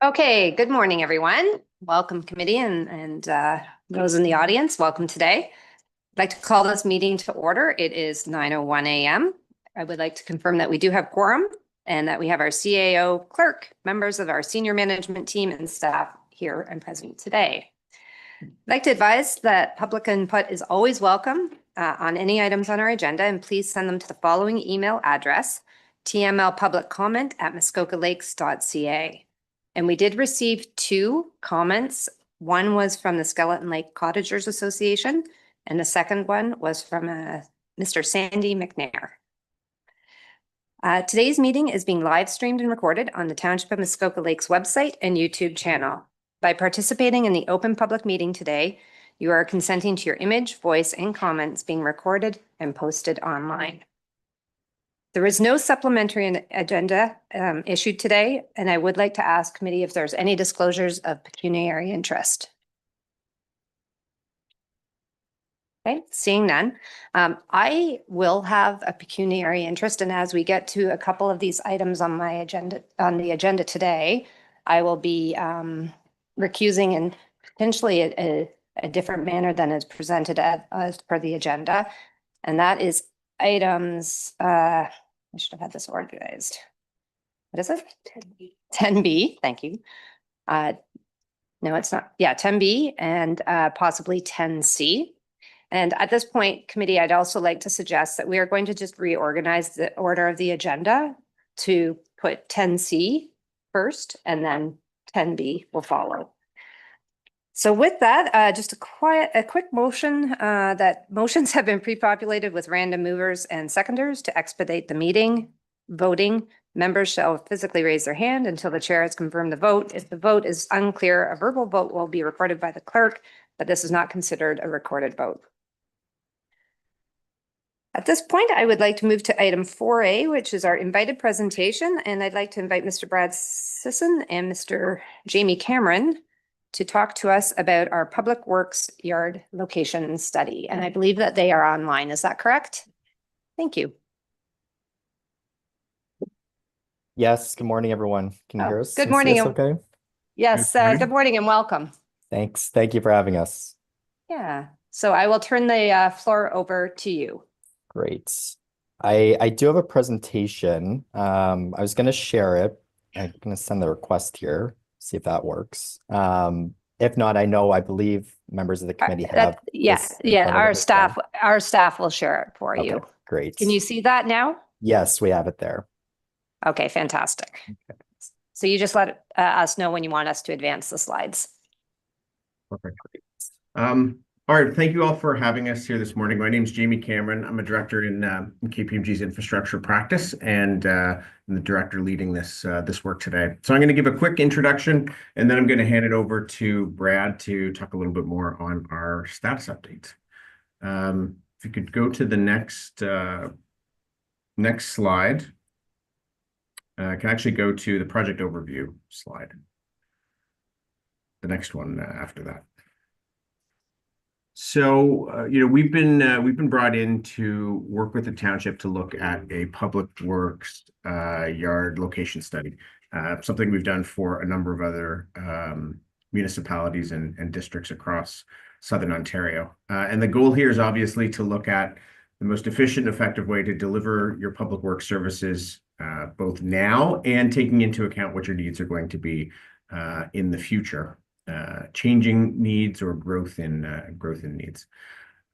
Okay, good morning, everyone. Welcome, committee and those in the audience. Welcome today. I'd like to call this meeting to order. It is 9:01 a.m. I would like to confirm that we do have quorum and that we have our CAO, clerk, members of our senior management team and staff here and present today. I'd like to advise that public input is always welcome on any items on our agenda, and please send them to the following email address, tmlpubliccomment@muskokalakes.ca. And we did receive 2 comments. One was from the Skeleton Lake Cottagers Association, and the second one was from Mr. Sandy McNair. Today's meeting is being live streamed and recorded on the Township of Muskoka Lakes website and YouTube channel. By participating in the open public meeting today, you are consenting to your image, voice, and comments being recorded and posted online. There is no supplementary agenda issued today, and I would like to ask committee if there's any disclosures of pecuniary interest. Okay, seeing none. I will have a pecuniary interest, and as we get to a couple of these items on the agenda today, I will be recusing in potentially a different manner than is presented as per the agenda, and that is items, I should have had this organized. What is it? 10B. 10B, thank you. No, it's not. Yeah, 10B and possibly 10C. And at this point, committee, I'd also like to suggest that we are going to just reorganize the order of the agenda to put 10C first, and then 10B will follow. So with that, just a quick motion that motions have been pre-populated with random movers and seconders to expedite the meeting. Voting, members shall physically raise their hand until the chair has confirmed the vote. If the vote is unclear, a verbal vote will be recorded by the clerk, but this is not considered a recorded vote. At this point, I would like to move to item 4A, which is our invited presentation, and I'd like to invite Mr. Brad Sisson and Mr. Jamie Cameron to talk to us about our public works yard location study. And I believe that they are online. Is that correct? Thank you. Yes. Good morning, everyone. Can you hear us? Good morning. Okay. Yes. Good morning and welcome. Thanks. Thank you for having us. Yeah. So I will turn the floor over to you. Great. I do have a presentation. I was going to share it. I'm going to send the request here. See if that works. If not, I believe members of the committee have. Our staff will share it for you. Great. Can you see that now? Yes, we have it there. Okay, fantastic. Okay. So you just let us know when you want us to advance the slides. Perfect. All right, thank you all for having us here this morning. My name is Jamie Cameron. I'm a director in KPMG's infrastructure practice, and I'm the director leading this work today. So I'm going to give a quick introduction, and then I'm going to hand it over to Brad to talk a little bit more on our status update. If you could go to the next slide. I can actually go to the project overview slide. The next one after that. So, we've been brought in to work with the township to look at a public works yard location study, something we've done for a number of other municipalities and districts across Southern Ontario. And the goal here is obviously to look at the most efficient and effective way to deliver your public works services both now and taking into account what your needs are going to be in the future. Changing needs or growth in needs.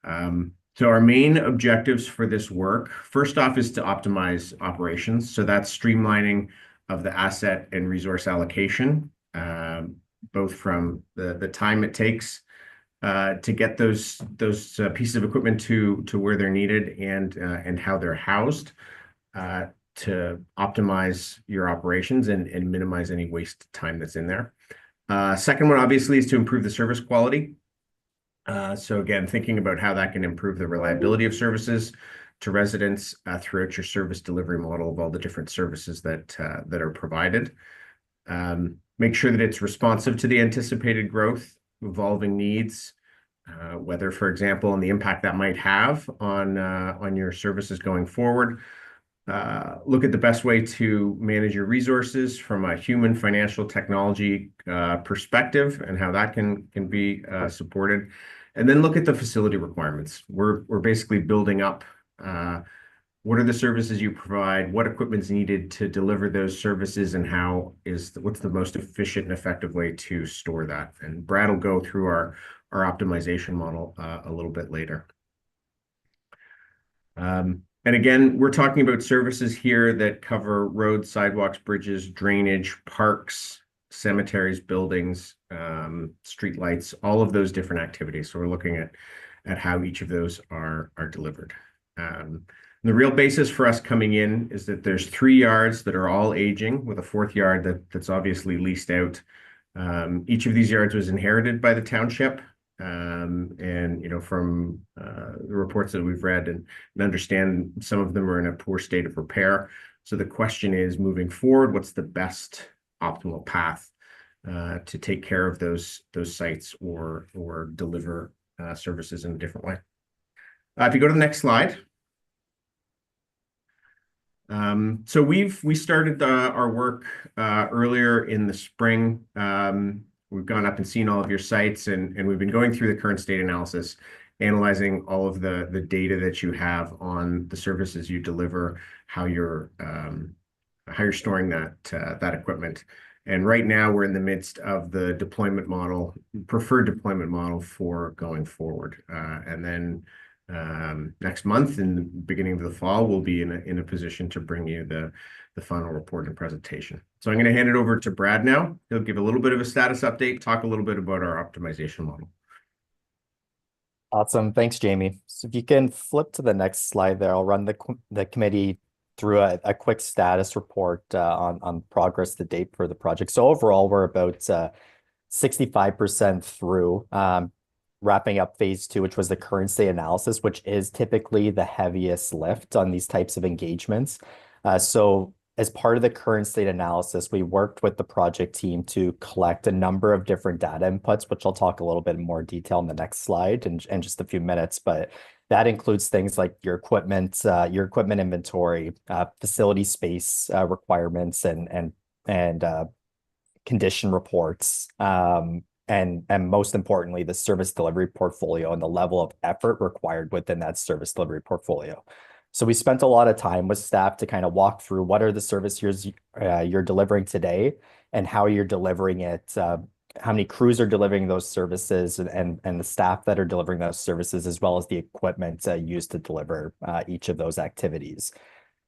So our main objectives for this work, first off, is to optimize operations. So that's streamlining of the asset and resource allocation, both from the time it takes to get those pieces of equipment to where they're needed and how they're housed, to optimize your operations and minimize any waste time that's in there. Second one, obviously, is to improve the service quality. So again, thinking about how that can improve the reliability of services to residents throughout your service delivery model of all the different services that are provided. Make sure that it's responsive to the anticipated growth, evolving needs, whether, for example, and the impact that might have on your services going forward. look at the best way to manage your resources from a human financial technology perspective and how that can be supported. And then look at the facility requirements. We're basically building up what are the services you provide, what equipment's needed to deliver those services, and what's the most efficient and effective way to store that. And Brad will go through our optimization model a little bit later. And again, we're talking about services here that cover roads, sidewalks, bridges, drainage, parks, cemeteries, buildings, street lights, all of those different activities. So we're looking at how each of those are delivered. The real basis for us coming in is that there's 3 yards that are all aging, with a 4th yard that's obviously leased out. Each of these yards was inherited by the township. And from the reports that we've read and understand, some of them are in a poor state of repair. So the question is, moving forward, what's the best optimal path to take care of those sites or deliver services in a different way? If you go to the next slide. So we started our work earlier in the spring. We've gone up and seen all of your sites, and we've been going through the current state analysis, analyzing all of the data that you have on the services you deliver, how you're storing that equipment. And right now we're in the midst of the preferred deployment model for going forward. And then next month, in the beginning of the fall, we'll be in a position to bring you the final report and presentation. So I'm going to hand it over to Brad now. He'll give a little bit of a status update, talk a little bit about our optimization model. Awesome. Thanks, Jamie. So if you can flip to the next slide there, I'll run the committee through a quick status report on progress to date for the project. So overall, we're about 65% through, wrapping up phase 2, which was the current state analysis, which is typically the heaviest lift on these types of engagements. So as part of the current state analysis, we worked with the project team to collect a number of different data inputs, which I'll talk a little bit more detail in the next slide in just a few minutes. But that includes things like your equipment inventory, facility space requirements, and condition reports, and most importantly, the service delivery portfolio and the level of effort required within that service delivery portfolio. So we spent a lot of time with staff to kind of walk through what are the services you're delivering today and how you're delivering it, how many crews are delivering those services, and the staff that are delivering those services, as well as the equipment used to deliver each of those activities.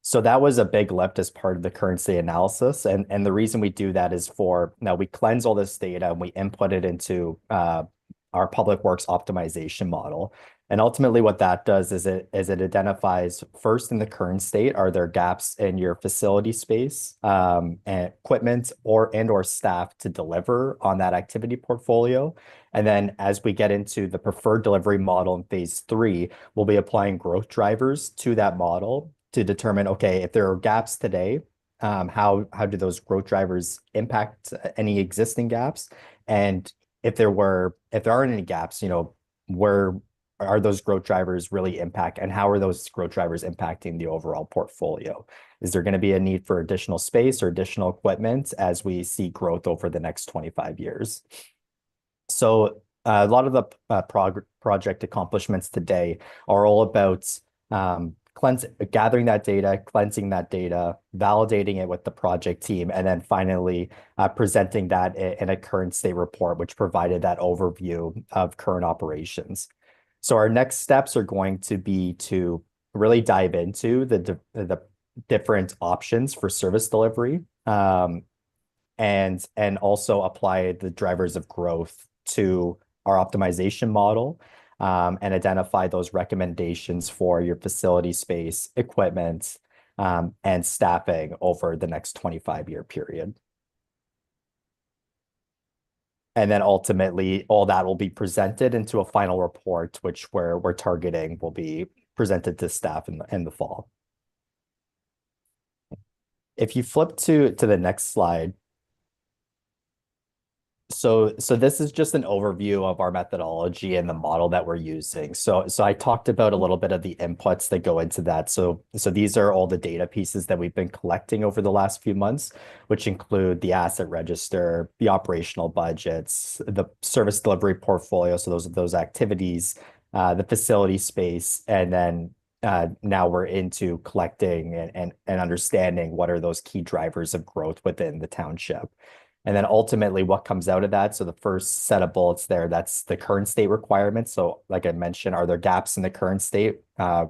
So that was a big lift as part of the current state analysis. And the reason we do that is now we cleanse all this data and we input it into our public works optimization model. And ultimately what that does is it identifies, first, in the current state, are there gaps in your facility space and equipment or staff to deliver on that activity portfolio. And then as we get into the preferred delivery model in phase 3, we'll be applying growth drivers to that model to determine, okay, if there are gaps today, how do those growth drivers impact any existing gaps? And if there aren't any gaps, where are those growth drivers really impact, and how are those growth drivers impacting the overall portfolio? Is there going to be a need for additional space or additional equipment as we see growth over the next 25 years? So a lot of the project accomplishments today are all about gathering that data, cleansing that data, validating it with the project team, and then finally presenting that in a current state report, which provided that overview of current operations. So our next steps are going to be to really dive into the different options for service delivery, and also apply the drivers of growth to our optimization model, and identify those recommendations for your facility space, equipment, and staffing over the next 25-year period. And then ultimately, all that will be presented into a final report, which we're targeting will be presented to staff in the fall. If you flip to the next slide, So this is just an overview of our methodology and the model that we're using. So I talked about a little bit of the inputs that go into that. So these are all the data pieces that we've been collecting over the last few months, which include the asset register, the operational budgets, the service delivery portfolio. So those activities, the facility space, and then now we're into collecting and understanding what are those key drivers of growth within the township. And then ultimately what comes out of that, so the first set of bullets there, that's the current state requirements. So like I mentioned, are there gaps in the current state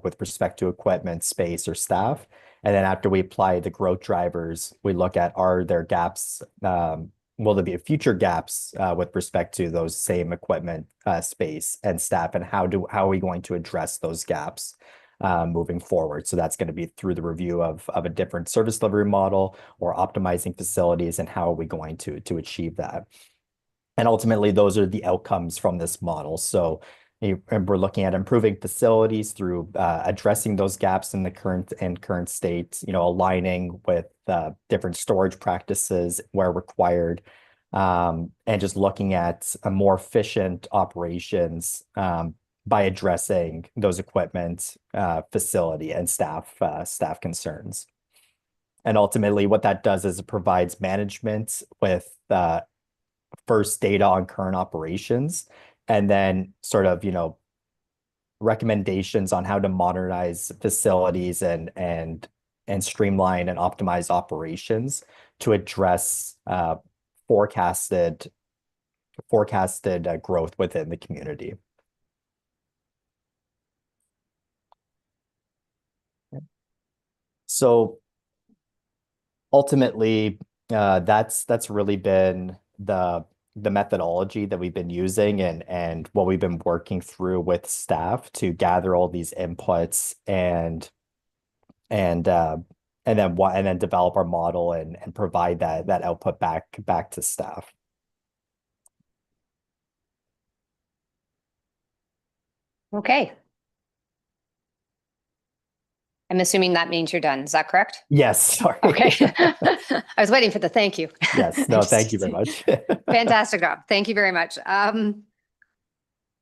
with respect to equipment, space, or staff? And then after we apply the growth drivers, we look at, are there gaps, will there be future gaps with respect to those same equipment, space, and staff, and how are we going to address those gaps moving forward? So that's going to be through the review of a different service delivery model or optimizing facilities, and how are we going to achieve that? And ultimately, those are the outcomes from this model. So and we're looking at improving facilities through addressing those gaps in the current state, aligning with different storage practices where required, and just looking at a more efficient operations by addressing those equipment, facility, and staff concerns. And ultimately, what that does is it provides management with first data on current operations, and then sort of, recommendations on how to modernize facilities and streamline and optimize operations to address forecasted growth within the community. So ultimately, that's really been the methodology that we've been using, and what we've been working through with staff to gather all these inputs and then develop our model and provide that output back to staff. Okay. I'm assuming that means you're done. Is that correct? Yes, sorry. Okay. I was waiting for the thank you. Yes, no, thank you very much. Fantastic job. Thank you very much. The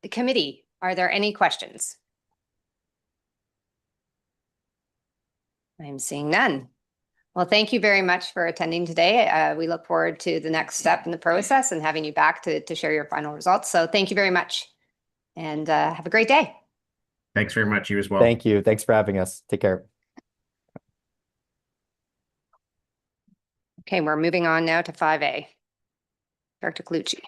committee, are there any questions? I'm seeing none. Well, thank you very much for attending today. We look forward to the next step in the process and having you back to share your final results. So thank you very much, and have a great day. Thanks very much. You as well. Thank you. Thanks for having us. Take care. Okay, we're moving on now to 5A. Dr. Colucci.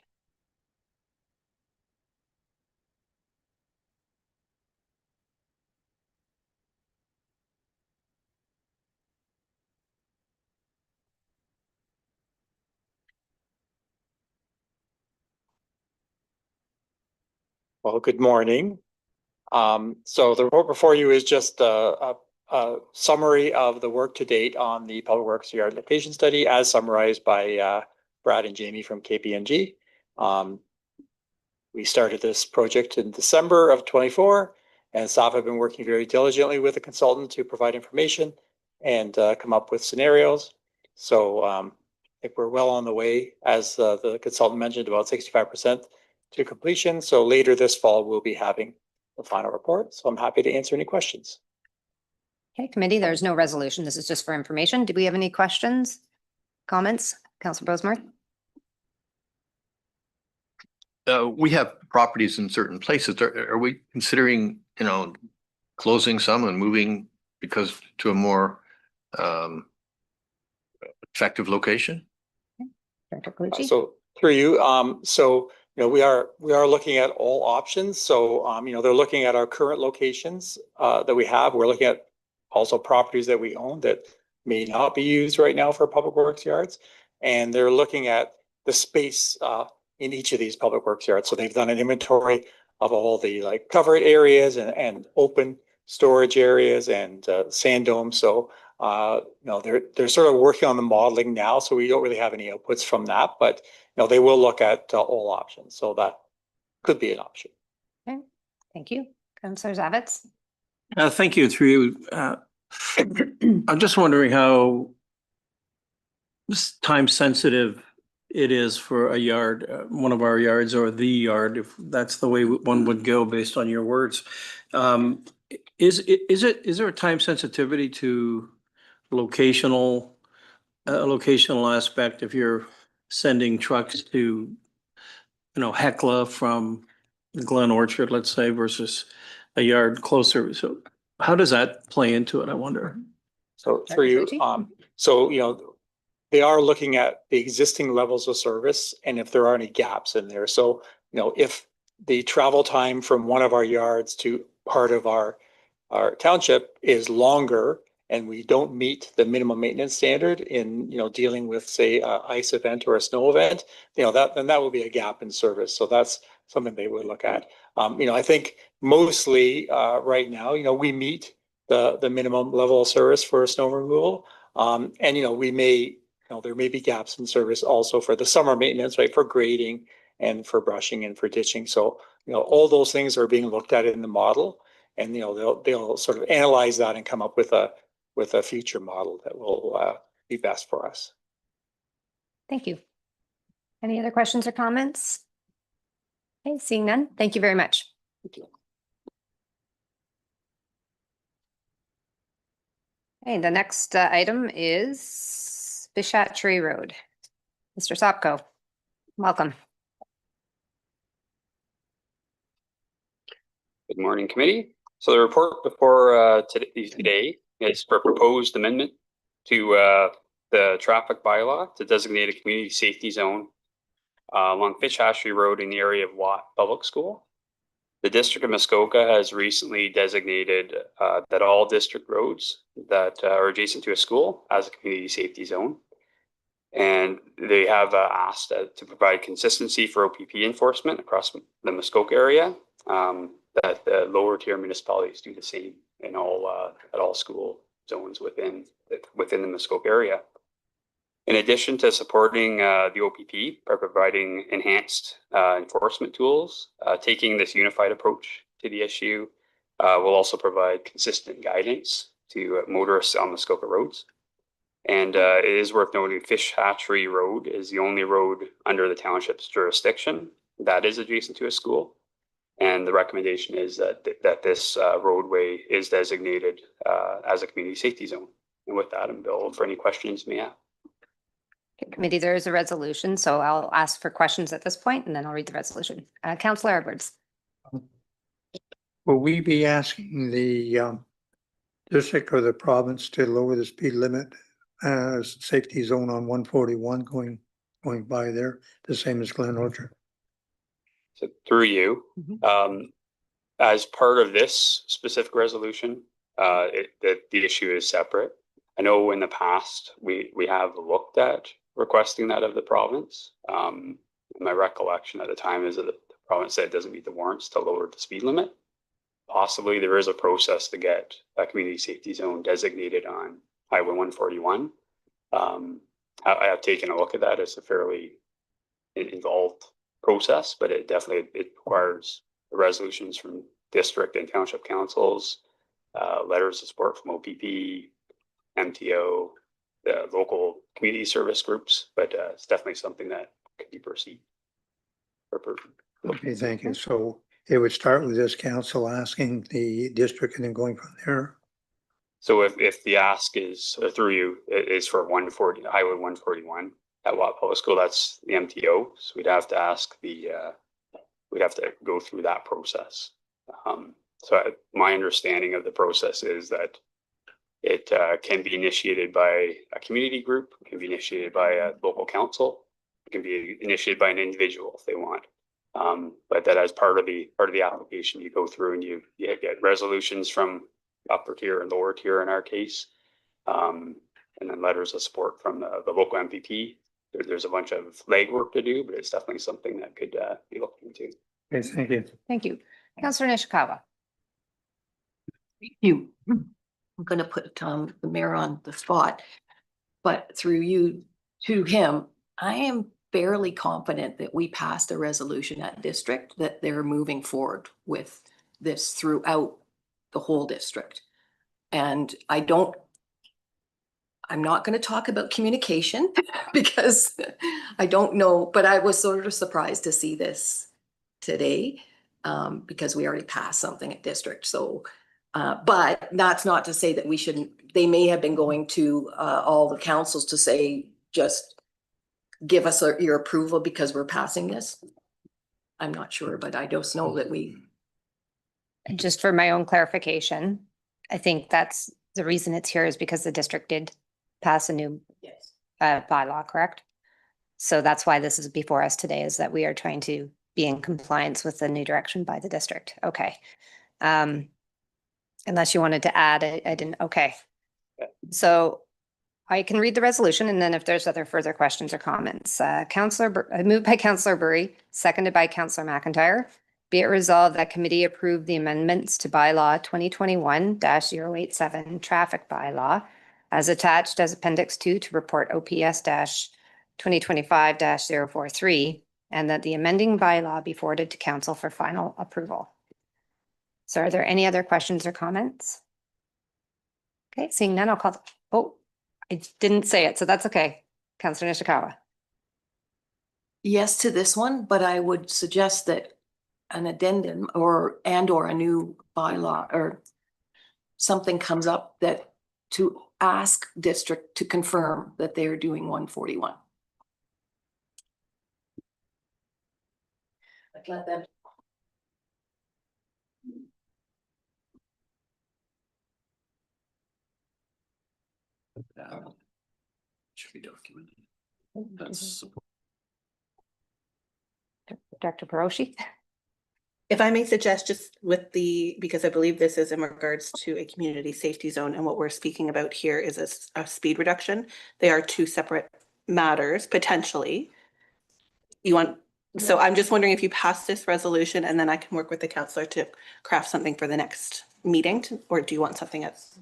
Well, good morning. So the report before you is just a summary of the work to date on the Public Works Yard Location Study, as summarized by Brad and Jamie from KPMG. We started this project in December of 24, and staff have been working very diligently with a consultant to provide information and come up with scenarios. So I think we're well on the way, as the consultant mentioned, about 65% to completion. So later this fall, we'll be having the final report. So I'm happy to answer any questions. Okay, committee, there's no resolution. This is just for information. Do we have any questions, comments? Councilor Bosemarth? We have properties in certain places. Are we considering, closing some and moving to a more effective location? Dr. Colucci? So through you, we are looking at all options. So they're looking at our current locations that we have. We're looking at also properties that we own that may not be used right now for public works yards, and they're looking at the space in each of these public works yards. So they've done an inventory of all the covered areas and open storage areas and sand domes. So they're sort of working on the modeling now, so we don't really have any outputs from that, but they will look at all options. So that could be an option. Okay, thank you. Councilor Zavitz? Thank you. Through you. I'm just wondering how time sensitive it is for a yard, one of our yards or the yard, if that's the way one would go based on your words. Is there a time sensitivity to locational, locational aspect if you're sending trucks to, Hecla from Glen Orchard, let's say, versus a yard closer? So how does that play into it, I wonder? So through you, Suchi? so, they are looking at the existing levels of service and if there are any gaps in there. So, if the travel time from one of our yards to part of our township is longer and we don't meet the minimum maintenance standard in, dealing with, say, a ice event or a snow event, then that will be a gap in service. So that's something they would look at. I think mostly right now, we meet the minimum level of service for snow removal. And, we may, there may be gaps in service also for the summer maintenance, right, for grading and for brushing and for ditching. So, all those things are being looked at in the model, and they'll sort of analyze that and come up with a future model that will be best for us. Thank you. Any other questions or comments? Okay, seeing none, thank you very much. Thank you. Okay, the next item is Fishattree Road. Mr. Sopko, welcome. Good morning, committee. So the report before today is for proposed amendment to the traffic bylaw to designate a community safety zone along Fishattree Road in the area of Watt Public School. The District of Muskoka has recently designated that all district roads that are adjacent to a school as a community safety zone. And they have asked to provide consistency for OPP enforcement across the Muskoka area. That the lower tier municipalities do the same in all at all school zones within the Muskoka area. In addition to supporting the OPP by providing enhanced enforcement tools, taking this unified approach to the issue will also provide consistent guidance to motorists on Muskoka roads. And it is worth noting Fishattree Road is the only road under the township's jurisdiction that is adjacent to a school. And the recommendation is that this roadway is designated as a community safety zone. And with that, I'm available for any questions you may have. Okay, committee, there is a resolution, so I'll ask for questions at this point and then I'll read the resolution. Councillor Edwards. Will we be asking the district or the province to lower the speed limit safety zone on 141 going by there, the same as Glen Orchard? So through you, as part of this specific resolution, the issue is separate. I know in the past we have looked at requesting that of the province. My recollection at the time is that the province said it doesn't meet the warrants to lower the speed limit. Possibly there is a process to get a community safety zone designated on Highway 141. I have taken a look at that. It's a fairly involved process, but it requires resolutions from district and township councils, letters of support from OPP, MTO, the local community service groups, but it's definitely something that could be pursued. Okay, thank you. So it would start with this council asking the district and then going from there. So if the ask is through you, it is for Highway 141 at Watt Public School, that's the MTO. So we'd have to ask we'd have to go through that process. So my understanding of the process is that it can be initiated by a community group, it can be initiated by a local council, it can be initiated by an individual if they want. But that as part of the application, you go through and you get resolutions from upper tier and lower tier in our case, and then letters of support from the local MPP. There's a bunch of legwork to do, but it's definitely something that could be looked into. Okay, thank you. Thank you. Councillor Nishikawa. You, I'm going to put the mayor on the spot, but through you to him, I am fairly confident that we passed a resolution at district that they're moving forward with this throughout the whole district. And I don't I'm not going to talk about communication because I don't know, but I was sort of surprised to see this today because we already passed something at district. So, but that's not to say that we shouldn't, they may have been going to all the councils to say, just give us your approval because we're passing this. I'm not sure, but I just know that we. Just for my own clarification, I think that's the reason it's here is because the district did pass a new Yes. bylaw, correct? So that's why this is before us today, is that we are trying to be in compliance with the new direction by the district. Okay. Unless you wanted to add, I didn't, okay. So I can read the resolution and then if there's other further questions or comments. Moved by Councillor Burry, seconded by Councillor McIntyre. Be it resolved that committee approve the amendments to bylaw 2021-087 traffic bylaw as attached as appendix 2 to report OPS-2025-043 and that the amending bylaw be forwarded to council for final approval. So are there any other questions or comments? Okay, seeing none, I'll call, oh, I didn't say it, so that's okay. Councillor Nishikawa. Yes to this one, but I would suggest that an addendum or a new bylaw or something comes up that to ask district to confirm that they're doing 141. Like let them. Should be documented. That's Dr. Peroshi. If I may suggest just with because I believe this is in regards to a community safety zone and what we're speaking about here is a speed reduction. They are two separate matters potentially. So I'm just wondering if you pass this resolution and then I can work with the councillor to craft something for the next meeting or do you want something else?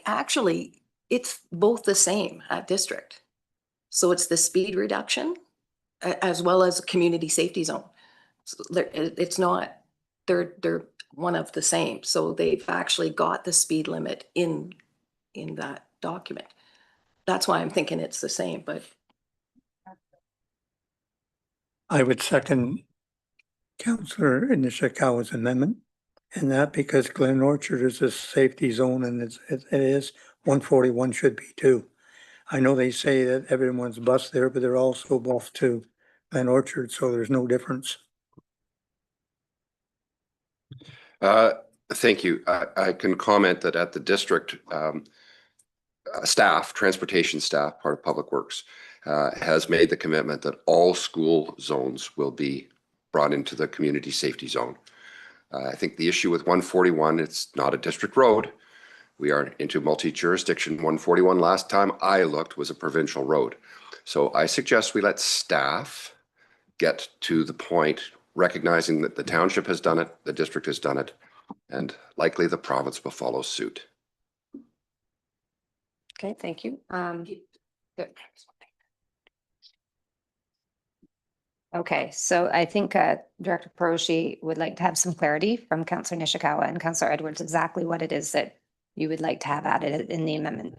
Actually, it's both the same at district. So it's the speed reduction as well as community safety zone. So it's not, they're one of the same. So they've actually got the speed limit in that document. That's why I'm thinking it's the same, but. I would second Councillor Nishikawa's amendment. And that because Glen Orchard is a safety zone and it is 141 should be too. I know they say that everyone's bus there, but they're also bus to Glen Orchard, so there's no difference. Thank you. I can comment that at the district, staff, transportation staff, part of Public Works, has made the commitment that all school zones will be brought into the community safety zone. I think the issue with 141, it's not a district road. We are into multi-jurisdiction. 141 last time I looked was a provincial road. So I suggest we let staff get to the point, recognizing that the township has done it, the district has done it, and likely the province will follow suit. Okay, thank you. Good. Okay, so I think Director Peroshi would like to have some clarity from Councillor Nishikawa and Councillor Edwards exactly what it is that you would like to have added in the amendment.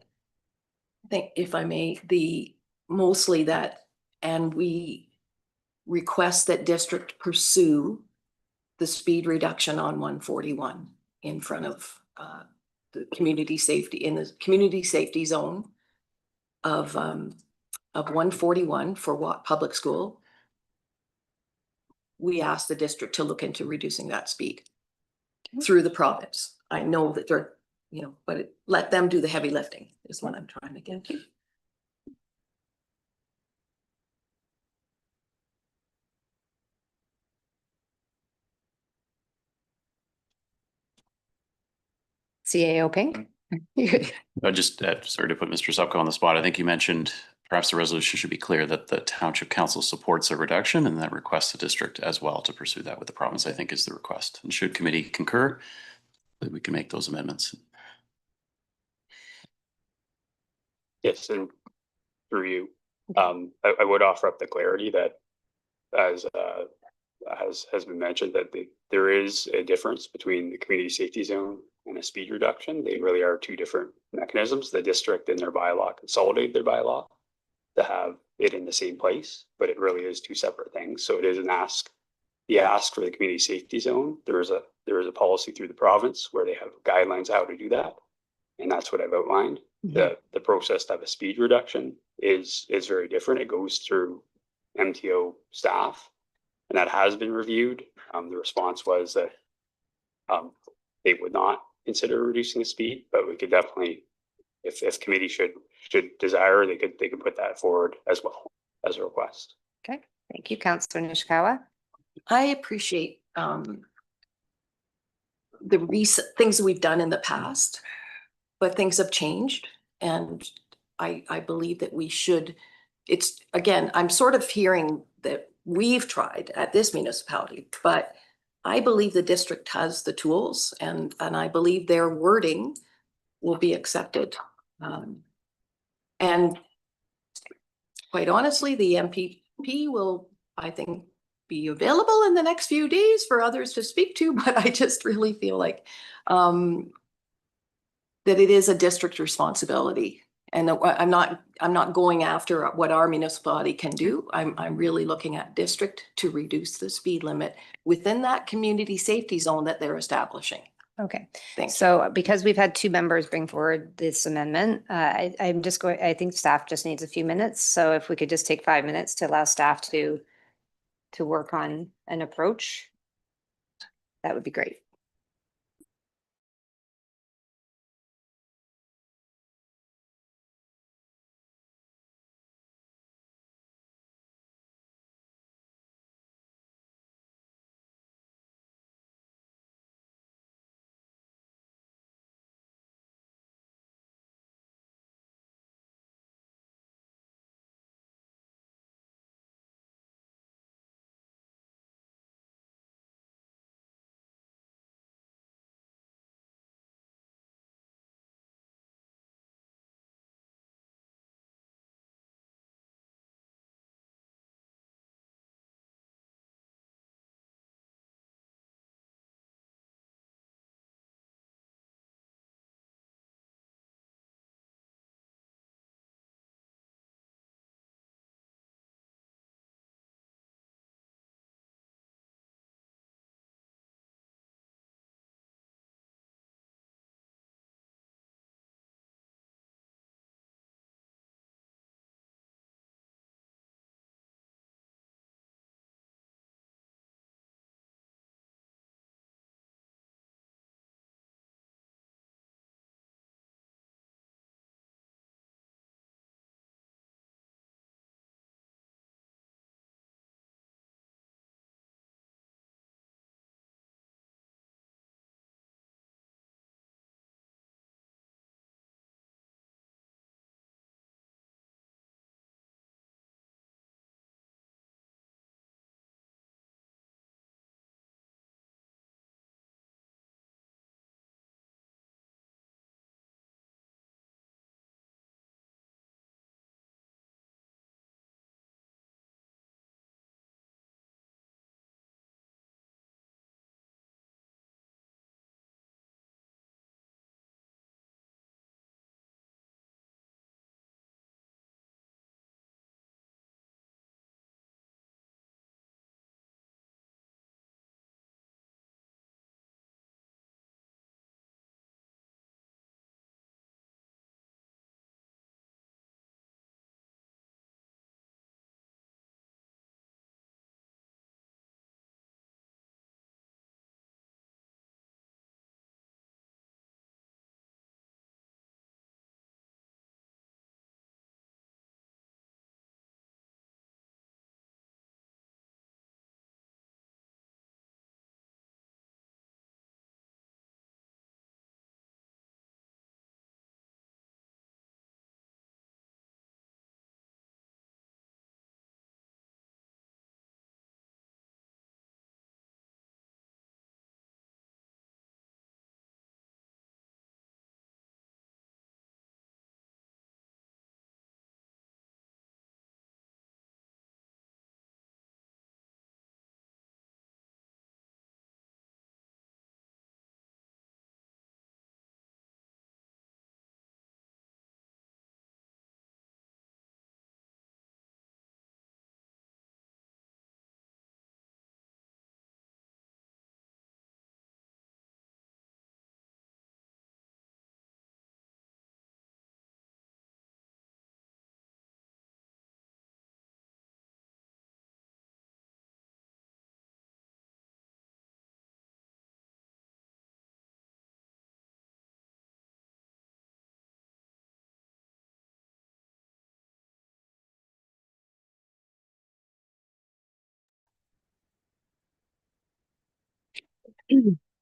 I think if I may, mostly that, and we request that district pursue the speed reduction on 141 in front of the community safety, in the community safety zone of 141 for public school. We asked the district to look into reducing that speed through the province. I know that they're, but let them do the heavy lifting is what I'm trying to get to. CAO Pink? Just sorry to put Mr. Supko on the spot. I think you mentioned perhaps the resolution should be clear that the township council supports a reduction and that requests the district as well to pursue that with the province, I think is the request. And should committee concur, that we can make those amendments. Yes, and through you, I would offer up the clarity that as has been mentioned, that the there is a difference between the community safety zone and a speed reduction. They really are two different mechanisms. The district in their bylaw consolidated their bylaw to have it in the same place, but it really is two separate things. So it is an ask. The ask for the community safety zone, there is a policy through the province where they have guidelines how to do that. And that's what I've outlined. The process to have a speed reduction is very different. It goes through MTO staff, and that has been reviewed. The response was that they would not consider reducing the speed, but we could definitely, if committee should desire, they could put that forward as well as a request. Okay, thank you, Councillor Nishikawa. I appreciate the recent things that we've done in the past, but things have changed. And I believe that we should, it's, again, I'm sort of hearing that we've tried at this municipality, but I believe the district has the tools and I believe their wording will be accepted. And quite honestly, the MPP will, I think, be available in the next few days for others to speak to, but I just really feel like that it is a district responsibility. And I'm not going after what our municipality can do. I'm really looking at district to reduce the speed limit within that community safety zone that they're establishing. Okay, Thanks. so because we've had two members bring forward this amendment, I think staff just needs a few minutes. So if we could just take 5 minutes to allow staff to work on an approach, that would be great.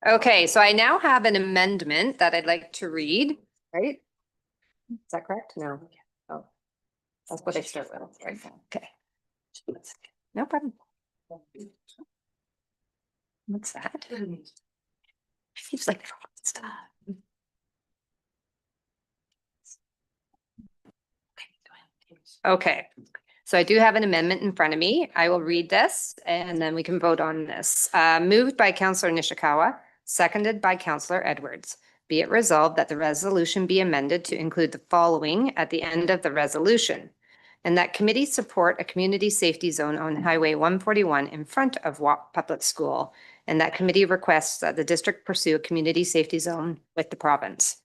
Okay, so I now have an amendment that I'd like to read, right? Is that correct? No. Oh, that's what I start with, right? Okay. No problem. What's that? Seems like stuff. Okay, so I do have an amendment in front of me. I will read this and then we can vote on this. Moved by Councillor Nishikawa, seconded by Councillor Edwards. Be it resolved that the resolution be amended to include the following at the end of the resolution. And that committee support a community safety zone on Highway 141 in front of Watt Public School. And that committee requests that the district pursue a community safety zone with the province.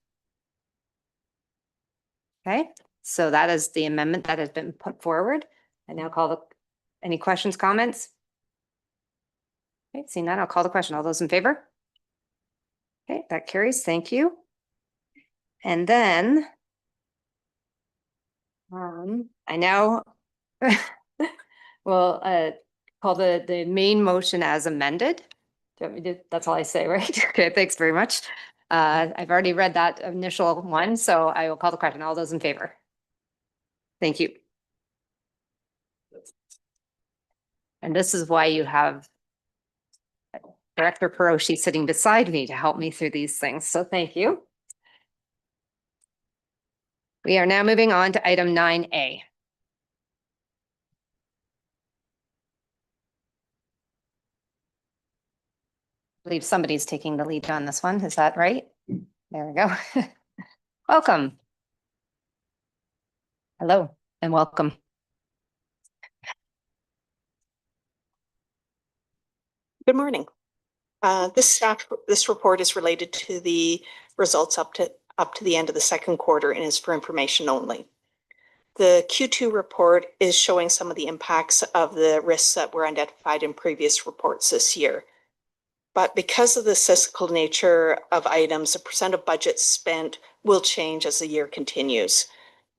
Okay, so that is the amendment that has been put forward. I now call the, any questions, comments? Okay, seeing that, I'll call the question. All those in favor? Okay, that carries. Thank you. And then I now will call the main motion as amended. Do you want me to, that's all I say, right? Okay, thanks very much. I've already read that initial one, so I will call the question. All those in favor? Thank you. And this is why you have Director Peroshi sitting beside me to help me through these things. So thank you. We are now moving on to item 9A. I believe somebody's taking the lead on this one. Is that right? There we go. Welcome. Hello and welcome. Good morning. This report is related to the results up to the end of the second quarter and is for information only. The Q2 report is showing some of the impacts of the risks that were identified in previous reports this year. But because of the cyclical nature of items, the percent of budget spent will change as the year continues.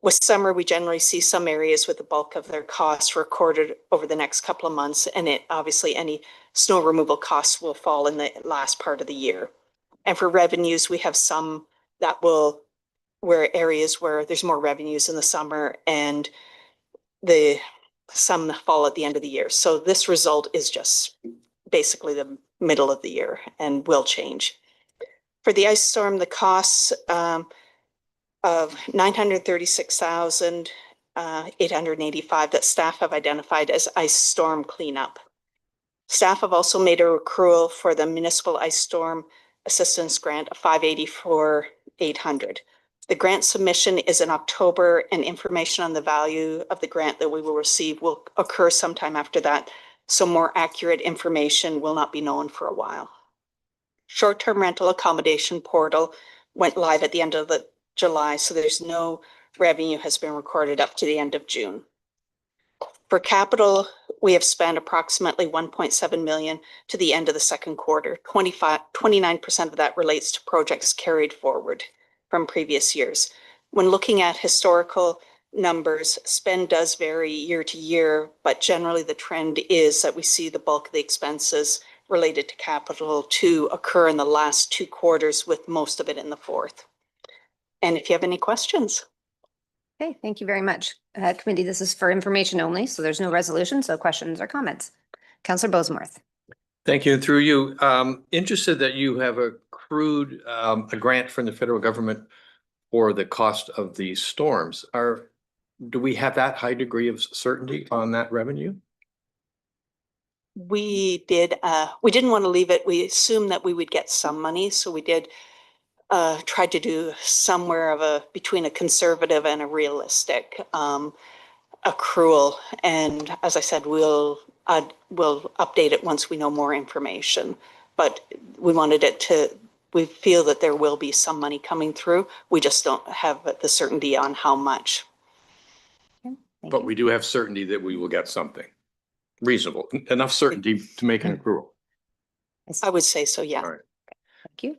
With summer, we generally see some areas with the bulk of their costs recorded over the next couple of months, and obviously any snow removal costs will fall in the last part of the year. And for revenues, we have some that will, where areas where there's more revenues in the summer and some fall at the end of the year. So this result is just basically the middle of the year and will change. For the ice storm, the costs of $936,885 that staff have identified as ice storm cleanup. Staff have also made a accrual for the municipal ice storm assistance grant of $584,800. The grant submission is in October, and information on the value of the grant that we will receive will occur sometime after that. So more accurate information will not be known for a while. Short-term rental accommodation portal went live at the end of July, so there's no revenue has been recorded up to the end of June. For capital, we have spent approximately $1.7 million to the end of the second quarter. 29% of that relates to projects carried forward from previous years. When looking at historical numbers, spend does vary year to year, but generally the trend is that we see the bulk of the expenses related to capital to occur in the last 2 quarters, with most of it in the fourth. And if you have any questions. Okay, thank you very much. Committee, this is for information only, so there's no resolution, so questions or comments. Councillor Bosemorth. Thank you. And through you, interested that you have accrued a grant from the federal government for the cost of these storms. Do we have that high degree of certainty on that revenue? We did. We didn't want to leave it. We assumed that we would get some money, so we did try to do somewhere of between a conservative and a realistic accrual. And as I said, we'll update it once we know more information. But we wanted it to. We feel that there will be some money coming through. We just don't have the certainty on how much. But we do have certainty that we will get something reasonable, enough certainty to make an accrual. I would say so, yeah. All right. Thank you.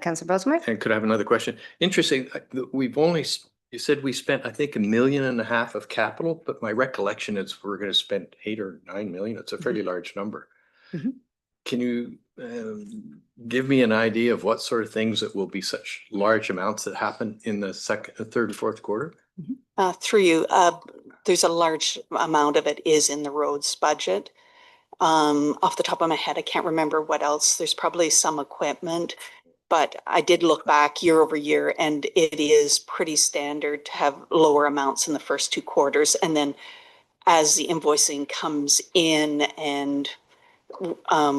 Councillor Bosemorth. And could I have another question? Interesting. You said we spent, I think, $1.5 million of capital, but my recollection is we're going to spend 8 or 9 million. It's a fairly large number. Mm-hmm. Can you give me an idea of what sort of things that will be such large amounts that happen in the third and fourth quarter? Through you, there's a large amount of it is in the roads budget. Off the top of my head, I can't remember what else. There's probably some equipment, but I did look back year over year, and it is pretty standard to have lower amounts in the first 2 quarters. And then as the invoicing comes in and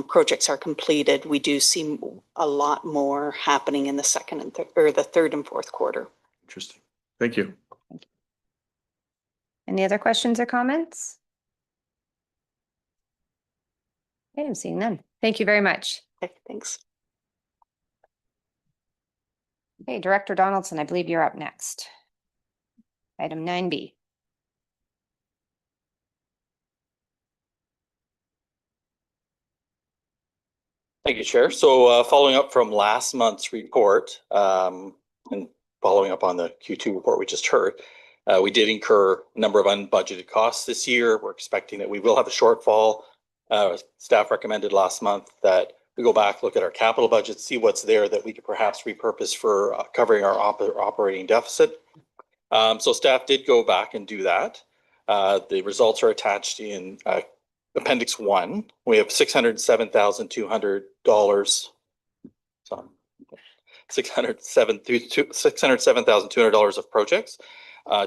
projects are completed, we do see a lot more happening in the second and the third and fourth quarter. Interesting. Thank you. Any other questions or comments? Okay, I'm seeing none. Thank you very much. Okay, thanks. Okay, Director Donaldson, I believe you're up next. Item 9B. Thank you, Chair. So following up from last month's report and following up on the Q2 report we just heard, we did incur a number of unbudgeted costs this year. We're expecting that we will have a shortfall. Staff recommended last month that we go back, look at our capital budget, see what's there that we could perhaps repurpose for covering our operating deficit. So staff did go back and do that. The results are attached in Appendix 1. We have $607,200. $607,200 of projects.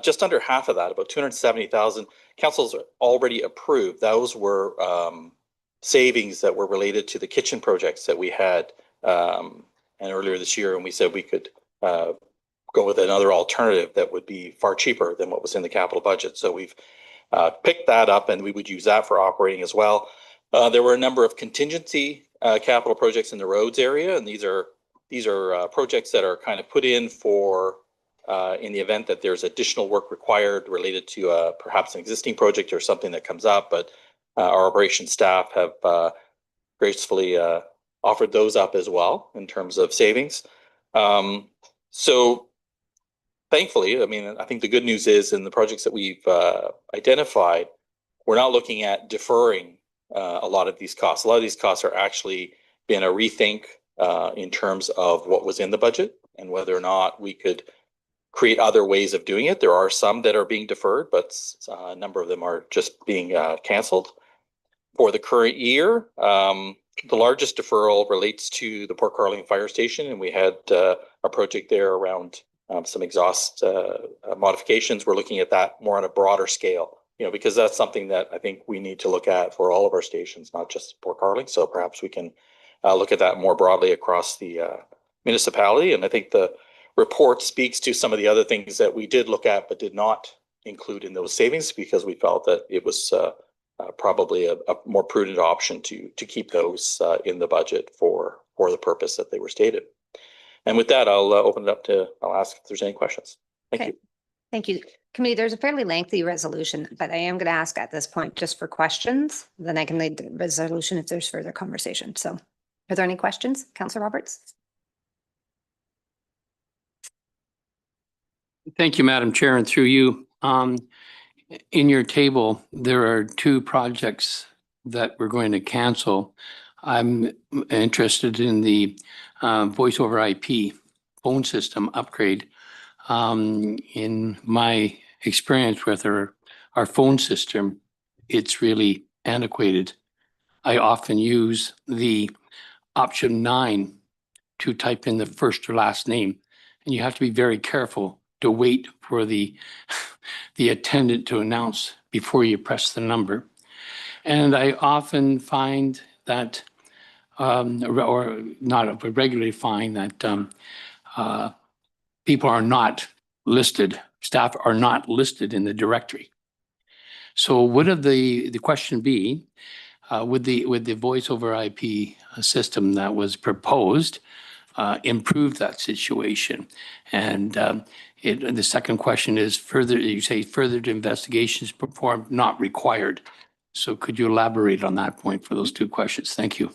Just under half of that, about 270,000, council's already approved. Those were savings that were related to the kitchen projects that we had and earlier this year, and we said we could go with another alternative that would be far cheaper than what was in the capital budget. So we've picked that up, and we would use that for operating as well. There were a number of contingency capital projects in the roads area, and these are projects that are kind of put in for in the event that there's additional work required related to perhaps an existing project or something that comes up. But our operations staff have gracefully offered those up as well in terms of savings. So thankfully, I mean, I think the good news is in the projects that we've identified, we're not looking at deferring a lot of these costs. A lot of these costs are actually been a rethink in terms of what was in the budget and whether or not we could create other ways of doing it. There are some that are being deferred, but a number of them are just being canceled. For the current year, the largest deferral relates to the Port Carling Fire Station, and we had a project there around some exhaust modifications. We're looking at that more on a broader scale, because that's something that I think we need to look at for all of our stations, not just Port Carling. So perhaps we can look at that more broadly across the municipality. And I think the report speaks to some of the other things that we did look at but did not include in those savings because we felt that it was probably a more prudent option to keep those in the budget for the purpose that they were stated. And with that, I'll open it up I'll ask if there's any questions. Thank you. Thank you. Committee, there's a fairly lengthy resolution, but I am going to ask at this point just for questions. Then I can lead the resolution if there's further conversation. So are there any questions? Councillor Roberts? Thank you, Madam Chair, and through you. In your table, there are 2 projects that we're going to cancel. I'm interested in the voice over IP phone system upgrade. In my experience with our phone system, it's really antiquated. I often use the option 9 to type in the first or last name, and you have to be very careful to wait for the attendant to announce before you press the number. And I often find that, or not, but regularly find that people are not listed, staff are not listed in the directory. So would the question be, with the voice over IP system that was proposed, improve that situation? And the second question is you say further investigations performed, not required. So could you elaborate on that point for those 2 questions? Thank you.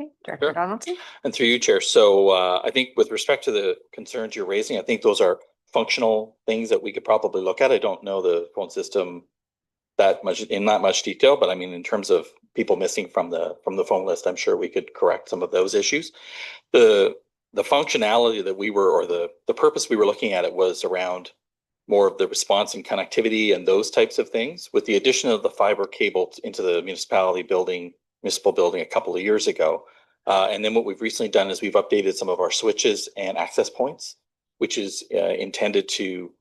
Okay, Director Donaldson? And through you, Chair. So I think with respect to the concerns you're raising, I think those are functional things that we could probably look at. I don't know the phone system that much detail, but I mean, in terms of people missing from the phone list, I'm sure we could correct some of those issues. The functionality that we were, or the purpose we were looking at it was around more of the response and connectivity and those types of things. With the addition of the fiber cable into the municipal building a couple of years ago. And then what we've recently done is we've updated some of our switches and access points, which is intended to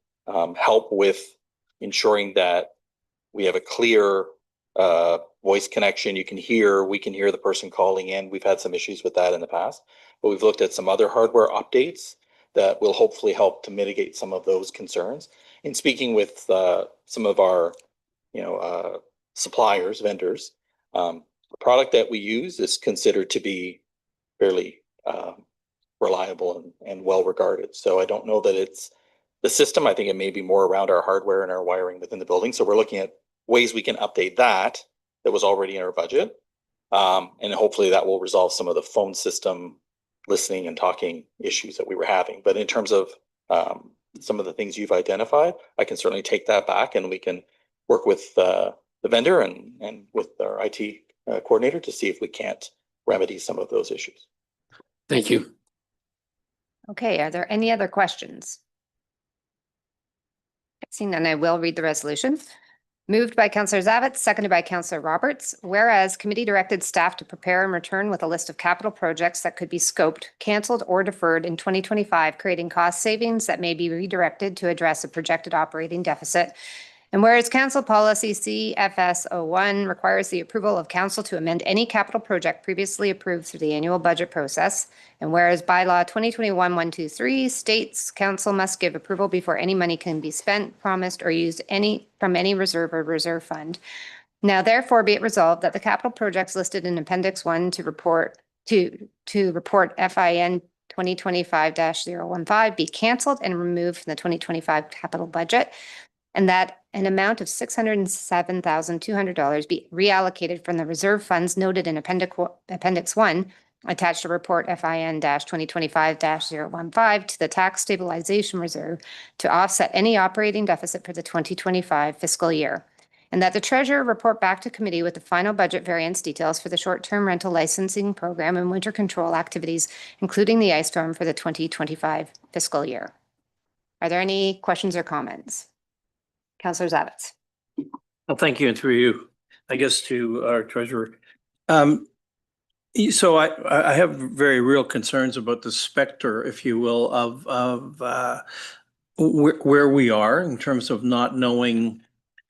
help with ensuring that we have a clear voice connection. We can hear the person calling in. We've had some issues with that in the past, but we've looked at some other hardware updates that will hopefully help to mitigate some of those concerns. In speaking with some of our, suppliers, vendors, the product that we use is considered to be fairly reliable and well regarded. So I don't know that it's the system. I think it may be more around our hardware and our wiring within the building. So we're looking at ways we can update that was already in our budget. And hopefully that will resolve some of the phone system listening and talking issues that we were having. But in terms of some of the things you've identified, I can certainly take that back, and we can work with the vendor and with our IT coordinator to see if we can't remedy some of those issues. Thank you. Okay, are there any other questions? Seeing none, I will read the resolution. Moved by Councillor Zavitz, seconded by Councillor Roberts. Whereas committee directed staff to prepare and return with a list of capital projects that could be scoped, cancelled, or deferred in 2025, creating cost savings that may be redirected to address a projected operating deficit. And whereas Council Policy CFS01 requires the approval of Council to amend any capital project previously approved through the annual budget process, and whereas Bylaw 2021-123 states Council must give approval before any money can be spent, promised, or used from any reserve or reserve fund. Now therefore be it resolved that the capital projects listed in Appendix 1 to report FIN 2025-015 be cancelled and removed from the 2025 capital budget, and that an amount of $607,200 be reallocated from the reserve funds noted in Appendix 1, attached to report FIN 2025-015 to the tax stabilization reserve to offset any operating deficit for the 2025 fiscal year. And that the treasurer report back to committee with the final budget variance details for the short-term rental licensing program and winter control activities, including the ice storm for the 2025 fiscal year. Are there any questions or comments? Councillor Zavitz. Well, thank you, and through you, I guess, to our treasurer. So I have very real concerns about the specter, if you will, of where we are in terms of not knowing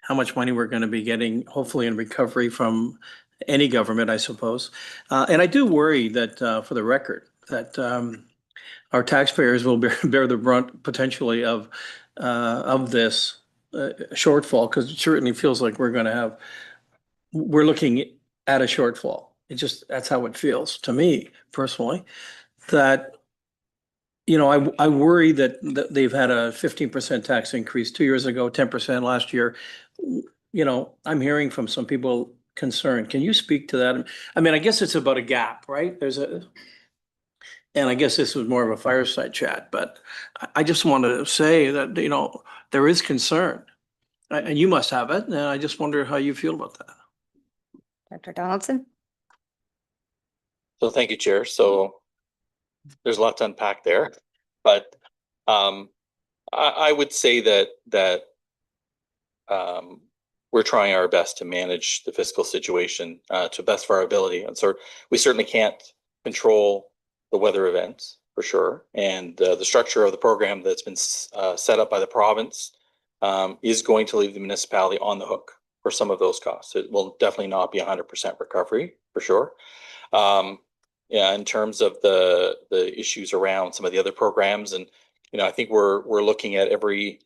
how much money we're going to be getting, hopefully in recovery from any government, I suppose. And I do worry that, for the record, that our taxpayers will bear the brunt potentially of this shortfall, because it certainly feels like we're looking at a shortfall. That's how it feels to me personally, that, I worry that they've had a 15% tax increase 2 years ago, 10% last year. I'm hearing from some people concerned. Can you speak to that? I mean, I guess it's about a gap, right? And I guess this was more of a fireside chat, but I just wanted to say that, there is concern. And you must have it, and I just wonder how you feel about that. Dr. Donaldson? So thank you, Chair. So there's a lot to unpack there, but I would say that we're trying our best to manage the fiscal situation to the best of our ability. And so we certainly can't control the weather events for sure. And the structure of the program that's been set up by the province is going to leave the municipality on the hook for some of those costs. It will definitely not be 100% recovery for sure. In terms of the issues around some of the other programs, and I think we're looking at every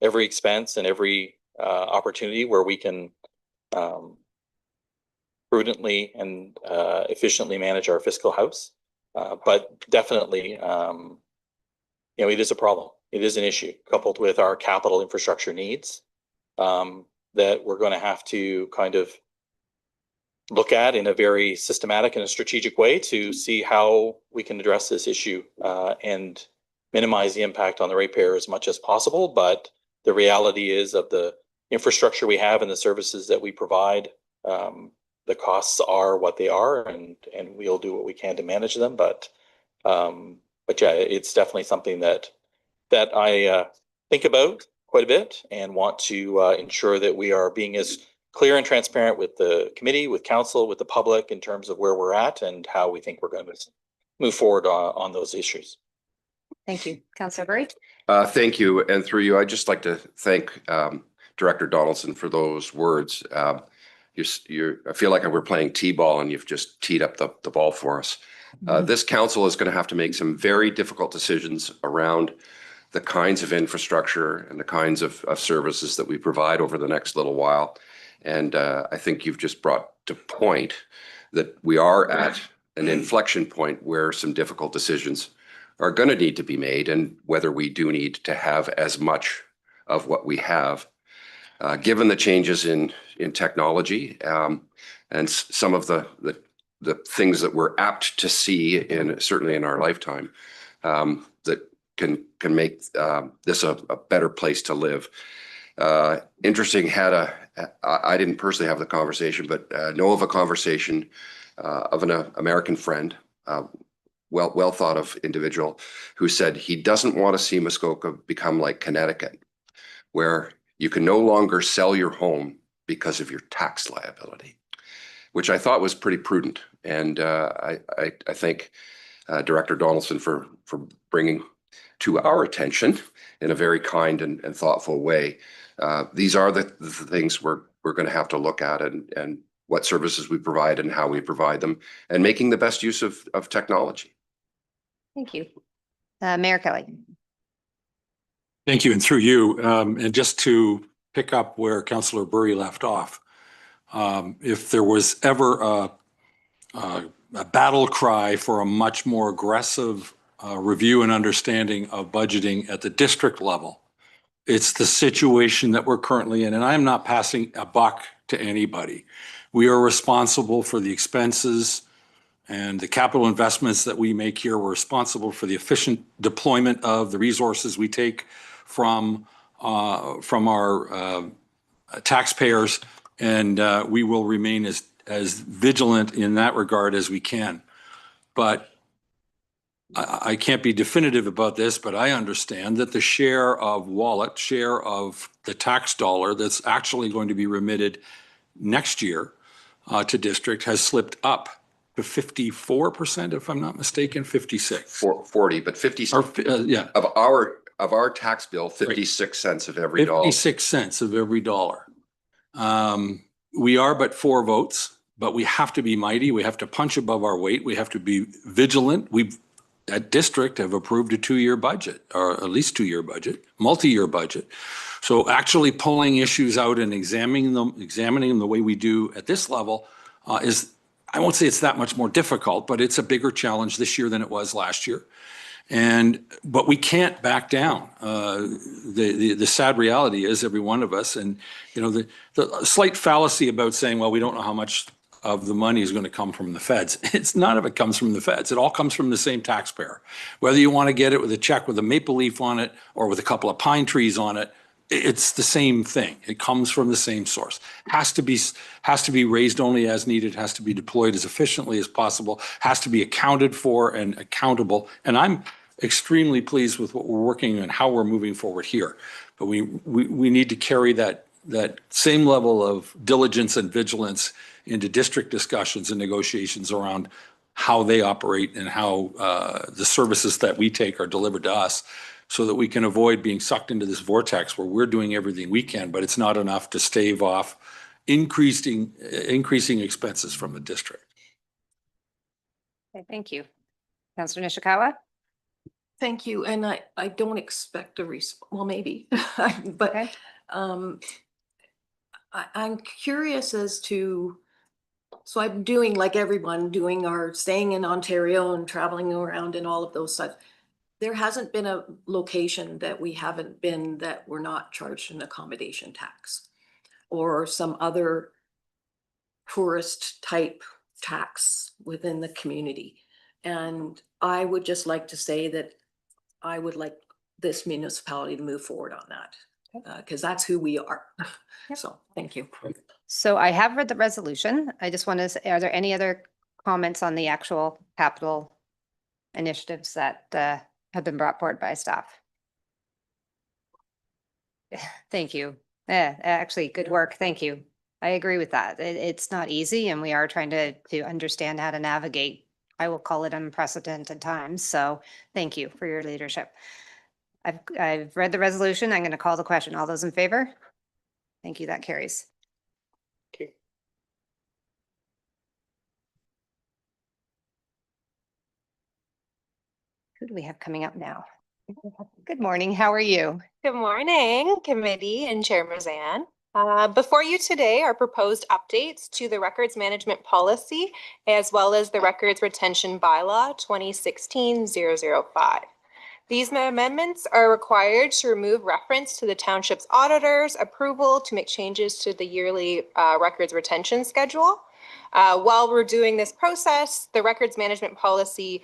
expense and every opportunity where we can prudently and efficiently manage our fiscal house. But definitely, it is a problem. It is an issue coupled with our capital infrastructure needs that we're going to have to kind of look at in a very systematic and a strategic way to see how we can address this issue and minimize the impact on the ratepayer as much as possible. But the reality is of the infrastructure we have and the services that we provide the costs are what they are, and we'll do what we can to manage them. But yeah, it's definitely something that I think about quite a bit and want to ensure that we are being as clear and transparent with the committee, with council, with the public in terms of where we're at and how we think we're going to move forward on those issues. Thank you. Councillor Berry. Thank you. And through you, I'd just like to thank Director Donaldson for those words. I feel like we're playing T-ball and you've just teed up the ball for us. This council is going to have to make some very difficult decisions around the kinds of infrastructure and the kinds of services that we provide over the next little while. And I think you've just brought to point that we are at an inflection point where some difficult decisions are going to need to be made, and whether we do need to have as much of what we have, given the changes in technology and some of the things that we're apt to see certainly in our lifetime that can make this a better place to live. Interesting, I didn't personally have the conversation, but know of a conversation of an American friend, well thought of individual, who said he doesn't want to see Muskoka become like Connecticut, where you can no longer sell your home because of your tax liability, which I thought was pretty prudent. And I thank Director Donaldson for bringing to our attention in a very kind and thoughtful way. These are the things we're going to have to look at, and what services we provide and how we provide them, and making the best use of technology. Thank you. Mayor Kelly. Thank you. And through you, and just to pick up where Councillor Burry left off, if there was ever a battle cry for a much more aggressive review and understanding of budgeting at the district level, it's the situation that we're currently in. And I'm not passing a buck to anybody. We are responsible for the expenses and the capital investments that we make here. We're responsible for the efficient deployment of the resources we take from our taxpayers, and we will remain as vigilant in that regard as we can. But I can't be definitive about this, but I understand that the share of the tax dollar that's actually going to be remitted next year to district has slipped up to 54%, if I'm not mistaken, 56. 40, but 56 yeah. Of our tax bill, 56 cents of every dollar. 56 cents of every dollar. We are but 4 votes, but we have to be mighty. We have to punch above our weight. We have to be vigilant. We at district have approved a 2-year budget, or at least 2-year budget, multi-year budget. So actually pulling issues out and examining them the way we do at this level is, I won't say it's that much more difficult, but it's a bigger challenge this year than it was last year. But we can't back down. The sad reality is, every one of us, and the slight fallacy about saying, well, we don't know how much of the money is going to come from the feds. It's none of it comes from the feds. It all comes from the same taxpayer. Whether you want to get it with a check with a maple leaf on it or with a couple of pine trees on it, it's the same thing. It comes from the same source. Has to be raised only as needed, has to be deployed as efficiently as possible, has to be accounted for and accountable. And I'm extremely pleased with what we're working and how we're moving forward here. But we need to carry that same level of diligence and vigilance into district discussions and negotiations around how they operate and how the services that we take are delivered to us, so that we can avoid being sucked into this vortex where we're doing everything we can, but it's not enough to stave off increasing expenses from the district. Okay, thank you. Councillor Nishikawa. Thank you. And I don't expect a response. Well, maybe, but Okay. I'm curious as to, so I'm doing like everyone doing our staying in Ontario and traveling around and all of those such. There hasn't been a location that we haven't been that we're not charged an accommodation tax or some other tourist type tax within the community. And I would just like to say that I would like this municipality to move forward on that. because that's who we are. Yep. So, thank you. So I have read the resolution. I just want to say, are there any other comments on the actual capital initiatives that have been brought forward by staff? Thank you. Yeah, actually, good work. Thank you. I agree with that. It's not easy and we are trying to understand how to navigate. I will call it unprecedented times. So thank you for your leadership. I've read the resolution. I'm going to call the question. All those in favor? Thank you. That carries. Okay. Who do we have coming up now? Good morning. How are you? Good morning, committee and Chair Mazan. Before you today are proposed updates to the records management policy, as well as the records retention bylaw 2016-005. These amendments are required to remove reference to the township's auditor's approval to make changes to the yearly records retention schedule. While we're doing this process, the records management policy,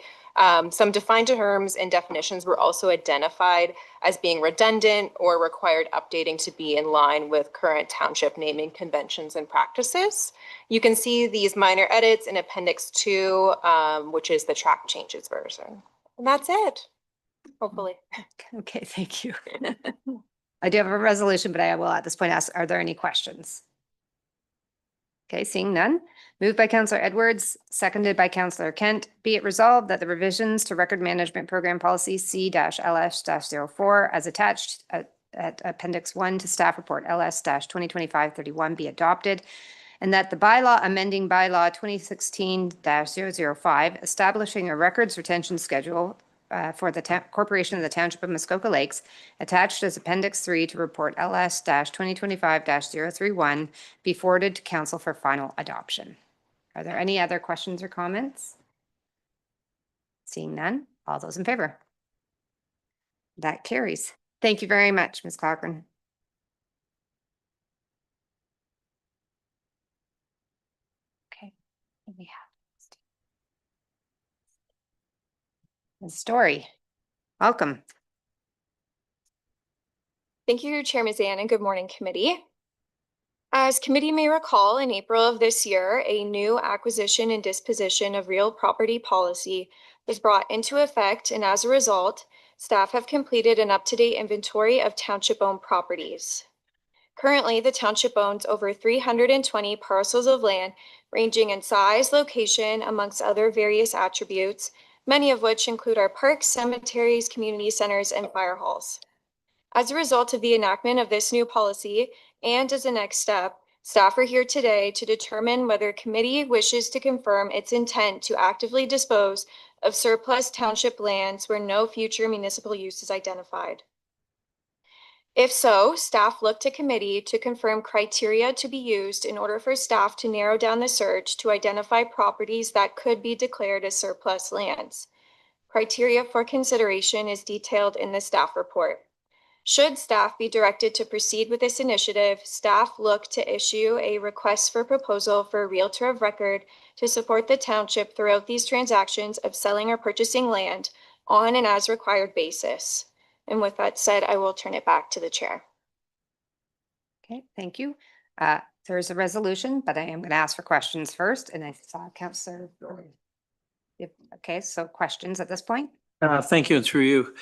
some defined terms and definitions were also identified as being redundant or required updating to be in line with current township naming conventions and practices. You can see these minor edits in Appendix 2, which is the track changes version. And that's it, hopefully. Okay, thank you. I do have a resolution, but I will at this point ask, are there any questions? Okay, seeing none. Moved by Councillor Edwards, seconded by Councillor Kent. Be it resolved that the revisions to Record Management Program Policy C-LS-04 as attached at Appendix 1 to Staff Report LS-2025-31 be adopted, and that the bylaw amending bylaw 2016-005 establishing a records retention schedule for the Corporation of the Township of Muskoka Lakes, attached as Appendix 3 to Report LS-2025-031, be forwarded to Council for final adoption. Are there any other questions or comments? Seeing none, all those in favor? That carries. Thank you very much, Ms. Cochran. Okay, we have Ms. Story. Welcome. Thank you, Chair Mazan, and good morning, committee. As committee may recall, in April of this year, a new acquisition and disposition of real property policy was brought into effect, and as a result, staff have completed an up-to-date inventory of township-owned properties. Currently, the township owns over 320 parcels of land ranging in size, location, amongst other various attributes, many of which include our parks, cemeteries, community centers, and fire halls. As a result of the enactment of this new policy, and as a next step, staff are here today to determine whether committee wishes to confirm its intent to actively dispose of surplus township lands where no future municipal use is identified. If so, staff look to committee to confirm criteria to be used in order for staff to narrow down the search to identify properties that could be declared as surplus lands. Criteria for consideration is detailed in the staff report. Should staff be directed to proceed with this initiative, staff look to issue a request for proposal for a realtor of record to support the township throughout these transactions of selling or purchasing land on an as required basis. And with that said, I will turn it back to the chair. Okay, thank you. There's a resolution, but I am going to ask for questions first, and I saw Councillor. Yep. Okay, so questions at this point? Thank you, and through you.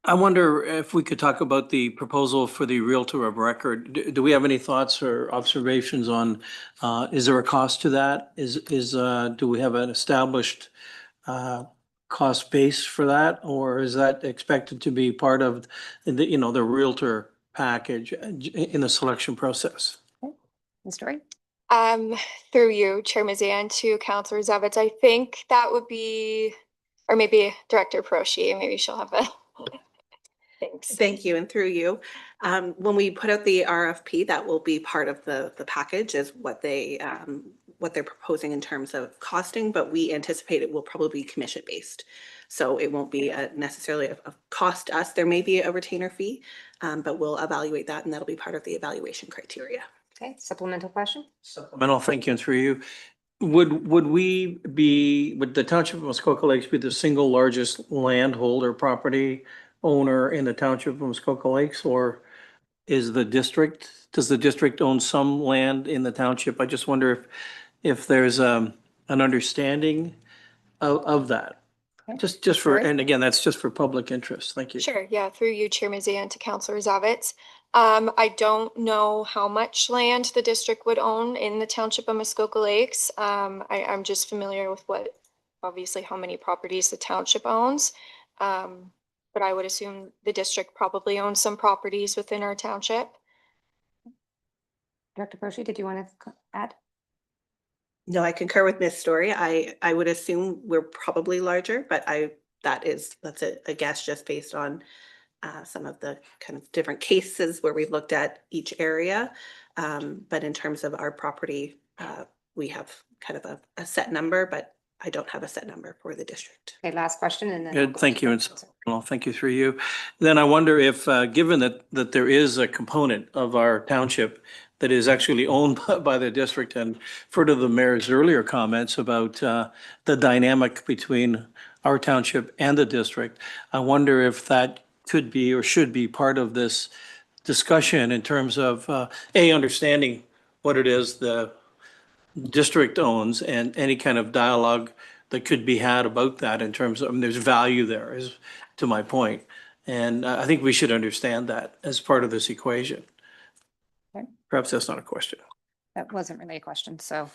I wonder if we could talk about the proposal for the Realtor of Record. Do we have any thoughts or observations on, is there a cost to that? Do we have an established cost base for that? Or is that expected to be part of the, the Realtor package in the selection process? Okay. Ms. Story? Through you, Chair Mazan, to Councillor Zavitz, I think that would be, or maybe Director Peroshi, maybe she'll have a thanks. Thank you, and through you. When we put out the RFP, that will be part of the package, is what they're proposing in terms of costing, but we anticipate it will probably be commission based. So it won't be necessarily a cost to us. There may be a retainer fee, but we'll evaluate that, and that'll be part of the evaluation criteria. Okay, supplemental question? Supplemental, thank you, and through you. Would the Township of Muskoka Lakes be the single largest landholder property owner in the township of Muskoka Lakes, or does the district own some land in the township? I just wonder if there's an understanding of that. Okay. Just for, Lori? and again, that's just for public interest. Thank you. Sure, yeah, through you, Chair Mazan, to Councillor Zavitz. I don't know how much land the district would own in the township of Muskoka Lakes. I'm just familiar with obviously how many properties the township owns. But I would assume the district probably owns some properties within our township. Director Proshi, did you want to add? No, I concur with Ms. Story. I would assume we're probably larger, but that's a guess just based on some of the kind of different cases where we've looked at each area. But in terms of our property, we have kind of a set number, but I don't have a set number for the district. Okay, last question and then. Good, thank you. Well, thank you through you. Then I wonder if, given that there is a component of our township that is actually owned by the district, and further the mayor's earlier comments about the dynamic between our township and the district, I wonder if that could be or should be part of this discussion in terms of understanding what it is the district owns and any kind of dialogue that could be had about that in terms of, I mean, there's value there, is to my point. And I think we should understand that as part of this equation. Okay. Perhaps that's not a question. That wasn't really a question, so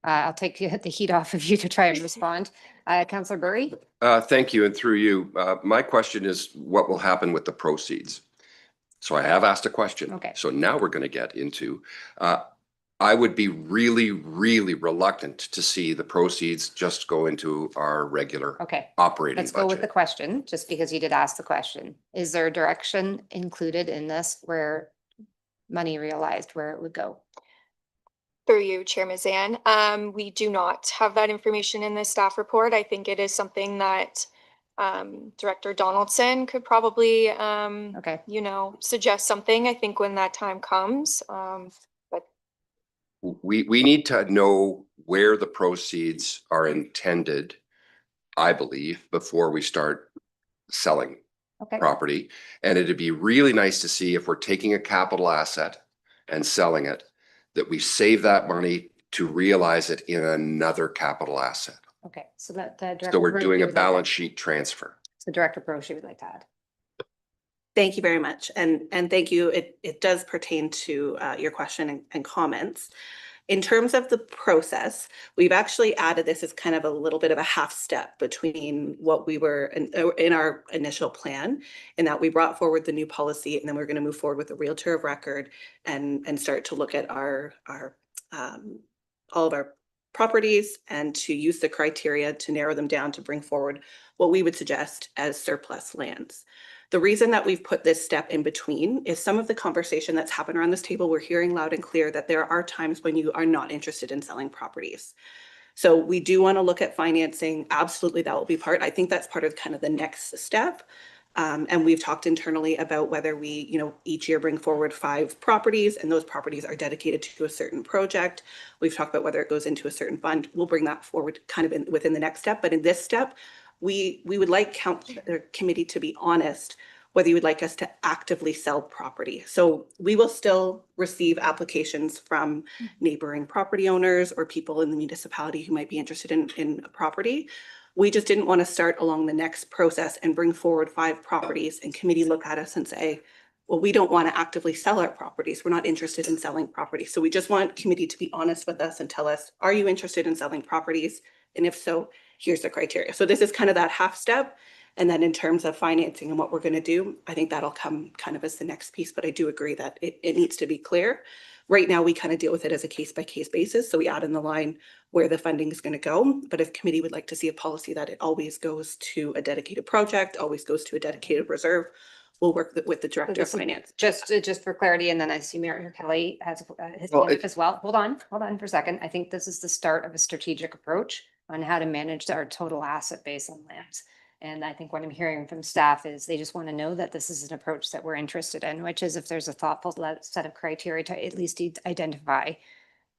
I'll take the heat off of you to try and respond. Councillor Burry? Thank you, and through you. My question is, what will happen with the proceeds? So I have asked a question. Okay. So now we're going to get into, I would be really, really reluctant to see the proceeds just go into our regular Okay. operating Let's go with the budget. question, just because you did ask the question. Is there a direction included in this where money realized where it would go? Through you, Chair Mazan. We do not have that information in the staff report. I think it is something that Director Donaldson could probably, Okay. suggest something, I think, when that time comes. We need to know where the proceeds are intended, I believe, before we start selling Okay. property. And it'd be really nice to see if we're taking a capital asset and selling it, that we save that money to realize it in another capital asset. Okay, so that. So we're doing a balance sheet transfer. So Director Proshi would like to add. Thank you very much. And thank you. It does pertain to your question and comments. In terms of the process, we've actually added this as kind of a little bit of a half step between what we were in our initial plan, in that we brought forward the new policy, and then we're going to move forward with the realtor of record and start to look at our all of our properties and to use the criteria to narrow them down to bring forward what we would suggest as surplus lands. The reason that we've put this step in between is some of the conversation that's happened around this table. We're hearing loud and clear that there are times when you are not interested in selling properties. So we do want to look at financing. Absolutely, that will be part. I think that's part of kind of the next step. And we've talked internally about whether we, each year bring forward 5 properties, and those properties are dedicated to a certain project. We've talked about whether it goes into a certain fund. We'll bring that forward kind of within the next step. But in this step, we would like the committee to be honest whether you would like us to actively sell property. So we will still receive applications from neighboring property owners or people in the municipality who might be interested in a property. We just didn't want to start along the next process and bring forward 5 properties and committee look at us and say, well, we don't want to actively sell our properties. We're not interested in selling properties. So we just want committee to be honest with us and tell us, are you interested in selling properties? And if so, here's the criteria. So this is kind of that half step. And then in terms of financing and what we're going to do, I think that'll come kind of as the next piece. But I do agree that it needs to be clear. Right now, we kind of deal with it as a case-by-case basis. So we add in the line where the funding is going to go. But if committee would like to see a policy that it always goes to a dedicated project, always goes to a dedicated reserve, we'll work with the director of finance. Just for clarity, and then I see Mayor Kelly has his Well, hand up as well. Hold on for a second. I think this is the start of a strategic approach on how to manage our total asset base on lands. And I think what I'm hearing from staff is they just want to know that this is an approach that we're interested in, which is if there's a thoughtful set of criteria to at least identify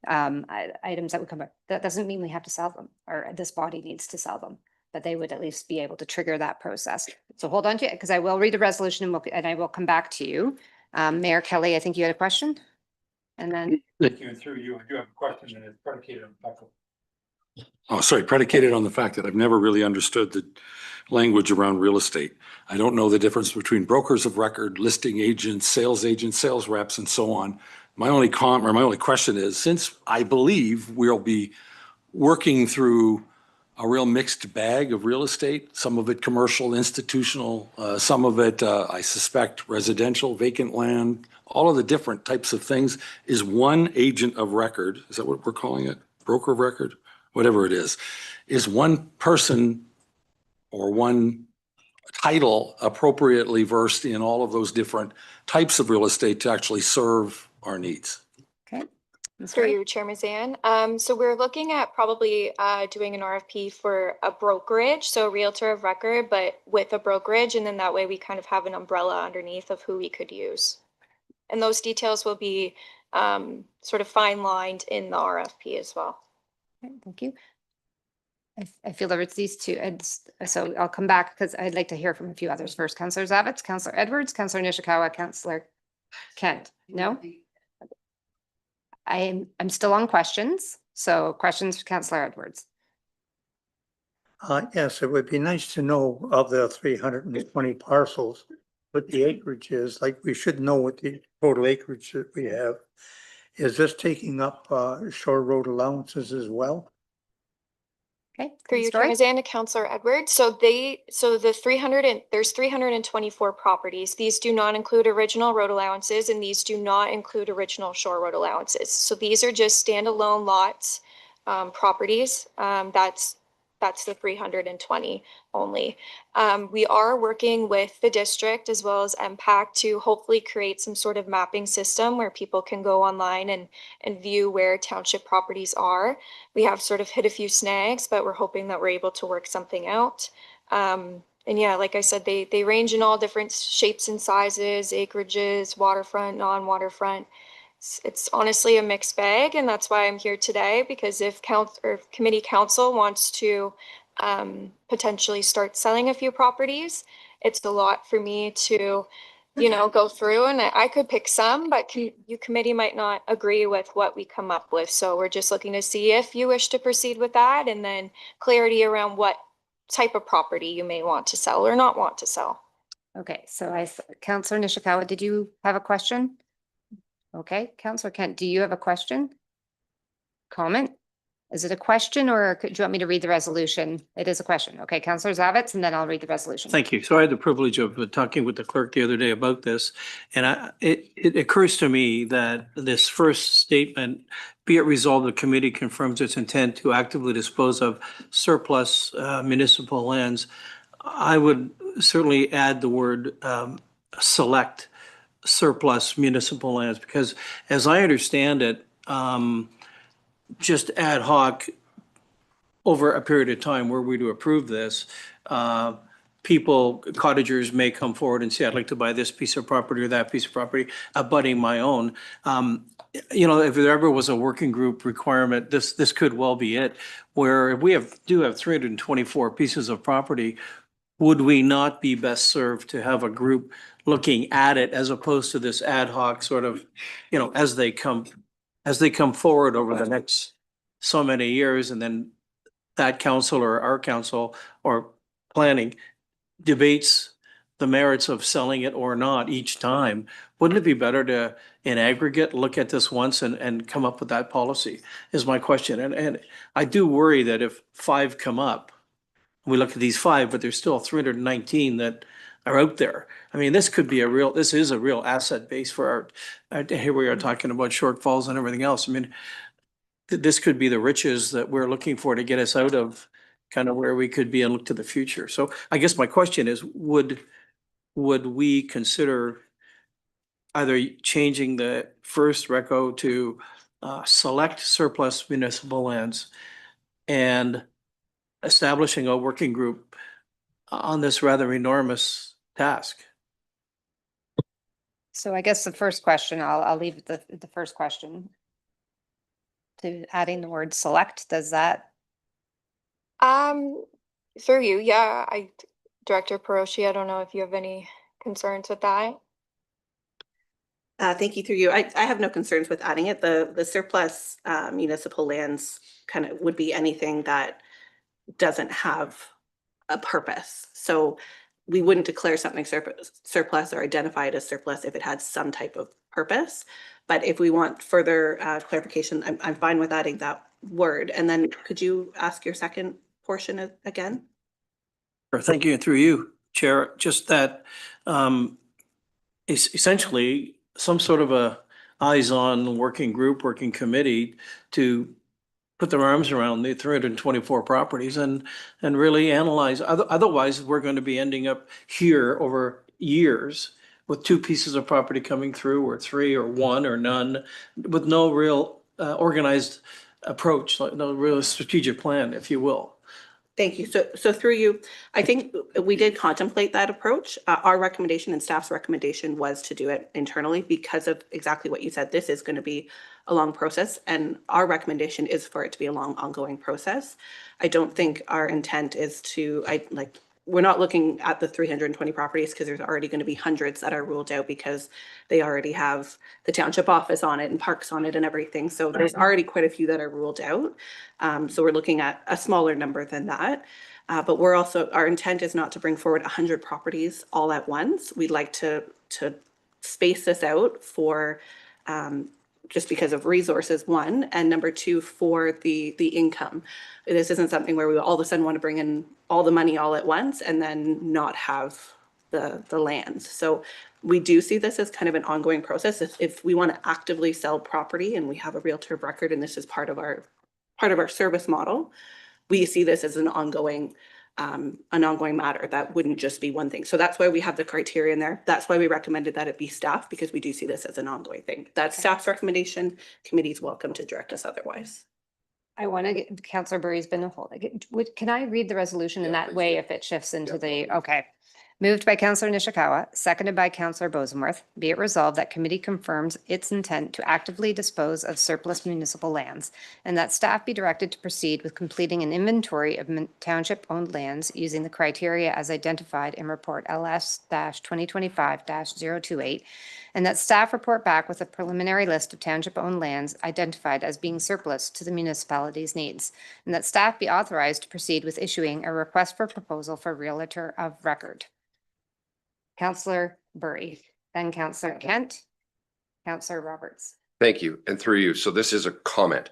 items that would come up. That doesn't mean we have to sell them, or this body needs to sell them. but they would at least be able to trigger that process. So hold on to it, because I will read the resolution and I will come back to you. Mayor Kelly, I think you had a question? And then. Thank you. And through you, I do have a question and it's predicated on the fact predicated on the fact that I've never really understood the language around real estate. I don't know the difference between brokers of record, listing agents, sales reps, and so on. My only question is, since I believe we'll be working through a real mixed bag of real estate, some of it commercial, institutional, some of it, I suspect, residential, vacant land, all of the different types of things, is one agent of record, is that what we're calling it? Broker of record? Whatever it is one person or one title appropriately versed in all of those different types of real estate to actually serve our needs? Okay. Through you, Chair Mazan. So we're looking at probably doing an RFP for a brokerage, so a realtor of record, but with a brokerage, and then that way we kind of have an umbrella underneath of who we could use. And those details will be sort of fine-lined in the RFP as well. Okay, thank you. I feel that it's these two, and so I'll come back because I'd like to hear from a few others first. Councillor Zavitz, Councillor Edwards, Councillor Nishikawa, Councillor Kent. No? I'm still on questions. So questions for Councillor Edwards. Yes, it would be nice to know of the 320 parcels, what the acreage is. Like, we should know what the total acreage that we have. Is this taking up shore road allowances as well? Okay. Through you, Chair Mazan, to Councillor Edwards. There's 324 properties. These do not include original road allowances, and these do not include original shore road allowances. So these are just standalone lots, properties. That's the 320 only. We are working with the district as well as MPAC to hopefully create some sort of mapping system where people can go online and view where township properties are. We have sort of hit a few snags, but we're hoping that we're able to work something out. And yeah, like I said, they range in all different shapes and sizes, acreages, waterfront, non-waterfront. It's honestly a mixed bag, and that's why I'm here today, because if committee council wants to potentially start selling a few properties, it's a lot for me to, go through, and I could pick some, but you committee might not agree with what we come up with. So we're just looking to see if you wish to proceed with that, and then clarity around what type of property you may want to sell or not want to sell. Okay, so Councillor Nishikawa, did you have a question? Okay, Councillor Kent, do you have a question? Comment? Is it a question, or do you want me to read the resolution? It is a question. Okay, Councillor Zavitz, and then I'll read the resolution. Thank you. So I had the privilege of talking with the clerk the other day about this. And it occurs to me that this first statement, be it resolved, the committee confirms its intent to actively dispose of surplus municipal lands. I would certainly add the word select surplus municipal lands, because as I understand it, just ad hoc over a period of time, were we to approve this, cottagers may come forward and say, I'd like to buy this piece of property or that piece of property, abutting my own. If there ever was a working group requirement, this could well be it, where if we do have 324 pieces of property, would we not be best served to have a group looking at it as opposed to this ad hoc sort of, as they come forward over the next so many years, and then that council or our council or planning debates the merits of selling it or not each time? Wouldn't it be better to, in aggregate, look at this once and come up with that policy, is my question. And I do worry that if 5 come up, we look at these 5, but there's still 319 that are out there. I mean, this is a real asset base for here we are talking about shortfalls and everything else. I mean, this could be the riches that we're looking for to get us out of kind of where we could be and look to the future. So I guess my question is, would we consider either changing the first reco to select surplus municipal lands and establishing a working group on this rather enormous task? So I guess the first question, I'll leave the first question to adding the word select. Does that? Through you, yeah, Director Peroshi, I don't know if you have any concerns with that. Thank you, through you. I have no concerns with adding it. The surplus municipal lands kind of would be anything that doesn't have a purpose. So we wouldn't declare something surplus or identify it as surplus if it had some type of purpose. But if we want further clarification, I'm fine with adding that word. And then could you ask your second portion again? Or thank you, through you, Chair, just that is essentially some sort of a eyes-on working group, working committee to put their arms around the 324 properties and really analyze. Otherwise, we're going to be ending up here over years with 2 pieces of property coming through, or 3, or 1, or none, with no real organized approach, no real strategic plan, if you will. Thank you. So through you, I think we did contemplate that approach. Our recommendation and staff's recommendation was to do it internally because of exactly what you said. This is going to be a long process, and our recommendation is for it to be a long, ongoing process. I don't think our intent is to, we're not looking at the 320 properties because there's already going to be hundreds that are ruled out because they already have the township office on it and parks on it and everything. So there's already quite a few that are ruled out. So we're looking at a smaller number than that. But we're also, our intent is not to bring forward 100 properties all at once. We'd like to space this out for just because of resources, 1, and number 2, for the income. This isn't something where we all of a sudden want to bring in all the money all at once and then not have the lands. So we do see this as kind of an ongoing process. If we want to actively sell property and we have a realtor of record, and this is part of our service model, we see this as an ongoing matter. That wouldn't just be one thing. So that's why we have the criteria in there. That's why we recommended that it be staff, because we do see this as an ongoing thing. That's staff's recommendation. Committee's welcome to direct us otherwise. I want to get, Councillor Burry's been a hold. Can I read the resolution in that way if it shifts into the, okay. Moved by Councillor Nishikawa, seconded by Councillor Bosenworth. Be it resolved that committee confirms its intent to actively dispose of surplus municipal lands, and that staff be directed to proceed with completing an inventory of township-owned lands using the criteria as identified in report LS-2025-028, and that staff report back with a preliminary list of township-owned lands identified as being surplus to the municipality's needs, and that staff be authorized to proceed with issuing a request for proposal for realtor of record. Councillor Burry, then Councillor Kent, Councillor Roberts. Thank you. And through you. So this is a comment,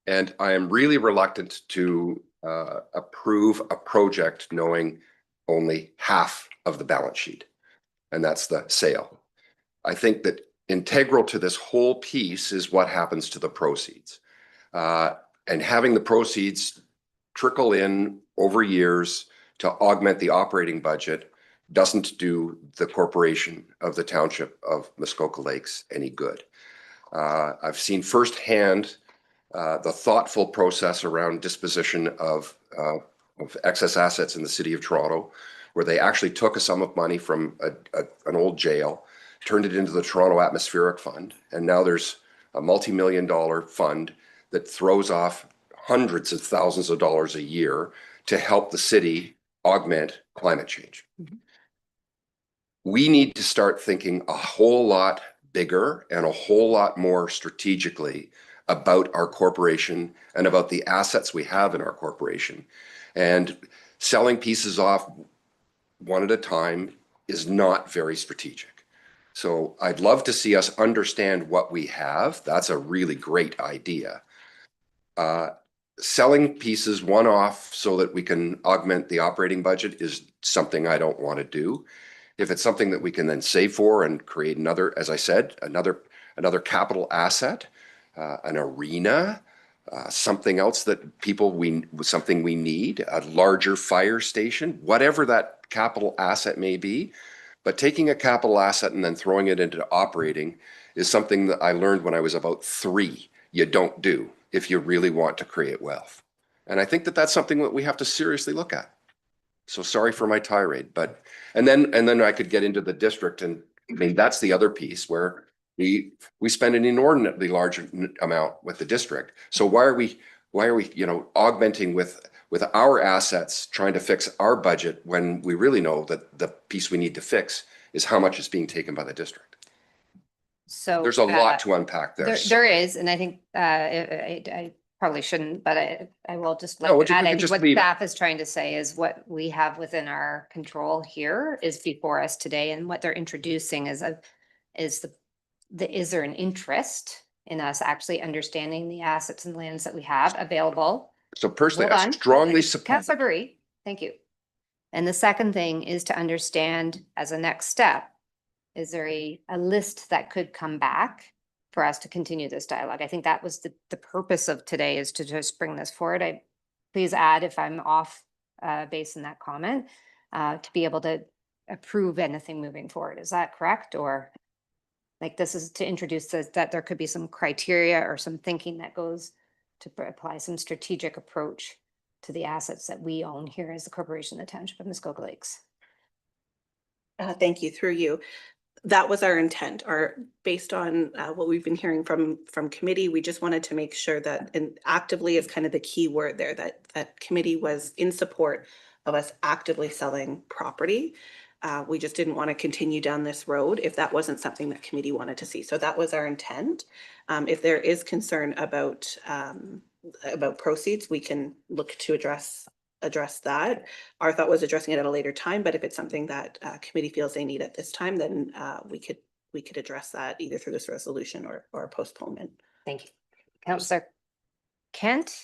and I am really reluctant to approve a project knowing only half of the balance sheet, and that's the sale. I think that integral to this whole piece is what happens to the proceeds, and having the proceeds trickle in over years to augment the operating budget doesn't do the corporation of the township of Muskoka Lakes any good. I've seen firsthand the thoughtful process around disposition of excess assets in the city of Toronto, where they actually took a sum of money from an old jail, turned it into the Toronto Atmospheric Fund, and now there's a multi-million-dollar fund that throws off hundreds of thousands of dollars a year to help the city augment climate change. Mm-hmm. We need to start thinking a whole lot bigger and a whole lot more strategically about our corporation and about the assets we have in our corporation. And selling pieces off one at a time is not very strategic. So I'd love to see us understand what we have. That's a really great idea. Selling pieces one off so that we can augment the operating budget is something I don't want to do. If it's something that we can then save for and create another, as I said, another capital asset, an arena, something else that something we need, a larger fire station, whatever that capital asset may be. But taking a capital asset and then throwing it into operating is something that I learned when I was about 3. You don't do if you really want to create wealth. And I think that that's something that we have to seriously look at. So sorry for my tirade, but and then I could get into the district, and I mean that's the other piece where we spend an inordinately large amount with the district. So why are we augmenting with with our assets trying to fix our budget when we really know that the piece we need to fix is how much is being taken by the district. So There's a lot to unpack there. There is, and I think I probably shouldn't, but I will just No, like we add, can I think just what leave it. staff is trying to say is what we have within our control here is before us today, and what they're introducing is is there an interest in us actually understanding the assets and lands that we have available? So personally, Hold I on. strongly support. Councilor Bree, thank you. And the second thing is to understand as a next step, is there a list that could come back for us to continue this dialogue? I think that was the purpose of today, is to just bring this forward. Please add if I'm off base in that comment, to be able to approve anything moving forward. Is that correct? Or like this is to introduce that there could be some criteria or some thinking that goes to apply some strategic approach to the assets that we own here as the corporation, the township of Muskoka Lakes. Thank you, through you. That was our intent, based on what we've been hearing from committee. We just wanted to make sure that, and actively is kind of the key word there, that committee was in support of us actively selling property. We just didn't want to continue down this road if that wasn't something that committee wanted to see. So that was our intent. If there is concern about proceeds, we can look to address that. Our thought was addressing it at a later time, but if it's something that committee feels they need at this time, then we could address that either through this resolution or a postponement. Thank you. Councillor Kent?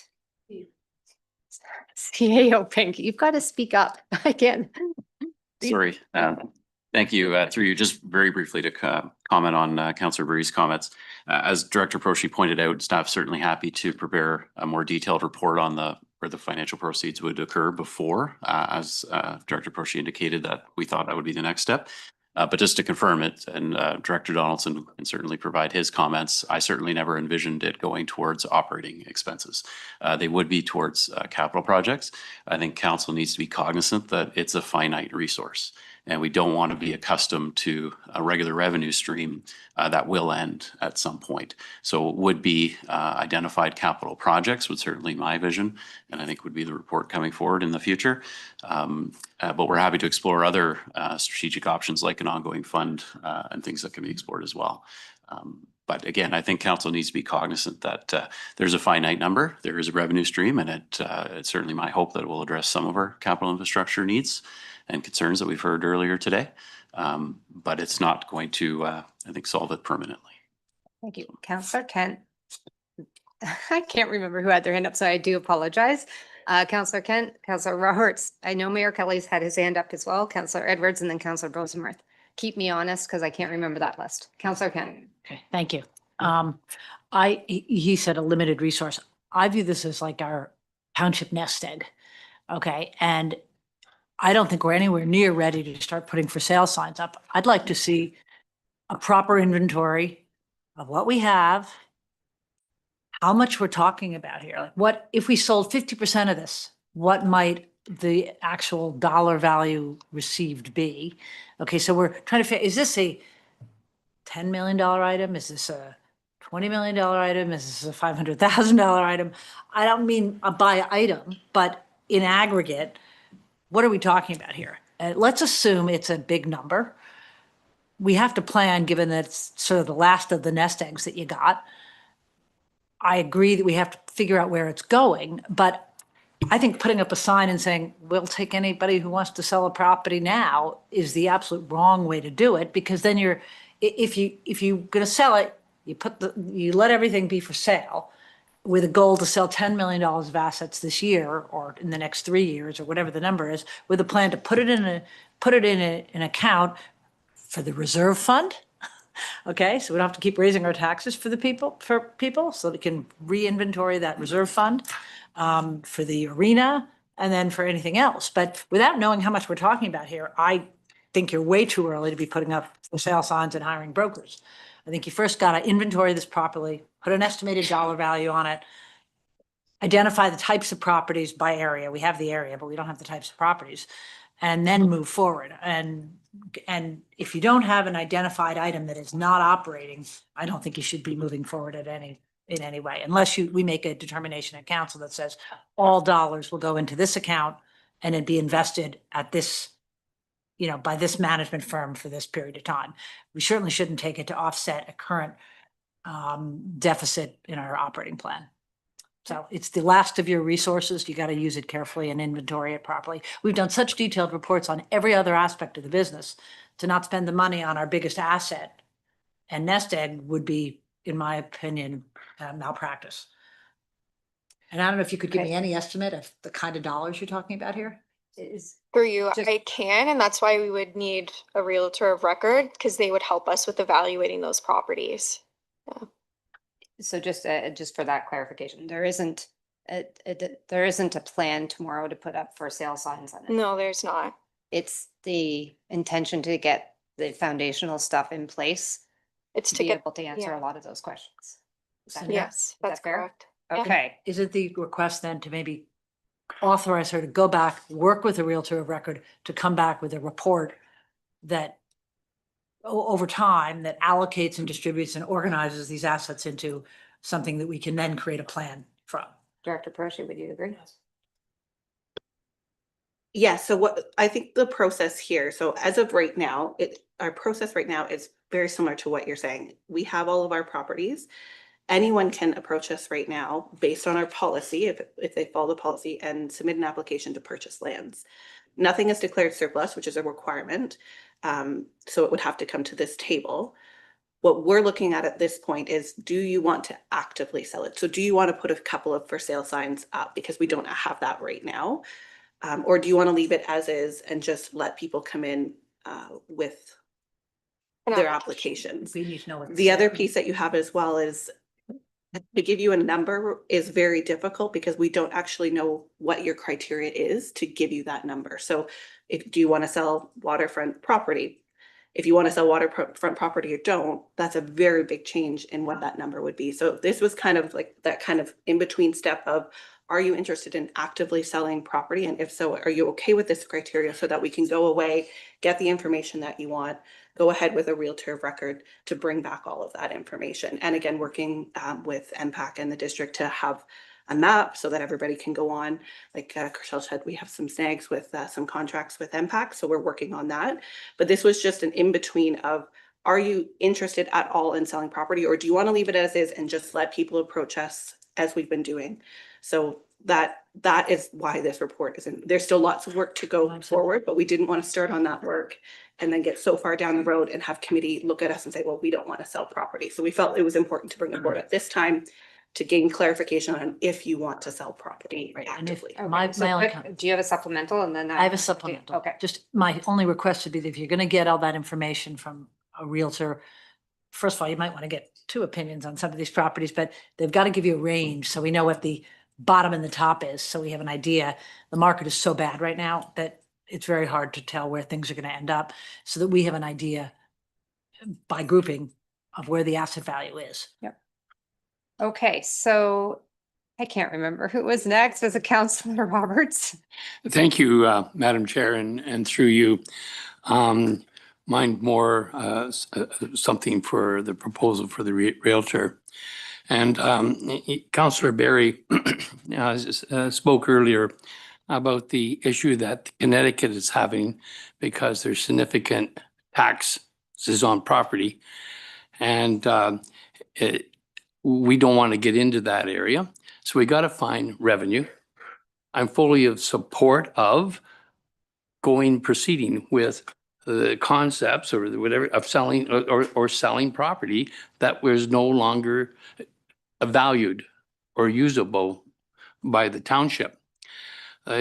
CAO Pink, you've got to speak up again. Sorry. Thank you. Through you, just very briefly to comment on Councillor Bree's comments. As Director Proshi pointed out, staff certainly happy to prepare a more detailed report on where the financial proceeds would occur before, as Director Proshi indicated that we thought that would be the next step. But just to confirm it, and Director Donaldson can certainly provide his comments, I certainly never envisioned it going towards operating expenses. They would be towards capital projects. I think council needs to be cognizant that it's a finite resource, and we don't want to be accustomed to a regular revenue stream that will end at some point. So it would be identified capital projects would certainly my vision, and I think would be the report coming forward in the future. But we're happy to explore other strategic options like an ongoing fund and things that can be explored as well. But again, I think council needs to be cognizant that there's a finite number, there is a revenue stream, and it's certainly my hope that it will address some of our capital infrastructure needs and concerns that we've heard earlier today. But it's not going to, I think, solve it permanently. Thank you. Councillor Kent. I can't remember who had their hand up, so I do apologize. Councillor Kent, Councillor Roberts. I know Mayor Kelly's had his hand up as well. Councillor Edwards, and then Councillor Rosenworth. Keep me honest because I can't remember that list. Councillor Kent. Okay, thank you. He said a limited resource. I view this as like our township nest egg. Okay, and I don't think we're anywhere near ready to start putting for sale signs up. I'd like to see a proper inventory of what we have, how much we're talking about here. Like what, if we sold 50% of this, what might the actual dollar value received be? Okay, so we're trying to figure, is this a $10 million item? Is this a $20 million item? Is this a $500,000 item? I don't mean a by item, but in aggregate, what are we talking about here? Let's assume it's a big number. We have to plan, given that it's sort of the last of the nest eggs that you got. I agree that we have to figure out where it's going, but I think putting up a sign and saying, we'll take anybody who wants to sell a property now is the absolute wrong way to do it, because then if you're going to sell it, you let everything be for sale with a goal to sell $10 million of assets this year or in the next 3 years or whatever the number is, with a plan to put it in an account for the reserve fund. Okay, so we don't have to keep raising our taxes for people, so they can re-inventory that reserve fund for the arena and then for anything else. But without knowing how much we're talking about here, I think you're way too early to be putting up for sale signs and hiring brokers. I think you first got to inventory this properly, put an estimated dollar value on it, identify the types of properties by area. We have the area, but we don't have the types of properties, and then move forward. And if you don't have an identified item that is not operating, I don't think you should be moving forward at any in any way, unless we make a determination at council that says all dollars will go into this account and it be invested at this, by this management firm for this period of time. We certainly shouldn't take it to offset a current deficit in our operating plan. So it's the last of your resources. You got to use it carefully and inventory it properly. We've done such detailed reports on every other aspect of the business. To not spend the money on our biggest asset and nest egg would be, in my opinion, malpractice. And I don't know if you could give me any estimate of the kind of dollars you're talking about here? Through you, I can, and that's why we would need a realtor of record, because they would help us with evaluating those properties. Yeah. So just for that clarification, there isn't a plan tomorrow to put up for sale signs on it. No, there's not. It's the intention to get the foundational stuff in place. It's to to be get, able to answer yeah. a lot of those questions. Is that- Yes, is that's that fair? correct. Yeah. Okay. Is it the request then to maybe authorize her to go back, work with a realtor of record to come back with a report that over time that allocates and distributes and organizes these assets into something that we can then create a plan from? Director Peroshi, would you agree? Yeah, so what I think the process here, so as of right now, our process right now is very similar to what you're saying. We have all of our properties. Anyone can approach us right now based on our policy, if they follow the policy, and submit an application to purchase lands. Nothing is declared surplus, which is a requirement. So it would have to come to this table. What we're looking at this point is, do you want to actively sell it? So do you want to put a couple of for sale signs up, because we don't have that right now? Or do you want to leave it as is and just let people come in with their applications? We need to know what The other piece that you have as well is to give you a number is very difficult, because we don't actually know what your criteria is to give you that number. So do you want to sell waterfront property? If you want to sell waterfront property or don't, that's a very big change in what that number would be. So this was kind of like that kind of in-between step of, are you interested in actively selling property? And if so, are you okay with this criteria, so that we can go away, get the information that you want, go ahead with a realtor of record to bring back all of that information. And again, working with MPAC and the district to have a map so that everybody can go on. Like Chriselle said, we have some snags with some contracts with MPAC, so we're working on that. But this was just an in-between of, are you interested at all in selling property, or do you want to leave it as is and just let people approach us as we've been doing? So that is why this report isn't, there's still lots of work to go forward, but we didn't want to start on that work and then get so far down the road and have committee look at us and say, well, we don't want to sell property. So we felt it was important to bring the board at this time to gain clarification on if you want to sell property actively. My only Do you have a supplemental? And then I have a supplemental. Okay. Just my only request would be that if you're going to get all that information from a realtor, first of all, you might want to get two opinions on some of these properties, but they've got to give you a range so we know what the bottom and the top is, so we have an idea. The market is so bad right now that it's very hard to tell where things are going to end up, so that we have an idea by grouping of where the asset value is. Yep. Okay, so I can't remember who was next. Was it Councillor Roberts? Thank you, Madam Chair, and through you. Mine more something for the proposal for the realtor. And Councillor Barry spoke earlier about the issue that Connecticut is having because there's significant taxes on property. And we don't want to get into that area. So we got to find revenue. I'm fully of support of proceeding with the concepts or whatever of selling or selling property that was no longer valued or usable by the township. What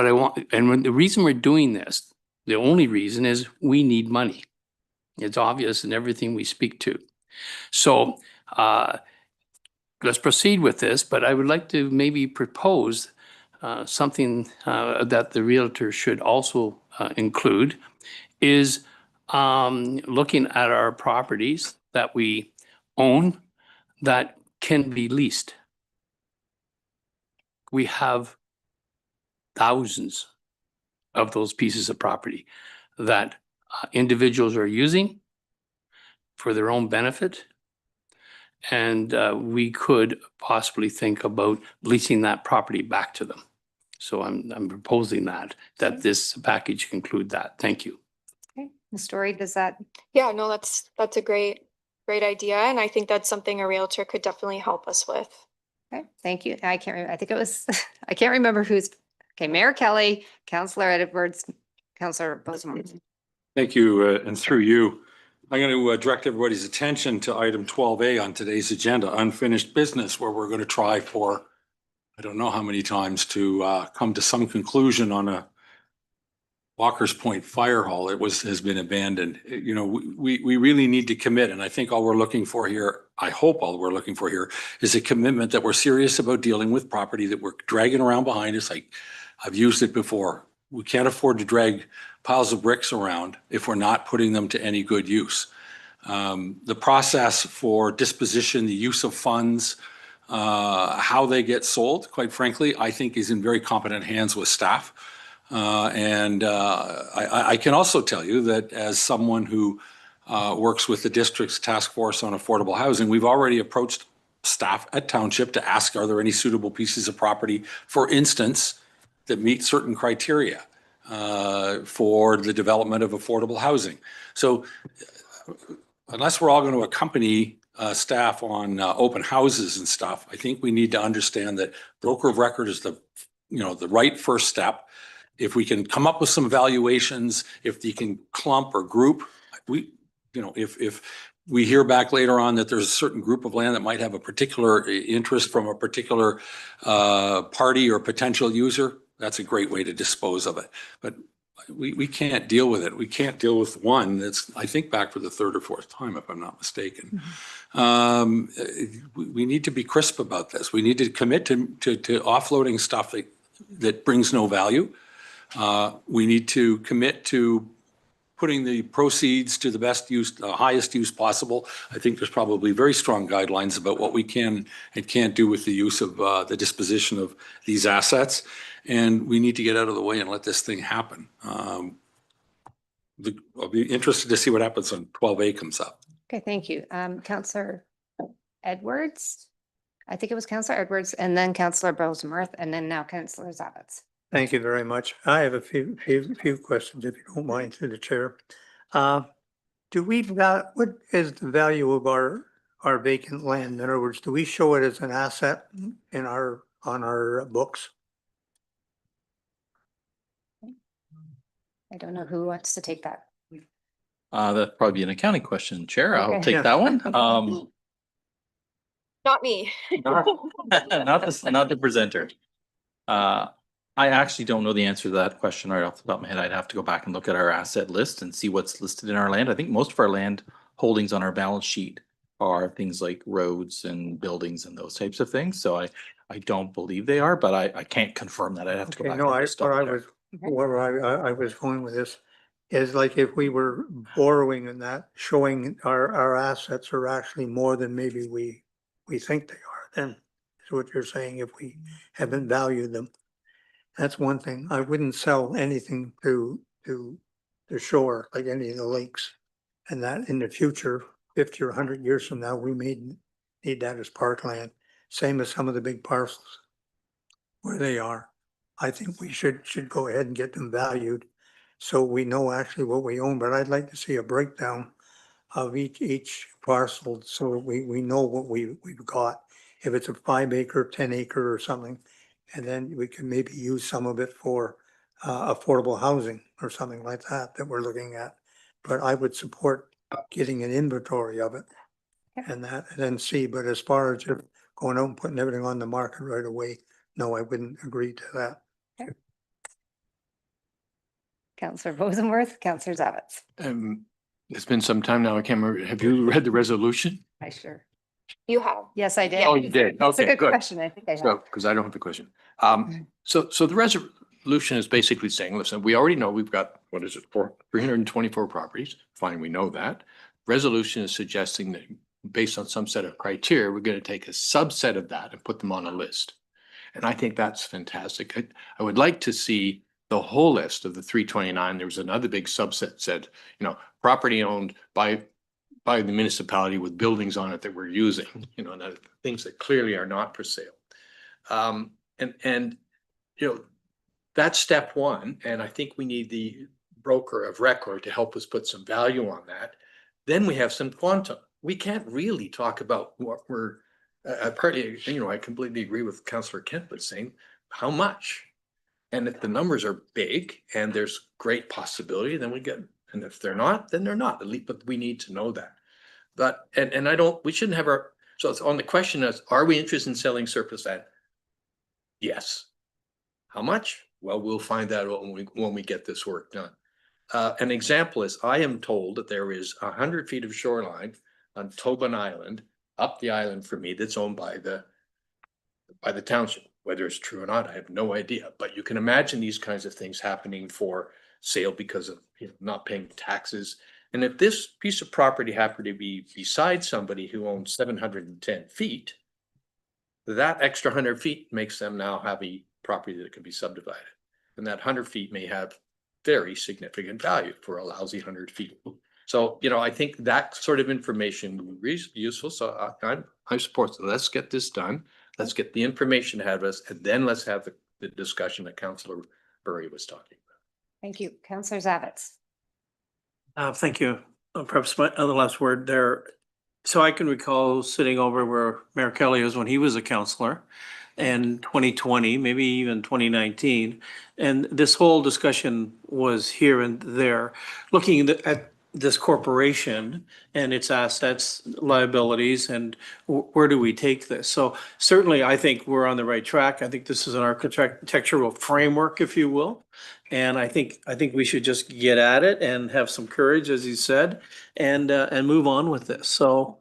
I want, and the reason we're doing this, the only reason is we need money. It's obvious in everything we speak to. So let's proceed with this, but I would like to maybe propose something that the realtor should also include is looking at our properties that we own that can be leased. We have thousands of those pieces of property that individuals are using for their own benefit. And we could possibly think about leasing that property back to them. So I'm proposing that this package include that. Thank you. Okay, Ms. Story, does that? Yeah, no, that's a great idea. And I think that's something a realtor could definitely help us with. Okay, thank you. I can't remember. I think it was, I can't remember who's, okay, Mayor Kelly, Councillor Edwards, Councillor Bozeman. Thank you, and through you, I'm going to direct everybody's attention to item 12A on today's agenda, unfinished business, where we're going to try for, I don't know how many times, to come to some conclusion on a Walker's Point Fire Hall. Has been abandoned. You know, we really need to commit, and I think all we're looking for here, I hope all we're looking for here is a commitment that we're serious about dealing with property that we're dragging around behind us. Like I've used it before. We can't afford to drag piles of bricks around if we're not putting them to any good use. The process for disposition, the use of funds, how they get sold, quite frankly, I think is in very competent hands with staff. I can also tell you that as someone who works with the district's task force on affordable housing, we've already approached staff at Township to ask, are there any suitable pieces of property, for instance, that meet certain criteria for the development of affordable housing. So unless we're all going to accompany staff on open houses and stuff, I think we need to understand that broker of record is the right first step. If we can come up with some valuations, if you can clump or group, if we hear back later on that there's a certain group of land that might have a particular interest from a particular party or potential user, that's a great way to dispose of it. But we can't deal with it. We can't deal with one that's, I think, back for the third or fourth time, if I'm not mistaken. We need to be crisp about this. We need to commit to offloading stuff that brings no value. We need to commit to putting the proceeds to the best use, the highest use possible. I think there's probably very strong guidelines about what we can and can't do with the use of the disposition of these assets. And we need to get out of the way and let this thing happen. I'll be interested to see what happens when 12A comes up. Okay, thank you. Councillor Edwards. I think it was Councillor Edwards and then Councillor Bosemarth and then now Councillor Zavitz. Thank you very much. I have a few questions, if you don't mind, to the chair. What is the value of our vacant land? In other words, do we show it as an asset on our books? I don't know who wants to take that. That'd probably be an accounting question, Chair. I'll Okay. take that one. Not me. Not the presenter. I actually don't know the answer to that question right off the top of my head. I'd have to go back and look at our asset list and see what's listed in our land. I think most of our land holdings on our balance sheet are things like roads and buildings and those types of things. So I don't believe they are, but I can't confirm that. I'd have to go back. No, where I was going with this is like if we were borrowing and that, showing our assets are actually more than maybe we think they are, then is what you're saying, if we haven't valued them. That's one thing. I wouldn't sell anything to the shore, like any of the lakes. And that in the future, 50 or 100 years from now, we may need that as parkland. Same as some of the big parcels where they are. I think we should go ahead and get them valued so we know actually what we own. But I'd like to see a breakdown of each parcel so we know what we've got. If it's a 5 acre, 10 acre or something, and then we can maybe use some of it for affordable housing or something like that we're looking at. But I would support getting an inventory of it and then see. But as far as just going out and putting everything on the market right away, no, I wouldn't agree to that. Okay. Councillor Bosemarth, Councillor Zavitz. It's been some time now. I can't remember. Have you read the resolution? I sure. You have. Yes, I did. Oh, you did. It's a Okay, good good. question. I think I have. So, because I don't have the question. So the resolution is basically saying, listen, we already know we've got, 324 properties. Fine, we know that. Resolution is suggesting that based on some set of criteria, we're going to take a subset of that and put them on a list. And I think that's fantastic. I would like to see the whole list of the 329. There was another big subset said, property owned by by the municipality with buildings on it that we're using, you know, and things that clearly are not for sale. And, you know, that's step one. And I think we need the broker of record to help us put some value on that. Then we have some quantum. We can't really talk about what we're, partly, you know, I completely agree with Councillor Kent, but saying how much. And if the numbers are big and there's great possibility, then we get, and if they're not, then they're not, at least, but we need to know that. But, and I don't, we shouldn't have our, so it's on the question is, are we interested in selling surplus land? Yes. How much? Well, we'll find that out when we get this work done. An example is, I am told that there is 100 feet of shoreline on Tobin Island, up the island for me, that's owned by the township. Whether it's true or not, I have no idea. But you can imagine these kinds of things happening for sale because of, you know, not paying taxes. And if this piece of property happened to be beside somebody who owns 710 feet, that extra 100 feet makes them now have a property that can be subdivided. And that 100 feet may have very significant value for a lousy 100 feet. So, you know, I think that sort of information would be useful. So I support it. Let's get this done. Let's get the information ahead of us, and then let's have the discussion that Councillor Burry was talking about. Thank you. Councillor Zavitz. Thank you. Perhaps my other last word there. So I can recall sitting over where Mayor Kelly was when he was a councillor in 2020, maybe even 2019. And this whole discussion was here and there, looking at this corporation and its assets, liabilities, and where do we take this? So certainly I think we're on the right track. I think this is an architectural framework, if you will. And I think we should just get at it and have some courage, as you said, and move on with this. So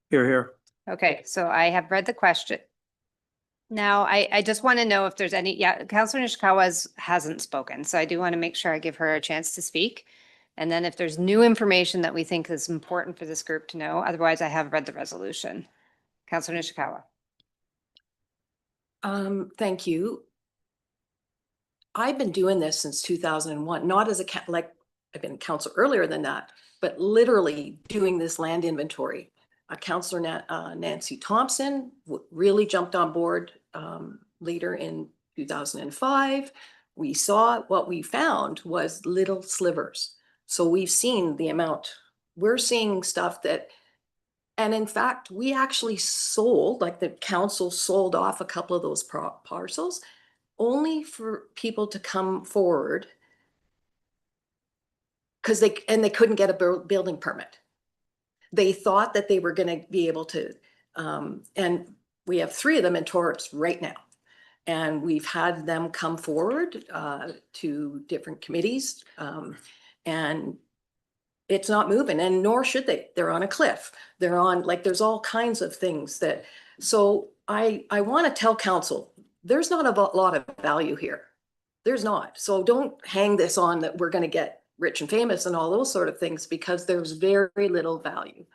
here. Okay, so I have read the question. Now, I just want to know if there's any, Councillor Nishikawa hasn't spoken, so I do want to make sure I give her a chance to speak. And then if there's new information that we think is important for this group to know, otherwise I have read the resolution. Councillor Nishikawa. Thank you. I've been doing this since 2001, not as like I've been council earlier than that, but literally doing this land inventory. Councillor Nancy Thompson really jumped on board later in 2005. We saw what we found was little slivers. So we've seen the amount. We're seeing stuff that, and in fact, we actually sold, like the council sold off a couple of those parcels only for people to come forward because they couldn't get a building permit. They thought that they were going to be able to, and we have 3 of them in Torrance right now. And we've had them come forward to different committees and it's not moving, and nor should they. They're on a cliff. They're on, like, there's all kinds of things that, so I want to tell council, there's not a lot of value here. There's not. So don't hang this on that we're going to get rich and famous and all those sort of things, because there's very little value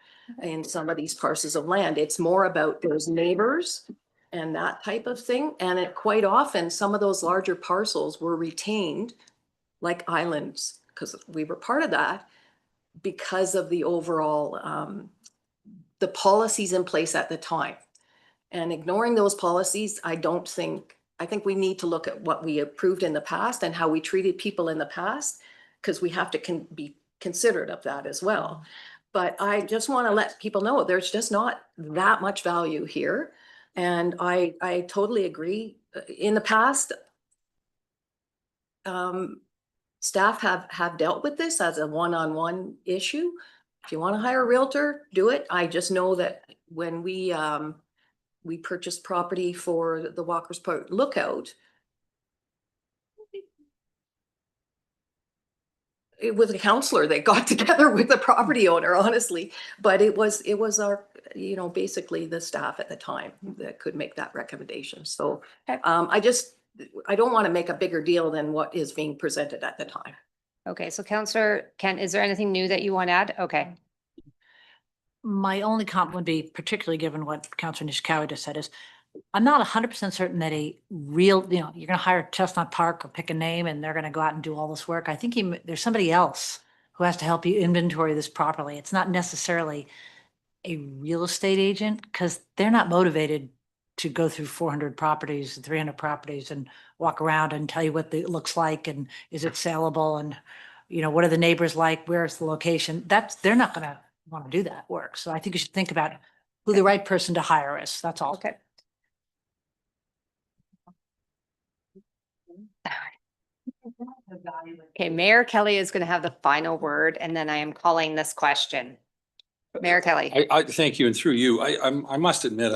in some of these parcels of land. It's more about those neighbors and that type of thing. And it quite often, some of those larger parcels were retained like islands, because we were part of that, because of the overall, the policies in place at the time. And ignoring those policies, I think we need to look at what we approved in the past and how we treated people in the past, because we have to be considerate of that as well. But I just want to let people know there's just not that much value here. And I totally agree. In the past, staff have dealt with this as a one-on-one issue. If you want to hire a realtor, do it. I just know that when we purchased property for the Walker's Point Lookout, it was a counselor that got together with the property owner, honestly, but it was our, basically the staff at the time that could make that recommendation. So I don't want to make a bigger deal than what is being presented at the time. Okay, so Councillor Kent, is there anything new that you want to add? Okay. My only comment would be, particularly given what Councillor Nishikawa just said, is I'm not 100% certain that a real, you're going to hire Chestnut Park or pick a name and they're going to go out and do all this work. I think there's somebody else who has to help you inventory this properly. It's not necessarily a real estate agent because they're not motivated to go through 400 properties, 300 properties and walk around and tell you what it looks like and is it saleable and, you know, what are the neighbors like? Where's the location? They're not going to want to do that work. So I think you should think about who the right person to hire is. That's all. Okay. Okay, Mayor Kelly is going to have the final word, and then I am calling this question. Mayor Kelly. I thank you, and through you, I must admit,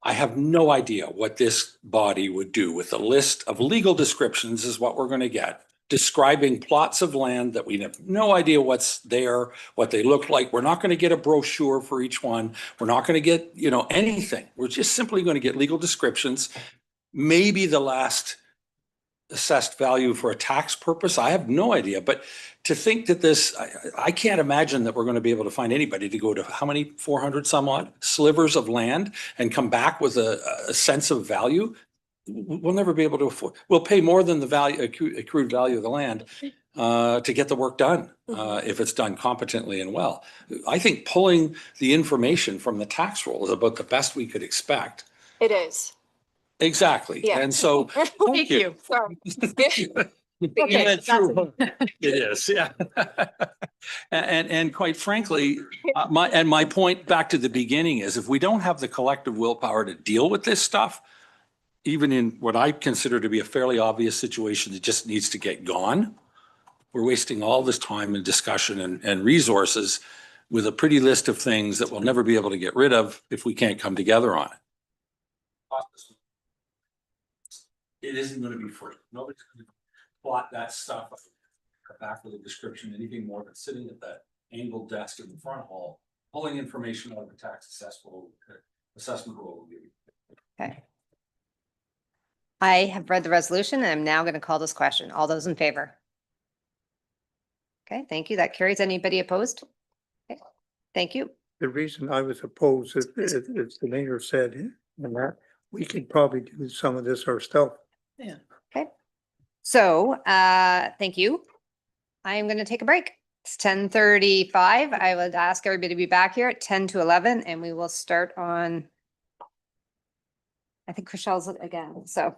I have no idea what this body would do with a list of legal descriptions is what we're going to get, describing plots of land that we have no idea what's there, what they look like. We're not going to get a brochure for each one. We're not going to get, you know, anything. We're just simply going to get legal descriptions. Maybe the last assessed value for a tax purpose. I have no idea, but to think that I can't imagine that we're going to be able to find anybody to go to how many 400 some odd slivers of land and come back with a sense of value. We'll never be able to afford. We'll pay more than the value, accrued value of the land to get the work done if it's done competently and well. I think pulling the information from the tax roll is about the best we could expect. It is. Exactly. Yeah. And so Thank you. Sorry. You went through. It is, yeah. And quite frankly, my point back to the beginning is if we don't have the collective willpower to deal with this stuff, even in what I consider to be a fairly obvious situation that just needs to get gone, we're wasting all this time and discussion and resources with a pretty list of things that we'll never be able to get rid of if we can't come together on it. It isn't going to be free. Nobody's going to plot that stuff back with a description, anything more than sitting at that angled desk in the front hall, pulling information out of the tax assessment roll. Okay. I have read the resolution and I'm now going to call this question. All those in favor? Okay, thank you. That carries. Anybody opposed? Okay, thank you. The reason I was opposed is the mayor said, and that we could probably do some of this ourselves. Yeah. Okay. So, thank you. I am going to take a break. It's 10:35. I would ask everybody to be back here at 10 to 11 and we will start on, I think Chriselle's again, so.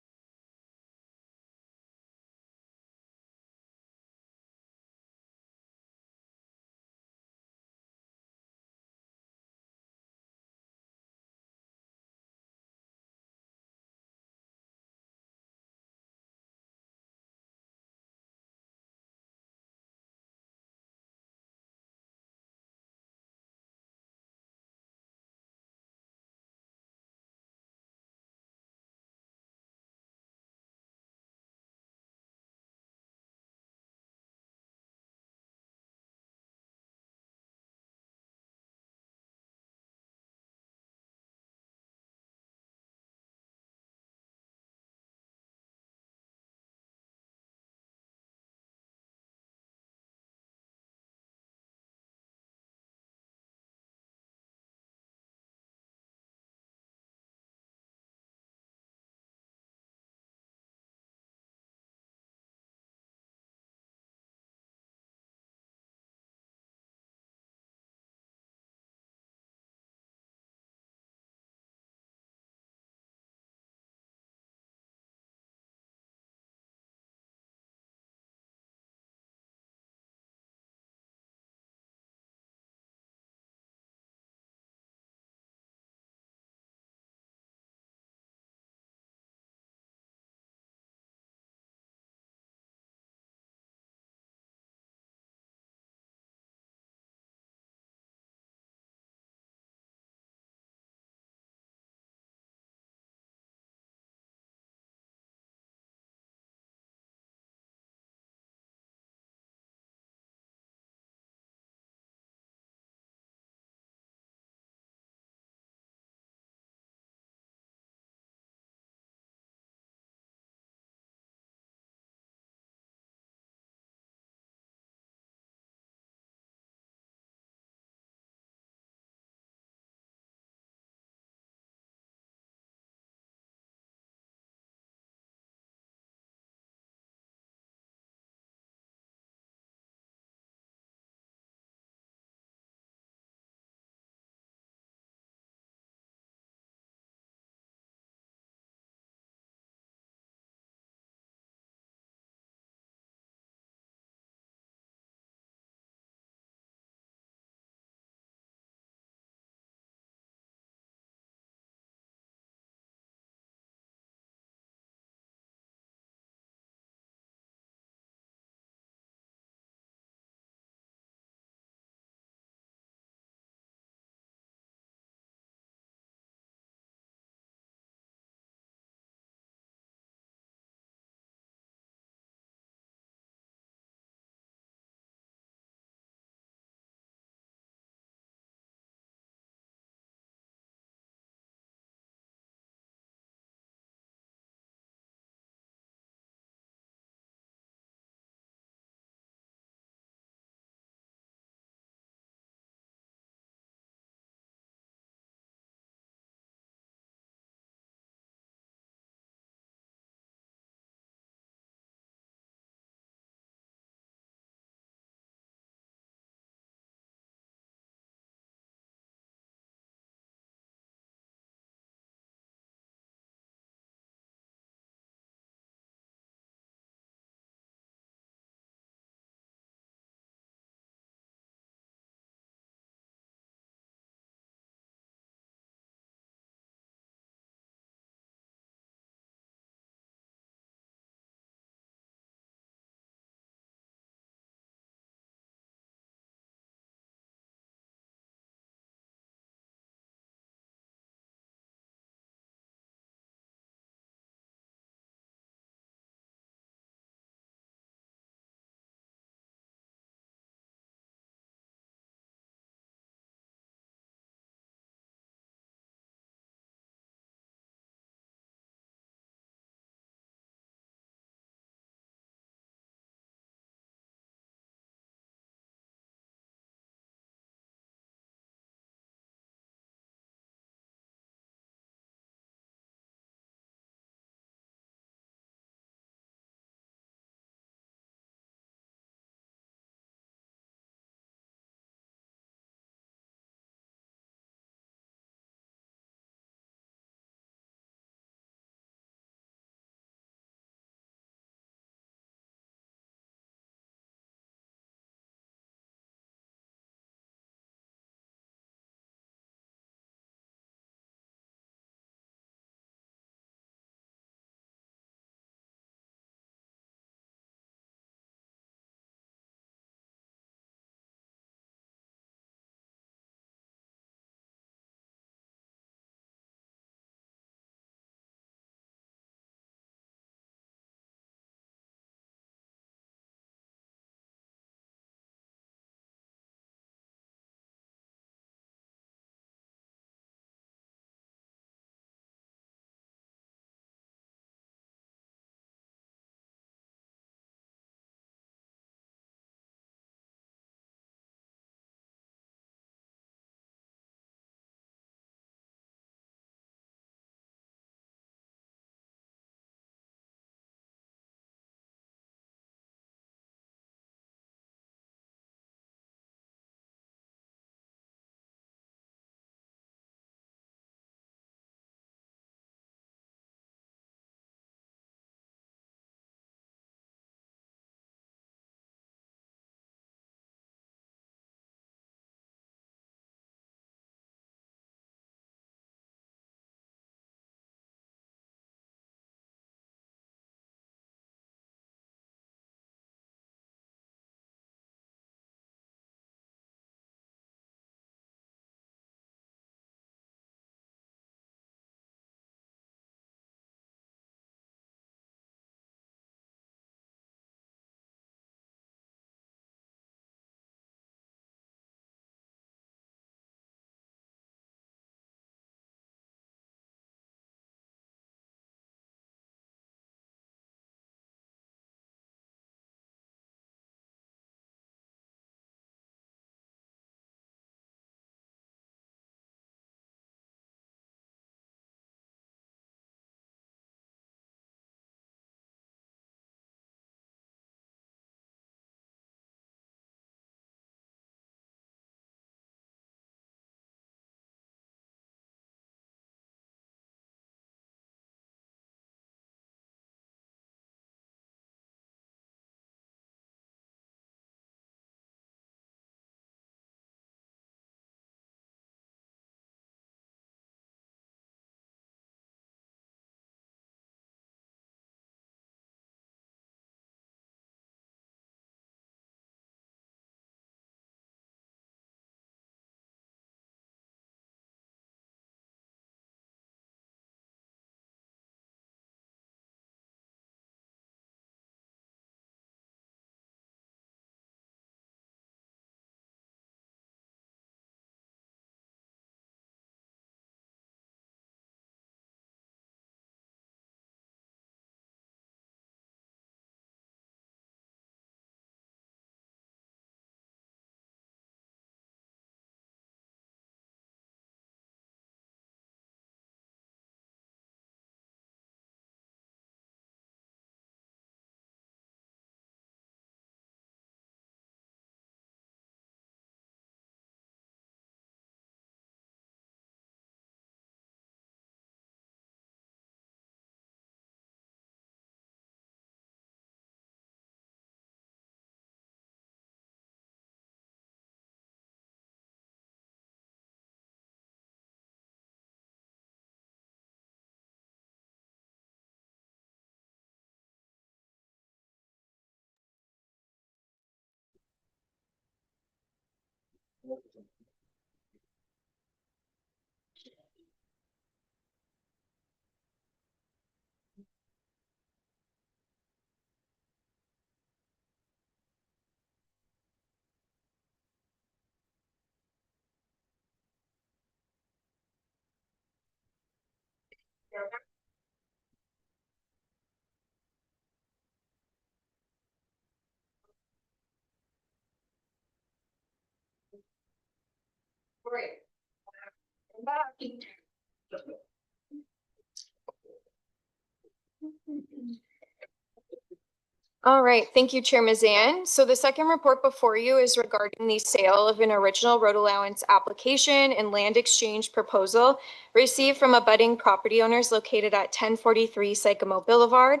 All right, thank you, Chair Mazan. So the second report before you is regarding the sale of an original road allowance application and land exchange proposal received from abutting property owners located at 1043 Sycamore Boulevard.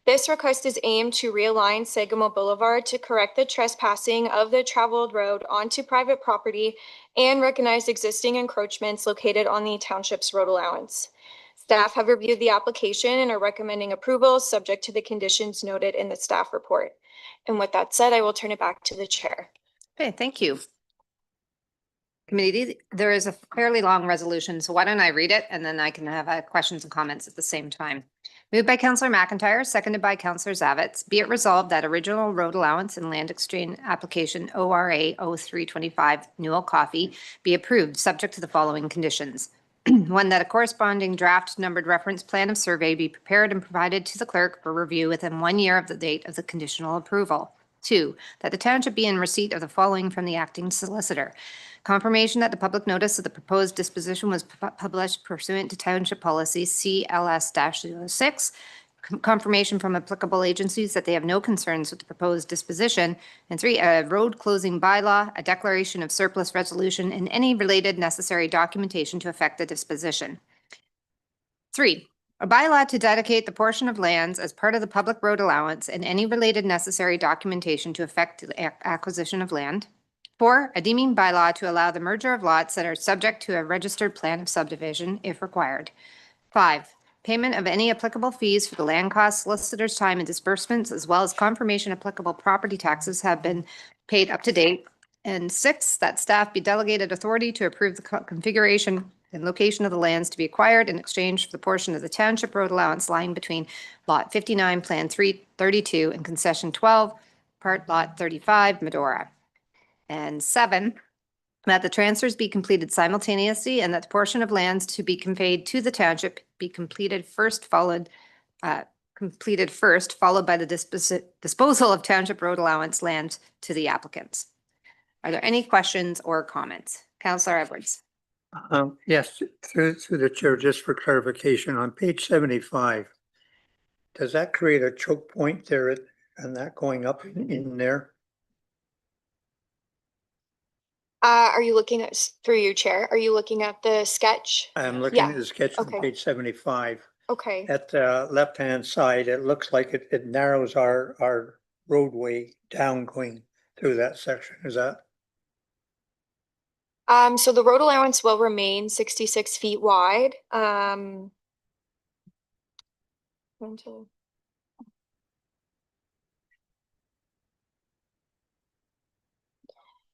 This request is aimed to realign Sycamore Boulevard to correct the trespassing of the traveled road onto private property and recognize existing encroachments located on the township's road allowance. Staff have reviewed the application and are recommending approval subject to the conditions noted in the staff report. And with that said, I will turn it back to the chair. Okay, thank you. Committee, there is a fairly long resolution, so why don't I read it and then I can have questions and comments at the same time. Moved by Councillor McIntyre, seconded by Councillor Zavitz. Be it resolved that original road allowance and land exchange application ORA 0325 Newell Coffee be approved, subject to the following conditions. One, that a corresponding draft numbered reference plan of survey be prepared and provided to the clerk for review within 1 year of the date of the conditional approval. 2, that the township be in receipt of the following from the acting solicitor. Confirmation that the public notice of the proposed disposition was published pursuant to Township Policy CLS-06. Confirmation from applicable agencies that they have no concerns with the proposed disposition. And 3, a road closing bylaw, a declaration of surplus resolution, and any related necessary documentation to effect the disposition. 3, a bylaw to dedicate the portion of lands as part of the public road allowance and any related necessary documentation to effect the acquisition of land. 4, a deeming bylaw to allow the merger of lots that are subject to a registered plan of subdivision if required. 5, payment of any applicable fees for the land costs, solicitor's time, and disbursements, as well as confirmation applicable property taxes have been paid up to date. And 6, that staff be delegated authority to approve the configuration and location of the lands to be acquired in exchange for the portion of the township road allowance lying between Lot 59, Plan 332, and Concession 12, Part Lot 35, Medora. And 7, that the transfers be completed simultaneously and that the portion of lands to be conveyed to the township be completed first, followed by the disposal of township road allowance land to the applicants. Are there any questions or comments? Councillor Edwards. Yes, through the chair, just for clarification, on page 75, does that create a choke point there and that going up in there? Are you looking at, through your chair, are you looking at the sketch? I'm looking at the sketch on Okay. page 75. Okay. At the left-hand side, it looks like it narrows our roadway down going through that section. Is that? So the road allowance will remain 66 feet wide.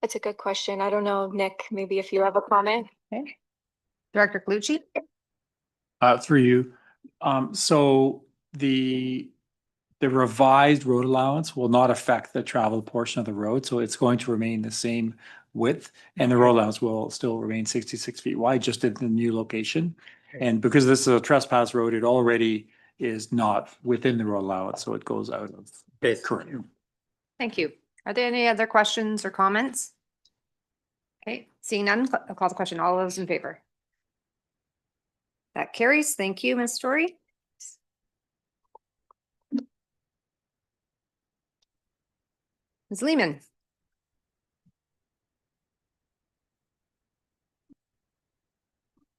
That's a good question. I don't know, Nick, maybe if you have a comment. Okay. Director Colucci. Through you. So the revised road allowance will not affect the travel portion of the road, so it's going to remain the same width, and the road allowance will still remain 66 feet wide, just in the new location. And because this is a trespass road, it already is not within the road allowance, so it goes out of current. Thank you. Are there any other questions or comments? Okay, seeing none, I'll call the question. All those in favor? That carries. Thank you, Ms. Story. Ms. Lehman.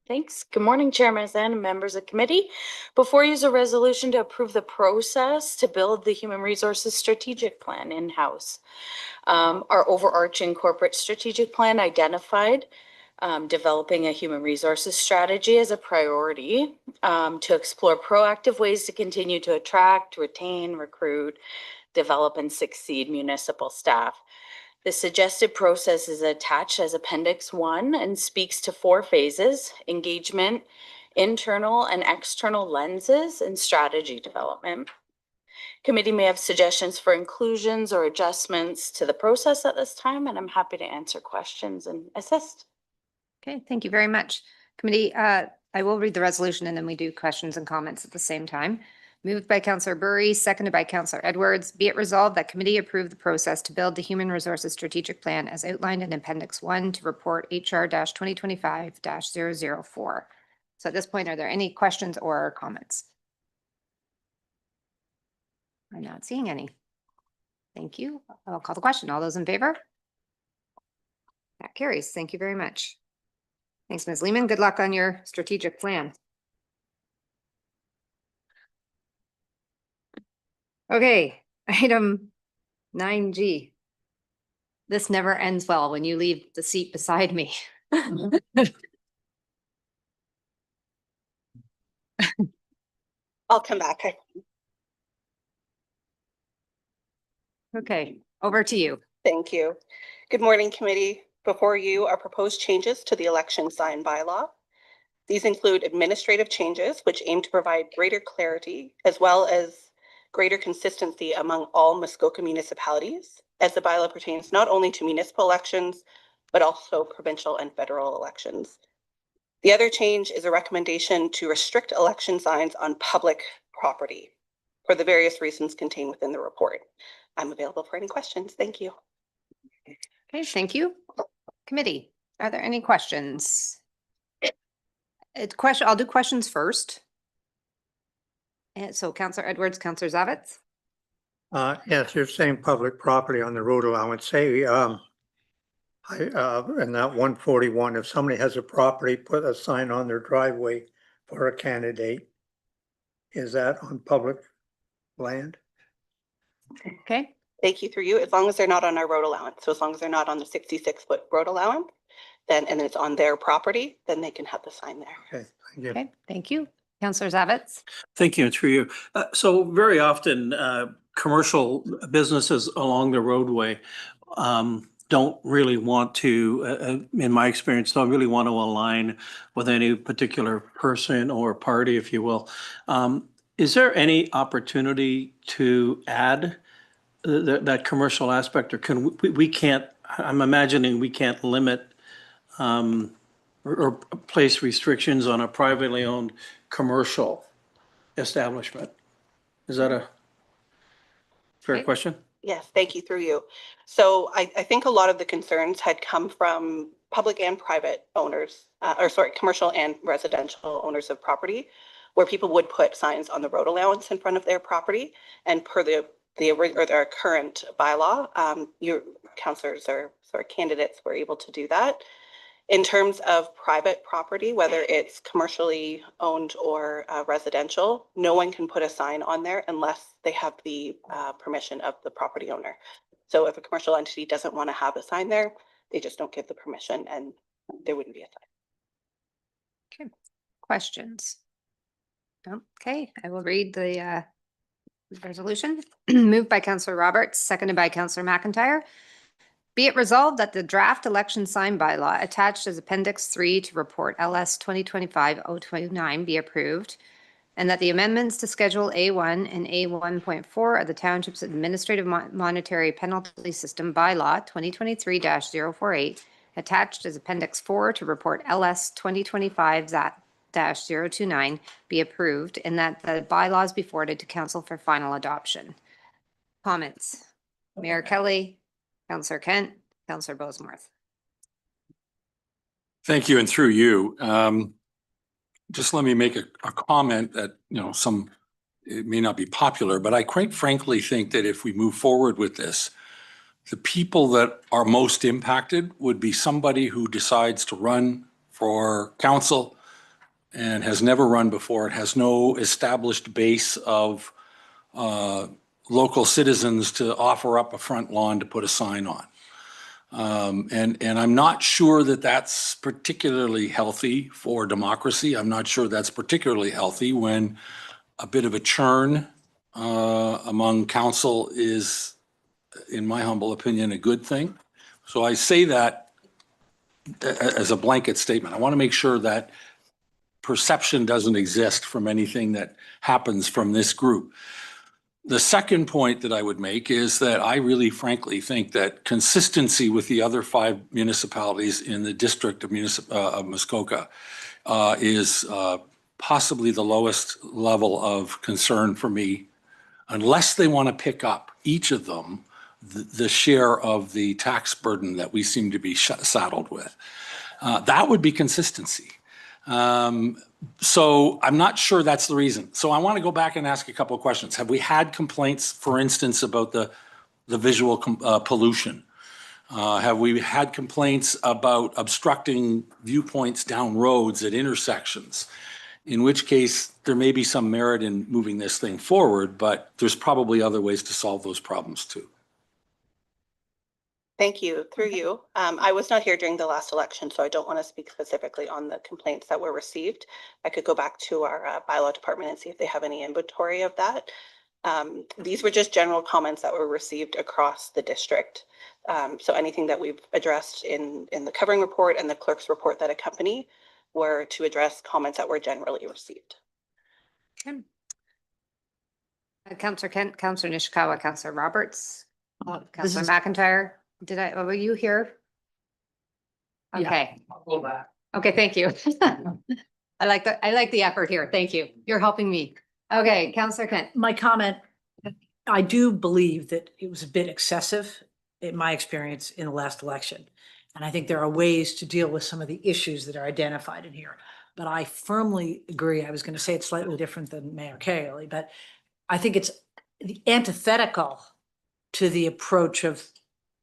Thanks. Good morning, Chairman and members of committee. Before you is a resolution to approve the process to build the Human Resources Strategic Plan in-house. Our overarching corporate strategic plan identified developing a human resources strategy as a priority to explore proactive ways to continue to attract, retain, recruit, develop, and succeed municipal staff. The suggested process is attached as Appendix 1 and speaks to 4 phases: engagement, internal and external lenses, and strategy development. Committee may have suggestions for inclusions or adjustments to the process at this time, and I'm happy to answer questions and assist. Okay, thank you very much. Committee, I will read the resolution and then we do questions and comments at the same time. Moved by Councillor Burry, seconded by Councillor Edwards. Be it resolved that committee approve the process to build the Human Resources Strategic Plan as outlined in Appendix 1 to report HR-2025-004. So at this point, are there any questions or comments? I'm not seeing any. Thank you. I'll call the question. All those in favor? That carries. Thank you very much. Thanks, Ms. Lehman. Good luck on your strategic plan. Okay, item 9G. This never ends well when you leave the seat beside me. I'll come back. Okay, over to you. Thank you. Good morning, committee. Before you are proposed changes to the election sign bylaw. These include administrative changes, which aim to provide greater clarity as well as greater consistency among all Muskoka municipalities, as the bylaw pertains not only to municipal elections, but also provincial and federal elections. The other change is a recommendation to restrict election signs on public property for the various reasons contained within the report. I'm available for any questions. Thank you. Okay, thank you. Committee, are there any questions? I'll do questions first. And so Councillor Edwards, Councillor Zavitz. Yes, you're saying public property on the road allowance. Say, in that 141, if somebody has a property, put a sign on their driveway for a candidate, is that on public land? Okay. Thank you through you. As long as they're not on our road allowance. So as long as they're not on the 66-foot road allowance, then, and it's on their property, then they can have the sign there. Okay, thank you. Okay, thank you. Councillor Zavitz. Thank you, through you. So very often, commercial businesses along the roadway don't really want to, in my experience, don't really want to align with any particular person or party, if you will. Is there any opportunity to add that commercial aspect, or can we can't, I'm imagining we can't limit or place restrictions on a privately owned commercial establishment? Is that a fair question? Yes, thank you through you. So I think a lot of the concerns had come from public and private owners, commercial and residential owners of property, where people would put signs on the road allowance in front of their property. And per their current bylaw, your councillors or candidates were able to do that. In terms of private property, whether it's commercially owned or residential, no one can put a sign on there unless they have the permission of the property owner. So if a commercial entity doesn't want to have a sign there, they just don't give the permission and there wouldn't be a sign. Okay, questions? Okay, I will read the resolution. Moved by Councillor Roberts, seconded by Councillor McIntyre. Be it resolved that the draft election sign bylaw attached as Appendix 3 to report LS 2025-029 be approved, and that the amendments to Schedule A1 and A1.4 of the Township's Administrative Monetary Penalty System bylaw 2023-048 attached as Appendix 4 to report LS 2025-029 be approved, and that the bylaws be forwarded to Council for final adoption. Comments? Mayor Kelly, Councillor Kent, Councillor Bosemarth. Thank you, and through you. Just let me make a comment that, it may not be popular, but I quite frankly think that if we move forward with this, the people that are most impacted would be somebody who decides to run for council and has never run before. It has no established base of local citizens to offer up a front lawn to put a sign on. And I'm not sure that that's particularly healthy for democracy. I'm not sure that's particularly healthy when a bit of a churn among council is, in my humble opinion, a good thing. So I say that as a blanket statement. I want to make sure that perception doesn't exist from anything that happens from this group. The second point that I would make is that I really frankly think that consistency with the other 5 municipalities in the district of Muskoka is possibly the lowest level of concern for me, unless they want to pick up, each of them, the share of the tax burden that we seem to be saddled with. That would be consistency. So I'm not sure that's the reason. So I want to go back and ask a couple of questions. Have we had complaints, for instance, about the visual pollution? Have we had complaints about obstructing viewpoints down roads at intersections? In which case, there may be some merit in moving this thing forward, but there's probably other ways to solve those problems too. Thank you. Through you. I was not here during the last election, so I don't want to speak specifically on the complaints that were received. I could go back to our bylaw department and see if they have any inventory of that. These were just general comments that were received across the district. So anything that we've addressed in the covering report and the clerk's report that accompany were to address comments that were generally received. Okay. Councillor Kent, Councillor Nishikawa, Councillor Roberts, Councillor McIntyre. Were you here? Okay. I'll go back. Okay, thank you. I like the effort here. Thank you. You're helping me. Okay, Councillor Kent. My comment, I do believe that it was a bit excessive in my experience in the last election. And I think there are ways to deal with some of the issues that are identified in here. But I firmly agree. I was going to say it's slightly different than Mayor Cayley, but I think it's the antithetical to the approach of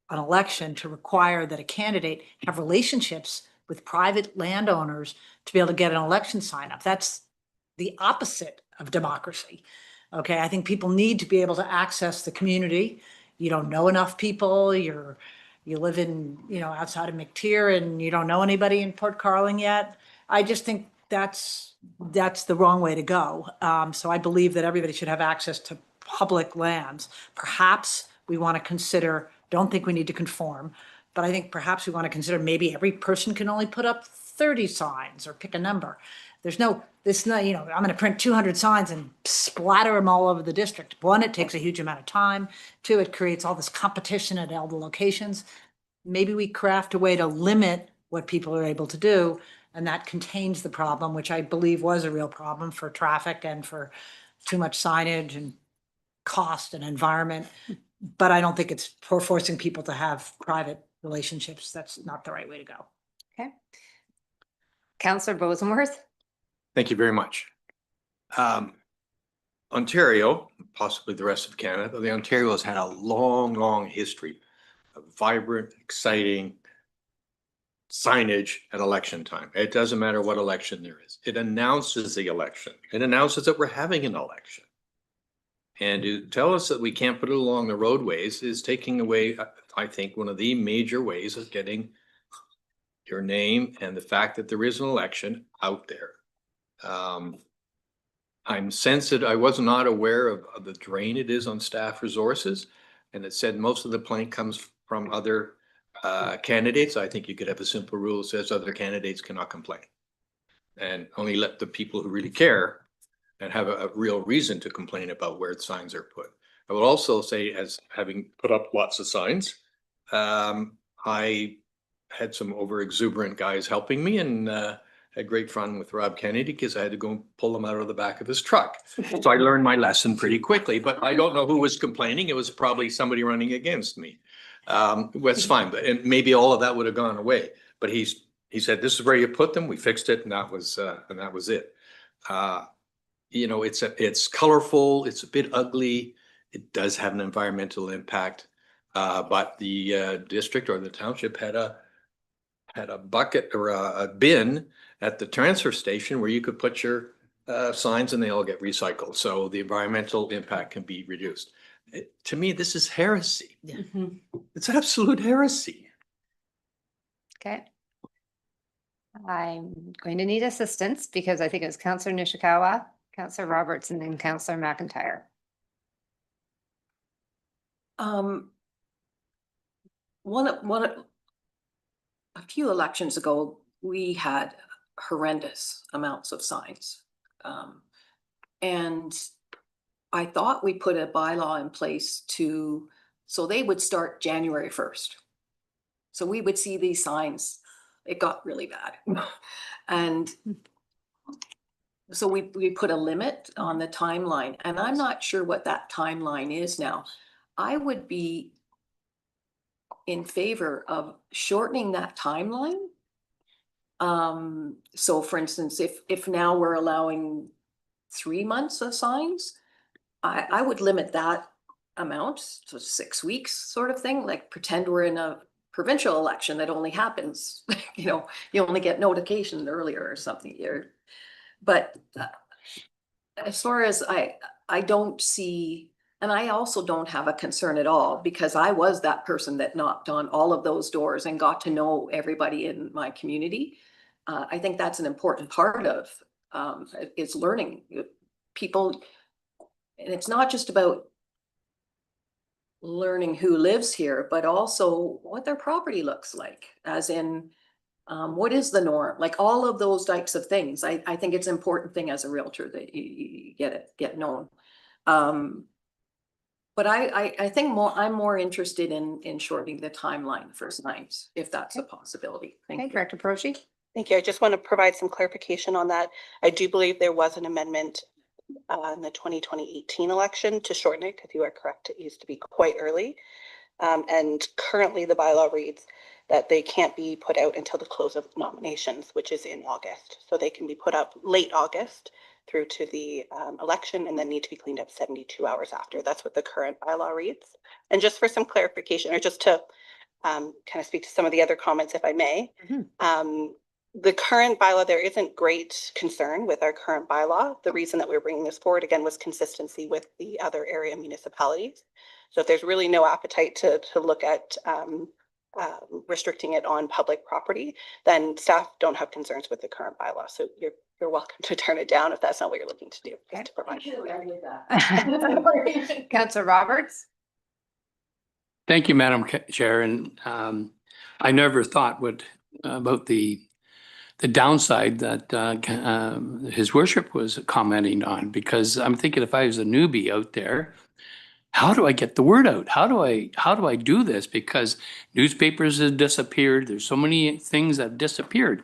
an election to require that a candidate have relationships with private landowners to be able to get an election sign up. That's the opposite of democracy. Okay, I think people need to be able to access the community. You don't know enough people, you live in, outside of McTier and you don't know anybody in Port Carling yet. I just think that's the wrong way to go. So I believe that everybody should have access to public lands. Perhaps we want to consider, don't think we need to conform, but I think perhaps we want to consider maybe every person can only put up 30 signs or pick a number. I'm going to print 200 signs and splatter them all over the district. 1, it takes a huge amount of time. 2, it creates all this competition at all the locations. Maybe we craft a way to limit what people are able to do, and that contains the problem, which I believe was a real problem for traffic and for too much signage and cost and environment. But I don't think it's for forcing people to have private relationships. That's not the right way to go. Okay. Councillor Bosenworth. Thank you very much. Ontario, possibly the rest of Canada, but Ontario has had a long, long history of vibrant, exciting signage at election time. It doesn't matter what election there is. It announces the election. It announces that we're having an election. And to tell us that we can't put it along the roadways is taking away, I think, one of the major ways of getting your name and the fact that there is an election out there. I'm sensitive. I was not aware of the drain it is on staff resources. And it said most of the plank comes from other candidates. I think you could have a simple rule that says other candidates cannot complain. And only let the people who really care and have a real reason to complain about where the signs are put. I will also say, as having put up lots of signs, I had some over exuberant guys helping me and had great fun with Rob Kennedy because I had to go and pull him out of the back of his truck. So I learned my lesson pretty quickly, but I don't know who was complaining. It was probably somebody running against me. That's fine, but and maybe all of that would have gone away. But he said, "This is where you put them." We fixed it, and that was it. It's colorful. It's a bit ugly. It does have an environmental impact. But the district or the township had a bucket or a bin at the transfer station where you could put your signs and they all get recycled. So the environmental impact can be reduced. To me, this is heresy. Yeah. It's absolute heresy. Okay. I'm going to need assistance because I think it was Councillor Nishikawa, Councillor Roberts, and then Councillor McIntyre. One a few elections ago, we had horrendous amounts of signs. And I thought we put a bylaw in place so they would start January 1st. So we would see these signs. It got really bad. And so we put a limit on the timeline, and I'm not sure what that timeline is now. I would be in favor of shortening that timeline. So for instance, if now we're allowing 3 months of signs, I would limit that amount to 6 weeks sort of thing, like pretend we're in a provincial election that only happens, you only get notification earlier or something. But as far as I don't see, and I also don't have a concern at all, because I was that person that knocked on all of those doors and got to know everybody in my community. I think that's an important part of is learning people. And it's not just about learning who lives here, but also what their property looks like, as in what is the norm, like all of those types of things. I think it's an important thing as a realtor that you get known. But I think I'm more interested in shortening the timeline for signs, if that's a possibility. Thank you. Director Proshi. Thank you. I just want to provide some clarification on that. I do believe there was an amendment in the 2018 election to shorten it, because you are correct, it used to be quite early. And currently the bylaw reads that they can't be put out until the close of nominations, which is in August. So they can be put up late August through to the election, and then need to be cleaned up 72 hours after. That's what the current bylaw reads. And just for some clarification, or just to kind of speak to some of the other comments, if I may, the current bylaw, there isn't great concern with our current bylaw. The reason that we're bringing this forward again was consistency with the other area municipalities. So if there's really no appetite to look at restricting it on public property, then staff don't have concerns with the current bylaw. So you're welcome to turn it down if that's not what you're looking to do. Okay. To provide. Councillor Roberts. Thank you, Madam Chair. And I never thought about the downside that his worship was commenting on, because I'm thinking if I was a newbie out there, how do I get the word out? How do I do this? Because newspapers have disappeared. There's so many things that have disappeared.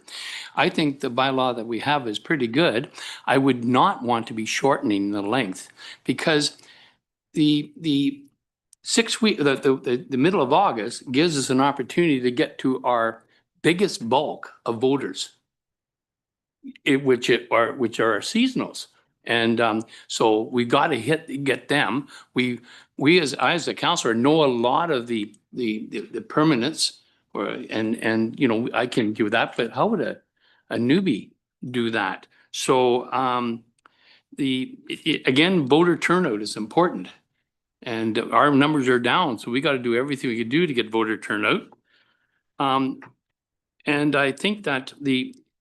I think the bylaw that we have is pretty good. I would not want to be shortening the length, because the 6 week, the middle of August gives us an opportunity to get to our biggest bulk of voters, which are our seasonals. And so we got to get them. We as a counselor know a lot of the permanents, and I can do that. But how would a newbie do that? So again, voter turnout is important, and our numbers are down. So we got to do everything we can do to get voter turnout. And I think that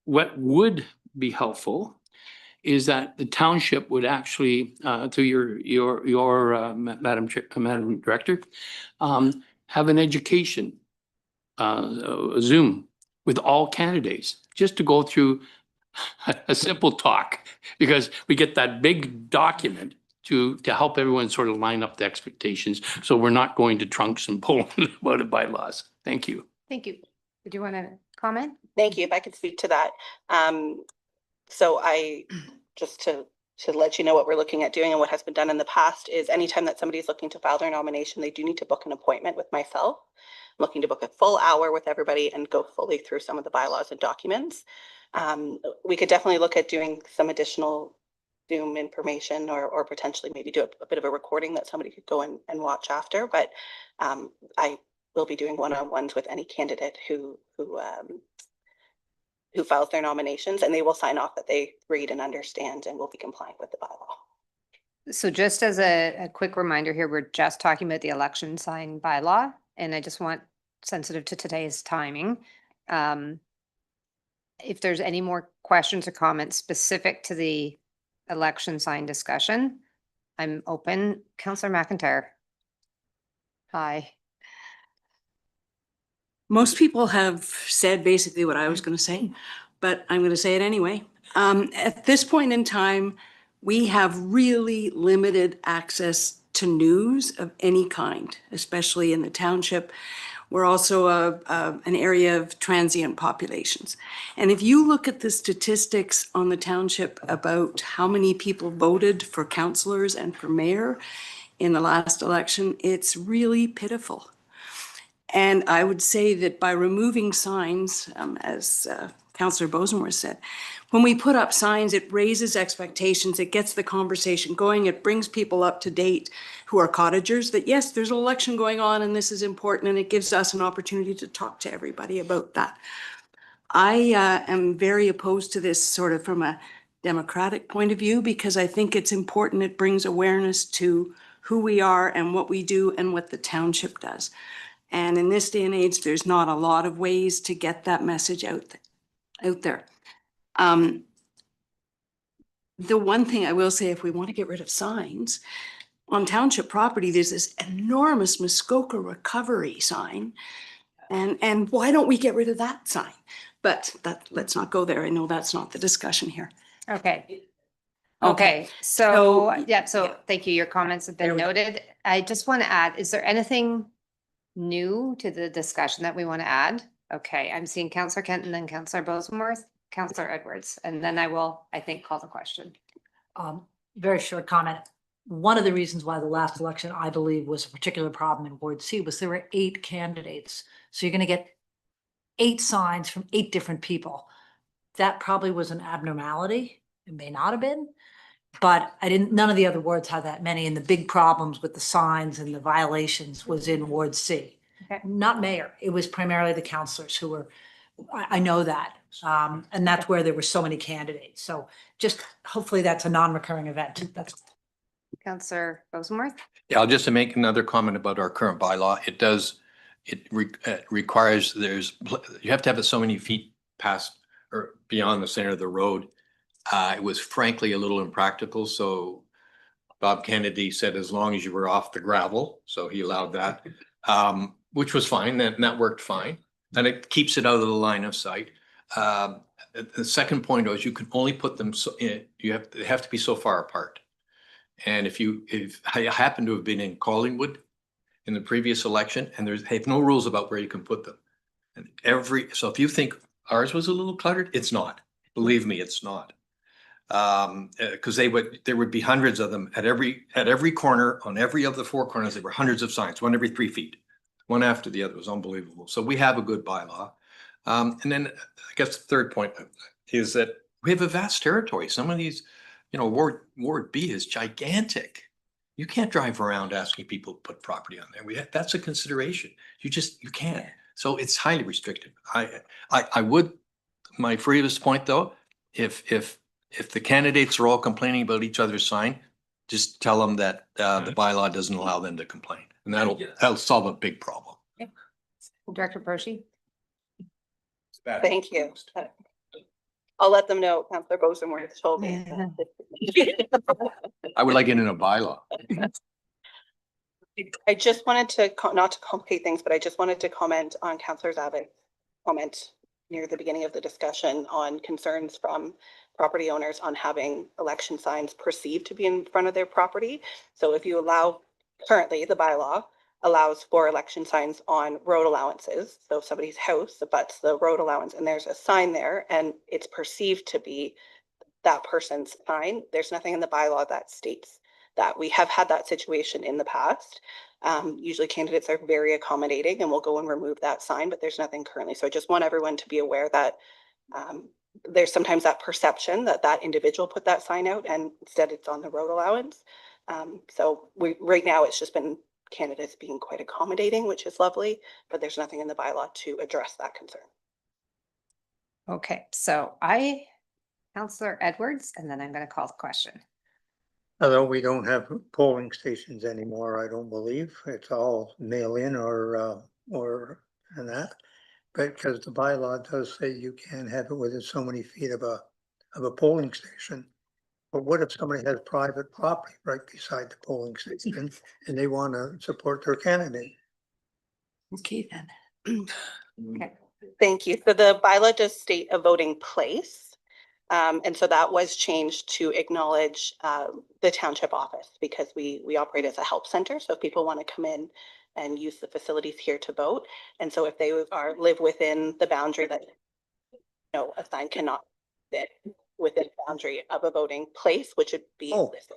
what would be helpful is that the township would actually, through your Madam Director, have an education Zoom with all candidates, just to go through a simple talk, because we get that big document to help everyone sort of line up the expectations, so we're not going to trunks and pulling about it bylaws. Thank you. Thank you. Did you want to comment? Thank you. If I could speak to that. So I, just to let you know what we're looking at doing and what has been done in the past, is anytime that somebody is looking to file their nomination, they do need to book an appointment with myself. I'm looking to book a full hour with everybody and go fully through some of the bylaws and documents. We could definitely look at doing some additional Zoom information, or potentially maybe do a bit of a recording that somebody could go and watch after. But I will be doing one-on-ones with any candidate who files their nominations, and they will sign off that they read and understand and will be compliant with the bylaw. So just as a quick reminder here, we're just talking about the election sign bylaw, and I just want, sensitive to today's timing, if there's any more questions or comments specific to the election sign discussion, I'm open. Councillor McIntyre. Hi. Most people have said basically what I was going to say, but I'm going to say it anyway. At this point in time, we have really limited access to news of any kind, especially in the township. We're also an area of transient populations. And if you look at the statistics on the township about how many people voted for councillors and for mayor in the last election, it's really pitiful. And I would say that by removing signs, as Councillor Bosenworth said, when we put up signs, it raises expectations, it gets the conversation going, it brings people up to date who are cottagers that yes, there's an election going on and this is important, and it gives us an opportunity to talk to everybody about that. I am very opposed to this sort of from a democratic point of view, because I think it's important. It brings awareness to who we are and what we do and what the township does. And in this day and age, there's not a lot of ways to get that message out there. The one thing I will say, if we want to get rid of signs, on township property, there's this enormous Muskoka recovery sign. And why don't we get rid of that sign? But let's not go there. I know that's not the discussion here. Okay. Okay. So, So, yeah, so yeah. thank you. Your comments have There been we go. noted. I just want to add, is there anything new to the discussion that we want to add? Okay, I'm seeing Councillor Kent and then Councillor Bosenworth, Councillor Edwards, and then I will, I think, call the question. Very short comment. One of the reasons why the last election, I believe, was a particular problem in Ward C was there were 8 candidates. So you're going to get 8 signs from 8 different people. That probably was an abnormality. It may not have been, but none of the other wards had that many. And the big problems with the signs and the violations was in Ward C. Okay. Not mayor. It was primarily the councillors who were, I know that. And that's where there were so many candidates. So just hopefully that's a non-recurring event. That's Councillor Bosenworth? Yeah, I'll just make another comment about our current bylaw. It requires you have to have it so many feet past or beyond the center of the road. It was frankly a little impractical, so Bob Kennedy said as long as you were off the gravel, so he allowed that, which was fine, and that worked fine. And it keeps it out of the line of sight. The second point was you can only put them they have to be so far apart. And if I happen to have been in Collingwood in the previous election, and they have no rules about where you can put them. And so if you think ours was a little cluttered, it's not. Believe me, it's not. Because there would be hundreds of them at every corner, on every of the 4 corners. There were hundreds of signs, one every 3 feet, one after the other. It was unbelievable. So we have a good bylaw. And then I guess the third point is that we have a vast territory. Some of these, Ward B is gigantic. You can't drive around asking people to put property on there. That's a consideration. You can't. So it's highly restrictive. I would, my freest point though, if the candidates are all complaining about each other's sign, just tell them that the bylaw doesn't allow them to complain, and that'll solve a big problem. Okay. Director Proshi? Thank you. I'll let them know. Councillor Bosenworth told me. I would like it in a bylaw. I just wanted to, not to complicate things, but I just wanted to comment on Councillor Zavin's comment near the beginning of the discussion on concerns from property owners on having election signs perceived to be in front of their property. So if you allow, currently the bylaw allows for election signs on road allowances. So if somebody's house abuts the road allowance and there's a sign there and it's perceived to be that person's sign, there's nothing in the bylaw that states that. We have had that situation in the past. Usually candidates are very accommodating and will go and remove that sign, but there's nothing currently. So I just want everyone to be aware that there's sometimes that perception that that individual put that sign out and instead it's on the road allowance. So right now it's just been candidates being quite accommodating, which is lovely, but there's nothing in the bylaw to address that concern. Okay, so Councillor Edwards, and then I'm going to call the question. Although we don't have polling stations anymore, I don't believe. It's all mail-in or and that. But because the bylaw does say you can have it within so many feet of a polling station. But what if somebody has private property right beside the polling station and they want to support their candidate? Okay then. Okay. Thank you. So the bylaw does state a voting place. And so that was changed to acknowledge the township office because we operate as a help center. So if people want to come in and use the facilities here to vote. And so if they live within the boundary that, a sign cannot fit within the boundary of a voting place, which would be this.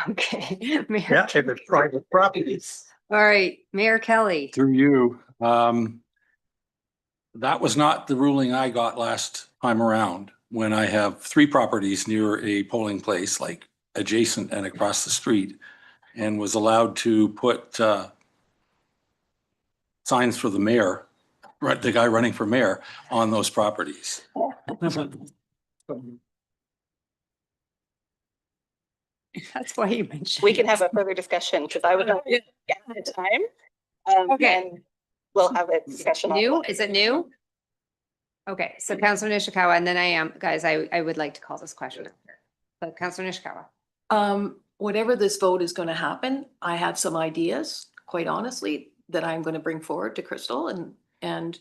Okay. Mayor, Yeah, if it's private properties. all right, Mayor Kelly. Through you, that was not the ruling I got last time around when I have 3 properties near a polling place, like adjacent and across the street, and was allowed to put signs for the mayor, right, the guy running for mayor on those properties. That's why you mentioned. We can have a further discussion because I was not at the time. Okay. And we'll have a discussion. New, is it new? Okay, so Councilor Nishikawa, and then I would like to call this question. But Councilor Nishikawa. Whatever this vote is going to happen, I have some ideas, quite honestly, that I'm going to bring forward to Crystal and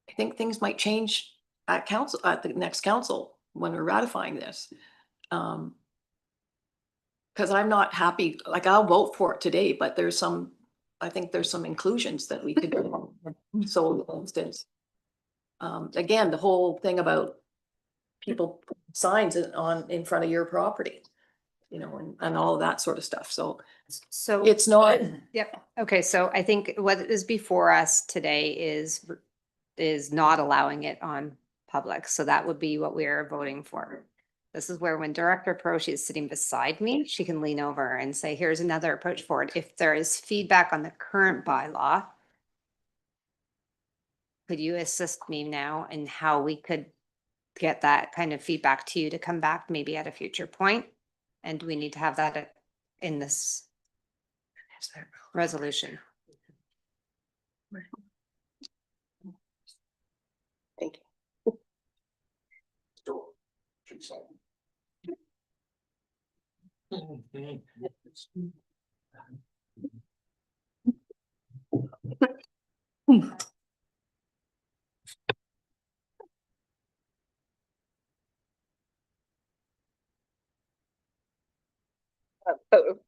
I think things might change at council, at the next council when we're ratifying this. Because I'm not happy, like I'll vote for it today, but I think there's some inclusions that we could do. So for instance, again, the whole thing about people signs in front of your property, and all of that sort of stuff. So it's not. Yep. Okay, so I think what is before us today is not allowing it on public. So that would be what we're voting for. This is where when Director Peroshi is sitting beside me, she can lean over and say, here's another approach forward. If there is feedback on the current bylaw, could you assist me now in how we could get that kind of feedback to you to come back maybe at a future point? And do we need to have that in this resolution? Thank you.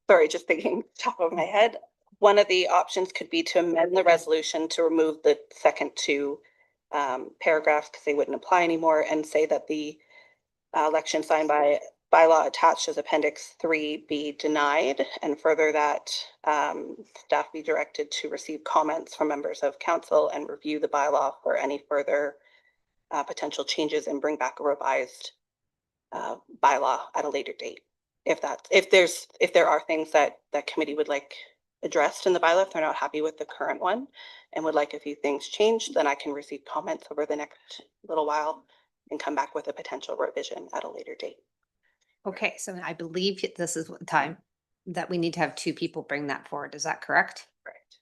Sorry, just thinking top of my head. One of the options could be to amend the resolution to remove the second 2 paragraphs because they wouldn't apply anymore and say that the election sign bylaw attached as Appendix 3 be denied, and further that staff be directed to receive comments from members of council and review the bylaw for any further potential changes and bring back a revised bylaw at a later date. If there are things that committee would like addressed in the bylaw, if they're not happy with the current one and would like a few things changed, then I can receive comments over the next little while and come back with a potential revision at a later date. Okay, so I believe this is the time that we need to have 2 people bring that forward. Is that correct? Correct.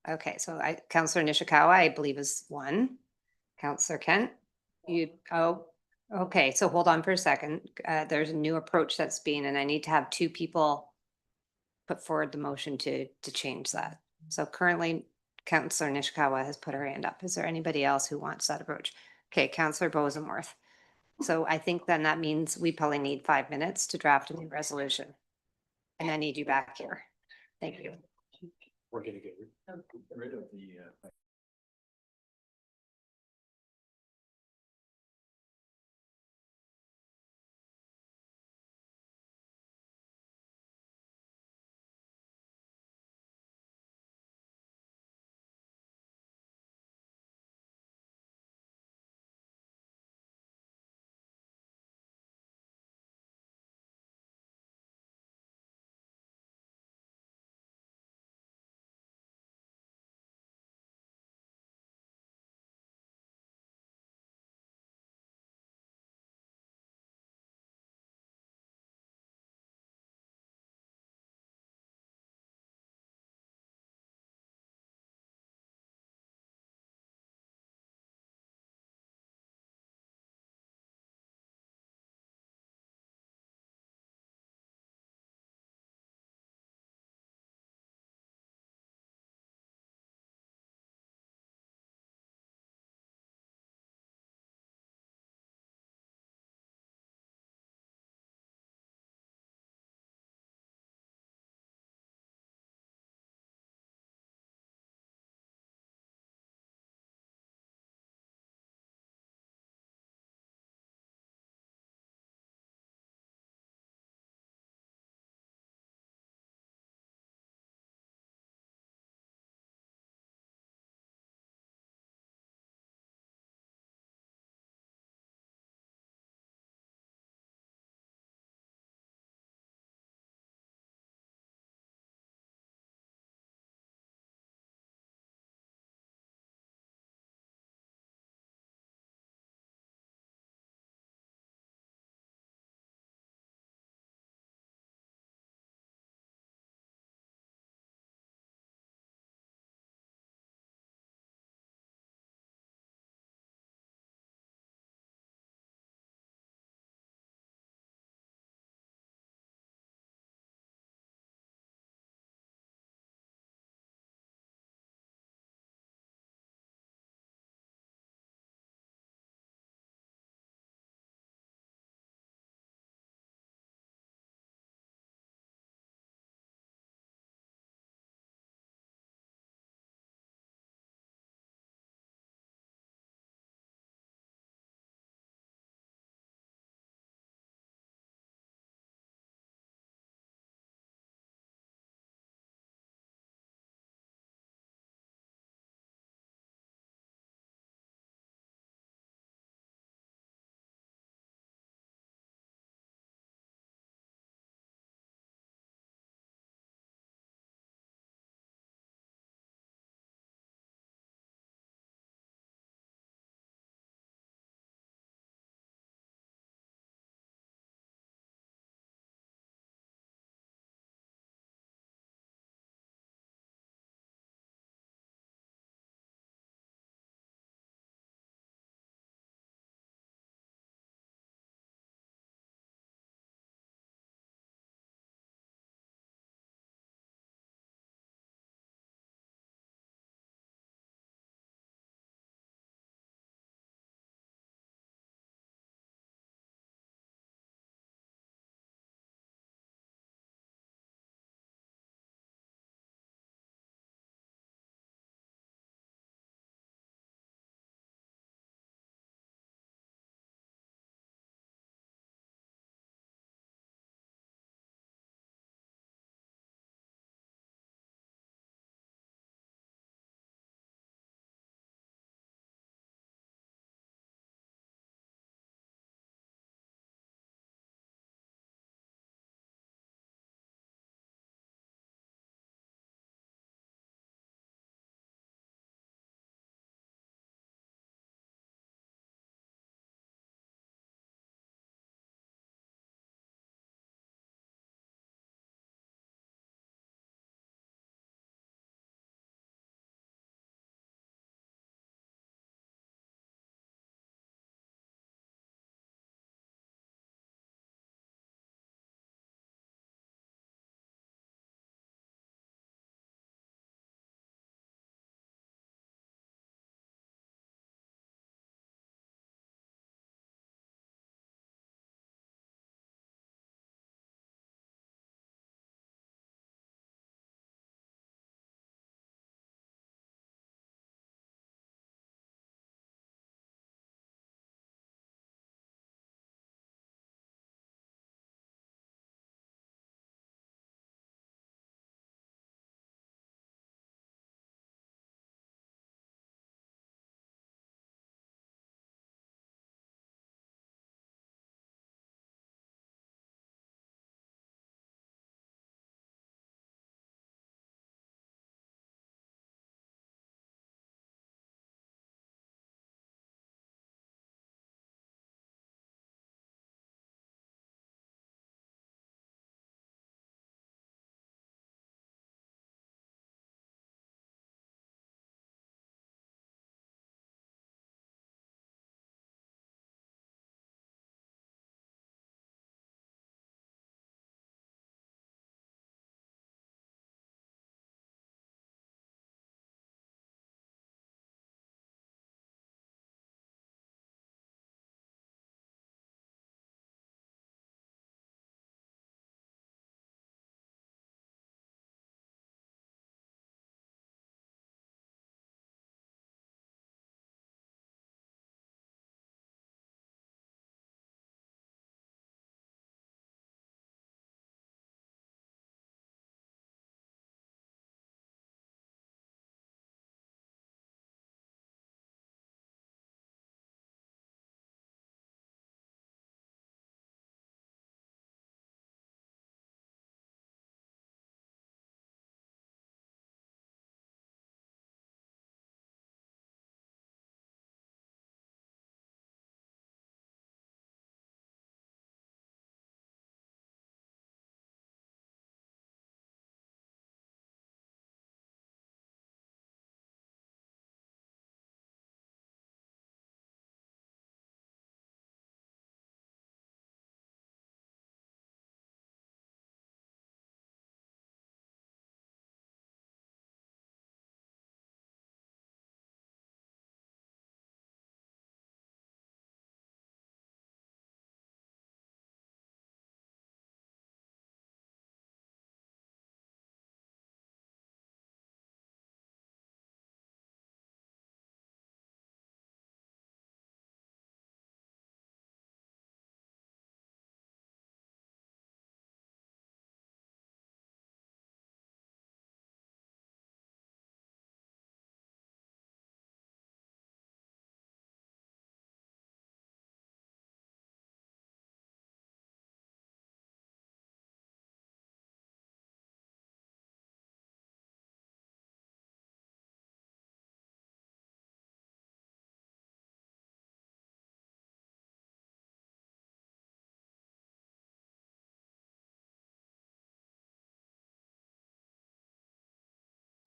Okay, so Councillor Nishikawa, I believe is 1. Councillor Kent, okay, so hold on for a second. There's a new approach that's being, and I need to have 2 people put forward the motion to change that. So currently, Councillor Nishikawa has put her hand up. Is there anybody else who wants that approach? Okay, Councillor Bosenworth. So I think then that means we probably need 5 minutes to draft a new resolution. And I need you back here. Thank you. We're gonna get rid of the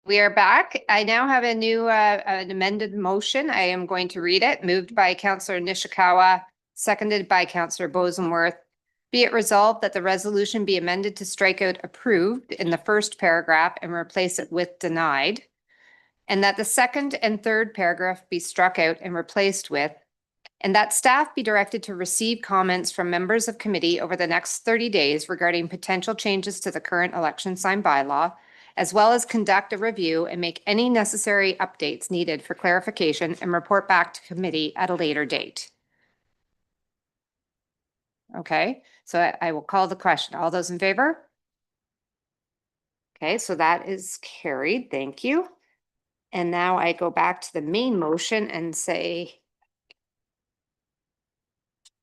We are back. I now have a new, an amended motion. I am going to read it. Moved by Councillor Nishikawa, seconded by Councillor Bosenworth. Be it resolved that the resolution be amended to strike out approved in the first paragraph and replace it with denied. And that the second and third paragraph be struck out and replaced with, and that staff be directed to receive comments from members of committee over the next 30 days regarding potential changes to the current election sign bylaw, as well as conduct a review and make any necessary updates needed for clarification and report back to committee at a later date. Okay, so I will call the question. All those in favor? Okay, so that is carried. Thank you. And now I go back to the main motion and say,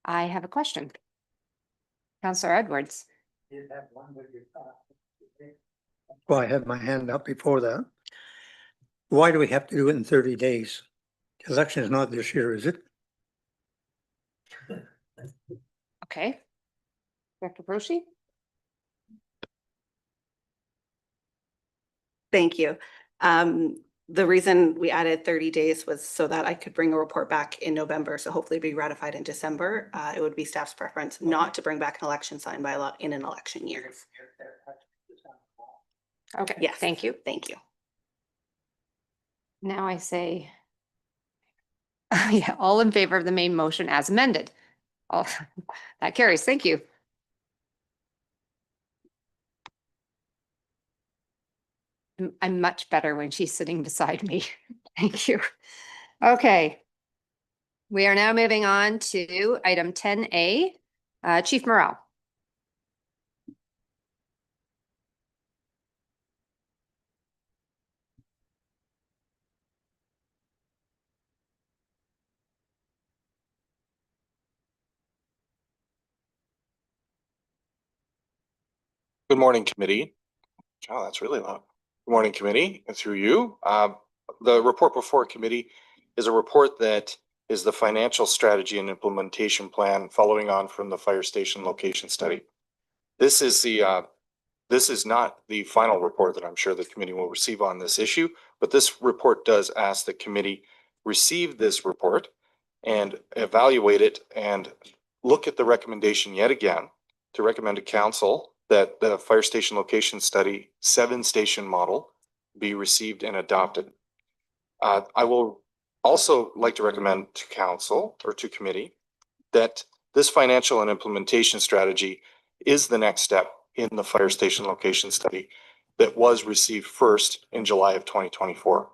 I have a question. Councillor Edwards. Well, I had my hand up before that. Why do we have to do it in 30 days? Election is not this year, is it? Okay. Director Brochi? Thank you. The reason we added 30 days was so that I could bring a report back in November, so hopefully be ratified in December. It would be staff's preference not to bring back an election sign bylaw in an election year. Okay, Yes. thank you. Thank you. Now I say, yeah, all in favor of the main motion as amended. All that carries. Thank you. I'm much better when she's sitting beside me. Thank you. Okay. We are now moving on to item 10A, Chief Morrell. Good morning, committee. Oh, that's really loud. Good morning, committee, and through you. The report before committee is a report that is the financial strategy and implementation plan following on from the fire station location study. This is not the final report that I'm sure the committee will receive on this issue, but this report does ask the committee receive this report and evaluate it and look at the recommendation yet again to recommend to council that the fire station location study 7-station model be received and adopted. I will also like to recommend to council or to committee that this financial and implementation strategy is the next step in the fire station location study that was received first in July of 2024.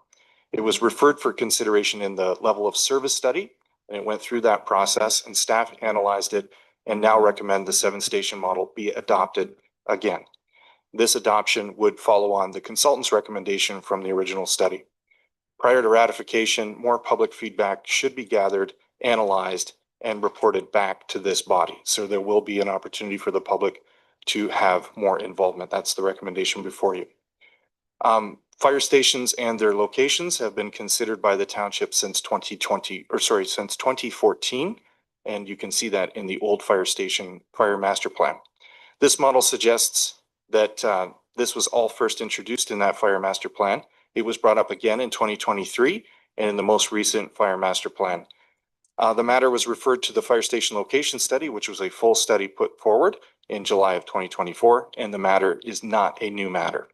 It was referred for consideration in the level of service study, and it went through that process, and staff analyzed it and now recommend the 7-station model be adopted again. This adoption would follow on the consultant's recommendation from the original study. Prior to ratification, more public feedback should be gathered, analyzed, and reported back to this body. So there will be an opportunity for the public to have more involvement. That's the recommendation before you. Fire stations and their locations have been considered by the township since 2014. And you can see that in the old fire station fire master plan. This model suggests that this was all first introduced in that fire master plan. It was brought up again in 2023 and in the most recent fire master plan. The matter was referred to the fire station location study, which was a full study put forward in July of 2024, and the matter is not a new matter.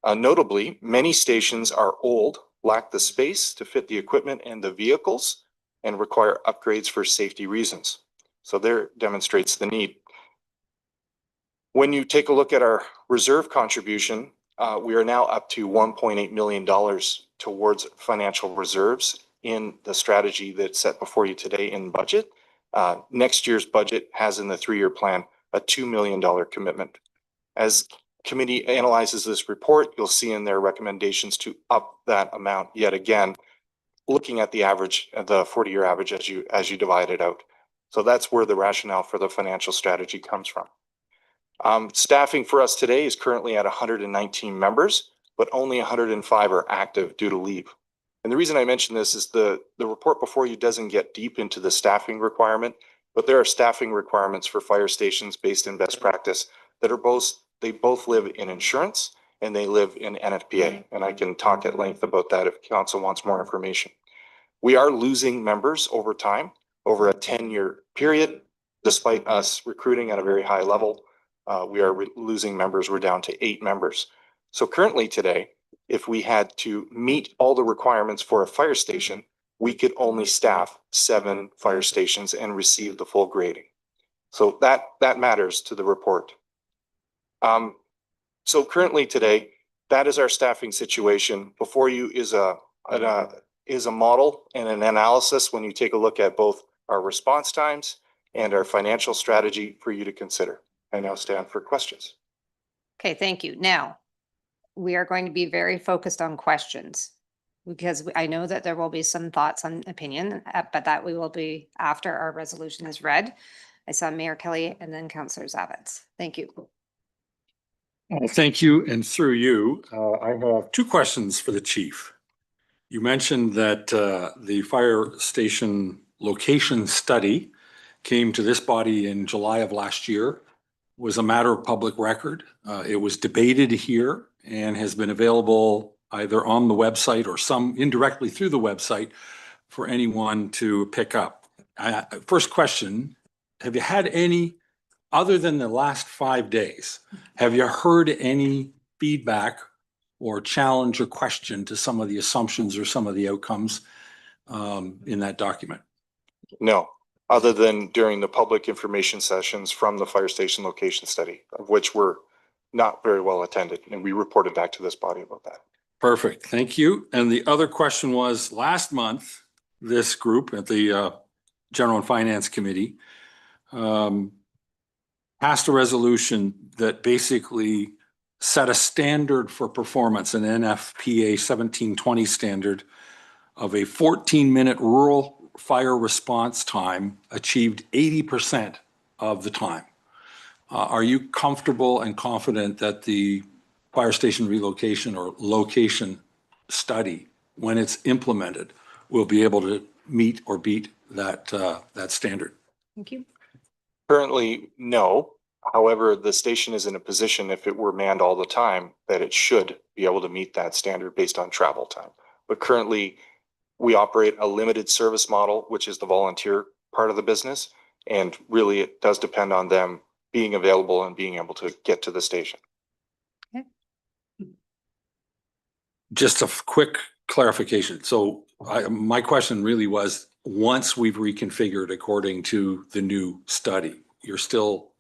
Notably, many stations are old, lack the space to fit the equipment and the vehicles, and require upgrades for safety reasons. So there demonstrates the need. When you take a look at our reserve contribution, we are now up to $1.8 million towards financial reserves in the strategy that's set before you today in budget. Next year's budget has in the 3-year plan a $2 million commitment. As committee analyzes this report, you'll see in their recommendations to up that amount yet again, looking at the average, the 40-year average as you divide it out. So that's where the rationale for the financial strategy comes from. Staffing for us today is currently at 119 members, but only 105 are active due to leave. And the reason I mention this is the report before you doesn't get deep into the staffing requirement, but there are staffing requirements for fire stations based in best practice that are both live in insurance and they live in NFPA. And I can talk at length about that if council wants more information. We are losing members over time, over a 10-year period, despite us recruiting at a very high level. We are losing members. We're down to 8 members. So currently today, if we had to meet all the requirements for a fire station, we could only staff 7 fire stations and receive the full grading. So that matters to the report. So currently today, that is our staffing situation. Before you is a model and an analysis when you take a look at both our response times and our financial strategy for you to consider. I now stand for questions. Okay, thank you. Now, we are going to be very focused on questions because I know that there will be some thoughts and opinion, but that we will be after our resolution is read. I saw Mayor Kelly and then Councillor Zavitz. Thank you. Thank you. And through you, I have 2 questions for the chief. You mentioned that the fire station location study came to this body in July of last year, was a matter of public record. It was debated here and has been available either on the website or some indirectly through the website for anyone to pick up. First question, have you had any, other than the last 5 days, have you heard any feedback or challenge or question to some of the assumptions or some of the outcomes in that document? No, other than during the public information sessions from the fire station location study, of which were not very well attended. And we reported back to this body about that. Perfect. Thank you. And the other question was, last month, this group at the General and Finance Committee passed a resolution that basically set a standard for performance, an NFPA 1720 standard of a 14-minute rural fire response time achieved 80% of the time. Are you comfortable and confident that the fire station relocation or location study, when it's implemented, will be able to meet or beat that standard? Thank you. Currently, no. However, the station is in a position, if it were manned all the time, that it should be able to meet that standard based on travel time. But currently, we operate a limited service model, which is the volunteer part of the business. And really, it does depend on them being available and being able to get to the station. Okay. Just a quick clarification. So my question really was, once we've reconfigured according to the new study, you're still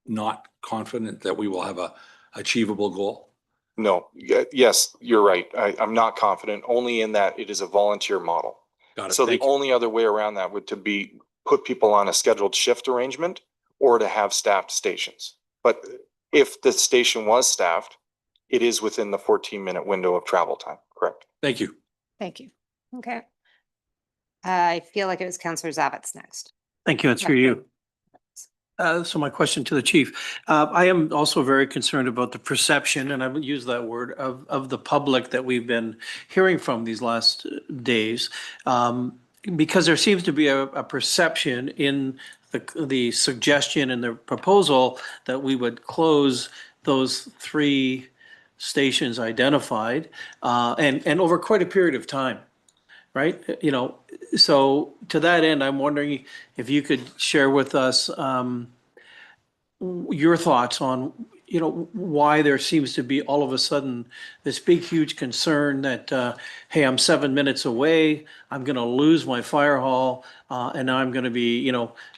not confident that we will have a achievable goal? No, yes, you're right. I'm not confident, only in that it is a volunteer model. Got it. So the only other way around that would to be put people on a scheduled shift arrangement or to have staffed stations. But if the station was staffed, it is within the 14-minute window of travel time, correct? Thank you. Thank you. Okay. I feel like it was Councillor Zavitz next. Thank you. It's for you. So my question to the chief, I am also very concerned about the perception, and I would use that word, of the public that we've been hearing from these last days. Because there seems to be a perception in the suggestion and the proposal that we would close those 3 stations identified, and over quite a period of time. Right? So to that end, I'm wondering if you could share with us your thoughts on, why there seems to be all of a sudden this big, huge concern that, hey, I'm 7 minutes away, I'm going to lose my fire hall, and now I'm going to be,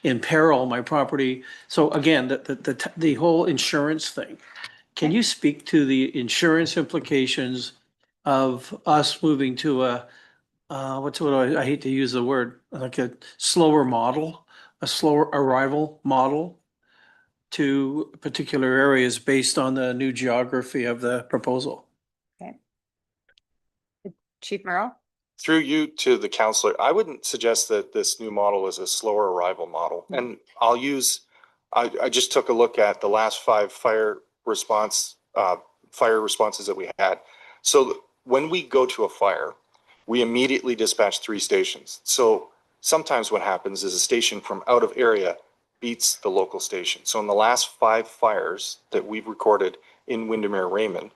imperil my property. So again, the whole insurance thing. Can you speak to the insurance implications of us moving to I hate to use the word, like a slower arrival model to particular areas based on the new geography of the proposal? Okay. Chief Merrill? Through you to the councillor, I wouldn't suggest that this new model is a slower arrival model. And I'll use, I just took a look at the last 5 fire responses that we had. So when we go to a fire, we immediately dispatch 3 stations. So sometimes what happens is a station from out of area beats the local station. So in the last 5 fires that we've recorded in Windermere Raymond,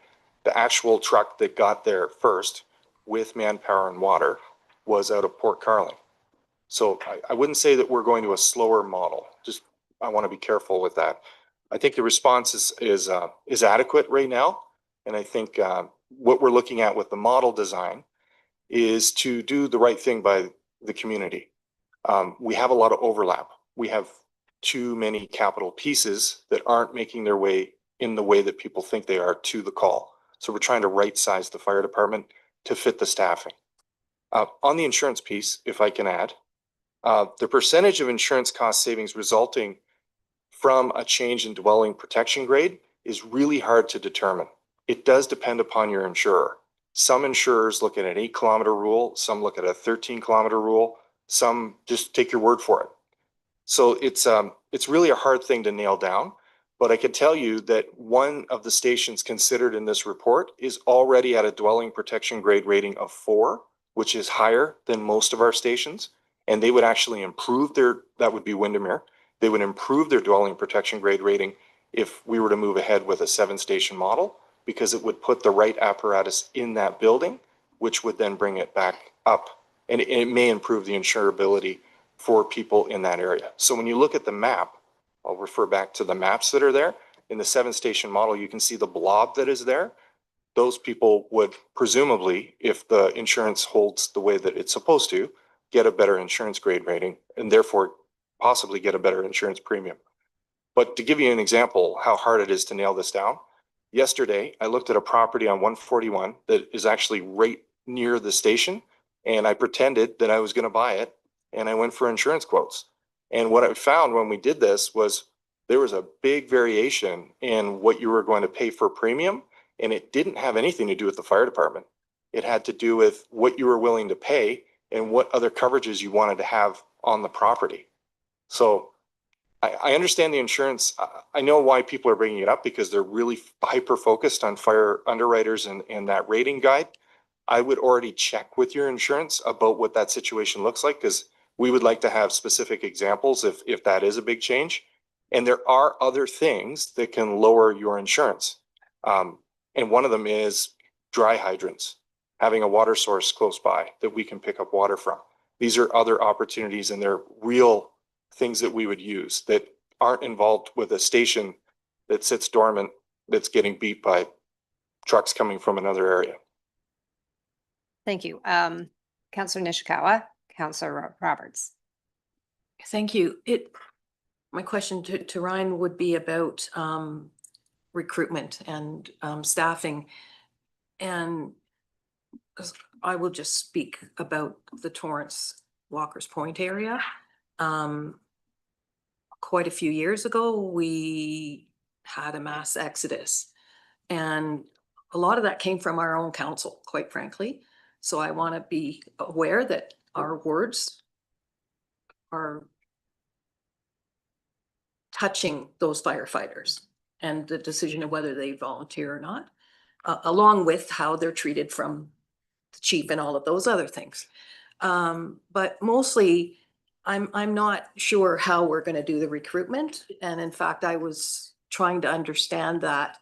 the actual truck that got there first with manpower and water was out of Port Carling. So I wouldn't say that we're going to a slower model. Just, I want to be careful with that. I think the response is adequate right now. And I think what we're looking at with the model design is to do the right thing by the community. We have a lot of overlap. We have too many capital pieces that aren't making their way in the way that people think they are to the call. So we're trying to right size the fire department to fit the staffing. On the insurance piece, if I can add, the percentage of insurance cost savings resulting from a change in dwelling protection grade is really hard to determine. It does depend upon your insurer. Some insurers look at an 8-kilometer rule, some look at a 13-kilometer rule, some just take your word for it. So it's really a hard thing to nail down, but I can tell you that one of the stations considered in this report is already at a dwelling protection grade rating of 4, which is higher than most of our stations. And they would actually improve that would be Windermere. They would improve their dwelling protection grade rating if we were to move ahead with a 7-station model, because it would put the right apparatus in that building, which would then bring it back up. And it may improve the insurability for people in that area. So when you look at the map, I'll refer back to the maps that are there. In the 7-station model, you can see the blob that is there. Those people would presumably, if the insurance holds the way that it's supposed to, get a better insurance grade rating and therefore possibly get a better insurance premium. But to give you an example how hard it is to nail this down, yesterday I looked at a property on 141 that is actually right near the station, and I pretended that I was going to buy it, and I went for insurance quotes. And what I found when we did this was there was a big variation in what you were going to pay for premium, and it didn't have anything to do with the fire department. It had to do with what you were willing to pay and what other coverages you wanted to have on the property. So I understand the insurance. I know why people are bringing it up, because they're really hyper focused on fire underwriters and that rating guide. I would already check with your insurance about what that situation looks like, because we would like to have specific examples if that is a big change. And there are other things that can lower your insurance. And one of them is dry hydrants, having a water source close by that we can pick up water from. These are other opportunities, and they're real things that we would use that aren't involved with a station that sits dormant that's getting beat by trucks coming from another area. Thank you. Councillor Nishikawa, Councillor Roberts. Thank you. My question to Ryan would be about recruitment and staffing. And I will just speak about the Torrance Walker's Point area. Quite a few years ago, we had a mass exodus, and a lot of that came from our own council, quite frankly. So I want to be aware that our words are touching those firefighters and the decision of whether they volunteer or not, along with how they're treated from the chief and all of those other things. But mostly, I'm not sure how we're going to do the recruitment. And in fact, I was trying to understand that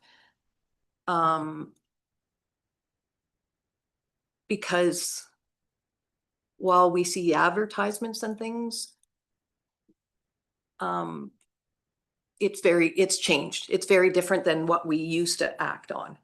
because while we see advertisements and things, it's changed. It's very different than what we used to act on.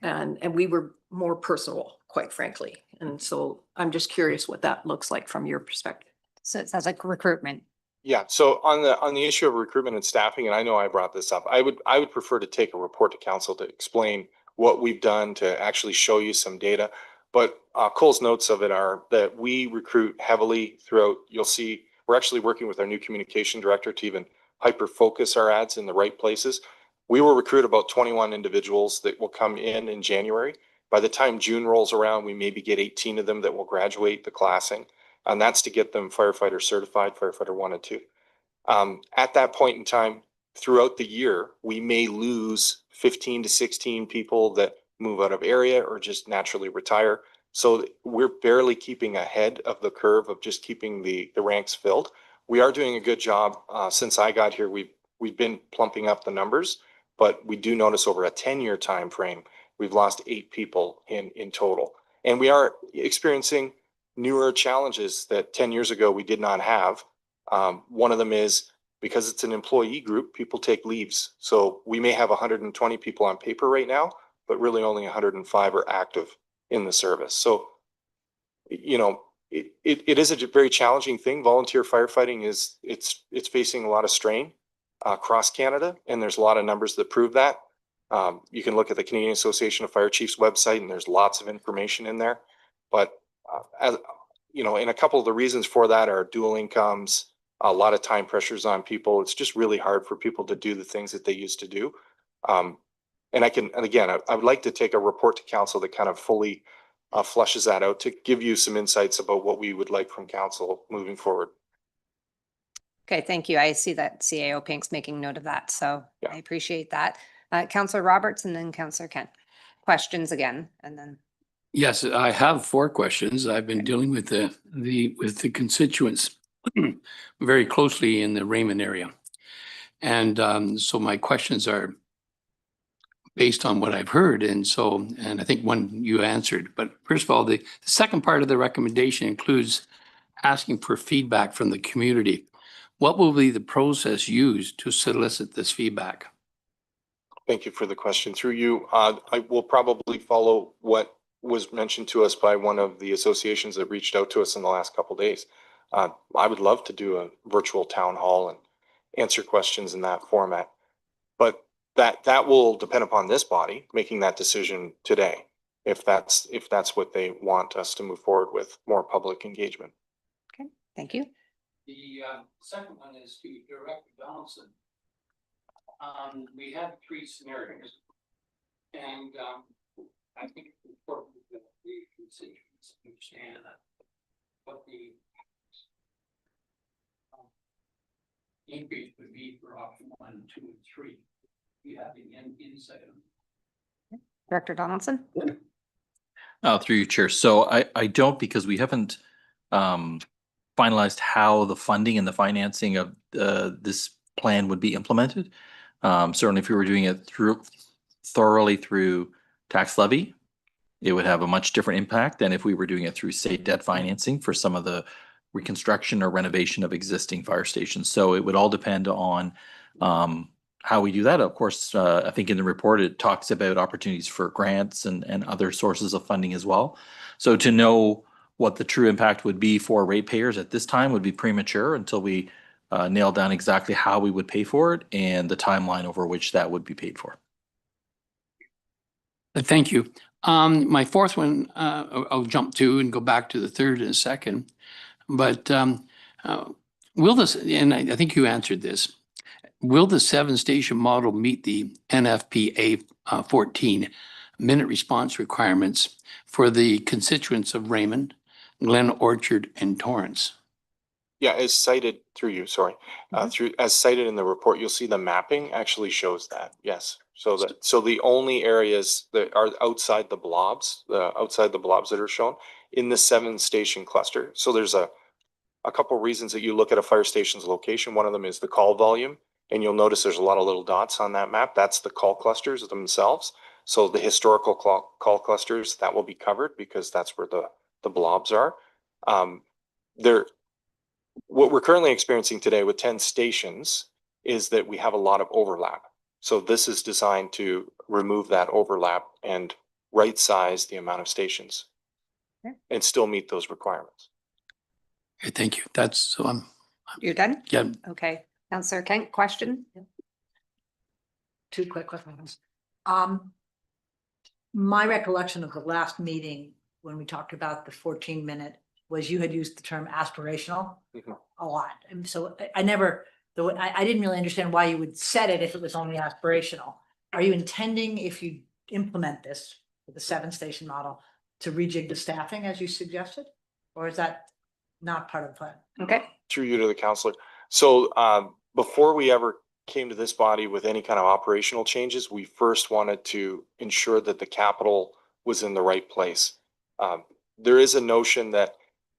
And we were more personal, quite frankly. And so I'm just curious what that looks like from your perspective. So it sounds like recruitment. Yeah. So on the issue of recruitment and staffing, and I know I brought this up, I would prefer to take a report to council to explain what we've done to actually show you some data. But Cole's notes of it are that we recruit heavily throughout. You'll see we're actually working with our new communication director to even hyper focus our ads in the right places. We will recruit about 21 individuals that will come in January. By the time June rolls around, we maybe get 18 of them that will graduate the classing. And that's to get them firefighter certified, firefighter 1 and 2. At that point in time, throughout the year, we may lose 15 to 16 people that move out of area or just naturally retire. So we're barely keeping ahead of the curve of just keeping the ranks filled. We are doing a good job. Since I got here, we've been plumping up the numbers, but we do notice over a 10-year time frame we've lost 8 people in total. And we are experiencing newer challenges that 10 years ago we did not have. One of them is because it's an employee group, people take leaves. So we may have 120 people on paper right now, but really only 105 are active in the service. So, you know, it is a very challenging thing. Volunteer firefighting it's facing a lot of strain across Canada, and there's a lot of numbers that prove that. You can look at the Canadian Association of Fire Chiefs website, and there's lots of information in there. But as you know, and a couple of the reasons for that are dual incomes, a lot of time pressures on people. It's just really hard for people to do the things that they used to do. And again, I would like to take a report to council that kind of fully flushes that out to give you some insights about what we would like from council moving forward. Okay, thank you. I see that CAO Pink's making note of that, so Yeah. I appreciate that. Councillor Roberts and then Councillor Kent. Questions again, and then. Yes, I have 4 questions. I've been dealing with the constituents very closely in the Raymond area. And so my questions are based on what I've heard. And I think one you answered. But first of all, the second part of the recommendation includes asking for feedback from the community. What will be the process used to solicit this feedback? Thank you for the question. Through you, I will probably follow what was mentioned to us by one of the associations that reached out to us in the last couple of days. I would love to do a virtual town hall and answer questions in that format, but that will depend upon this body making that decision today, if that's what they want us to move forward with, more public engagement. Okay, thank you. The second one is to Director Donaldson. We have 3 scenarios, and I think it's important that the constituents understand what the increase would be for option 1, 2, and 3. You have the insight on Director Donaldson. Through your chair. So I don't, because we haven't finalized how the funding and the financing of this plan would be implemented. Certainly if we were doing it thoroughly through tax levy, it would have a much different impact than if we were doing it through, say, debt financing for some of the reconstruction or renovation of existing fire stations. So it would all depend on how we do that. Of course, I think in the report, it talks about opportunities for grants and other sources of funding as well. So to know what the true impact would be for ratepayers at this time would be premature until we nail down exactly how we would pay for it and the timeline over which that would be paid for. Thank you. My fourth one, I'll jump to and go back to the third in a second. But will this, and I think you answered this, will the 7-station model meet the NFPA 14 minute response requirements for the constituents of Raymond, Glen Orchard, and Torrance? Yeah, as cited through you, sorry, as cited in the report, you'll see the mapping actually shows that. Yes. So the only areas that are outside the blobs that are shown in the 7-station cluster. So there's a couple reasons that you look at a fire station's location. One of them is the call volume, and you'll notice there's a lot of little dots on that map. That's the call clusters themselves. So the historical call clusters, that will be covered because that's where the blobs are. What we're currently experiencing today with 10 stations is that we have a lot of overlap. So this is designed to remove that overlap and right size the amount of stations and still meet those requirements. Okay, thank you. That's so You're done? Yeah. Okay. Councillor Kent, question? 2 quick questions. My recollection of the last meeting when we talked about the 14-minute was you had used the term aspirational a lot. And so I didn't really understand why you would set it if it was only aspirational. Are you intending, if you implement this with the 7-station model, to rejig the staffing as you suggested? Or is that not part of the plan? Okay. Through you to the councillor. So before we ever came to this body with any kind of operational changes, we first wanted to ensure that the capital was in the right place. There is a notion that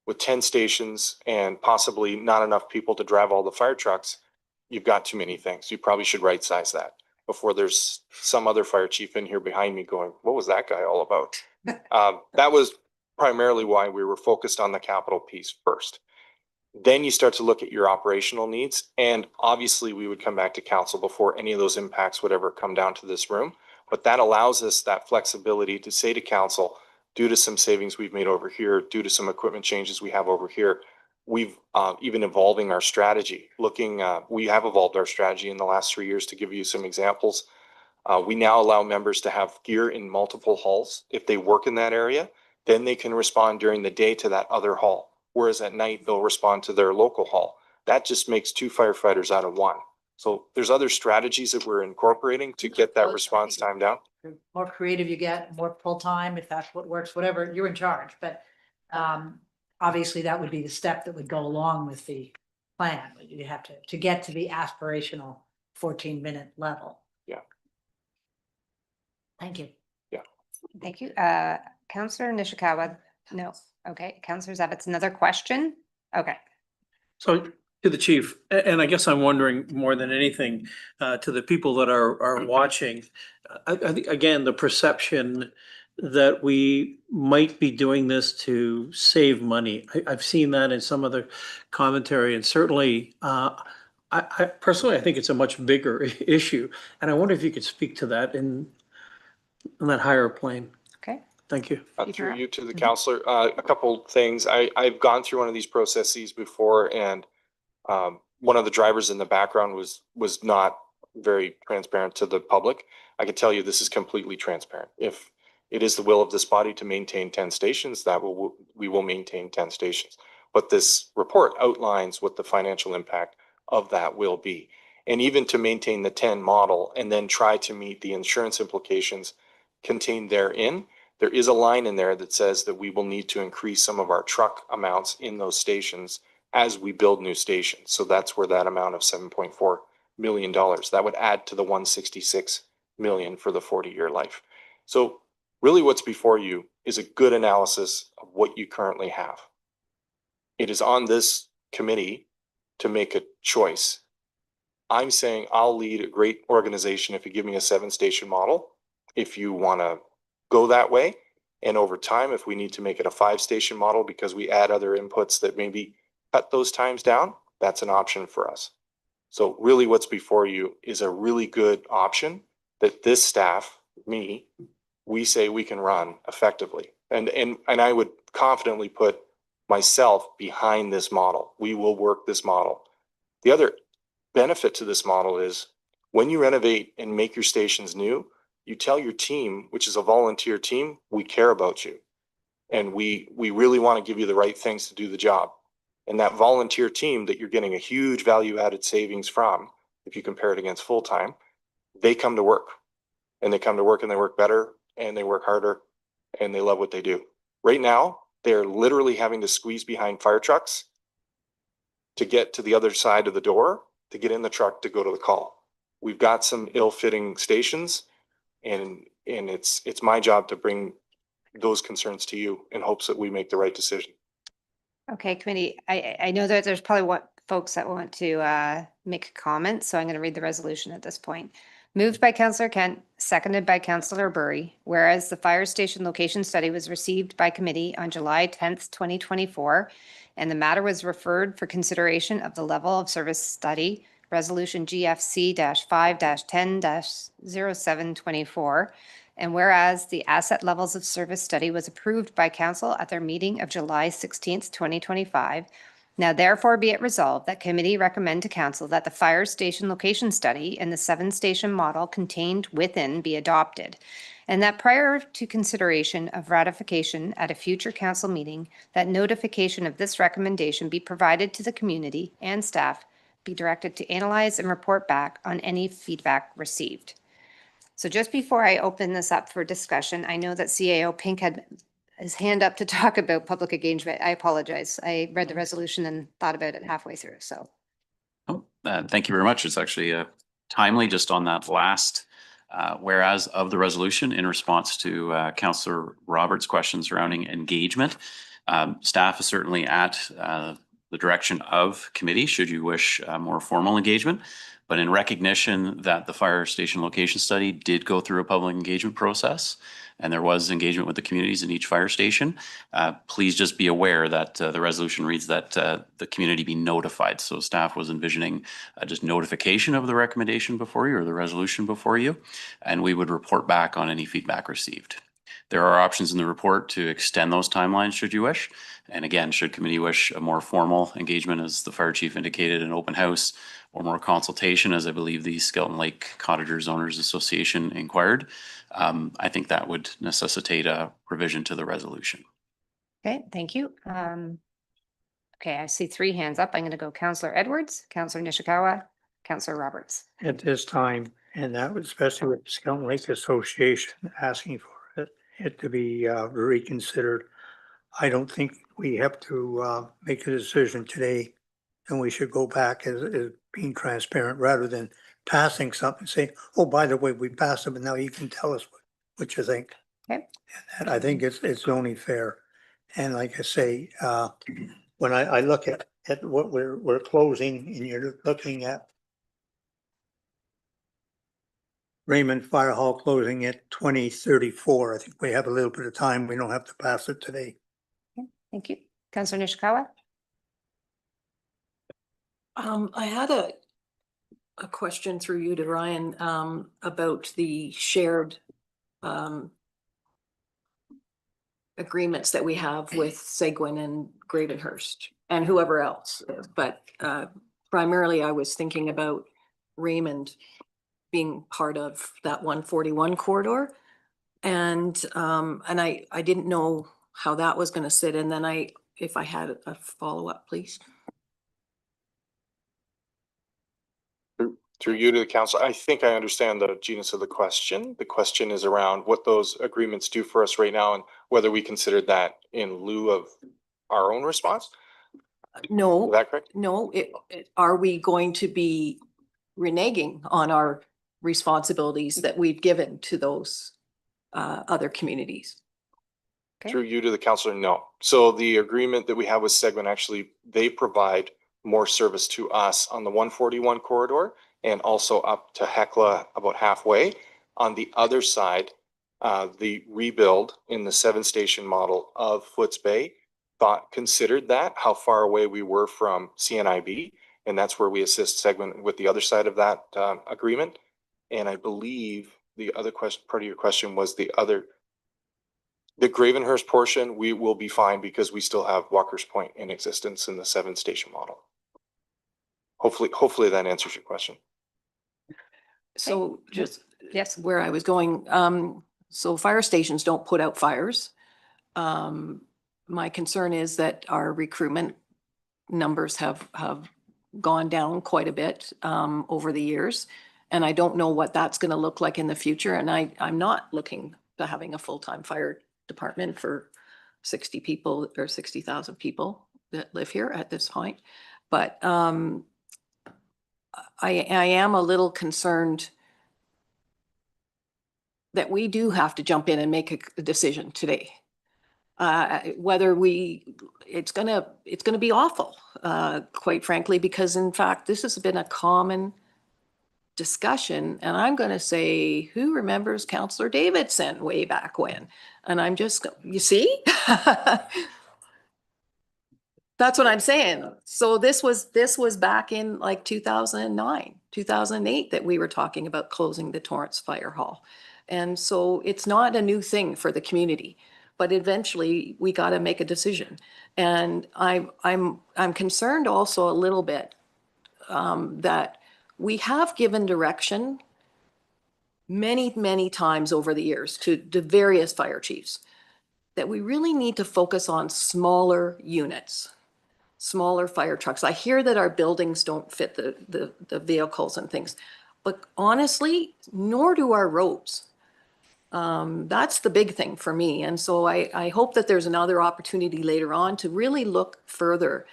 with 10 stations and possibly not enough people to drive all the fire trucks, you've got too many things. You probably should right size that. before there's some other fire chief in here behind me going, what was that guy all about? That was primarily why we were focused on the capital piece first. Then you start to look at your operational needs. And obviously we would come back to council before any of those impacts would ever come down to this room. But that allows us that flexibility to say to council, due to some savings we've made over here, due to some equipment changes we have over here, we've even evolving our strategy. We have evolved our strategy in the last 3 years. To give you some examples, we now allow members to have gear in multiple halls. If they work in that area, then they can respond during the day to that other hall. Whereas at night, they'll respond to their local hall. That just makes 2 firefighters out of 1. So there's other strategies that we're incorporating to get that response time down. The more creative you get, more full-time, if that's what works, whatever, you're in charge. But obviously that would be the step that would go along with the plan. You have to get to the aspirational 14-minute level. Yeah. Thank you. Yeah. Thank you. Councillor Nishikawa. No. Okay. Councillor Zavitz, another question? Okay. So to the chief, and I guess I'm wondering more than anything, to the people that are watching, I think, again, the perception that we might be doing this to save money. I've seen that in some of the commentary, and certainly, I personally, I think it's a much bigger issue. And I wonder if you could speak to that in on that higher plane. Okay. Thank you. Through you to the counselor, a couple things. I've gone through one of these processes before, and one of the drivers in the background was not very transparent to the public. I can tell you this is completely transparent. If it is the will of this body to maintain 10 stations, we will maintain 10 stations. But this report outlines what the financial impact of that will be. And even to maintain the 10 model and then try to meet the insurance implications contained therein, there is a line in there that says that we will need to increase some of our truck amounts in those stations as we build new stations. So that's where that amount of $7.4 million, that would add to the 166 million for the 40-year life. So really what's before you is a good analysis of what you currently have. It is on this committee to make a choice. I'm saying I'll lead a great organization if you give me a 7-station model, if you want to go that way. And over time, if we need to make it a 5-station model because we add other inputs that maybe cut those times down, that's an option for us. So really what's before you is a really good option that this staff, me, we say we can run effectively. And I would confidently put myself behind this model. We will work this model. The other benefit to this model is when you renovate and make your stations new, you tell your team, which is a volunteer team, we care about you. And we really want to give you the right things to do the job. And that volunteer team that you're getting a huge value added savings from, if you compare it against full-time, they come to work. And they come to work and they work better and they work harder and they love what they do. Right now, they're literally having to squeeze behind fire trucks to get to the other side of the door, to get in the truck to go to the call. We've got some ill-fitting stations, and it's my job to bring those concerns to you in hopes that we make the right decision. Okay, committee, I know that there's probably folks that want to make comments, so I'm going to read the resolution at this point. Moved by Councillor Kent, seconded by Councillor Burry, whereas the fire station location study was received by committee on July 10th, 2024, and the matter was referred for consideration of the level of service study, resolution GFC-5-10-0724, and whereas the asset levels of service study was approved by council at their meeting of July 16th, 2025, now therefore be it resolved that committee recommend to council that the fire station location study and the 7-station model contained within be adopted, and that prior to consideration of ratification at a future council meeting, that notification of this recommendation be provided to the community and staff, be directed to analyze and report back on any feedback received. So just before I open this up for discussion, I know that CAO Pink had his hand up to talk about public engagement. I apologize. I read the resolution and thought about it halfway through, so. Oh, thank you very much. It's actually timely just on that last whereas of the resolution in response to Councillor Roberts' question surrounding engagement. Staff is certainly at the direction of committee, should you wish more formal engagement. But in recognition that the fire station location study did go through a public engagement process, and there was engagement with the communities in each fire station, please just be aware that the resolution reads that the community be notified. So staff was envisioning just notification of the recommendation before you or the resolution before you, and we would report back on any feedback received. There are options in the report to extend those timelines should you wish. And again, should committee wish a more formal engagement, as the fire chief indicated, an open house, or more consultation, as I believe the Skeleton Lake Cottagers Owners Association inquired, I think that would necessitate a revision to the resolution. Okay, thank you. Okay, I see 3 hands up. I'm going to go Councillor Edwards, Councillor Nishikawa, Councillor Roberts. At this time, and that was especially with the Skeleton Lake Association asking for it to be reconsidered. I don't think we have to make a decision today, and we should go back as being transparent rather than passing something, saying, oh, by the way, we passed it, but now you can tell us what you think. Okay. And I think it's only fair. And like I say, when I look at what we're closing, and you're looking at Raymond Fire Hall closing at 2034, I think we have a little bit of time. We don't have to pass it today. Okay, thank you. Councillor Nishikawa? I had a question through you to Ryan about the shared agreements that we have with Seguin and Gravenhurst and whoever else. But primarily I was thinking about Raymond being part of that 141 corridor. And I didn't know how that was going to sit. And then if I had a follow-up, please. Through you to the council, I think I understand the genus of the question. The question is around what those agreements do for us right now and whether we consider that in lieu of our own response. No, Is that correct? no. Are we going to be reneging on our responsibilities that we've given to those other communities? Okay. Through you to the councillor, no. So the agreement that we have with Seguin, actually, they provide more service to us on the 141 corridor and also up to Hecla about halfway. On the other side, the rebuild in the 7-station model of Foots Bay considered that, how far away we were from CNIB, and that's where we assist Seguin with the other side of that agreement. And I believe the other question, part of your question, was the Gravenhurst portion. We will be fine because we still have Walker's Point in existence in the 7-station model. Hopefully that answers your question. So just yes, where I was going. So fire stations don't put out fires. My concern is that our recruitment numbers have gone down quite a bit over the years. And I don't know what that's going to look like in the future. And I'm not looking to having a full-time fire department for 60 people or 60,000 people that live here at this point. But I am a little concerned that we do have to jump in and make a decision today. Whether it's gonna be awful, quite frankly, because in fact, this has been a common discussion, and I'm gonna say, who remembers Councillor Davidson way back when? And I'm just, you see? That's what I'm saying. So this was back in like 2009, 2008 that we were talking about closing the Torrance Fire Hall. And so it's not a new thing for the community, but eventually we got to make a decision. And I'm concerned also a little bit that we have given direction many times over the years to various fire chiefs that we really need to focus on smaller units, smaller fire trucks. I hear that our buildings don't fit the vehicles and things, but honestly, nor do our roads. That's the big thing for me. And so I hope that there's another opportunity later on to really look further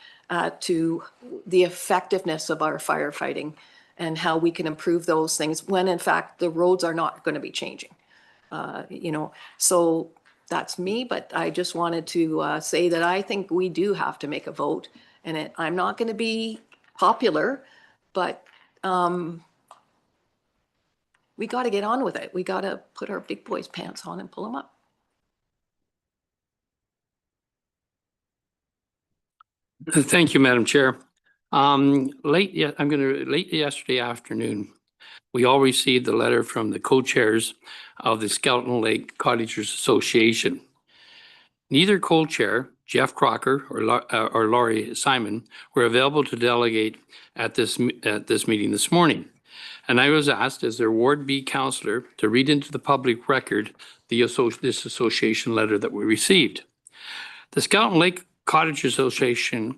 to the effectiveness of our firefighting and how we can improve those things when in fact the roads are not going to be changing. So that's me, but I just wanted to say that I think we do have to make a vote And I'm not going to be popular, but we got to get on with it. We got to put our big boys pants on and pull them up. Thank you, Madam Chair. Late yesterday afternoon, we all received a letter from the co-chairs of the Skeleton Lake Cottagers Association. Neither co-chair, Jeff Crocker or Laurie Simon, were available to delegate at this meeting this morning. And I was asked as their Ward B councillor to read into the public record this association letter that we received. The Skeleton Lake Cottagers Association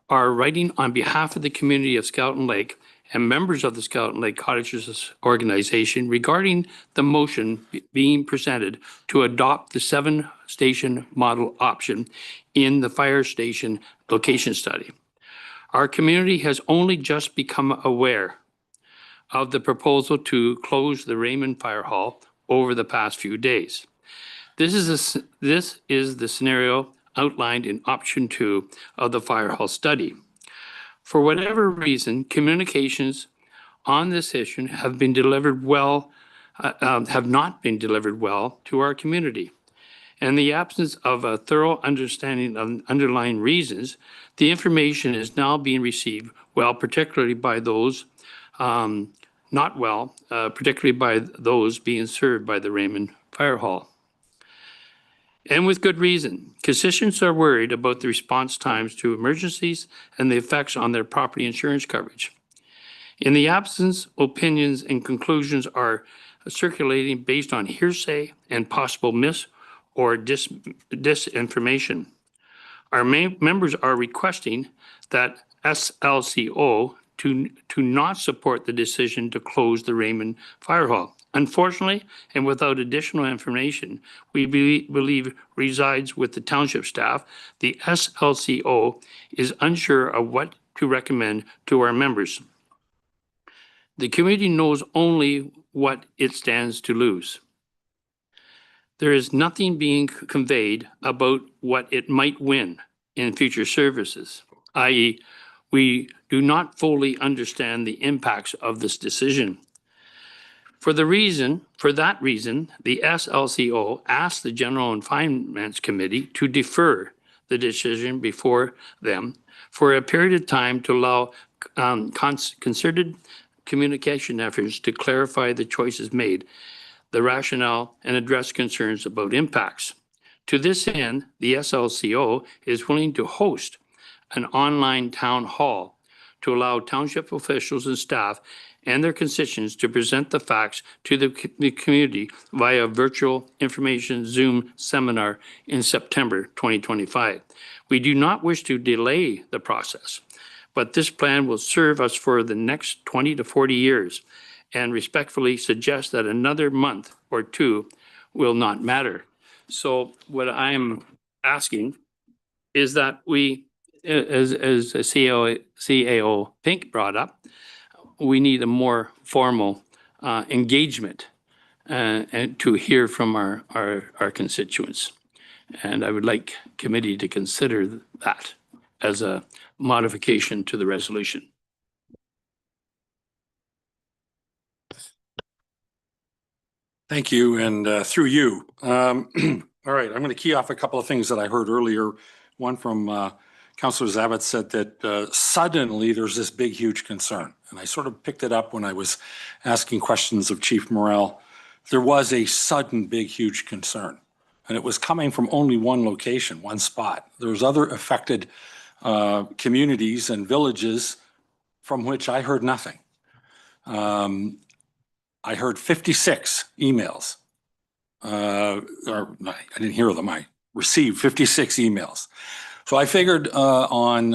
are writing on behalf of the community of Skeleton Lake and members of the Skeleton Lake Cottagers organization regarding the motion being presented to adopt the 7-station model option in the fire station location study. Our community has only just become aware of the proposal to close the Raymond Fire Hall over the past few days. This is the scenario outlined in option 2 of the fire hall study. For whatever reason, communications on this issue have not been delivered well to our community. In the absence of a thorough understanding of underlying reasons, the information is now being received well, particularly by those particularly by those being served by the Raymond Fire Hall. And with good reason. Constituents are worried about the response times to emergencies and the effects on their property insurance coverage. In the absence, opinions and conclusions are circulating based on hearsay and possible mis- or disinformation. Our members are requesting that SLCO to not support the decision to close the Raymond Fire Hall. Unfortunately, and without additional information we believe resides with the township staff, the SLCO is unsure of what to recommend to our members. The community knows only what it stands to lose. There is nothing being conveyed about what it might win in future services, i.e., we do not fully understand the impacts of this decision. For that reason, the SLCO asked the General and Finance Committee to defer the decision before them for a period of time to allow concerted communication efforts to clarify the choices made, the rationale, and address concerns about impacts. To this end, the SLCO is willing to host an online town hall to allow township officials and staff and their constituents to present the facts to the community via virtual information Zoom seminar in September 2025. We do not wish to delay the process, but this plan will serve us for the next 20 to 40 years and respectfully suggest that another month or two will not matter. So what I'm asking is that we, as CAO Pink brought up, we need a more formal engagement and to hear from our constituents. And I would like committee to consider that as a modification to the resolution. Thank you, and through you. All right, I'm going to key off a couple of things that I heard earlier. One from Councillor Zabit said that suddenly there's this big, huge concern. And I sort of picked it up when I was asking questions of Chief Morrell. There was a sudden, big, huge concern. And it was coming from only one location, one spot. There was other affected communities and villages from which I heard nothing. I heard 56 emails. I didn't hear them. I received 56 emails. So I figured on,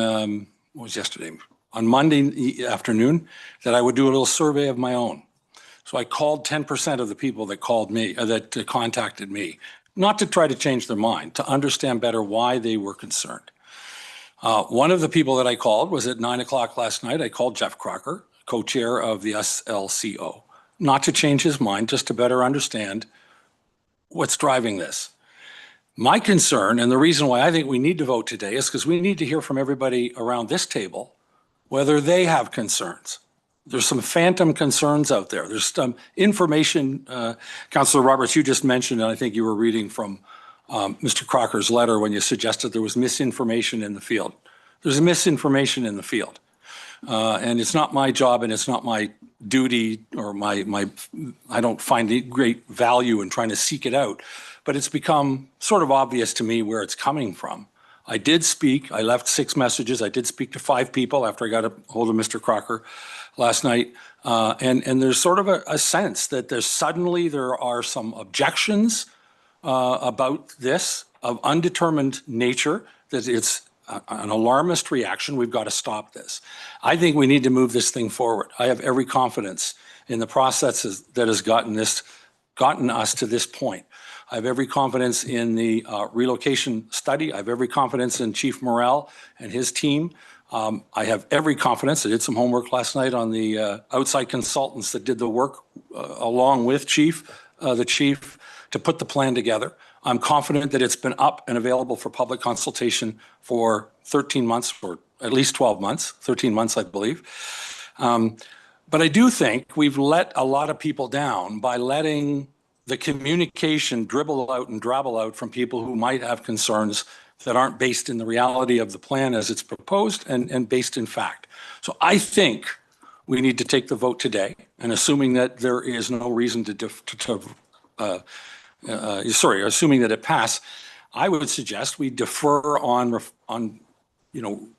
what was yesterday? On Monday afternoon that I would do a little survey of my own. So I called 10% of the people that called me, that contacted me, not to try to change their mind, to understand better why they were concerned. One of the people that I called was at 9 o'clock last night. I called Jeff Crocker, co-chair of the SLCO, not to change his mind, just to better understand what's driving this. My concern, and the reason why I think we need to vote today, is because we need to hear from everybody around this table whether they have concerns. There's some phantom concerns out there. There's some information, Councillor Roberts, you just mentioned, and I think you were reading from Mr. Crocker's letter when you suggested there was misinformation in the field. There's misinformation in the field. And it's not my job and it's not my duty or I don't find great value in trying to seek it out, but it's become sort of obvious to me where it's coming from. I did speak, I left 6 messages. I did speak to 5 people after I got a hold of Mr. Crocker last night. And there's sort of a sense that there are some objections about this of undetermined nature, that it's an alarmist reaction. We've got to stop this. I think we need to move this thing forward. I have every confidence in the processes that has gotten us to this point. I have every confidence in the relocation study. I have every confidence in Chief Morrell and his team. I have every confidence. I did some homework last night on the outside consultants that did the work along with the chief to put the plan together. I'm confident that it's been up and available for public consultation for 13 months or at least 12 months, 13 months, I believe. But I do think we've let a lot of people down by letting the communication dribble out and drabble out from people who might have concerns that aren't based in the reality of the plan as it's proposed and based in fact. So I think we need to take the vote today, and assuming that there is no reason assuming that it passed, I would suggest we defer on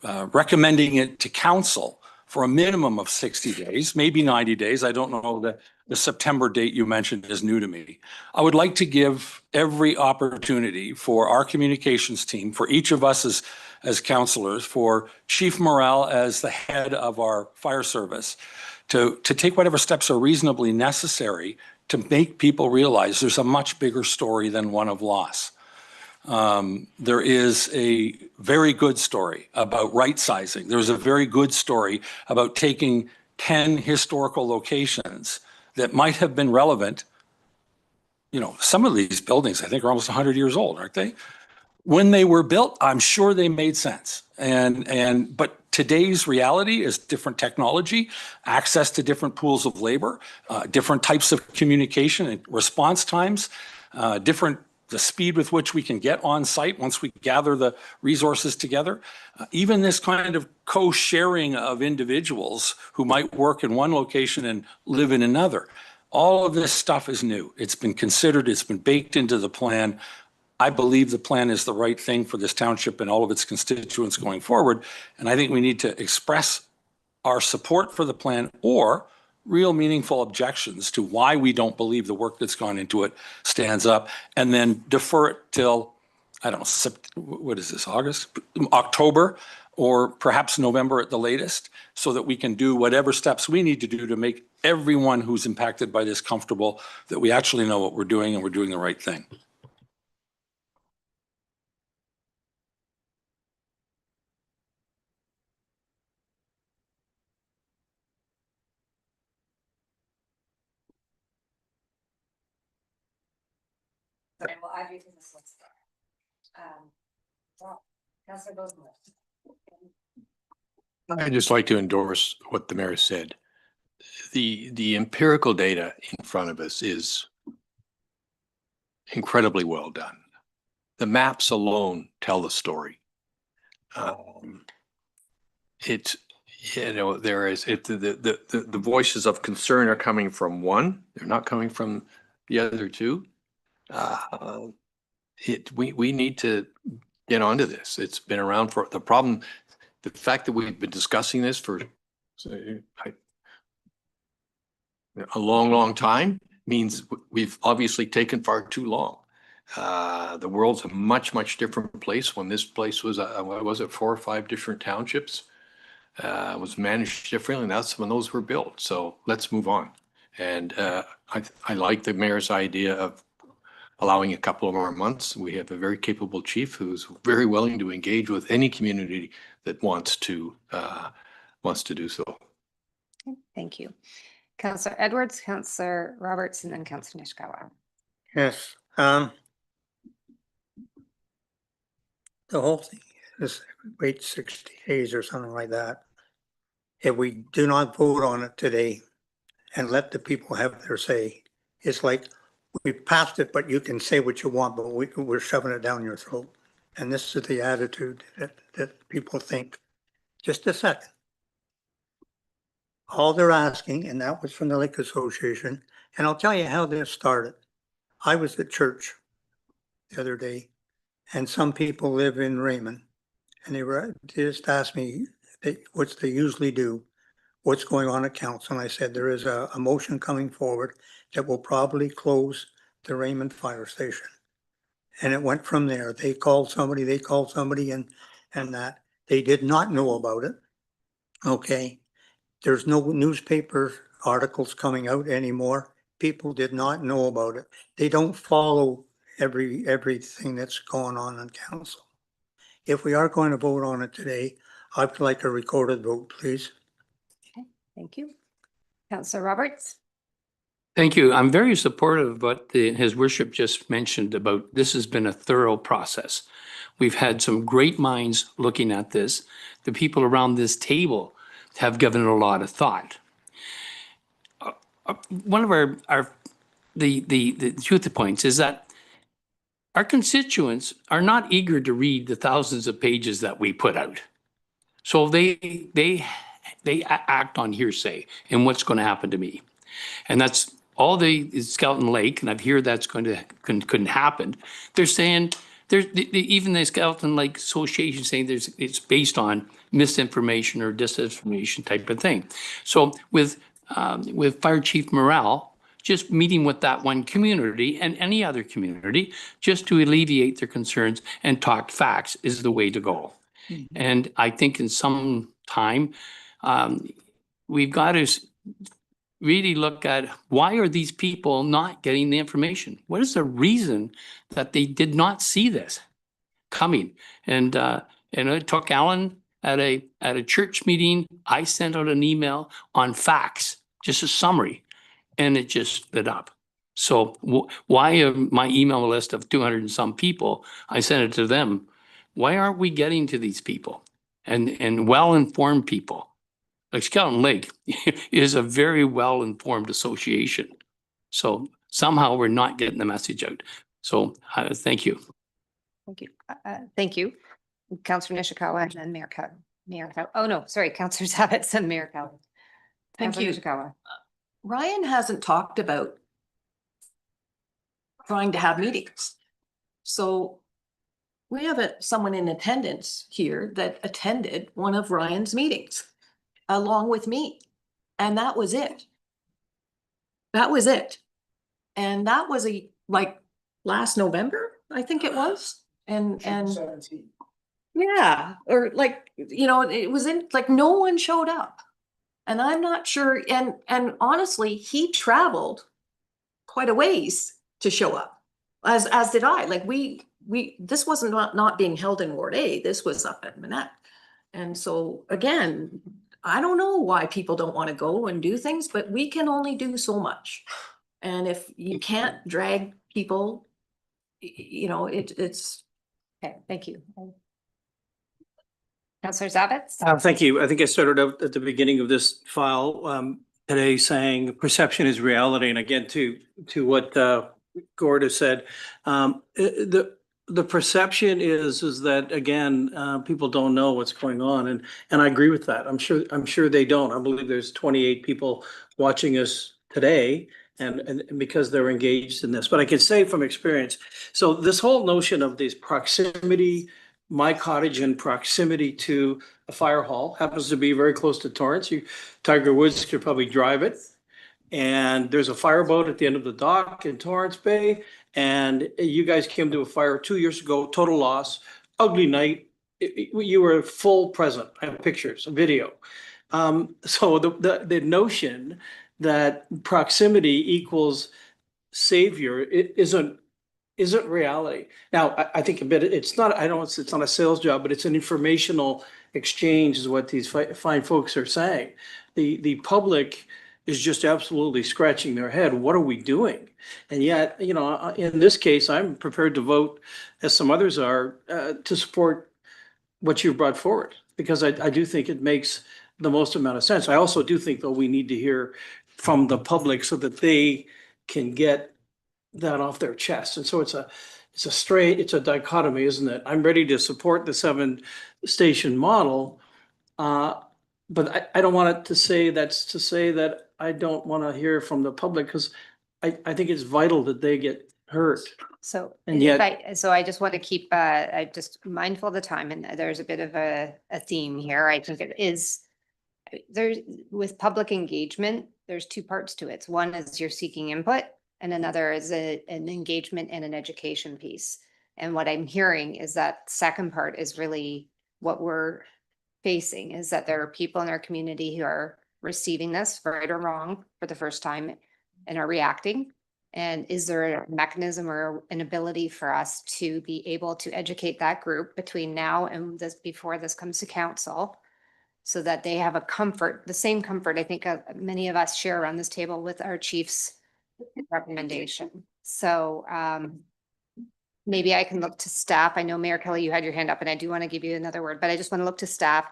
recommending it to council for a minimum of 60 days, maybe 90 days. I don't know, the September date you mentioned is new to me. I would like to give every opportunity for our communications team, for each of us as councillors, for Chief Morrell as the head of our fire service, to take whatever steps are reasonably necessary to make people realize there's a much bigger story than one of loss. There is a very good story about right sizing. There's a very good story about taking 10 historical locations that might have been relevant. You know, some of these buildings, I think, are almost 100 years old, aren't they? When they were built, I'm sure they made sense. But today's reality is different technology, access to different pools of labor, different types of communication and response times, the speed with which we can get on site once we gather the resources together. Even this kind of co-sharing of individuals who might work in one location and live in another. All of this stuff is new. It's been considered, it's been baked into the plan. I believe the plan is the right thing for this township and all of its constituents going forward. And I think we need to express our support for the plan or real meaningful objections to why we don't believe the work that's gone into it stands up, and then defer it till, I don't know, what is this, October, or perhaps November at the latest, so that we can do whatever steps we need to do to make everyone who's impacted by this comfortable that we actually know what we're doing and we're doing the right thing. Okay, well, I've used this list. Councillor Bozeman. I'd just like to endorse what the mayor said. The empirical data in front of us is incredibly well done. The maps alone tell the story. The voices of concern are coming from one. They're not coming from the other two. We need to get onto this. It's been around for the problem. The fact that we've been discussing this for a long time means we've obviously taken far too long. The world's a much different place. When this place was, what was it, 4 or 5 different townships, was managed differently, and that's when those were built. So let's move on. And I like the mayor's idea of allowing a couple of more months. We have a very capable chief who's very willing to engage with any community that wants to do so. Thank you. Councillor Edwards, Councillor Roberts, and then Councillor Nishikawa. Yes. the whole thing is wait 60 days or something like that. If we do not vote on it today and let the people have their say, it's like we passed it, but you can say what you want, but we're shoving it down your throat. And this is the attitude that people think. Just a second. All they're asking, and that was from the Lake Association, and I'll tell you how this started. I was at church the other day, and some people live in Raymond, and they just asked me what they usually do, what's going on at council. And I said, there is a motion coming forward that will probably close the Raymond Fire Station. And it went from there. They called somebody, and that. They did not know about it. Okay. There's no newspaper articles coming out anymore. People did not know about it. They don't follow everything that's going on in council. If we are going to vote on it today, I'd like a recorded vote, please. Okay, thank you. Councillor Roberts? Thank you. I'm very supportive of what his worship just mentioned about this has been a thorough process. We've had some great minds looking at this. The people around this table have given it a lot of thought. One of the truth points is that our constituents are not eager to read the thousands of pages that we put out. So they act on hearsay and what's going to happen to me. And that's all the Skeleton Lake, and I've heard that's couldn't happen. They're saying even the Skeleton Lake Association saying it's based on misinformation or disinformation type of thing. So with Fire Chief Morale, just meeting with that one community and any other community, just to alleviate their concerns and talk facts is the way to go. And I think in some time, we've got to really look at why are these people not getting the information? What is the reason that they did not see this coming? And it took Alan at a church meeting. I sent out an email on facts, just a summary, and it just lit up. So why my email list of 200 and some people, I sent it to them. Why aren't we getting to these people and well-informed people? Like Skeleton Lake is a very well-informed association. So somehow we're not getting the message out. So thank you. Thank you. Thank you. Councillor Nishikawa and then Mayor Cow. Oh, no, sorry, Councillor Zavitz and Mayor Cow. Thank you. Nishikawa. Ryan hasn't talked about trying to have meetings. So we have someone in attendance here that attended one of Ryan's meetings along with me. And that was it. That was it. And that was like last November, I think it was. And yeah, or like, it was like no one showed up. And I'm not sure. And honestly, he traveled quite a ways to show up, as did I. Like this wasn't not being held in Ward A. This was up at Manette. And so again, I don't know why people don't want to go and do things, but we can only do so much. And if you can't drag people, it's. Okay, thank you. Councillor Zavitz? Thank you. I think I started out at the beginning of this file today saying perception is reality. And again, to what Gord has said, the perception is that again, people don't know what's going on, and I agree with that. I'm sure they don't. I believe there's 28 people watching us today, and because they're engaged in this. But I can say from experience, so this whole notion of this proximity, my cottage in proximity to a fire hall happens to be very close to Torrance. Tiger Woods could probably drive it. And there's a fireboat at the end of the dock in Torrance Bay. And you guys came to a fire 2 years ago, total loss, ugly night. You were full present. I have pictures, a video. So the notion that proximity equals savior isn't reality. Now, I think a bit, it's not a sales job, but it's an informational exchange is what these fine folks are saying. The public is just absolutely scratching their head. What are we doing? And yet, you know, in this case, I'm prepared to vote, as some others are, to support what you've brought forward, because I do think it makes the most amount of sense. I also do think, though, we need to hear from the public so that they can get that off their chest. And so it's a dichotomy, isn't it? I'm ready to support the 7-station model. But I don't want it to say that I don't want to hear from the public, because I think it's vital that they get heard. So, And yet- I just want to keep, I just mindful of the time, and there's a bit of a theme here. I think it is, there's, with public engagement, there's two parts to it. One is you're seeking input, and another is an engagement and an education piece. And what I'm hearing is that second part is really what we're facing, is that there are people in our community who are receiving this, right or wrong, for the first time and are reacting. And is there a mechanism or an ability for us to be able to educate that group between now and this, before this comes to council, so that they have a comfort, the same comfort I think many of us share around this table with our chief's recommendation. So maybe I can look to staff. I know Mayor Kelly, you had your hand up, and I do want to give you another word, but I just want to look to staff.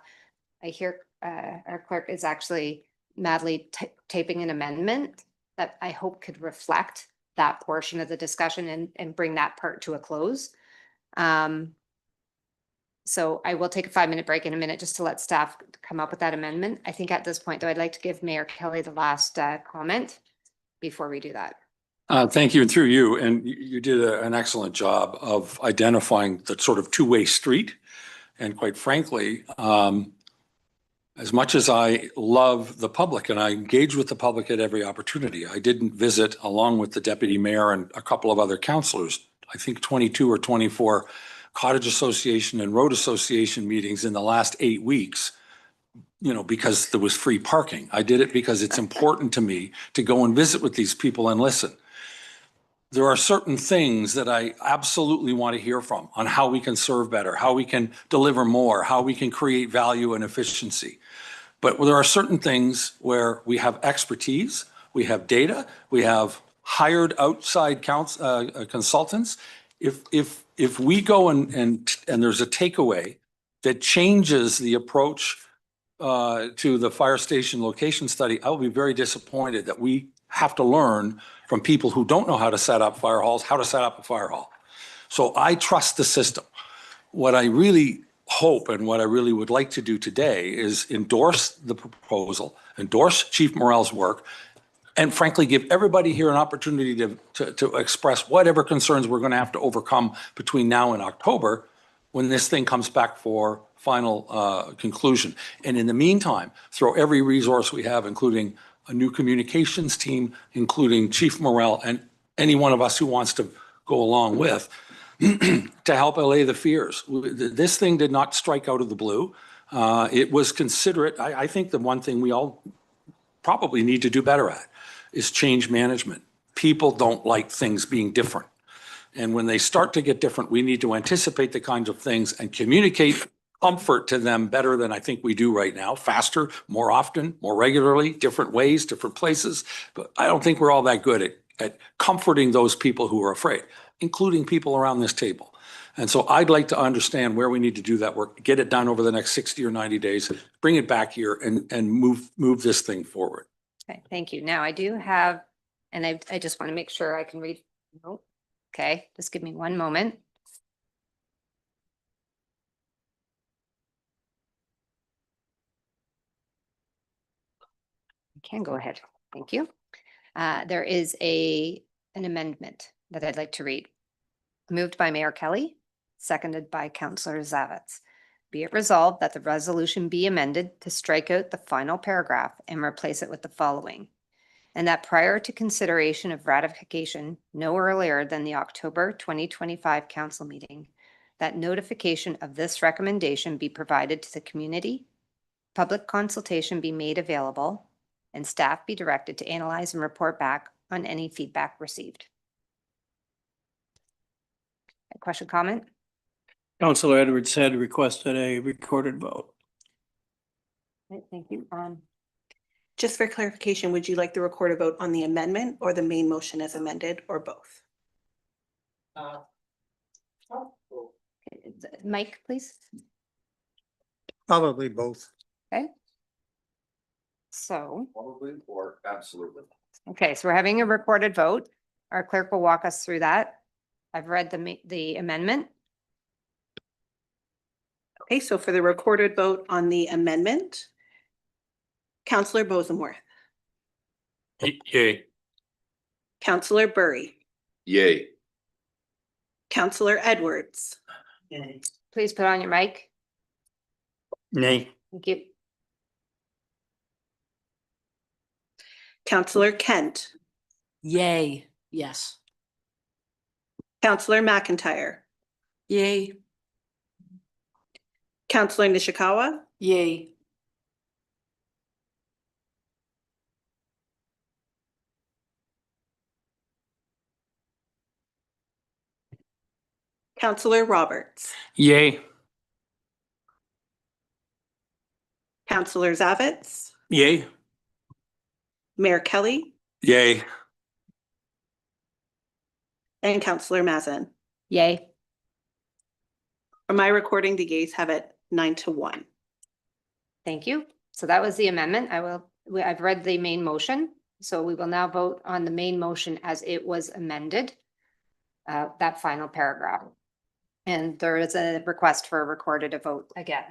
I hear our clerk is actually madly taping an amendment that I hope could reflect that portion of the discussion and bring that part to a close. So I will take a 5-minute break in a minute just to let staff come up with that amendment. I think at this point, though, I'd like to give Mayor Kelly the last comment before we do that. Thank you, and through you, and you did an excellent job of identifying the sort of two-way street. And quite frankly, as much as I love the public and I engage with the public at every opportunity, I didn't visit, along with the deputy mayor and a couple of other councilors, I think 22 or 24 cottage association and road association meetings in the last 8 weeks, you know, because there was free parking. I did it because it's important to me to go and visit with these people and listen. There are certain things that I absolutely want to hear from on how we can serve better, how we can deliver more, how we can create value and efficiency. But there are certain things where we have expertise, we have data, we have hired outside consultants. If we go and there's a takeaway that changes the approach to the fire station location study, I will be very disappointed that we have to learn from people who don't know how to set up fire halls, how to set up a fire hall. So I trust the system. What I really hope and what I really would like to do today is endorse the proposal, endorse Chief Morrell's work, and frankly, give everybody here an opportunity to express whatever concerns we're going to have to overcome between now and October when this thing comes back for final conclusion. And in the meantime, throw every resource we have, including a new communications team, including Chief Morrell and any one of us who wants to go along with, to help allay the fears. This thing did not strike out of the blue. It was considerate. I think the one thing we all probably need to do better at is change management. People don't like things being different. And when they start to get different, we need to anticipate the kinds of things and communicate comfort to them better than I think we do right now, faster, more often, more regularly, different ways, different places. But I don't think we're all that good at comforting those people who are afraid, including people around this table. And so I'd like to understand where we need to do that work, get it done over the next 60 or 90 days, bring it back here and move this thing forward. Okay, thank you. Now I do have, and I just want to make sure I can read. Nope. Okay, just give me one moment. You can go ahead. Thank you. There is an amendment that I'd like to read. Moved by Mayor Kelly, seconded by Councillor Zavitz. Be it resolved that the resolution be amended to strike out the final paragraph and replace it with the following. And that prior to consideration of ratification no earlier than the October 2025 council meeting, that notification of this recommendation be provided to the community, public consultation be made available, and staff be directed to analyze and report back on any feedback received. A question, comment? Councillor Edwards had requested a recorded vote. Right, thank you. Just for clarification, would you like the recorded vote on the amendment or the main motion as amended, or both? Mike, please. Probably both. Okay. So, Probably or absolutely. okay, so we're having a recorded vote. Our clerk will walk us through that. I've read the amendment. Okay, so for the recorded vote on the amendment, Councillor Bosenworth, Yay. Councillor Burry, Yay. Councillor Edwards, Please put on your mic. Nay. Thank you. Councillor Kent, Yay, yes. Councillor McIntyre, Yay. Councillor Nishikawa, Yay. Councillor Roberts, Yay. Councillor Zavitz, Yay. Mayor Kelly, Yay. and Councillor Mazin. Yay. For my recording, the yeas have it 9-1. Thank you. So that was the amendment. I've read the main motion. So we will now vote on the main motion as it was amended. That final paragraph. And there is a request for a recorded vote again.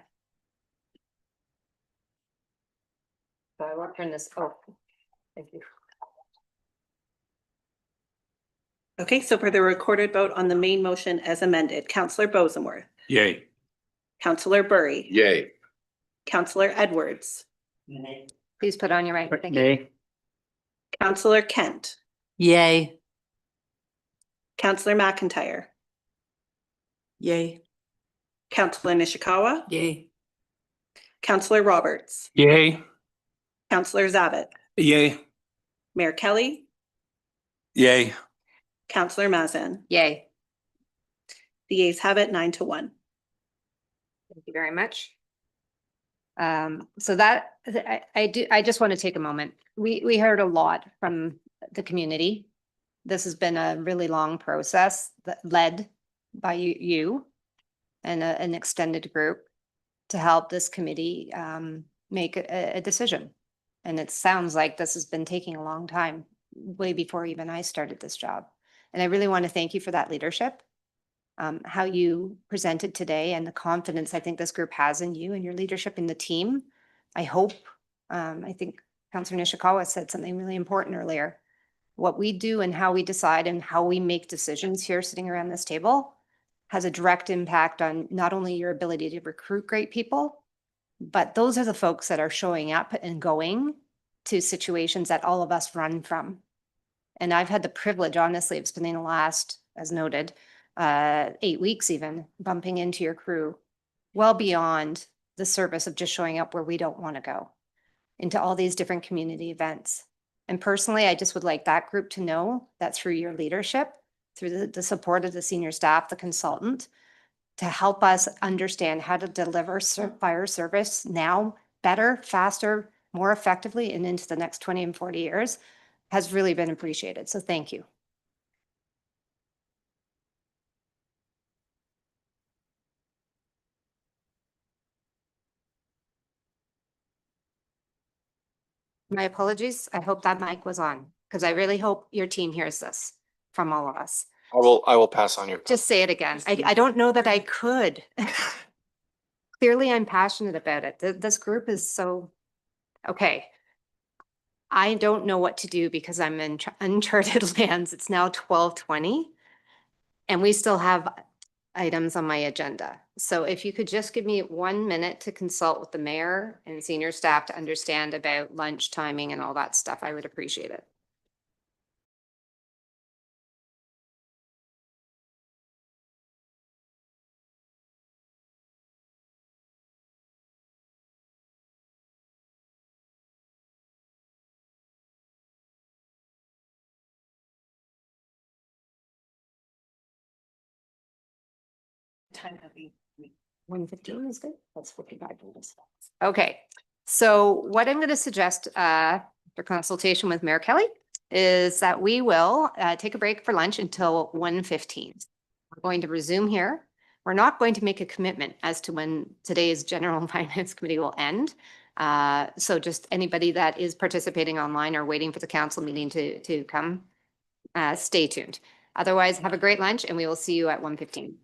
So I will turn this, oh, thank you. Okay, so for the recorded vote on the main motion as amended, Councillor Bosenworth, Yay. Councillor Burry, Yay. Councillor Edwards, Please put on your mic. Thank you. Nay. Councillor Kent, Yay. Councillor McIntyre, Yay. Councillor Nishikawa, Yay. Councillor Roberts, Yay. Councillor Zavit, Yay. Mayor Kelly, Yay. Councillor Mazin. Yay. The yeas have it 9-1. Thank you very much. So that I just want to take a moment. We heard a lot from the community. This has been a really long process that led by you and an extended group to help this committee make a decision. And it sounds like this has been taking a long time, way before even I started this job. And I really want to thank you for that leadership. How you presented today and the confidence I think this group has in you and your leadership in the team. I hope, I think Councillor Nishikawa said something really important earlier. What we do and how we decide and how we make decisions here sitting around this table has a direct impact on not only your ability to recruit great people, but those are the folks that are showing up and going to situations that all of us run from. And I've had the privilege, honestly, of spending the last, as noted, 8 weeks even bumping into your crew well beyond the service of just showing up where we don't want to go, into all these different community events. And personally, I just would like that group to know that through your leadership, through the support of the senior staff, the consultant, to help us understand how to deliver fire service now better, faster, more effectively, and into the next 20 and 40 years has really been appreciated. So thank you. My apologies. I hope that mic was on because I really hope your team hears this from all of us. I will pass on your. Just say it again. I don't know that I could. Clearly, I'm passionate about it. This group is so, okay. I don't know what to do because I'm in uncharted lands. It's now 12:20 and we still have items on my agenda. So if you could just give me 1 minute to consult with the mayor and senior staff to understand about lunch timing and all that stuff, I would appreciate it. Time that we 1:15 is good. That's 45 minutes. Okay, So what I'm going to suggest, for consultation with Mayor Kelly, is that we will take a break for lunch until 1:15. We're going to resume here. We're not going to make a commitment as to when today's General Finance Committee will end. So just anybody that is participating online or waiting for the council meeting to come, stay tuned. Otherwise, have a great lunch and we will see you at 1:15.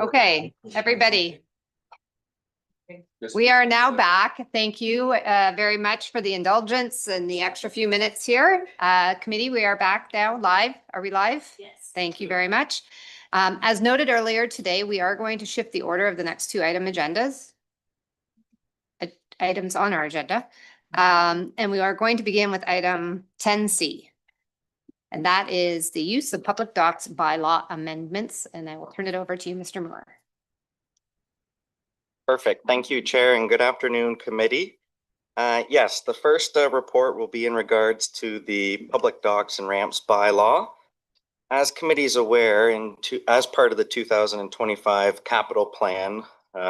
Okay, everybody. We are now back. Thank you very much for the indulgence and the extra few minutes here. Committee, we are back now live. Are we live? Yes. Thank you very much. As noted earlier today, we are going to shift the order of the next two items on our agenda. And we are going to begin with item 10C. And that is the use of public docks bylaw amendments. And I will turn it over to you, Mr. Moore. Perfect. Thank you, Chair, and good afternoon, committee. Yes, the first report will be in regards to the public docks and ramps bylaw. As committee is aware, as part of the 2025 capital plan,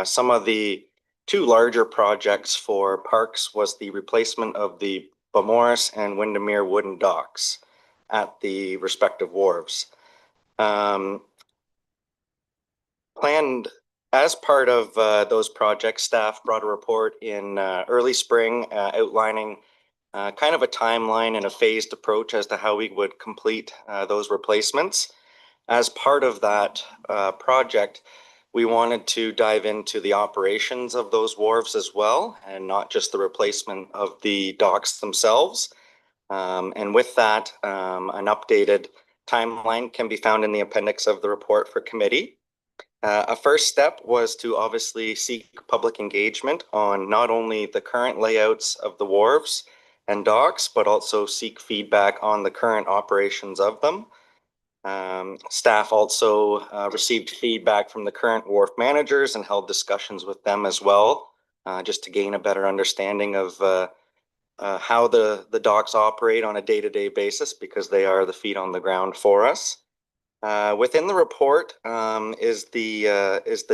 some of the two larger projects for parks was the replacement of the Beaumaris and Windermere wooden docks at the respective wharves. Planned as part of those projects, staff brought a report in early spring outlining kind of a timeline and a phased approach as to how we would complete those replacements. As part of that project, we wanted to dive into the operations of those wharves as well, and not just the replacement of the docks themselves. And with that, an updated timeline can be found in the appendix of the report for committee. A first step was to obviously seek public engagement on not only the current layouts of the wharves and docks, but also seek feedback on the current operations of them. Staff also received feedback from the current wharf managers and held discussions with them as well, just to gain a better understanding of how the docks operate on a day-to-day basis, because they are the feet on the ground for us. Within the report is the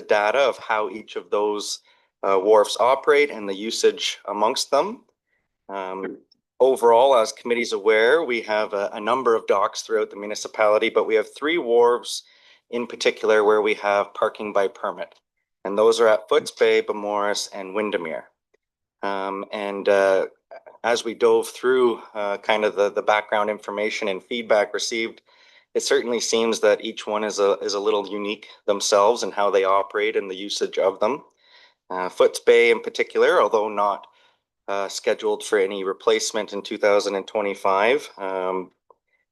data of how each of those wharfs operate and the usage amongst them. Overall, as committee's aware, we have a number of docks throughout the municipality, but we have three wharves in particular where we have parking by permit. And those are at Foots Bay, Beaumaris, and Windermere. As we dove through kind of the background information and feedback received, it certainly seems that each one is a little unique themselves in how they operate and the usage of them. Foots Bay in particular, although not scheduled for any replacement in 2025,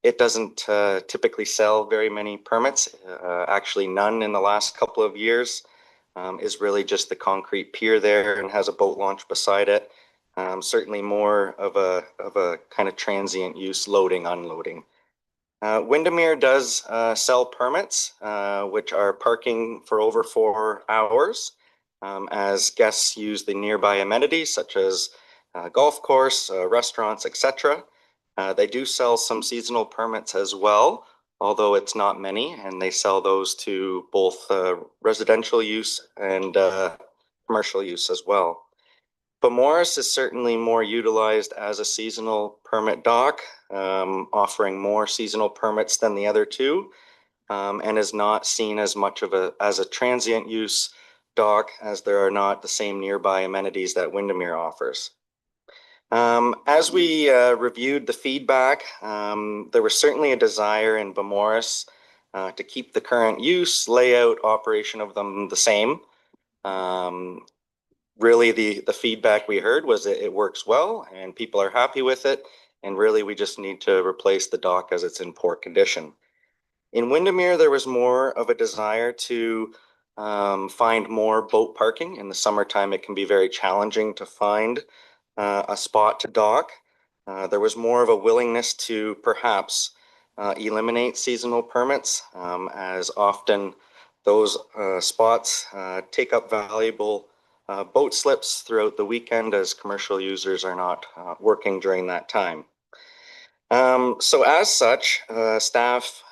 it doesn't typically sell very many permits, actually none in the last couple of years. Is really just the concrete pier there and has a boat launch beside it. Certainly more of a kind of transient use, loading, unloading. Windermere does sell permits, which are parking for over 4 hours, as guests use the nearby amenities such as golf course, restaurants, etc. They do sell some seasonal permits as well, although it's not many, and they sell those to both residential use and commercial use as well. Beaumaris is certainly more utilized as a seasonal permit dock, offering more seasonal permits than the other two, and is not seen as much of a transient use dock, as there are not the same nearby amenities that Windermere offers. As we reviewed the feedback, there was certainly a desire in Beaumaris to keep the current use, layout, operation of them the same. Really, the feedback we heard was that it works well and people are happy with it. And really, we just need to replace the dock as it's in poor condition. In Windermere, there was more of a desire to find more boat parking. In the summertime, it can be very challenging to find a spot to dock. There was more of a willingness to perhaps eliminate seasonal permits, as often those spots take up valuable boat slips throughout the weekend, as commercial users are not working during that time. So as such, staff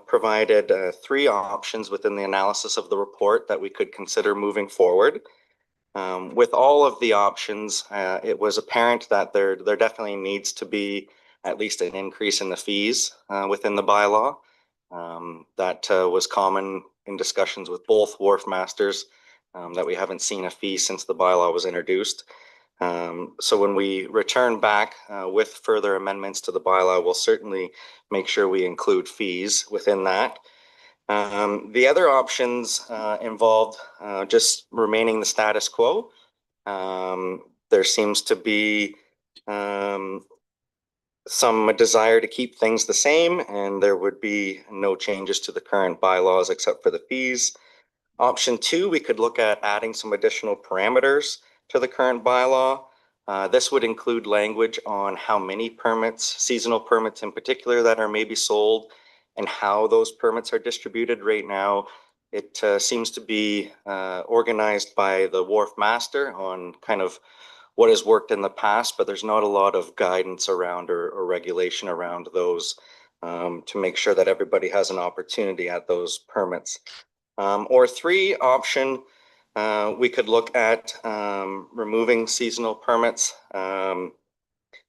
provided 3 options within the analysis of the report that we could consider moving forward. With all of the options, it was apparent that there definitely needs to be at least an increase in the fees within the bylaw. That was common in discussions with both wharf masters, that we haven't seen a fee since the bylaw was introduced. So when we return back with further amendments to the bylaw, we'll certainly make sure we include fees within that. The other options involved just remaining the status quo. There seems to be some desire to keep things the same, and there would be no changes to the current bylaws except for the fees. Option 2, we could look at adding some additional parameters to the current bylaw. This would include language on how many permits, seasonal permits in particular, that are maybe sold and how those permits are distributed. Right now, it seems to be organized by the wharf master on kind of what has worked in the past, but there's not a lot of guidance around or regulation around those to make sure that everybody has an opportunity at those permits. Or 3 option, we could look at removing seasonal permits,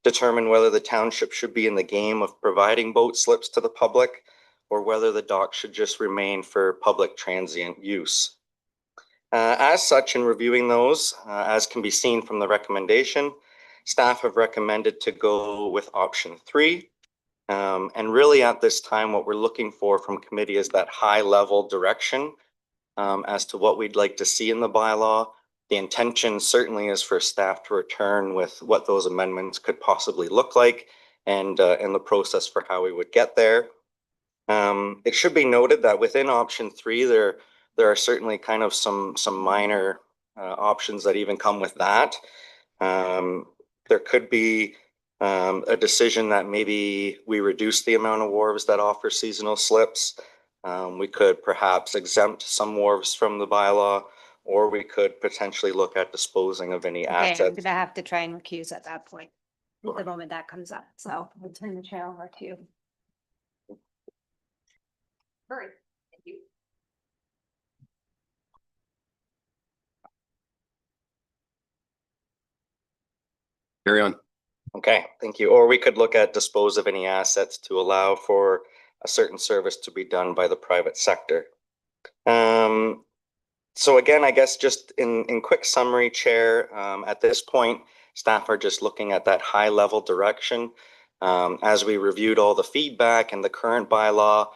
determine whether the township should be in the game of providing boat slips to the public or whether the dock should just remain for public transient use. As such, in reviewing those, as can be seen from the recommendation, staff have recommended to go with option 3. And really at this time, what we're looking for from committee is that high level direction as to what we'd like to see in the bylaw. The intention certainly is for staff to return with what those amendments could possibly look like and the process for how we would get there. It should be noted that within option 3, there are certainly kind of some minor options that even come with that. There could be a decision that maybe we reduce the amount of wharves that offer seasonal slips. We could perhaps exempt some wharves from the bylaw, or we could potentially look at disposing of any Okay, I'm assets. gonna have to try and recuse at that point, the moment that comes up, so I'll turn the chair over to you. Hurry. Thank you. Carry on. Okay, thank you. Or we could look at dispose of any assets to allow for a certain service to be done by the private sector. So again, I guess just in quick summary, Chair, at this point, staff are just looking at that high level direction. As we reviewed all the feedback and the current bylaw,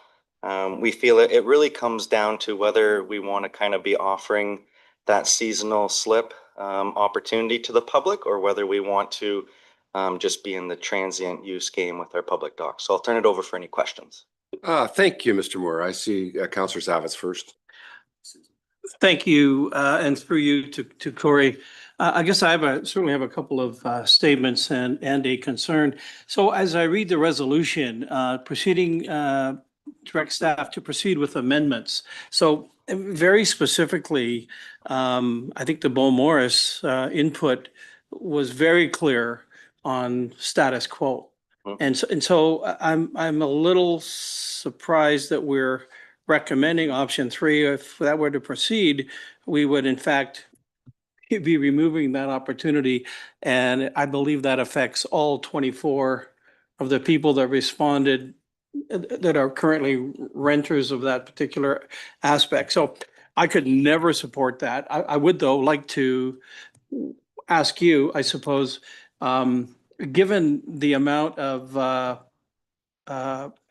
we feel it really comes down to whether we want to kind of be offering that seasonal slip opportunity to the public or whether we want to just be in the transient use game with our public docs. So I'll turn it over for any questions. Thank you, Mr. Moore. I see Councillor Zavitz first. Thank you, and through you to Corey. I guess I certainly have a couple of statements and a concern. So as I read the resolution, proceeding, direct staff to proceed with amendments. So very specifically, I think the Bo Morris input was very clear on status quo. And so I'm a little surprised that we're recommending option 3. If that were to proceed, we would in fact be removing that opportunity. And I believe that affects all 24 of the people that responded that are currently renters of that particular aspect. So I could never support that. I would though like to ask you, I suppose, given the amount of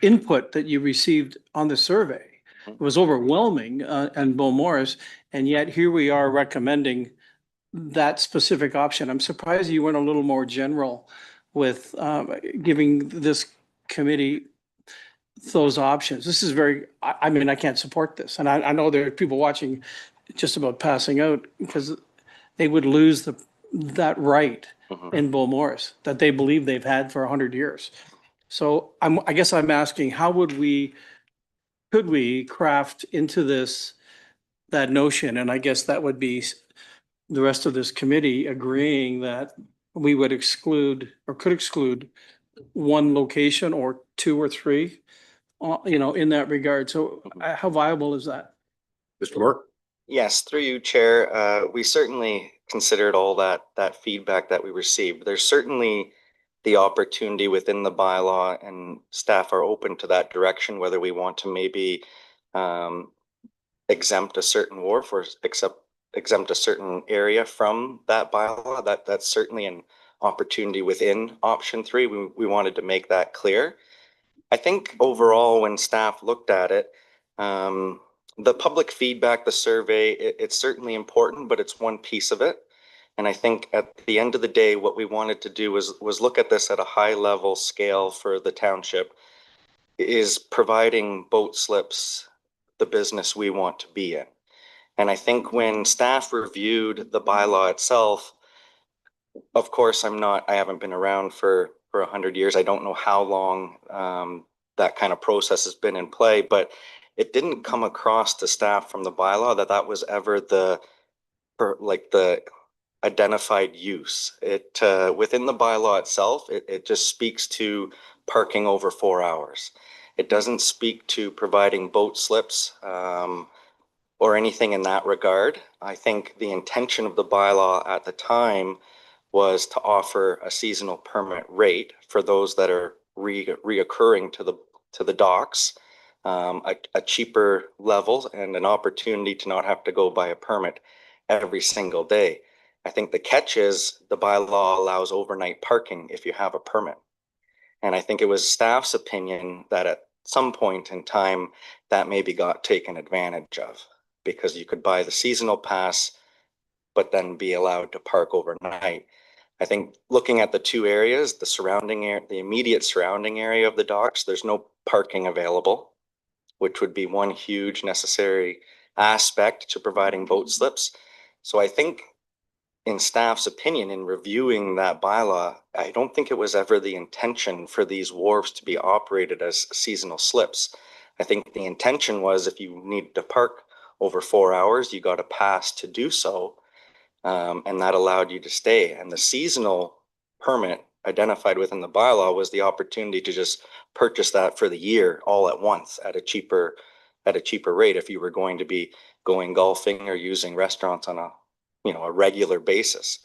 input that you received on the survey, it was overwhelming and Bill Morris, and yet here we are recommending that specific option. I'm surprised you weren't a little more general with giving this committee those options. This is very, I mean, I can't support this. And I know there are people watching just about passing out because they would lose that right in Bill Morris that they believe they've had for 100 years. So I guess I'm asking, how could we craft into this that notion? And I guess that would be the rest of this committee agreeing that we would exclude or could exclude one location or 2 or 3, in that regard. So how viable is that? Mr. Moore? Yes, through you, Chair. We certainly considered all that feedback that we received. There's certainly the opportunity within the bylaw, and staff are open to that direction, whether we want to maybe exempt a certain wharf or exempt a certain area from that bylaw. That's certainly an opportunity within option 3. We wanted to make that clear. I think overall, when staff looked at it, The public feedback, the survey, it's certainly important, but it's one piece of it. And I think at the end of the day, what we wanted to do was look at this at a high level scale for the township. Is providing boat slips the business we want to be in? And I think when staff reviewed the bylaw itself, of course, I haven't been around for 100 years. I don't know how long that kind of process has been in play, but it didn't come across to staff from the bylaw that was ever the identified use. It within the bylaw itself, it just speaks to parking over 4 hours. It doesn't speak to providing boat slips or anything in that regard. I think the intention of the bylaw at the time was to offer a seasonal permit rate for those that are reoccurring to the docks, a cheaper level and an opportunity to not have to go buy a permit every single day. I think the catch is the bylaw allows overnight parking if you have a permit. And I think it was staff's opinion that at some point in time that maybe got taken advantage of, because you could buy the seasonal pass, but then be allowed to park overnight. I think looking at the two areas, the immediate surrounding area of the docks, there's no parking available, which would be one huge necessary aspect to providing boat slips. So I think in staff's opinion, in reviewing that bylaw, I don't think it was ever the intention for these wharves to be operated as seasonal slips. I think the intention was if you need to park over 4 hours, you got a pass to do so, and that allowed you to stay. And the seasonal permit identified within the bylaw was the opportunity to just purchase that for the year all at once at a cheaper rate if you were going to be going golfing or using restaurants on a regular basis.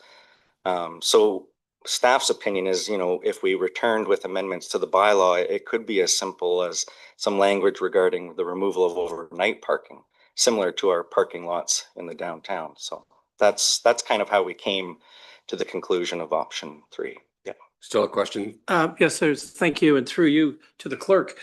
So staff's opinion is, if we returned with amendments to the bylaw, it could be as simple as some language regarding the removal of overnight parking, similar to our parking lots in the downtown. So that's kind of how we came to the conclusion of option 3. Yeah. Still a question? Yes, thank you. And through you to the clerk.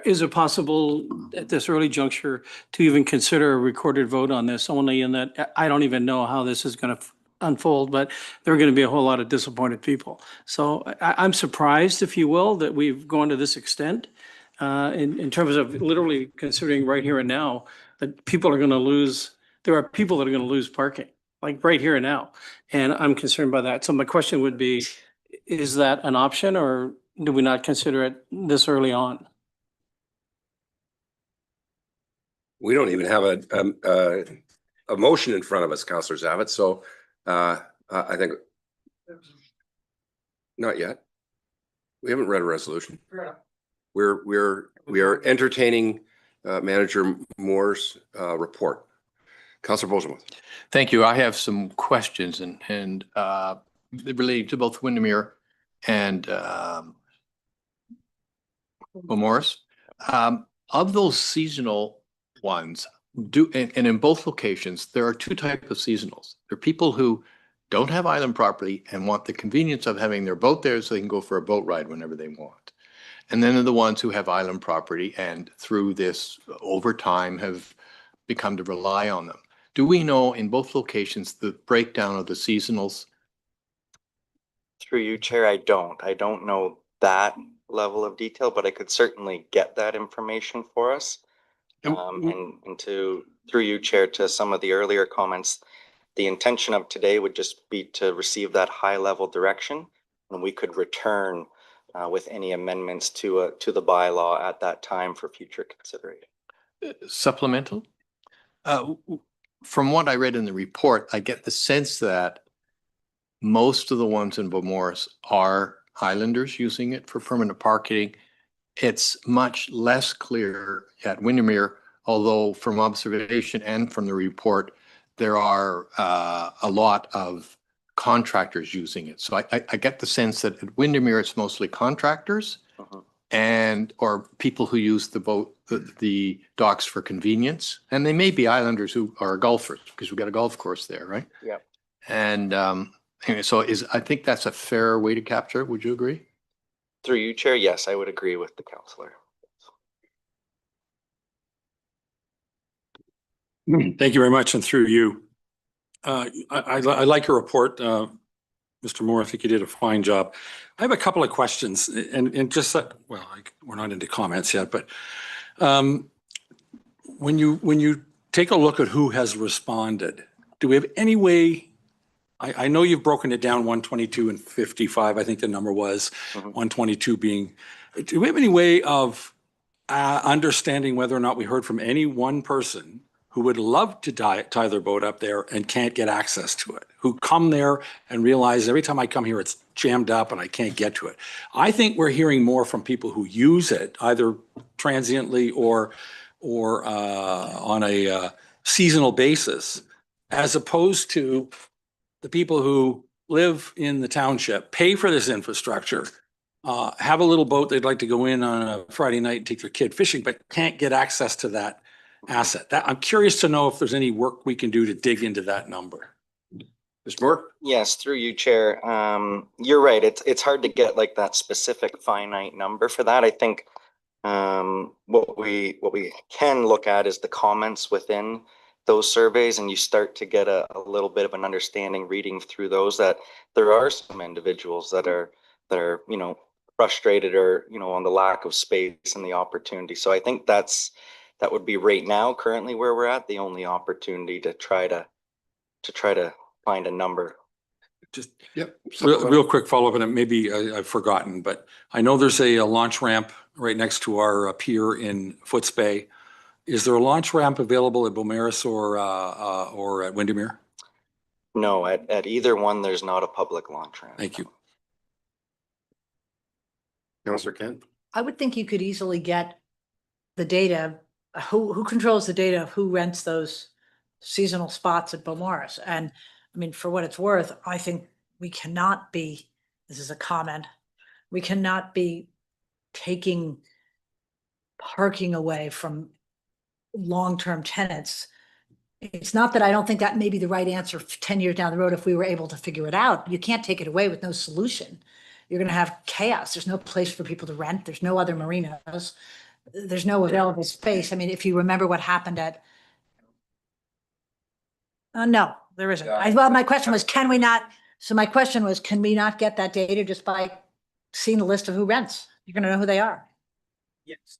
Is it possible at this early juncture to even consider a recorded vote on this, only in that I don't even know how this is going to unfold, but there are going to be a whole lot of disappointed people. So I'm surprised, if you will, that we've gone to this extent in terms of literally considering right here and now that people are going to lose, there are people that are going to lose parking, like right here and now. And I'm concerned by that. So my question would be, is that an option, or do we not consider it this early on? We don't even have a motion in front of us, Councillor Zavitz. So I think not yet. We haven't read a resolution. We are entertaining Manager Moore's report. Councillor Bosemuth. Thank you. I have some questions and related to both Windermere and Morris. Of those seasonal ones, and in both locations, there are two types of seasonals. There are people who don't have island property and want the convenience of having their boat there so they can go for a boat ride whenever they want. And then there are the ones who have island property and through this over time have become to rely on them. Do we know in both locations the breakdown of the seasonals? Through you, Chair, I don't know that level of detail, but I could certainly get that information for us. And through you, Chair, to some of the earlier comments, the intention of today would just be to receive that high level direction, and we could return with any amendments to the bylaw at that time for future consideration. Supplemental? From what I read in the report, I get the sense that most of the ones in Beaumaris are islanders using it for permanent parking. It's much less clear at Windermere, although from observation and from the report, there are a lot of contractors using it. So I get the sense that at Windermere, it's mostly contractors or people who use the boat, the docks for convenience. And they may be islanders who are golfers, because we've got a golf course there, right? Yeah. And anyway, so I think that's a fair way to capture it. Would you agree? Through you, Chair, yes, I would agree with the councillor. Thank you very much, and through you. I like your report, Mr. Moore. I think you did a fine job. I have a couple of questions, and just well, we're not into comments yet, but when you take a look at who has responded, do we have any way? I know you've broken it down 122 and 55. I think the number was 122 being. Do we have any way of understanding whether or not we heard from any one person who would love to tie their boat up there and can't get access to it, who come there and realize every time I come here, it's jammed up and I can't get to it? I think we're hearing more from people who use it either transiently or on a seasonal basis, as opposed to the people who live in the township, pay for this infrastructure, have a little boat they'd like to go in on a Friday night and take their kid fishing, but can't get access to that asset. I'm curious to know if there's any work we can do to dig into that number. Mr. Moore? Yes, through you, Chair. You're right. It's hard to get like that specific finite number for that. I think what we can look at is the comments within those surveys, and you start to get a little bit of an understanding reading through those that there are some individuals that are frustrated or on the lack of space and the opportunity. So I think that would be right now currently where we're at, the only opportunity to try to find a number. Just real quick follow-up, and maybe I've forgotten, but I know there's a launch ramp right next to our pier in Footsbay. Is there a launch ramp available at Beaumaris or at Windermere? No, at either one, there's not a public launch ramp. Thank you. Councillor Kent? I would think you could easily get the data, who controls the data of who rents those seasonal spots at Beaumaris. And I mean, for what it's worth, I think we cannot be, this is a comment, we cannot be taking parking away from long-term tenants. It's not that I don't think that may be the right answer 10 years down the road if we were able to figure it out. You can't take it away with no solution. You're going to have chaos. There's no place for people to rent. There's no other marinas. There's no available space. I mean, if you remember what happened at, no, there isn't. Well, my question was, can we not get that data just by seeing the list of who rents? You're going to know who they are. Yes.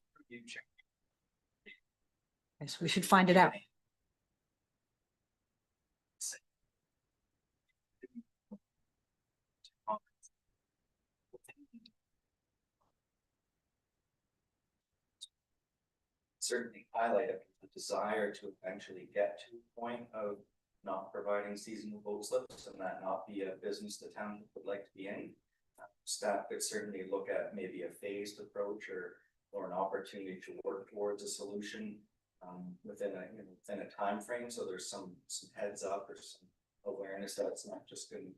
So we should find it out. Certainly highlight the desire to eventually get to a point of not providing seasonal boat slips and that not be a business the town would like to be in. Staff could certainly look at maybe a phased approach or an opportunity to work towards a solution within a time frame. So there's some heads up or some awareness that it's not just going to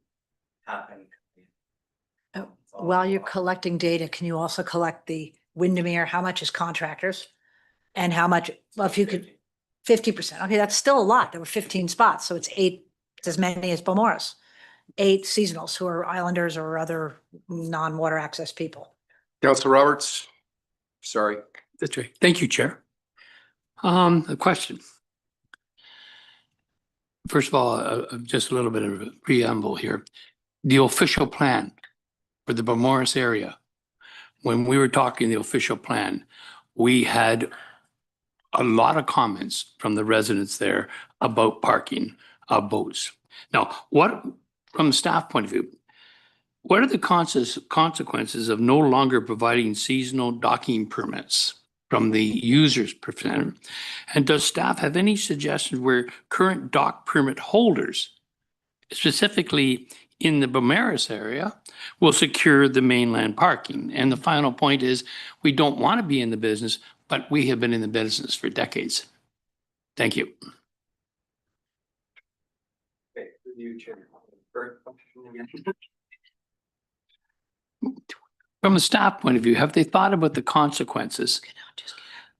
happen. While you're collecting data, can you also collect the Windermere, how much is contractors? And how much, well, if you could, 50%. Okay, that's still a lot. There were 15 spots, so it's as many as Beaumaris. 8 seasonals who are islanders or other non-water access people. Councillor Roberts? Sorry. That's right. Thank you, Chair. A question. First of all, just a little bit of a preamble here. The official plan for the Beaumaris area, when we were talking the official plan, we had a lot of comments from the residents there about parking of boats. Now, from the staff point of view, what are the consequences of no longer providing seasonal docking permits from the user's perspective? And does staff have any suggestions where current dock permit holders, specifically in the Beaumaris area, will secure the mainland parking? And the final point is, we don't want to be in the business, but we have been in the business for decades. Thank you. Okay, for you, Chair. From a staff point of view, have they thought about the consequences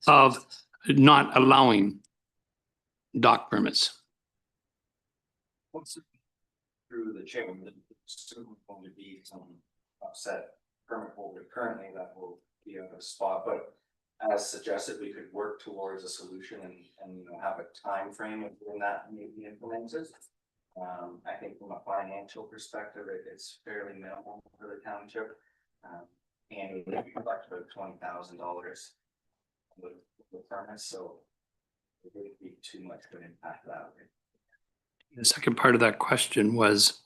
of not allowing dock permits? Through the chairman, there's going to be some upset permit holder currently that will be on a spot, but as suggested, we could work towards a solution and you know, have a time frame when that may be implemented. I think from a financial perspective, it's fairly minimal for the township. And we collect about $20,000 with permits, so it wouldn't be too much of an impact that way. The second part of that question was,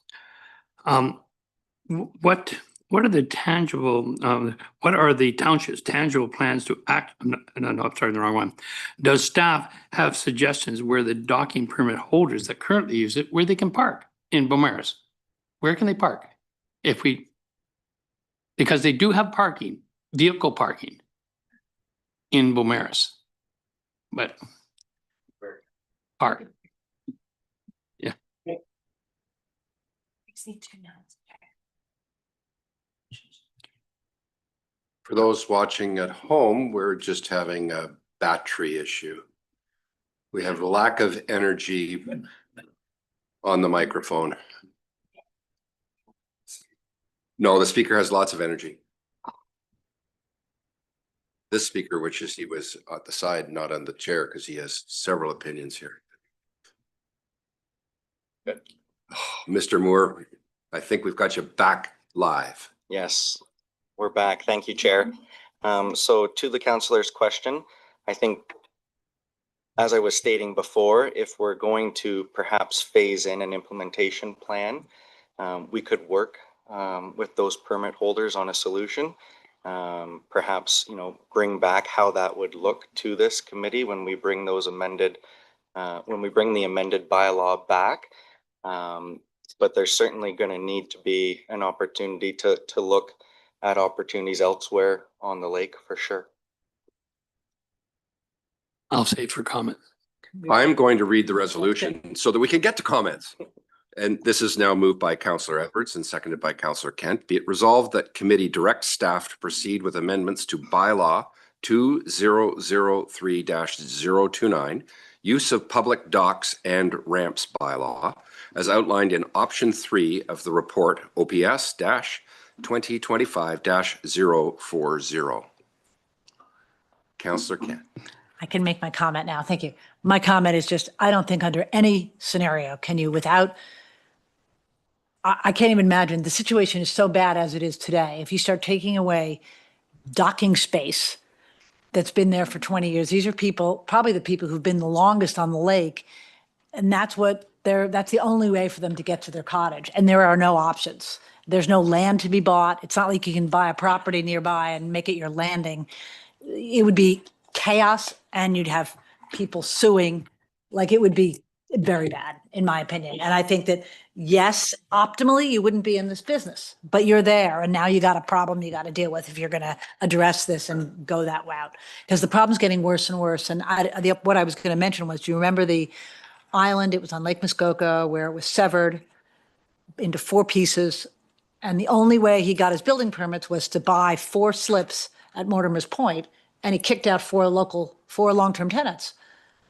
what are the tangible, what are the township's tangible plans to act? No, I'm sorry, the wrong one. Does staff have suggestions where the docking permit holders that currently use it, where they can park in Beaumaris? Where can they park? Because they do have parking, vehicle parking in Beaumaris. But park. Yeah. For those watching at home, we're just having a battery issue. We have a lack of energy on the microphone. No, the speaker has lots of energy. This speaker wishes he was at the side, not on the chair, because he has several opinions here. Good. Mr. Moore, I think we've got you back live. Yes, we're back. Thank you, Chair. So to the councillor's question, I think, as I was stating before, if we're going to perhaps phase in an implementation plan, we could work with those permit holders on a solution. Perhaps, you know, bring back how that would look to this committee when we bring those amended, when we bring the amended bylaw back. But there's certainly going to need to be an opportunity to look at opportunities elsewhere on the lake for sure. I'll save for comment. I'm going to read the resolution so that we can get to comments. And this is now moved by Councillor Edwards and seconded by Councillor Kent. Be it resolved that committee directs staff to proceed with amendments to bylaw 2003-029, use of public docks and ramps bylaw, as outlined in option 3 of the report OPS-2025-040. Councillor Kent. I can make my comment now. Thank you. My comment is just, I don't think under any scenario can you I can't even imagine. The situation is so bad as it is today. If you start taking away docking space that's been there for 20 years, these are people, probably the people who've been the longest on the lake. And that's the only way for them to get to their cottage. And there are no options. There's no land to be bought. It's not like you can buy a property nearby and make it your landing. It would be chaos and you'd have people suing. Like, it would be very bad, in my opinion. And I think that, yes, optimally, you wouldn't be in this business, but you're there. And now you got a problem you got to deal with if you're going to address this and go that route. Because the problem's getting worse and worse. And what I was going to mention was, do you remember the island? It was on Lake Muskoka where it was severed into 4 pieces. And the only way he got his building permits was to buy 4 slips at Mortimer's Point. And he kicked out 4 long-term tenants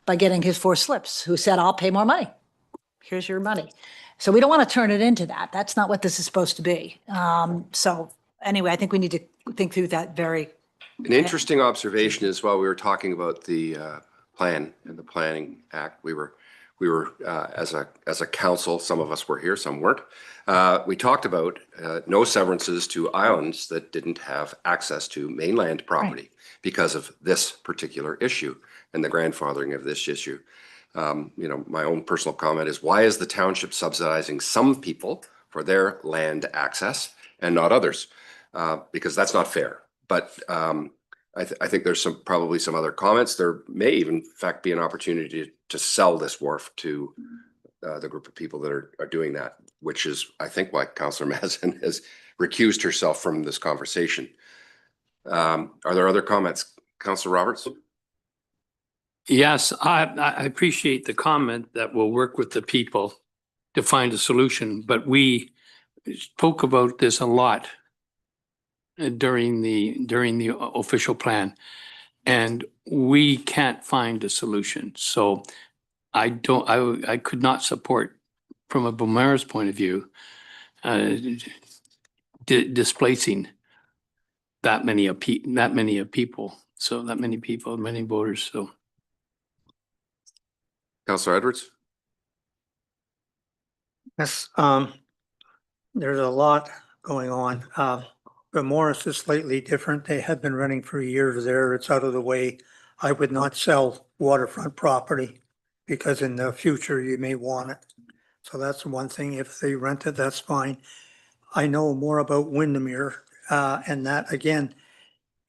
by getting his 4 slips, who said, I'll pay more money. Here's your money. So we don't want to turn it into that. That's not what this is supposed to be. So anyway, I think we need to think through that very. An interesting observation is, while we were talking about the plan and the Planning Act, we were as a council, some of us were here, some weren't. We talked about no severances to islands that didn't have access to mainland property because of this particular issue and the grandfathering of this issue. You know, my own personal comment is, why is the township subsidizing some people for their land access and not others? Because that's not fair. But I think there's probably some other comments. There may even, in fact, be an opportunity to sell this wharf to the group of people that are doing that, which is, I think, why Councillor Mazin has recused herself from this conversation. Are there other comments? Councillor Roberts? Yes, I appreciate the comment that we'll work with the people to find a solution, but we spoke about this a lot during the official plan, and we can't find a solution. So I could not support, from a Beaumaris point of view, displacing that many of people. So that many people, many voters, so. Councillor Edwards? Yes, there's a lot going on. But Morris is slightly different. They have been running for years there. It's out of the way. I would not sell waterfront property because in the future you may want it. So that's one thing. If they rent it, that's fine. I know more about Windermere, and that again,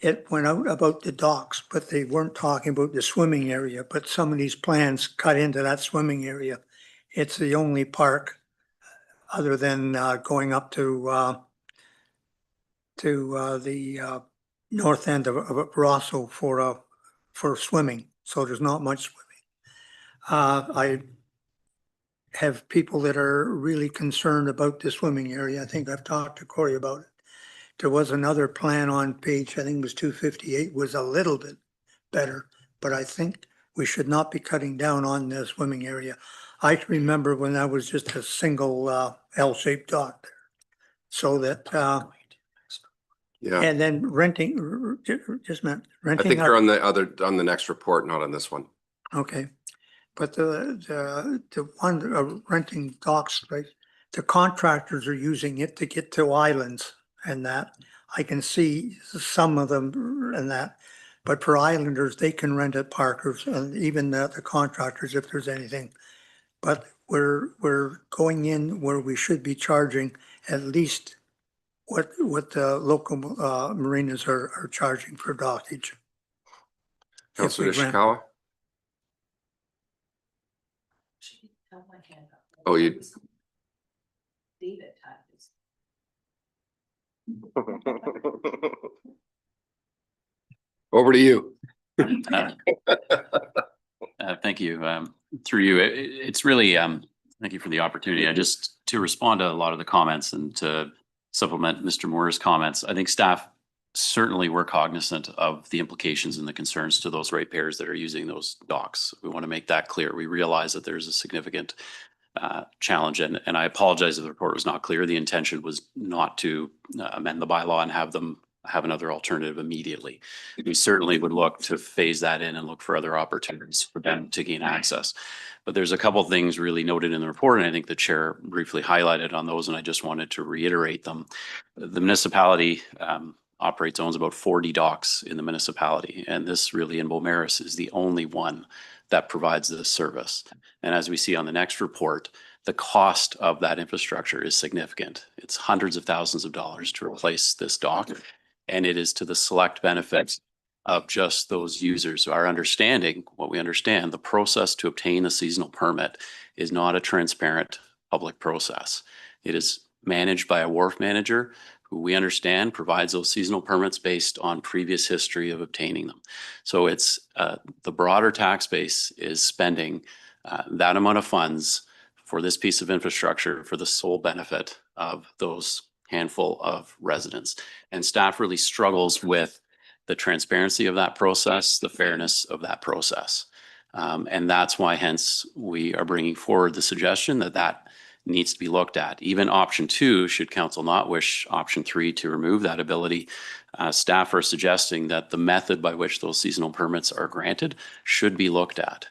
it went out about the docks, but they weren't talking about the swimming area, but some of these plans cut into that swimming area. It's the only park other than going up to the north end of Rosso for swimming. So there's not much swimming. I have people that are really concerned about the swimming area. I think I've talked to Corey about it. There was another plan on page, I think it was 258, was a little bit better, but I think we should not be cutting down on the swimming area. I can remember when that was just a single L-shaped dock there. So that, Yeah, and then renting, just meant I renting. think you're on the next report, not on this one. Okay, but the one renting docks, right? The contractors are using it to get to islands and that. I can see some of them and that, but for islanders, they can rent at Parkers and even the contractors if there's anything. But we're going in where we should be charging at least what the local marinas are charging for dockage. If we Councillor rent. Ishikawa? Oh, you. Over to you. Thank you. Through you, it's really, thank you for the opportunity. Just to respond to a lot of the comments and to supplement Mr. Moore's comments, I think staff certainly were cognizant of the implications and the concerns to those ratepayers that are using those docks. We want to make that clear. We realize that there's a significant challenge, and I apologize if the report was not clear. The intention was not to amend the bylaw and have them have another alternative immediately. We certainly would look to phase that in and look for other opportunities for them to gain access. But there's a couple of things really noted in the report, and I think the chair briefly highlighted on those, and I just wanted to reiterate them. The municipality owns about 40 docks in the municipality, and this really in Beaumaris is the only one that provides this service. And as we see on the next report, the cost of that infrastructure is significant. It's hundreds of thousands of dollars to replace this dock, and it is to the select benefit of just those users. Our understanding, what we understand, the process to obtain a seasonal permit is not a transparent public process. It is managed by a wharf manager who we understand provides those seasonal permits based on previous history of obtaining them. So it's the broader tax base is spending that amount of funds for this piece of infrastructure for the sole benefit of those handful of residents. And staff really struggles with the transparency of that process, the fairness of that process. And that's why hence we are bringing forward the suggestion that that needs to be looked at. Even option 2, should council not wish option 3 to remove that ability, staff are suggesting that the method by which those seasonal permits are granted should be looked at.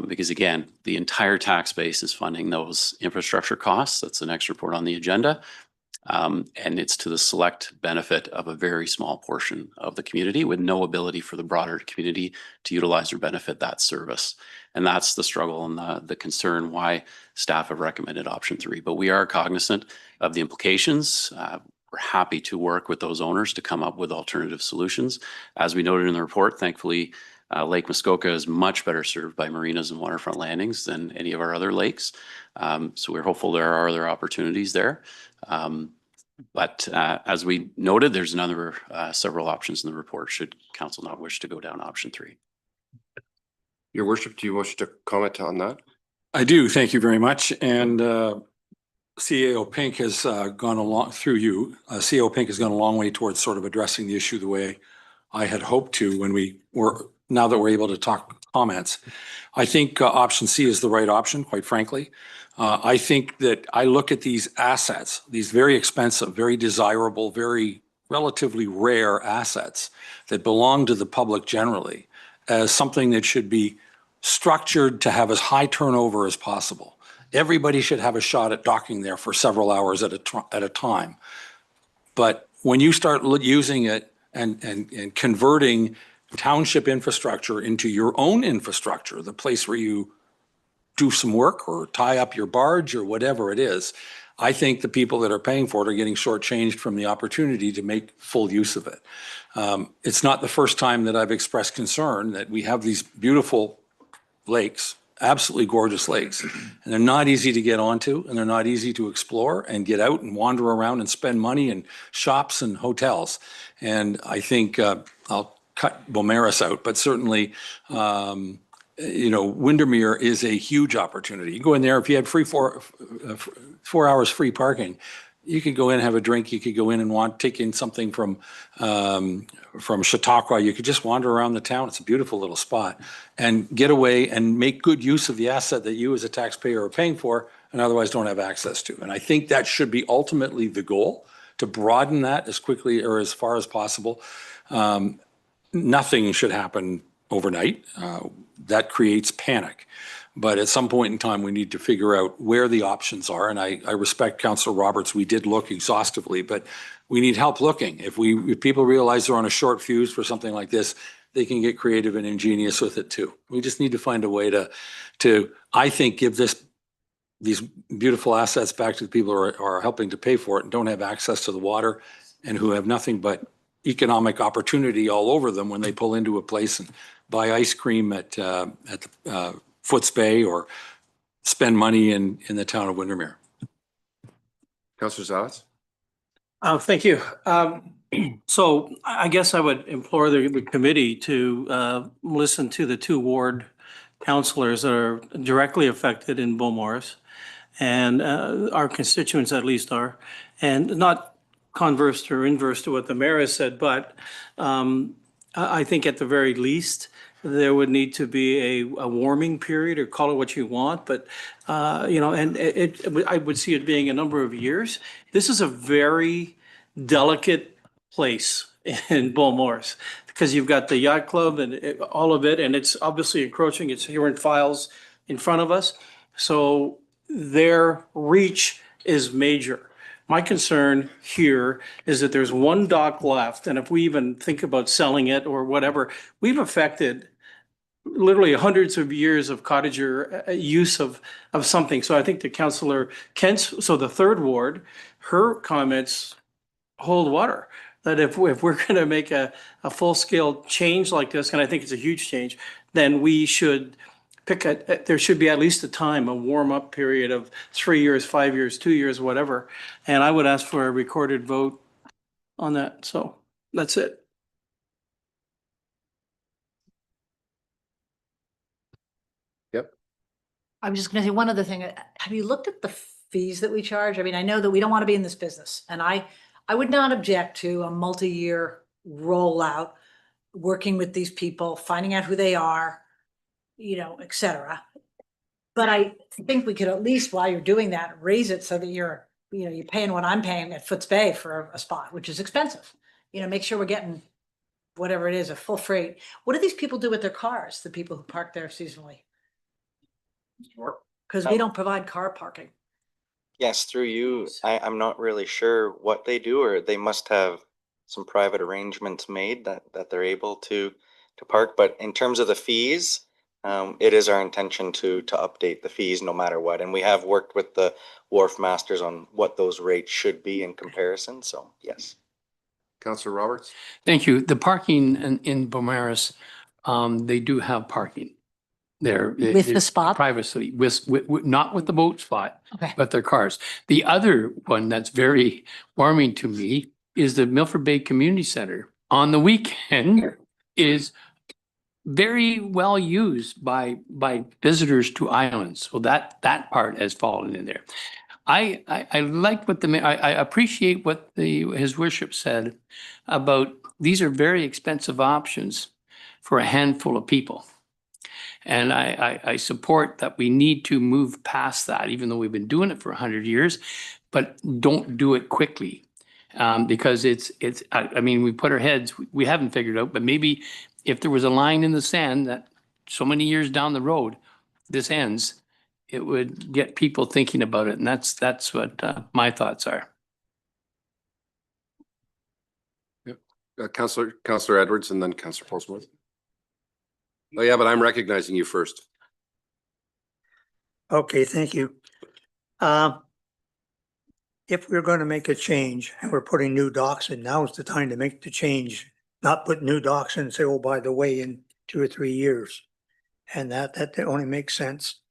Because again, the entire tax base is funding those infrastructure costs. That's the next report on the agenda. And it's to the select benefit of a very small portion of the community with no ability for the broader community to utilize or benefit that service. And that's the struggle and the concern why staff have recommended option 3. But we are cognizant of the implications. We're happy to work with those owners to come up with alternative solutions. As we noted in the report, thankfully, Lake Muskoka is much better served by marinas and waterfront landings than any of our other lakes. So we're hopeful there are other opportunities there. But as we noted, there's another several options in the report should council not wish to go down option 3. Your worship, do you wish to comment on that? I do. Thank you very much. And CAO Pink has gone along through you. CAO Pink has gone a long way towards sort of addressing the issue the way I had hoped to when we were, now that we're able to talk comments. I think option C is the right option, quite frankly. I think that I look at these assets, these very expensive, very desirable, very relatively rare assets that belong to the public generally as something that should be structured to have as high turnover as possible. Everybody should have a shot at docking there for several hours at a time. But when you start using it and converting township infrastructure into your own infrastructure, the place where you do some work or tie up your barge or whatever it is, I think the people that are paying for it are getting shortchanged from the opportunity to make full use of it. It's not the first time that I've expressed concern that we have these beautiful lakes, absolutely gorgeous lakes, and they're not easy to get onto, and they're not easy to explore and get out and wander around and spend money in shops and hotels. And I think I'll cut Beaumaris out, but certainly, Windermere is a huge opportunity. You go in there, if you had 4 hours free parking, you could go in and have a drink. You could go in and take in something from Chautauqua. You could just wander around the town. It's a beautiful little spot and get away and make good use of the asset that you as a taxpayer are paying for and otherwise don't have access to. And I think that should be ultimately the goal, to broaden that as quickly or as far as possible. Nothing should happen overnight. That creates panic. But at some point in time, we need to figure out where the options are. And I respect Councillor Roberts. We did look exhaustively, but we need help looking. If people realize they're on a short fuse for something like this, they can get creative and ingenious with it too. We just need to find a way to I think, give these beautiful assets back to the people who are helping to pay for it and don't have access to the water and who have nothing but economic opportunity all over them when they pull into a place and buy ice cream at the Foots Bay or spend money in the town of Windermere. Councillor Zawitz? Thank you. So I guess I would implore the committee to listen to the two ward councillors that are directly affected in Beaumaris, and our constituents at least are, and not converse or inverse to what the mayor has said, but I think at the very least, there would need to be a warming period, or call it what you want, but and I would see it being a number of years. This is a very delicate place in Beaumaris because you've got the yacht club and all of it, and it's obviously encroaching. It's here in files in front of us, so their reach is major. My concern here is that there's one dock left, and if we even think about selling it or whatever, we've affected literally hundreds of years of cottager use of something. So I think the Councillor Kent's, so the third ward, her comments hold water. That if we're going to make a full-scale change like this, and I think it's a huge change, then we should there should be at least a warm-up period of 3 years, 5 years, 2 years, whatever. And I would ask for a recorded vote on that. So that's it. Yep. I was just gonna say one other thing. Have you looked at the fees that we charge? I mean, I know that we don't want to be in this business, and I would not object to a multi-year rollout, working with these people, finding out who they are, et cetera. But I think we could at least, while you're doing that, raise it so that you're paying what I'm paying at Foots Bay for a spot, which is expensive. Make sure we're getting whatever it is, a full freight. What do these people do with their cars, the people who park there seasonally? Because we don't provide car parking. Yes, through you, I'm not really sure what they do, or they must have some private arrangements made that they're able to park. But in terms of the fees, it is our intention to update the fees no matter what. And we have worked with the wharf masters on what those rates should be in comparison. So yes. Councillor Roberts? Thank you. The parking in Beaumaris, they do have parking there. With the spot? Privacy, not with the boat spot, Okay. but their cars. The other one that's very warming to me is the Milford Bay Community Center. On the weekend is very well used by visitors to islands. So that part has fallen in there. I like what I appreciate what his worship said about these are very expensive options for a handful of people. And I support that we need to move past that, even though we've been doing it for 100 years, but don't do it quickly. Because I mean, we put our heads, we haven't figured out, but maybe if there was a line in the sand that so many years down the road, this ends, it would get people thinking about it. And that's what my thoughts are. Councillor Edwards and then Councillor Postworth. Oh, yeah, but I'm recognizing you first. Okay, thank you. If we're going to make a change and we're putting new docks in, now's the time to make the change, not put new docks in and say, oh, by the way, in 2 or 3 years. And that only makes sense.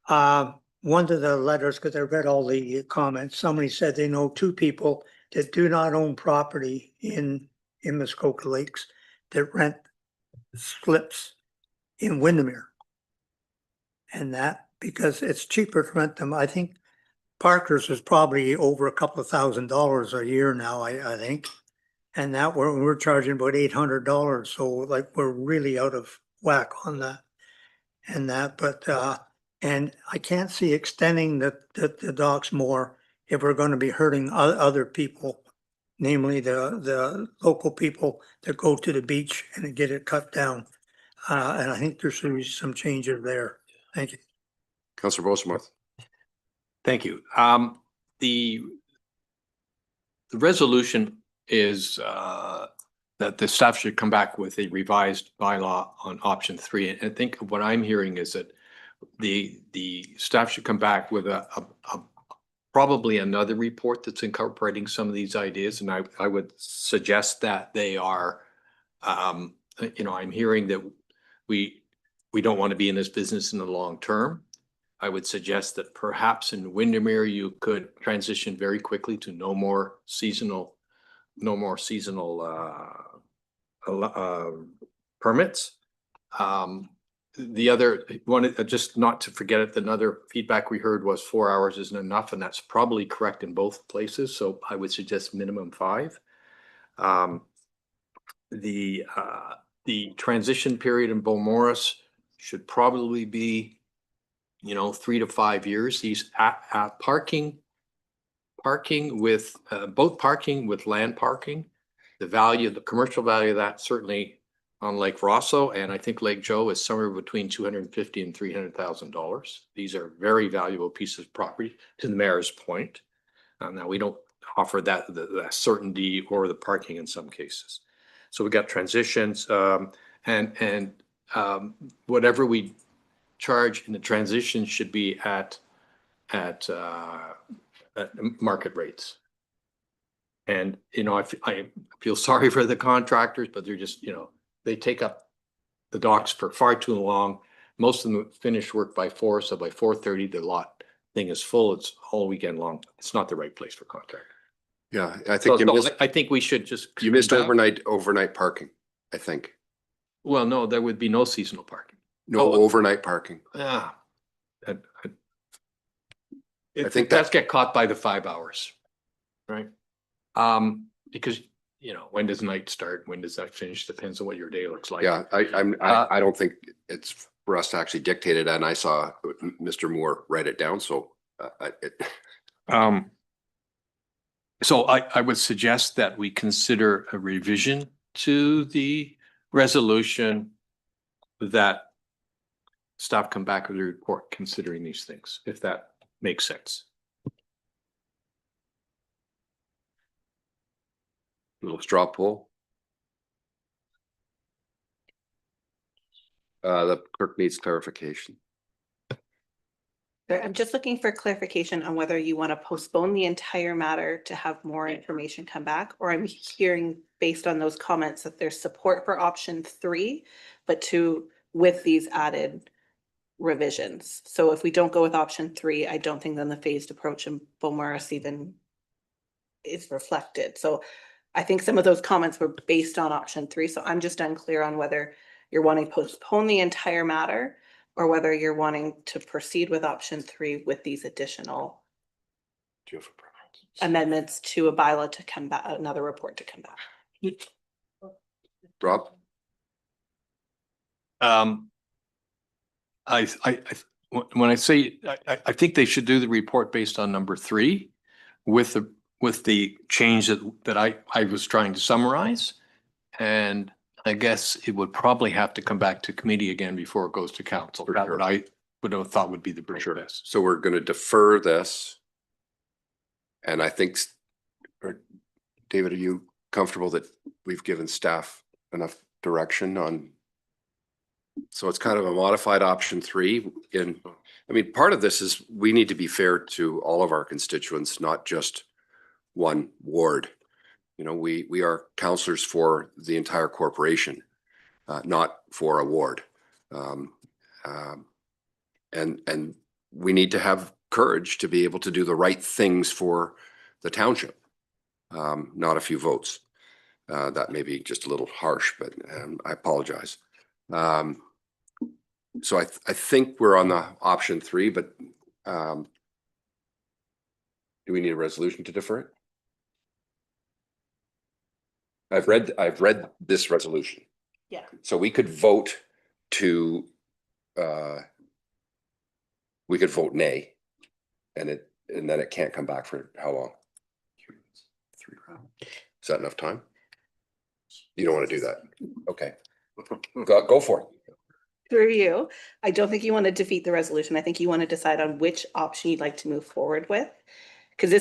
One of the letters, because I read all the comments, somebody said they know 2 people that do not own property in Muskoka Lakes that rent slips in Windermere. And that, because it's cheaper to rent them, I think Parker's is probably over a couple of $1,000s a year now, I think. And that we're charging about $800. So like we're really out of whack on that and that, but and I can't see extending the docks more if we're going to be hurting other people, namely the local people that go to the beach and get it cut down. And I think there should be some changes there. Thank you. Councillor Postworth. Thank you. The resolution is that the staff should come back with a revised bylaw on option 3. And I think what I'm hearing is that the staff should come back with a probably another report that's incorporating some of these ideas. And I would suggest that they are, you know, I'm hearing that we don't want to be in this business in the long term. I would suggest that perhaps in Windermere, you could transition very quickly to no more seasonal permits. The other one, just not to forget it, another feedback we heard was 4 hours isn't enough, and that's probably correct in both places. So I would suggest minimum 5. The transition period in Beaumaris should probably be, you know, 3 to 5 years. These parking with both parking with land parking, the value, the commercial value of that certainly on Lake Rosso, and I think Lake Joe is somewhere between $250,000 and $300,000. These are very valuable pieces of property, to the mayor's point. Now we don't offer that the certainty or the parking in some cases. So we got transitions and whatever we charge in the transition should be at market rates. And, you know, I feel sorry for the contractors, but they're just, you know, they take up the docks for far too long. Most of them finish work by 4, so by 4:30, the lot thing is full. It's all weekend long. It's not the right place for contractor. Yeah, I think I think we should just. You missed overnight parking, I think. Well, no, there would be no seasonal parking. No overnight parking. Yeah. I think that's get caught by the 5 hours, right? Because, you know, when does night start? When does that finish? Depends on what your day looks like. Yeah, I don't think it's for us to actually dictate it. And I saw Mr. Moore write it down. So So I would suggest that we consider a revision to the resolution that staff come back with a report considering these things, if that makes sense. little straw poll. The clerk needs clarification. I'm just looking for clarification on whether you want to postpone the entire matter to have more information come back, or I'm hearing based on those comments that there's support for option 3, but with these added revisions. So if we don't go with option 3, I don't think then the phased approach in Beaumaris even is reflected. So I think some of those comments were based on option 3. So I'm just unclear on whether you're wanting to postpone the entire matter or whether you're wanting to proceed with option 3 with these additional amendments to a bylaw to come back, another report to come back. Rob? When I say, I think they should do the report based on number 3 with with the change that I was trying to summarize. And I guess it would probably have to come back to committee again before it goes to council. That what I would have thought would be the best. So we're going to defer this. And I think, David, are you comfortable that we've given staff enough direction on? So it's kind of a modified option 3. I mean, part of this is we need to be fair to all of our constituents, not just one ward. You know, we are counselors for the entire corporation, not for a ward. And we need to have courage to be able to do the right things for the township, not a few votes. That may be just a little harsh, but I apologize. So I think we're on the option 3, but do we need a resolution to defer it? I've read this resolution. Yeah. So we could vote to we could vote nay, and then it can't come back for how long? 3 rounds. Is that enough time? You don't want to do that. Okay. Go for it. Through you, I don't think you want to defeat the resolution. I think you want to decide on which option you'd like to move forward with. Because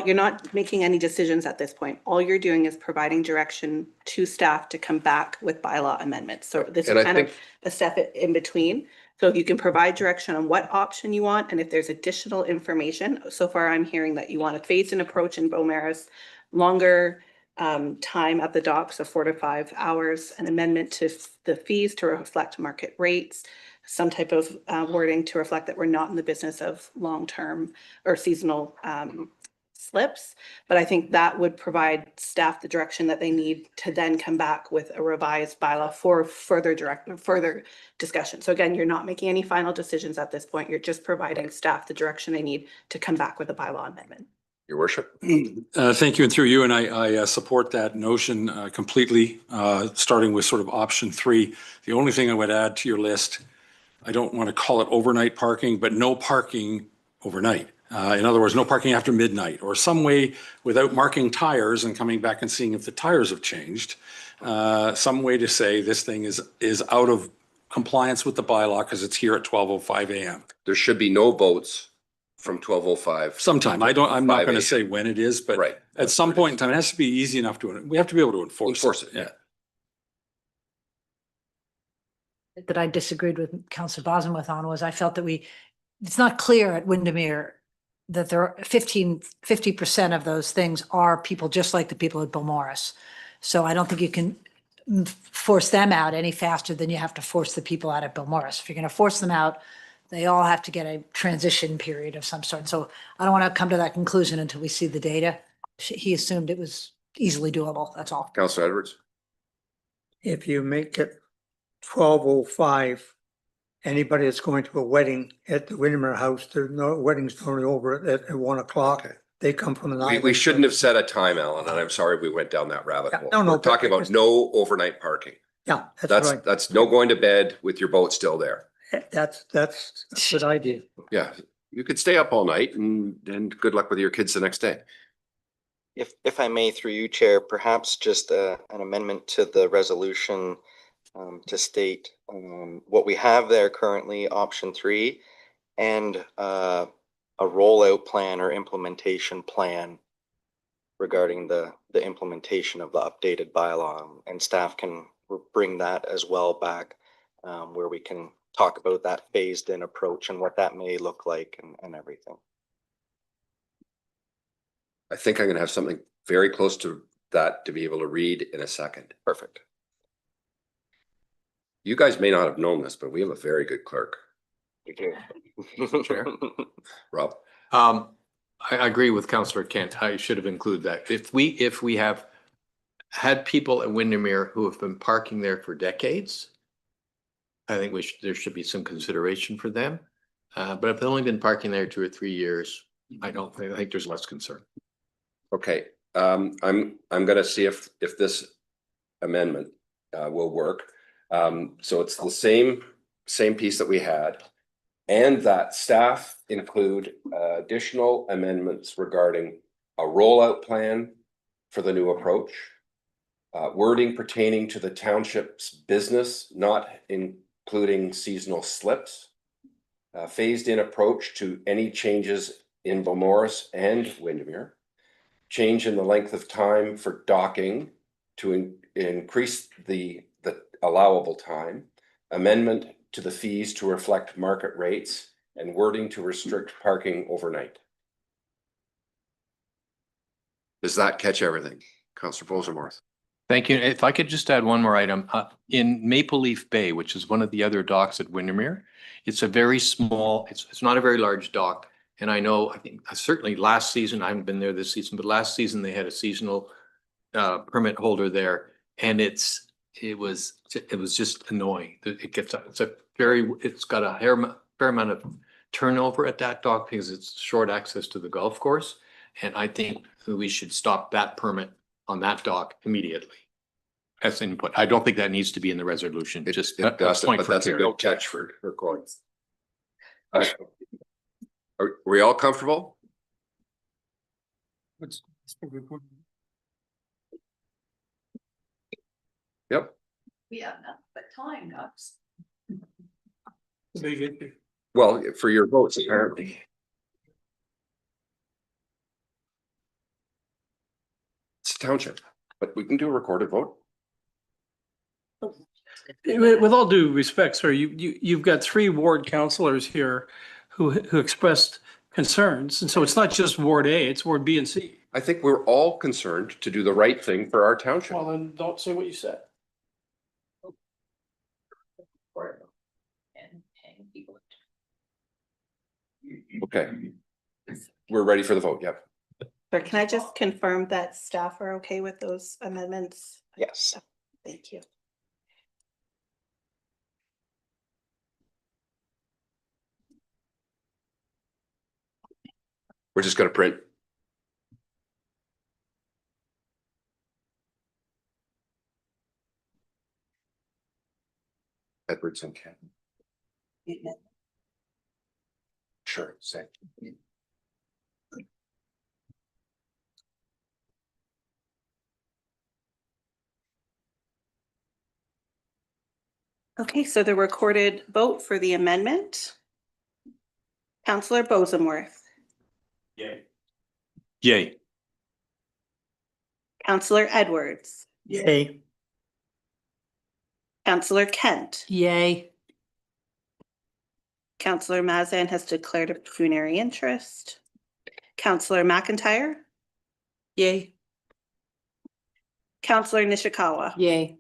you're not making any decisions at this point. All you're doing is providing direction to staff to come back with bylaw amendments. So this is kind of a step in between. So if you can provide direction on what option you want, and if there's additional information. So far, I'm hearing that you want a phased-in approach in Beaumaris, longer time at the docks of 4 to 5 hours, an amendment to the fees to reflect market rates, some type of wording to reflect that we're not in the business of long-term or seasonal slips. But I think that would provide staff the direction that they need to then come back with a revised bylaw for further discussion. So again, you're not making any final decisions at this point. You're just providing staff the direction they need to come back with a bylaw amendment. Your worship. Thank you, and through you, and I support that notion completely, starting with sort of option 3. The only thing I would add to your list, I don't want to call it overnight parking, but no parking overnight. In other words, no parking after midnight, or some way without marking tires and coming back and seeing if the tires have changed. Some way to say this thing is out of compliance with the bylaw because it's here at 12:05 a.m. There should be no boats from 12:05. Sometime. I'm not going to say when it is, but right. At some point in time, it has to be easy enough we have to be able to enforce it. Yeah. That I disagreed with Councillor Bosworth on was I felt that it's not clear at Windermere that there are 50% of those things are people just like the people at Beaumaris. So I don't think you can force them out any faster than you have to force the people out at Beaumaris. If you're going to force them out, they all have to get a transition period of some sort. So I don't want to come to that conclusion until we see the data. He assumed it was easily doable. That's all. Councillor Edwards. If you make it 12:05, anybody that's going to a wedding at the Windermere House, there's no wedding's normally over at 1 o'clock. Okay. They come from an island. We shouldn't have set a time, Alan, and I'm sorry we went down that rabbit hole. No, We're talking about no overnight parking. Yeah, that's no going to bed with your boat still there. That's a good idea. Yeah, you could stay up all night and good luck with your kids the next day. If I may, through you, Chair, perhaps just an amendment to the resolution to state what we have there currently, option 3, and a rollout plan or implementation plan regarding the implementation of the updated bylaw, and staff can bring that as well back where we can talk about that phased in approach and what that may look like and everything. I think I'm going to have something very close to that to be able to read in a second. Perfect. You guys may not have known this, but we have a very good clerk. We do. Chair. Rob. I agree with Councillor Kent. I should have included that. If we have had people at Windermere who have been parking there for decades, I think there should be some consideration for them. But if they've only been parking there 2 or 3 years, I think there's less concern. Okay, I'm going to see if this amendment will work. So it's the same piece that we had, and that staff include additional amendments regarding a rollout plan for the new approach, wording pertaining to the township's business, not including seasonal slips, phased in approach to any changes in Beaumaris and Windermere, change in the length of time for docking to increase the allowable time, amendment to the fees to reflect market rates, and wording to restrict parking overnight. Does that catch everything? Councillor Bosemorth? Thank you. If I could just add one more item, in Maple Leaf Bay, which is one of the other docks at Windermere, it's a very small, it's not a very large dock. And I know, I think certainly last season, I haven't been there this season, but last season they had a seasonal permit holder there, and it was just annoying. It's got a fair amount of turnover at that dock because it's short access to the golf course. And I think we should stop that permit on that dock immediately as input. I don't think that needs to be in the resolution. Just a point But for that's a clarity. good catch for Gordon. Are we all comfortable? Yep. We have nothing but time, Knox. Well, for your votes, apparently. It's a township, but we can do a recorded vote. With all due respect, sir, you've got 3 ward councillors here who expressed concerns. And so it's not just Ward A, it's Ward B and C. I think we're all concerned to do the right thing for our township. Well, then don't say what you said. Okay. We're ready for the vote, yep. Or can I just confirm that staff are okay with those amendments? Yes. Thank you. We're just gonna print. Edwardson can. Sure, say. Okay, so the recorded vote for the amendment. Councillor Bosemworth, Yay. Yay. Councillor Edwards, Yay. Councillor Kent, Yay. Councillor Mazan has declared a pecuniary interest. Councillor McIntyre, Yay. Councillor Nishikawa, Yay.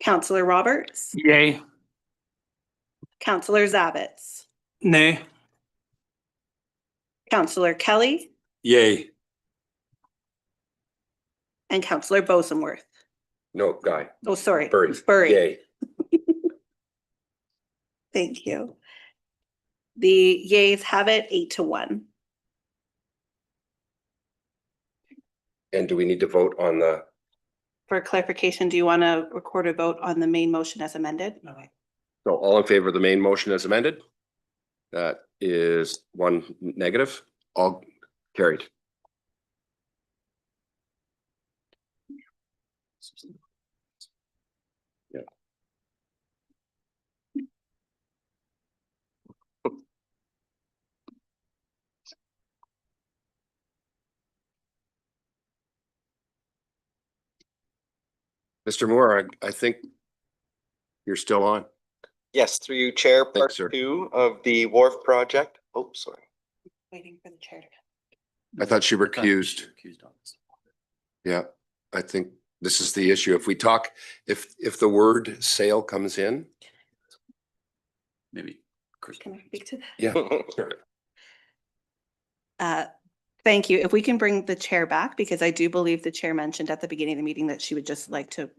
Councillor Roberts, Yay. Councillor Zavitz, Nay. Councillor Kelly, Yay. and Councillor Bosemworth. No, Guy. Oh, sorry. Bury. Yay. Thank you. The yays have it 8-1. And do we need to vote on the, For clarification, do you want to record a vote on the main motion as amended? so all in favor of the main motion as amended? That is 1 negative, all carried. Yeah. Mr. Moore, I think you're still on. Yes, through you, Chair, part Thanks, sir. 2 of the wharf project. Oh, sorry. Waiting for the chair to. I thought she recused. Yeah, I think this is the issue. If we talk, if the word sale comes in. Maybe. Can I speak to that? Yeah. Sure. Thank you. If we can bring the chair back, because I do believe the chair mentioned at the beginning of the meeting that she would just like to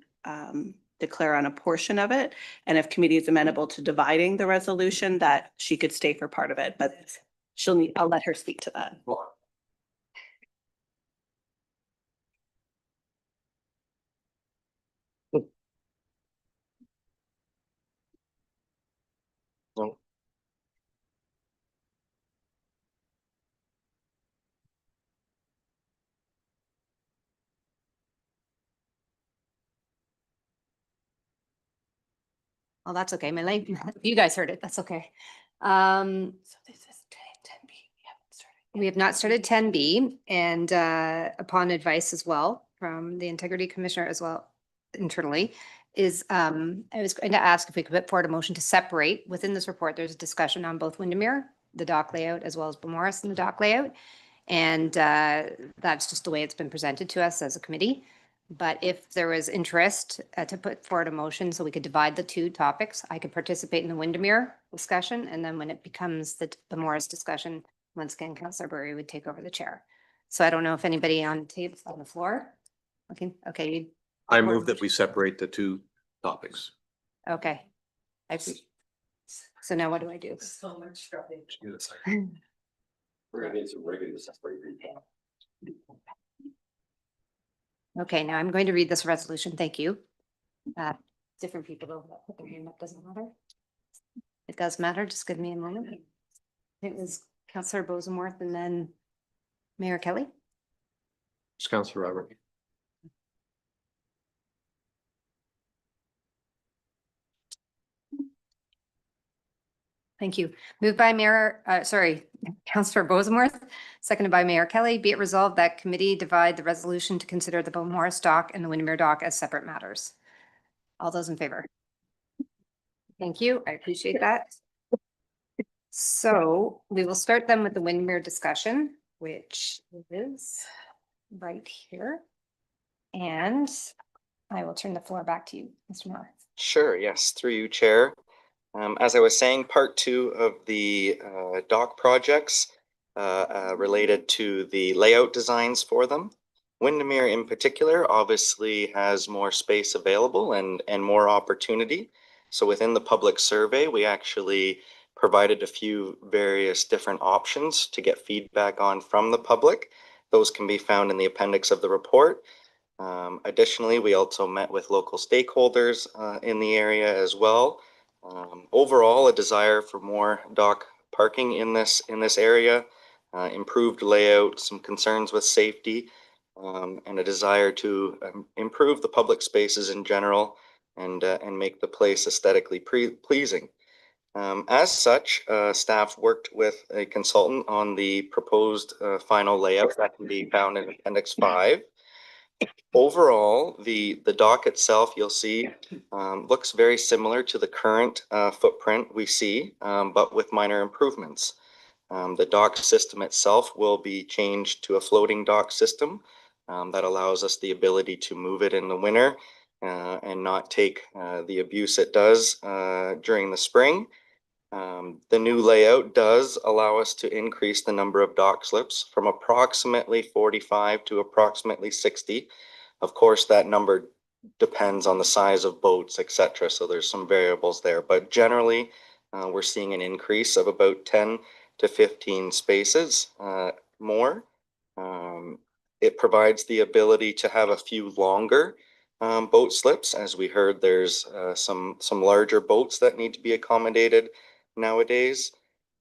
declare on a portion of it. And if committee is amenable to dividing the resolution, that she could stay for part of it, but I'll let her speak to that. No. Oh, that's okay. My lane, you guys heard it. That's okay. So this is 10B. We have not started 10B, and upon advice as well from the Integrity Commissioner as well internally is I was going to ask if we could put forward a motion to separate within this report. There's a discussion on both Windermere, the dock layout, as well as Beaumaris and the dock layout. And that's just the way it's been presented to us as a committee. But if there was interest to put forward a motion so we could divide the two topics, I could participate in the Windermere discussion. And then when it becomes the Morris discussion, once again, Councillor Burry would take over the chair. So I don't know if anybody on the floor. Okay. I move that we separate the two topics. Okay. So now what do I do? So much trouble. We're gonna need some rigging to separate. Okay, now I'm going to read this resolution. Thank you. Different people don't put their hand up, doesn't matter. It does matter. Just give me a moment. It was Councillor Bosenworth and then Mayor Kelly. It's Councillor Robert. Thank you. Moved by Councillor Bosenworth, seconded by Mayor Kelly. Be it resolved that committee divide the resolution to consider the Beaumaris dock and the Windermere dock as separate matters. All those in favor? Thank you. I appreciate that. So we will start then with the Windermere discussion, which is right here. And I will turn the floor back to you, Mr. Miller. Sure, yes, through you, Chair. As I was saying, part 2 of the dock projects related to the layout designs for them. Windermere in particular obviously has more space available and more opportunity. So within the public survey, we actually provided a few various different options to get feedback on from the public. Those can be found in the appendix of the report. Additionally, we also met with local stakeholders in the area as well. Overall, a desire for more dock parking in this area, improved layout, some concerns with safety, and a desire to improve the public spaces in general and make the place aesthetically pleasing. As such, staff worked with a consultant on the proposed final layout that can be found in Appendix 5. Overall, the dock itself, you'll see, looks very similar to the current footprint we see, but with minor improvements. The dock system itself will be changed to a floating dock system that allows us the ability to move it in the winter and not take the abuse it does during the spring. The new layout does allow us to increase the number of dock slips from approximately 45 to approximately 60. Of course, that number depends on the size of boats, etc. So there's some variables there, but generally we're seeing an increase of about 10 to 15 spaces more. It provides the ability to have a few longer boat slips. As we heard, there's some larger boats that need to be accommodated nowadays.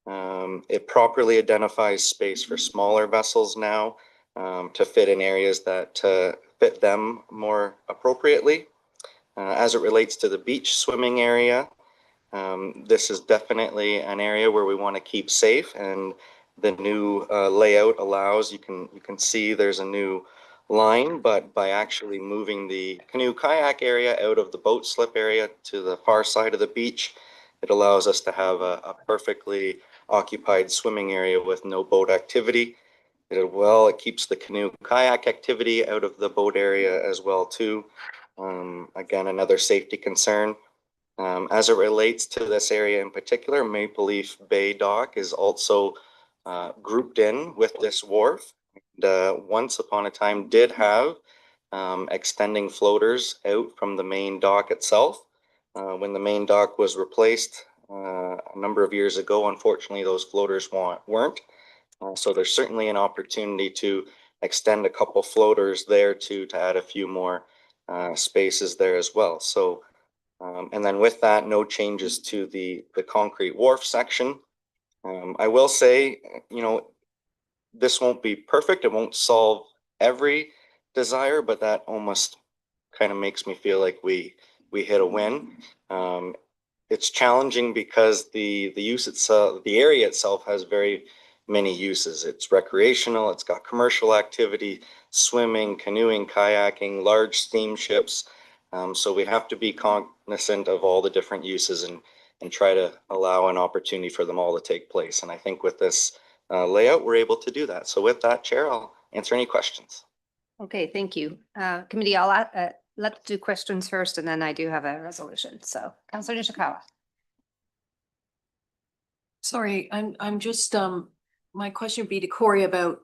It properly identifies space for smaller vessels now to fit in areas that fit them more appropriately. As it relates to the beach swimming area, this is definitely an area where we want to keep safe, and the new layout allows, you can see there's a new line, but by actually moving the canoe kayak area out of the boat slip area to the far side of the beach, it allows us to have a perfectly occupied swimming area with no boat activity. It keeps the canoe kayak activity out of the boat area as well too. Again, another safety concern. As it relates to this area in particular, Maple Leaf Bay Dock is also grouped in with this wharf. Once upon a time did have extending floaters out from the main dock itself. When the main dock was replaced a number of years ago, unfortunately, those floaters weren't. So there's certainly an opportunity to extend a couple floaters there to add a few more spaces there as well. So, and then with that, no changes to the concrete wharf section. I will say, this won't be perfect. It won't solve every desire, but that almost kind of makes me feel like we hit a win. it's challenging because the use itself, the area itself has very many uses. It's recreational, it's got commercial activity, swimming, canoeing, kayaking, large steamships. So we have to be cognizant of all the different uses and try to allow an opportunity for them all to take place. And I think with this layout, we're able to do that. So with that, Chair, I'll answer any questions. Okay, thank you. Committee, let's do questions first, and then I do have a resolution. So Councillor Nishikawa. Sorry, I'm just, my question would be to Corey about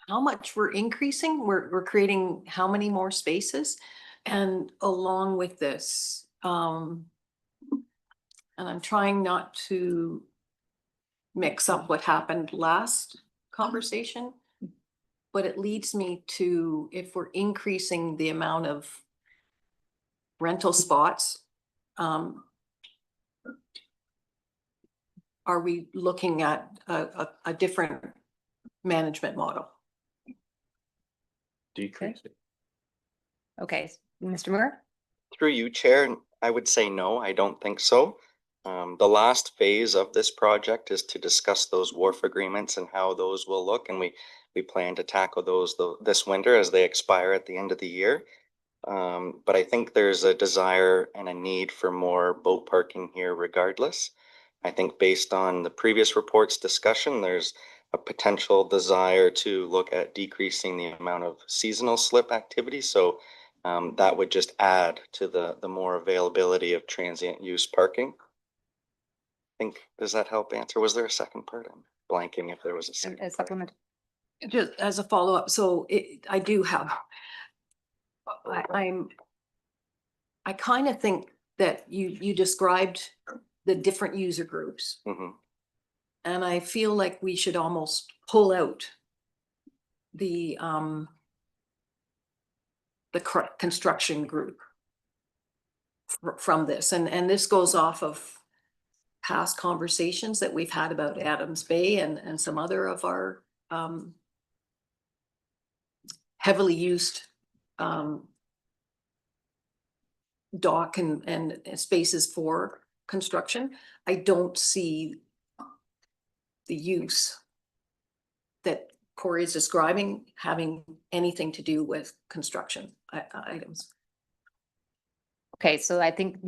how much we're increasing, we're creating how many more spaces? And along with this, and I'm trying not to mix up what happened last conversation, but it leads me to, if we're increasing the amount of rental spots, are we looking at a different management model? Decrease it. Okay, Mr. Moore? Through you, Chair, I would say no, I don't think so. The last phase of this project is to discuss those wharf agreements and how those will look, and we plan to tackle those this winter as they expire at the end of the year. But I think there's a desire and a need for more boat parking here regardless. I think based on the previous report's discussion, there's a potential desire to look at decreasing the amount of seasonal slip activity. So that would just add to the more availability of transient use parking. I think, does that help answer? Was there a second part? I'm blanking if there was a second. A supplement. Just as a follow-up, so I do have, I kind of think that you described the different user groups. Mm-hmm. And I feel like we should almost pull out the construction group from this. And this goes off of past conversations that we've had about Adams Bay and some other of our heavily used dock and spaces for construction. I don't see the use that Corey is describing having anything to do with construction items. Okay, so I think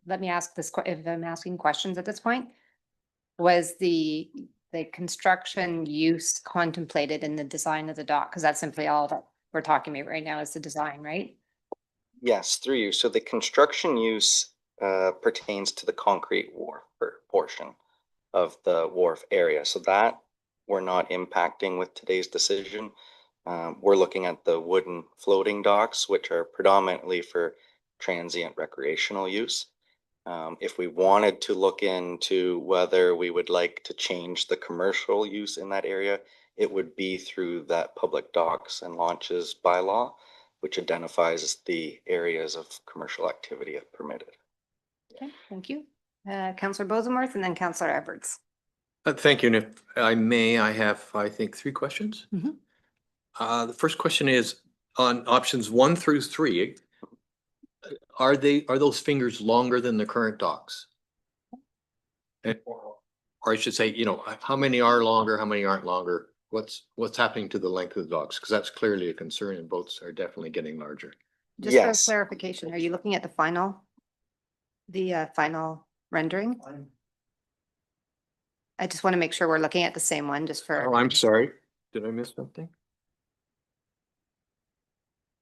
let me ask this, if I'm asking questions at this point, was the construction use contemplated in the design of the dock? Because that's simply all that we're talking about right now is the design, right? Yes, through you. So the construction use pertains to the concrete wharf portion of the wharf area. So that we're not impacting with today's decision. We're looking at the wooden floating docks, which are predominantly for transient recreational use. If we wanted to look into whether we would like to change the commercial use in that area, it would be through that public docks and launches bylaw, which identifies the areas of commercial activity permitted. Okay, thank you. Councillor Bosenworth and then Councillor Edwards. Thank you. And if I may, I have, I think, 3 questions. The first question is on options 1 through 3. Are those fingers longer than the current docks? Or I should say, you know, how many are longer, how many aren't longer? What's happening to the length of the docks? Because that's clearly a concern and boats are definitely getting larger. Just for clarification, are you looking at the final rendering? I just want to make sure we're looking at the same one just for. Oh, I'm sorry. Did I miss something?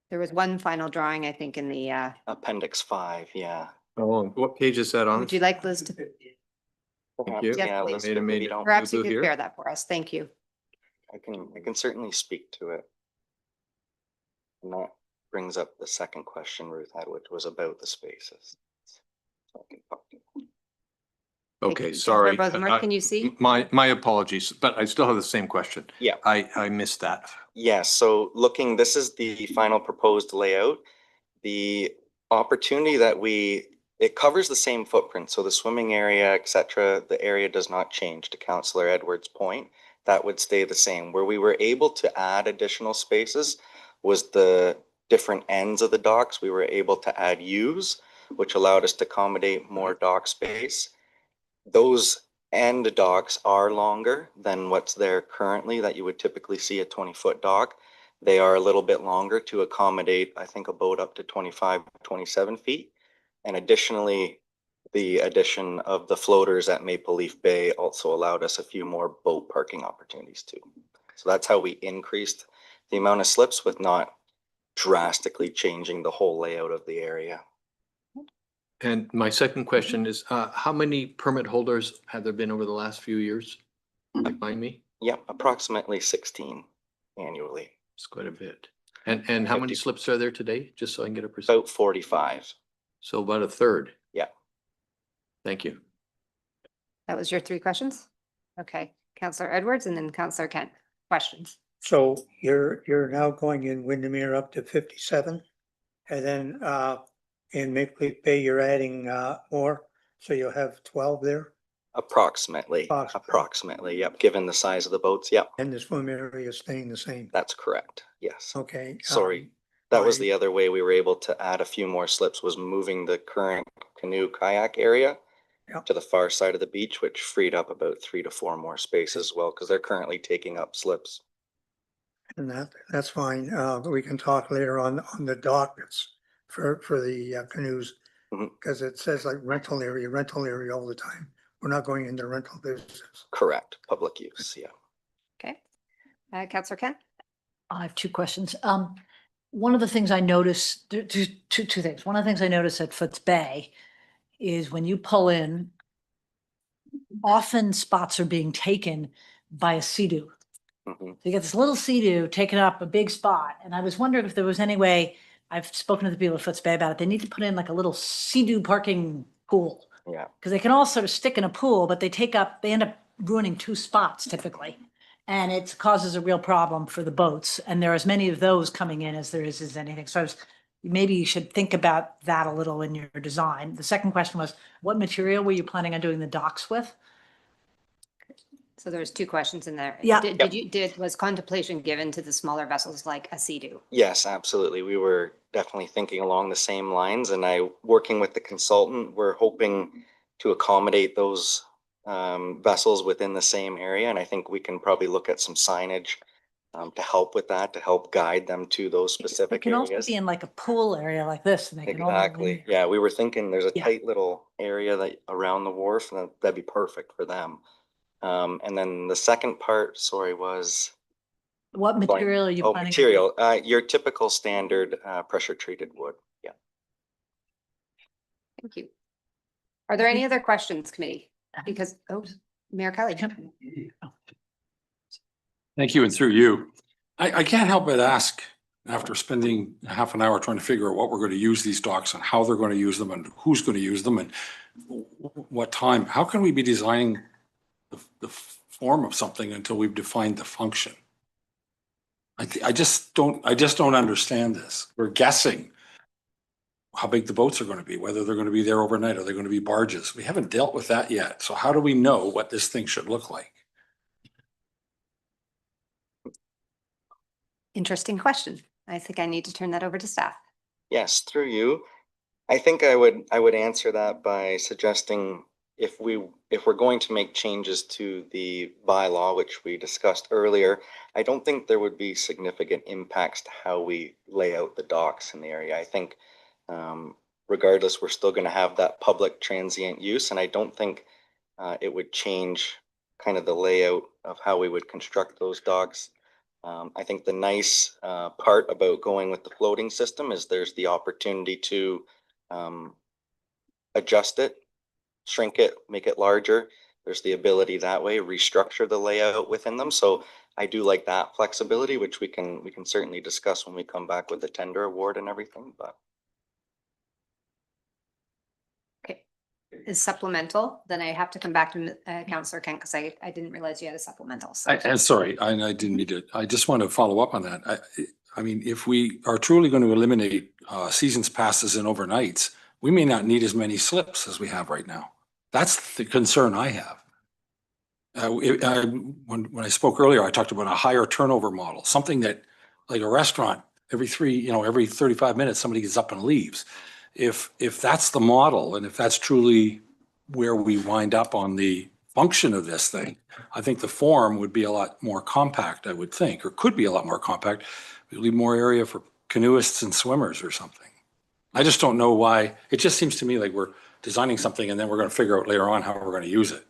There was one final drawing, I think, in the. Appendix 5, yeah. Oh, what page is that on? Would you like Liz to? Thank you. Yeah, please. Liz, Perhaps you could share that for us. Thank you. I can certainly speak to it. And that brings up the second question Ruth had, which was about the spaces. So I can talk to you. Okay, sorry. Can you see? My apologies, but I still have the same question. Yeah. I missed that. Yes, so looking, this is the final proposed layout. The opportunity that it covers the same footprint. So the swimming area, etc., the area does not change, to Councillor Edwards' point. That would stay the same. Where we were able to add additional spaces was the different ends of the docks, we were able to add U's, which allowed us to accommodate more dock space. Those end docks are longer than what's there currently that you would typically see a 20-foot dock. They are a little bit longer to accommodate, I think, a boat up to 25, 27 feet. And additionally, the addition of the floaters at Maple Leaf Bay also allowed us a few more boat parking opportunities too. So that's how we increased the amount of slips with not drastically changing the whole layout of the area. And my second question is, how many permit holders have there been over the last few years? Remind me? Yep, approximately 16 annually. It's quite a bit. And how many 50. slips are there today? Just so I can get a percent. About 45. So about a third. Yeah. Thank you. That was your 3 questions? Okay, Councillor Edwards and then Councillor Kent. Questions? So you're now going in Windermere up to 57, and then in Maple Leaf Bay, you're adding more, so you'll have 12 there, Approximately. Approximately, yep, given the size of the boats, yep. and the swim area is staying the same. That's correct, yes. Okay. Sorry, that was the other way we were able to add a few more slips, was moving the current canoe kayak area to the far side of the beach, which freed up about 3 to 4 more spaces as well, because they're currently taking up slips. And that's fine. But we can talk later on the dock that's for the canoes, because it says like rental area all the time. We're not going into rental business. Correct, public use, yeah. Okay. Councillor Kent? I have 2 questions. One of the things I noticed, two things. One of the things I noticed at Foots Bay is when you pull in, often spots are being taken by a Sea-Doo. So you get this little Sea-Doo taking up a big spot. And I was wondering if there was any way, I've spoken to the people at Foots Bay about it, they need to put in like a little Sea-Doo parking pool. Yeah. Because they can all sort of stick in a pool, but they end up ruining 2 spots typically. And it causes a real problem for the boats. And there are as many of those coming in as there is anything. So maybe you should think about that a little in your design. The second question was, what material were you planning on doing the docks with? So there's 2 questions in there. Yeah. Was contemplation given to the smaller vessels like a Sea-Doo? Yes, absolutely. We were definitely thinking along the same lines, and working with the consultant, we're hoping to accommodate those vessels within the same area. And I think we can probably look at some signage to help with that, to help guide them to those It specific can also areas. be in like a pool area like this. And they can all go in Exactly. there. Yeah, we were thinking there's a Yeah. tight little area that around the wharf, and that'd be perfect for them. And then the second part, sorry, was What material are you planning? material. Your typical standard pressure treated wood. Yeah. Thank you. Are there any other questions, committee? Because, Mayor Kelly. Thank you, and through you. I can't help but ask, after spending half an hour trying to figure out what we're going to use these docks and how they're going to use them and who's going to use them and what time, how can we be designing the form of something until we've defined the function? I just don't understand this. We're guessing how big the boats are going to be, whether they're going to be there overnight, are they going to be barges? We haven't dealt with that yet. So how do we know what this thing should look like? Interesting question. I think I need to turn that over to staff. Yes, through you. I think I would answer that by suggesting if we're going to make changes to the bylaw, which we discussed earlier, I don't think there would be significant impacts to how we lay out the docks in the area. I think regardless, we're still going to have that public transient use, and I don't think it would change kind of the layout of how we would construct those docks. I think the nice part about going with the floating system is there's the opportunity to adjust it, shrink it, make it larger. There's the ability that way, restructure the layout within them. So I do like that flexibility, which we can certainly discuss when we come back with the tender award and everything, but. Okay. Is supplemental, then I have to come back to Councillor Kent because I didn't realize you had a supplemental. So. And sorry, I didn't mean to, I just want to follow up on that. I mean, if we are truly going to eliminate seasons passes and overnights, we may not need as many slips as we have right now. That's the concern I have. When I spoke earlier, I talked about a higher turnover model, something that like a restaurant every 35 minutes, somebody gets up and leaves. If that's the model and if that's truly where we wind up on the function of this thing, I think the form would be a lot more compact, I would think, or could be a lot more compact. We leave more area for canoeists and swimmers or something. I just don't know why. It just seems to me like we're designing something and then we're going to figure out later on how we're going to use it.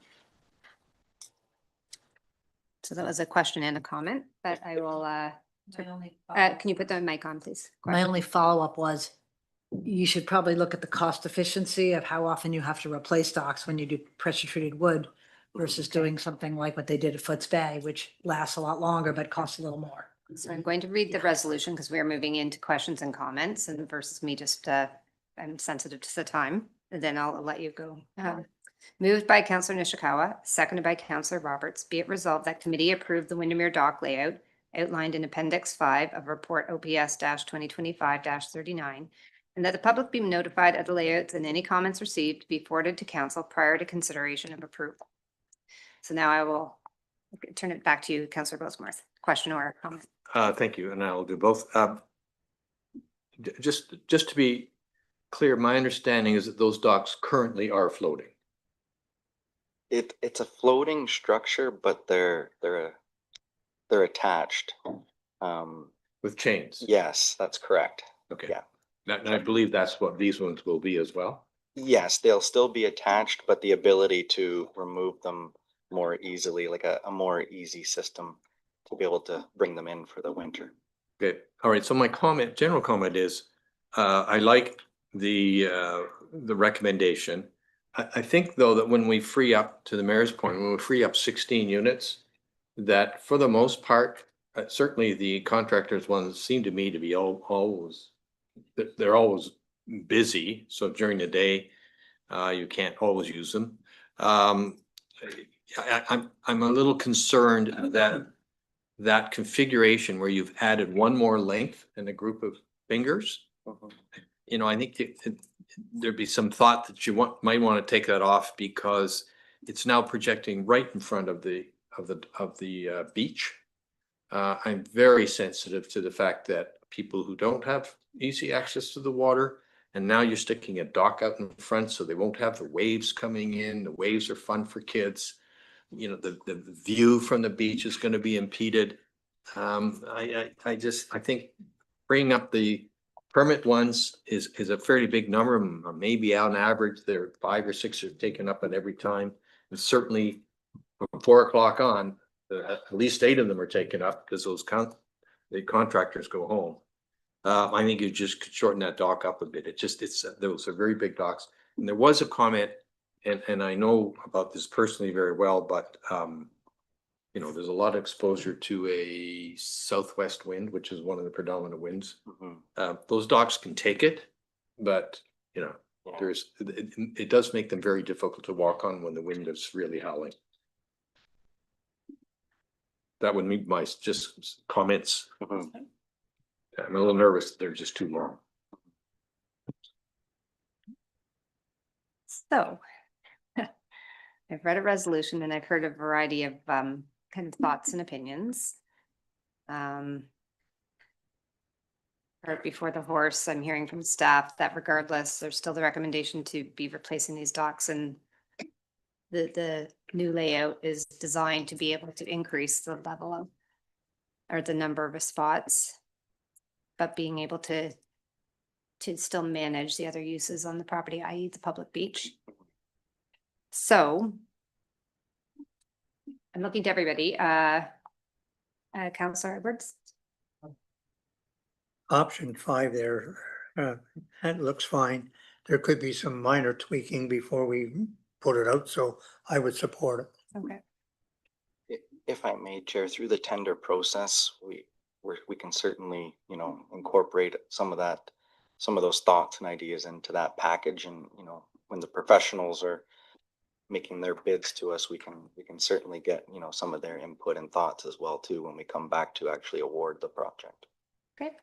So that was a question and a comment, but I will, can you put the mic on, please? My only follow-up was, you should probably look at the cost efficiency of how often you have to replace docks when you do pressure treated wood versus doing something like what they did at Foots Bay, which lasts a lot longer but costs a little more. So I'm going to read the resolution because we are moving into questions and comments and versus me just, I'm sensitive to the time, and then I'll let you go. Moved by Councillor Nishikawa, seconded by Councillor Roberts. Be it resolved that committee approve the Windermere dock layout outlined in Appendix 5 of Report OPS-2025-39, and that the public be notified of the layouts and any comments received be forwarded to council prior to consideration of approval. So now I will turn it back to you, Councillor Bosworth. Question or comment? Thank you, and I'll do both. Just to be clear, my understanding is that those docks currently are floating. It's a floating structure, but they're attached. With chains? Yes, that's correct. Okay. Yeah. And I believe that's what these ones will be as well. Yes, they'll still be attached, but the ability to remove them more easily, like a more easy system to be able to bring them in for the winter. Okay, all right, so my general comment is, I like the recommendation. I think though that when we free up, to the mayor's point, when we free up 16 units, that for the most part, certainly the contractors ones seem to me to be always, they're always busy. So during the day, you can't always use them. I'm a little concerned that configuration where you've added one more length in a group of fingers. You know, I think there'd be some thought that you might want to take that off because it's now projecting right in front of the beach. I'm very sensitive to the fact that people who don't have easy access to the water, and now you're sticking a dock out in front so they won't have the waves coming in. The waves are fun for kids. You know, the view from the beach is going to be impeded. I think bringing up the permit ones is a fairly big number. Maybe on average, there 5 or 6 are taken up at every time. And certainly from 4 o'clock on, at least 8 of them are taken up because the contractors go home. I think you just could shorten that dock up a bit. Those are very big docks. And there was a comment, and I know about this personally very well, but you know, there's a lot of exposure to a southwest wind, which is one of the predominant winds. Those docks can take it, but you know, it does make them very difficult to walk on when the wind is really howling. That would be my just comments. I'm a little nervous that they're just too long. So I've read a resolution and I've heard a variety of kind of thoughts and opinions. Right before the horse, I'm hearing from staff that regardless, there's still the recommendation to be replacing these docks, and the new layout is designed to be able to increase the level of or the number of spots, but being able to still manage the other uses on the property, i.e. the public beach. So I'm looking to everybody. Councillor Edwards. Option 5 there, that looks fine. There could be some minor tweaking before we put it out, so I would support it. Okay. If I may, Chair, through the tender process, we can certainly, you know, incorporate some of those thoughts and ideas into that package. And, you know, when the professionals are making their bids to us, we can certainly get, you know, some of their input and thoughts as well too when we come back to actually award the project. Okay.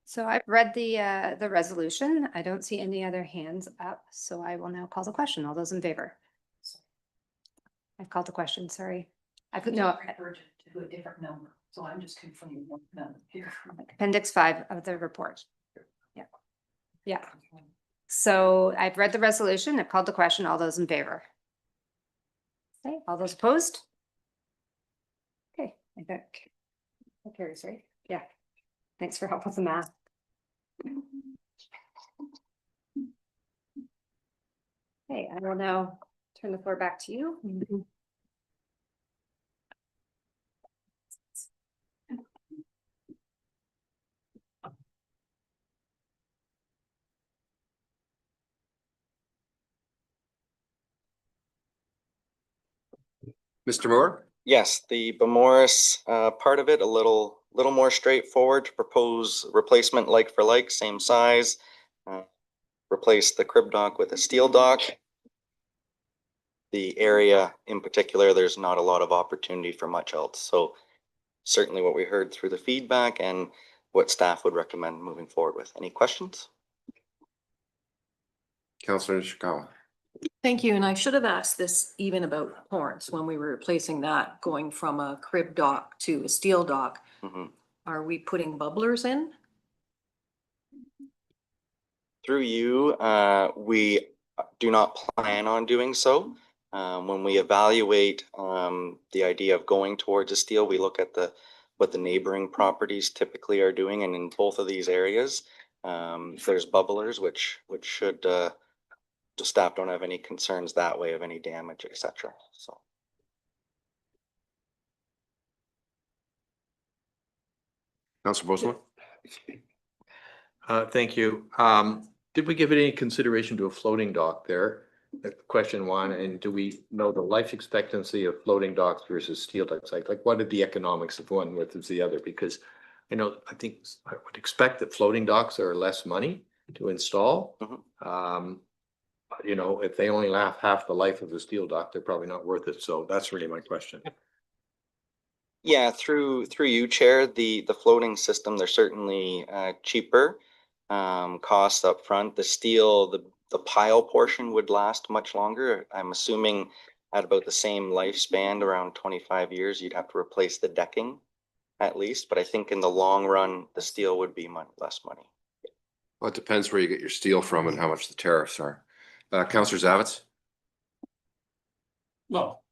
So I've read the resolution. I don't see any other hands up, so I will now call the question. All those in favor? I've called the question, sorry. I could no. To a different number, so I'm just confirming one number here. Appendix 5 of the report. Yeah. Yeah. So I've read the resolution. I've called the question. All those in favor? Okay, all those opposed? Okay, I think that carries, right? Yeah. Thanks for help with the math. Okay, I will now turn the floor back to you. Mr. Moore? Yes, the Bemorus part of it, a little more straightforward to propose replacement like for like, same size. Replace the crib dock with a steel dock. The area in particular, there's not a lot of opportunity for much else. So certainly what we heard through the feedback and what staff would recommend moving forward with. Any questions? Councillor Nishikawa? Thank you. And I should have asked this even about Torrance when we were replacing that, going from a crib dock to a steel dock. Are we putting bubblers in? Through you, we do not plan on doing so. When we evaluate the idea of going towards a steel, we look at what the neighboring properties typically are doing, and in both of these areas, there's bubblers, which should the staff don't have any concerns that way of any damage, etc. So. Councillor Bossman? Thank you. Did we give it any consideration to a floating dock there? Question one, and do we know the life expectancy of floating docks versus steel docks? Like what are the economics of one versus the other? Because I think I would expect that floating docks are less money to install. But, if they only last half the life of the steel dock, they're probably not worth it. So that's really my question. Yeah, through you, Chair, the floating system, they're certainly cheaper costs up front. The steel, the pile portion would last much longer. I'm assuming at about the same lifespan, around 25 years, you'd have to replace the decking at least. But I think in the long run, the steel would be less money. Well, it depends where you get your steel from and how much the tariffs are. Councillor Zavitz? Well,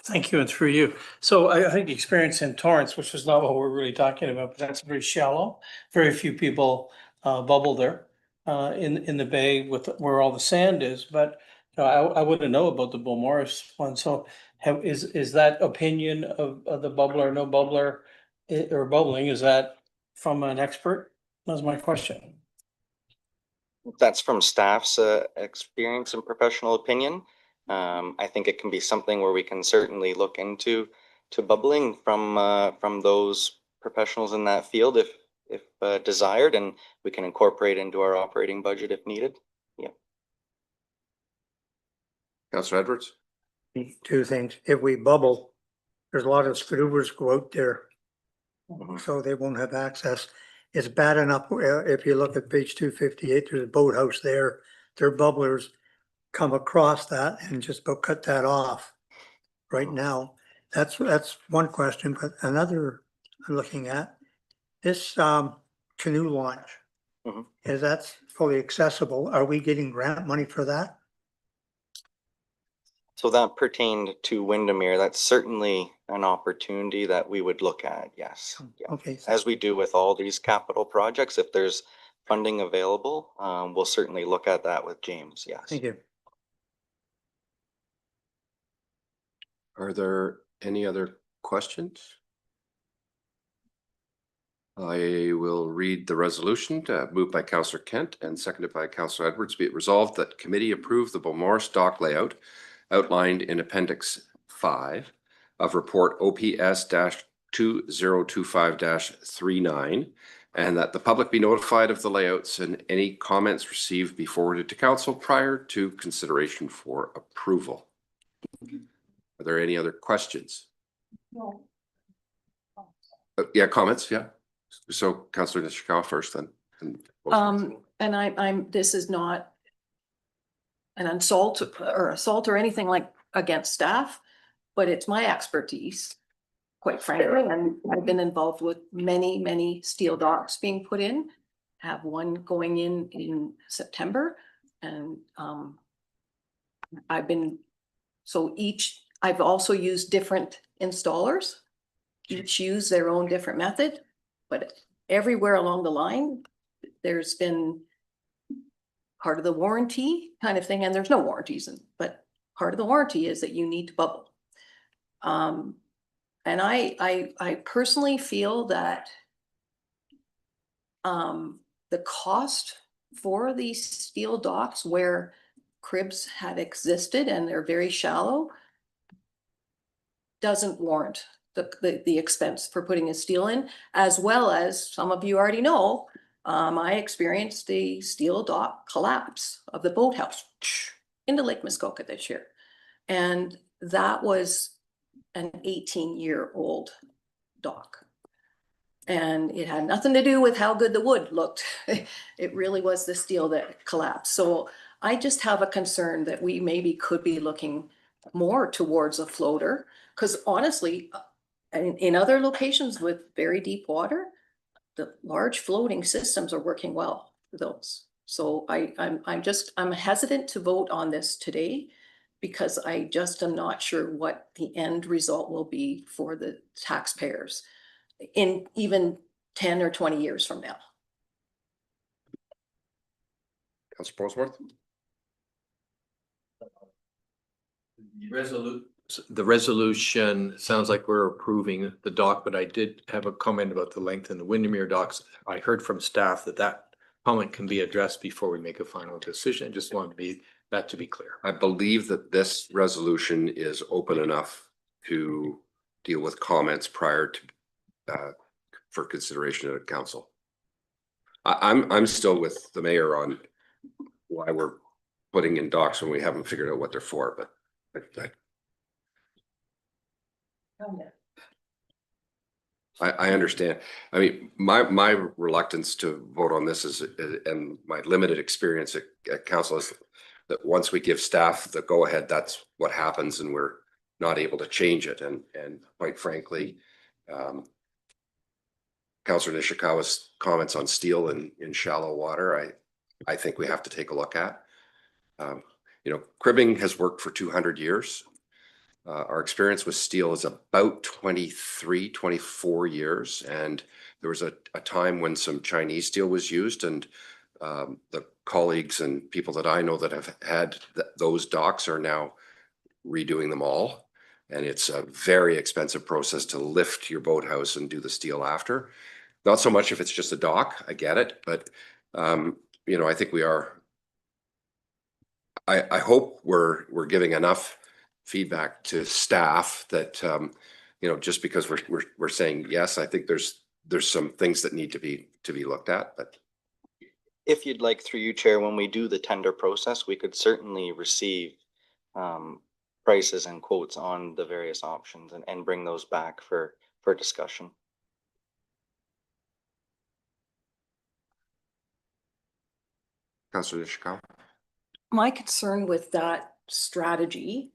thank you, and through you. So I think the experience in Torrance, which is not what we're really talking about, but that's very shallow. Very few people bubble there in the bay with where all the sand is. But I wouldn't know about the Beaumaris one. So is that opinion of the bubbler, no bubbler, or bubbling, is that from an expert? That's my question. That's from staff's experience and professional opinion. I think it can be something where we can certainly look into bubbling from those professionals in that field if desired, and we can incorporate into our operating budget if needed. Yeah. Councillor Edwards? Two things. If we bubble, there's a lot of scooters go out there, so they won't have access. It's bad enough if you look at page 258, there's a boathouse there. Their bubblers come across that and just about cut that off right now. That's one question. But another I'm looking at this canoe launch. Is that fully accessible? Are we getting grant money for that? So that pertained to Windermere. That's certainly an opportunity that we would look at. Yes. Yeah. Okay. As we do with all these capital projects, if there's funding available, we'll certainly look at that with James. Yes. Thank you. Are there any other questions? I will read the resolution moved by Councillor Kent and seconded by Councillor Edwards. Be it resolved that committee approve the Beaumaris dock layout outlined in Appendix 5 of Report OPS-2025-39, and that the public be notified of the layouts and any comments received be forwarded to council prior to consideration for approval. Are there any other questions? No. Yeah, comments, yeah. So Councillor Nishikawa first then. And I'm this is not an assault or anything like against staff, but it's my expertise. quite frankly, and I've been involved with many, many steel docks being put in. Have one going in September, and I've also used different installers. Each use their own different method, but everywhere along the line, there's been part of the warranty kind of thing, and there's no warranties, but part of the warranty is that you need to bubble. And I personally feel that the cost for these steel docks where cribs had existed and they're very shallow doesn't warrant the expense for putting a steel in, as well as some of you already know, I experienced the steel dock collapse of the boathouse into Lake Muskoka this year. And that was an 18-year-old dock. And it had nothing to do with how good the wood looked. It really was the steel that collapsed. So I just have a concern that we maybe could be looking more towards a floater, because honestly, in other locations with very deep water, the large floating systems are working well for those. So I'm hesitant to vote on this today, because I just am not sure what the end result will be for the taxpayers in even 10 or 20 years from now. Councillor Postworth? The resolution sounds like we're approving the dock, but I did have a comment about the length in the Windermere docks. I heard from staff that comment can be addressed before we make a final decision. I just wanted that to be clear. I believe that this resolution is open enough to deal with comments prior to for consideration at council. I'm still with the mayor on why we're putting in docks when we haven't figured out what they're for, but I understand. I mean, my reluctance to vote on this is, and my limited experience at council, is that once we give staff the go ahead, that's what happens, and we're not able to change it. And quite frankly, Councillor Nishikawa's comments on steel in shallow water, I think we have to take a look at. You know, cribbing has worked for 200 years. Our experience with steel is about 23, 24 years. And there was a time when some Chinese steel was used, and the colleagues and people that I know that have had those docks are now redoing them all. And it's a very expensive process to lift your boathouse and do the steel after. Not so much if it's just a dock, I get it, but you know, I think we are. I hope we're giving enough feedback to staff that you know, just because we're saying yes, I think there's some things that need to be looked at. But if you'd like, through you, Chair, when we do the tender process, we could certainly receive prices and quotes on the various options and bring those back for discussion. Councillor Nishikawa? My concern with that strategy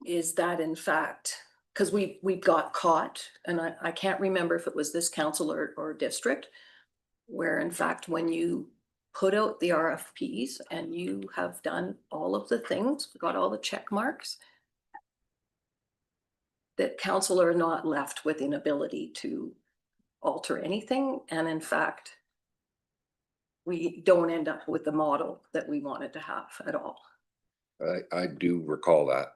is that, in fact, because we got caught, and I can't remember if it was this council or district, where in fact, when you put out the RFPs and you have done all of the things, got all the check marks, that council are not left with an ability to alter anything. And in fact, we don't end up with the model that we wanted to have at all. I do recall that.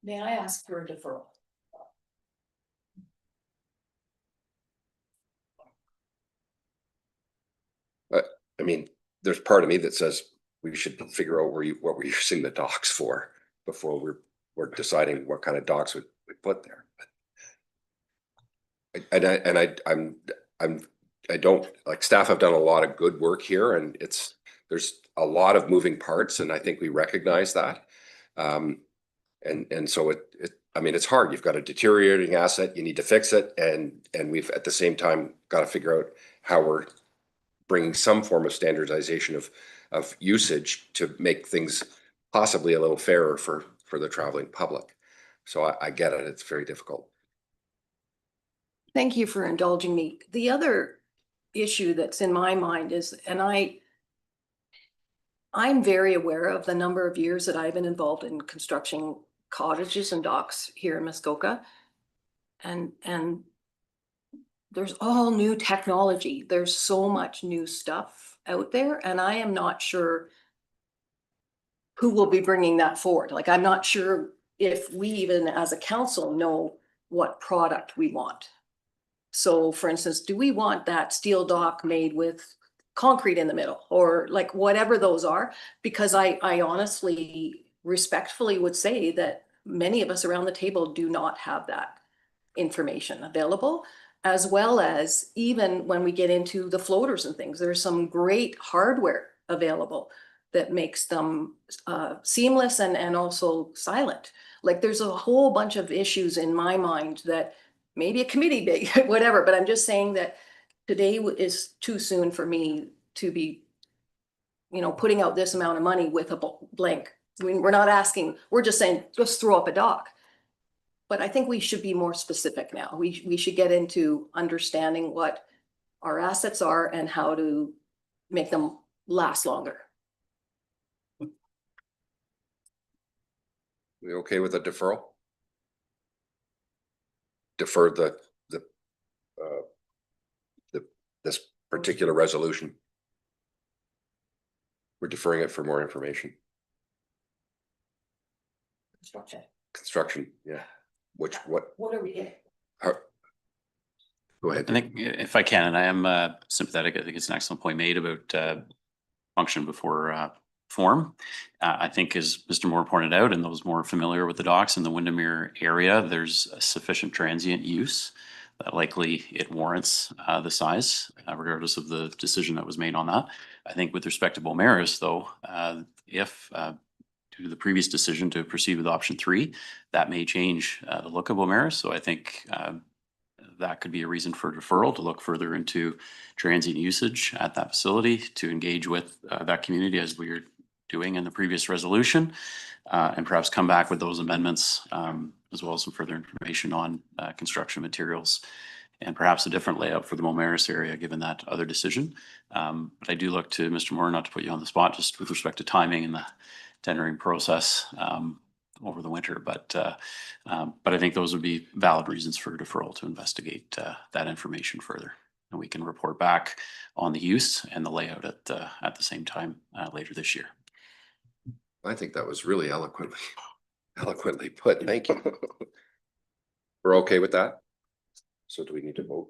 May I ask for a deferral? I mean, there's part of me that says we should figure out what we're using the docks for before we're deciding what kind of docks we put there. I don't, like, staff have done a lot of good work here, and there's a lot of moving parts, and I think we recognize that. And so I mean, it's hard. You've got a deteriorating asset, you need to fix it, and we've at the same time got to figure out how we're bringing some form of standardization of usage to make things possibly a little fairer for the traveling public. So I get it. It's very difficult. Thank you for indulging me. The other issue that's in my mind is, and I'm very aware of the number of years that I've been involved in construction cottages and docks here in Muskoka. And there's all new technology. There's so much new stuff out there, and I am not sure who will be bringing that forward. Like, I'm not sure if we even as a council know what product we want. So for instance, do we want that steel dock made with concrete in the middle, or like whatever those are? Because I honestly, respectfully would say that many of us around the table do not have that information available, as well as even when we get into the floaters and things, there's some great hardware available that makes them seamless and also silent. Like, there's a whole bunch of issues in my mind that maybe a committee big, whatever, but I'm just saying that today is too soon for me to be, you know, putting out this amount of money with a blank. I mean, we're not asking, we're just saying, just throw up a dock. But I think we should be more specific now. We should get into understanding what our assets are and how to make them last longer. We okay with a deferral? Defer this particular resolution. We're deferring it for more information. Construction, yeah. What are we getting? Go ahead. I think if I can, and I am sympathetic, I think it's an excellent point made about function before form. I think, as Mr. Moore pointed out, and those more familiar with the docks in the Windermere area, there's a sufficient transient use that likely it warrants the size, regardless of the decision that was made on that. I think with respect to Beaumaris, though, if due to the previous decision to proceed with option 3, that may change the look of Beaumaris. So I think that could be a reason for deferral, to look further into transient usage at that facility, to engage with that community as we were doing in the previous resolution, and perhaps come back with those amendments, as well as some further information on construction materials and perhaps a different layout for the Beaumaris area, given that other decision. But I do look to Mr. Moore, not to put you on the spot, just with respect to timing and the tendering process over the winter. But I think those would be valid reasons for deferral, to investigate that information further. And we can report back on the use and the layout at the same time later this year. I think that was really eloquently put. Thank you. We're okay with that? So do we need to vote?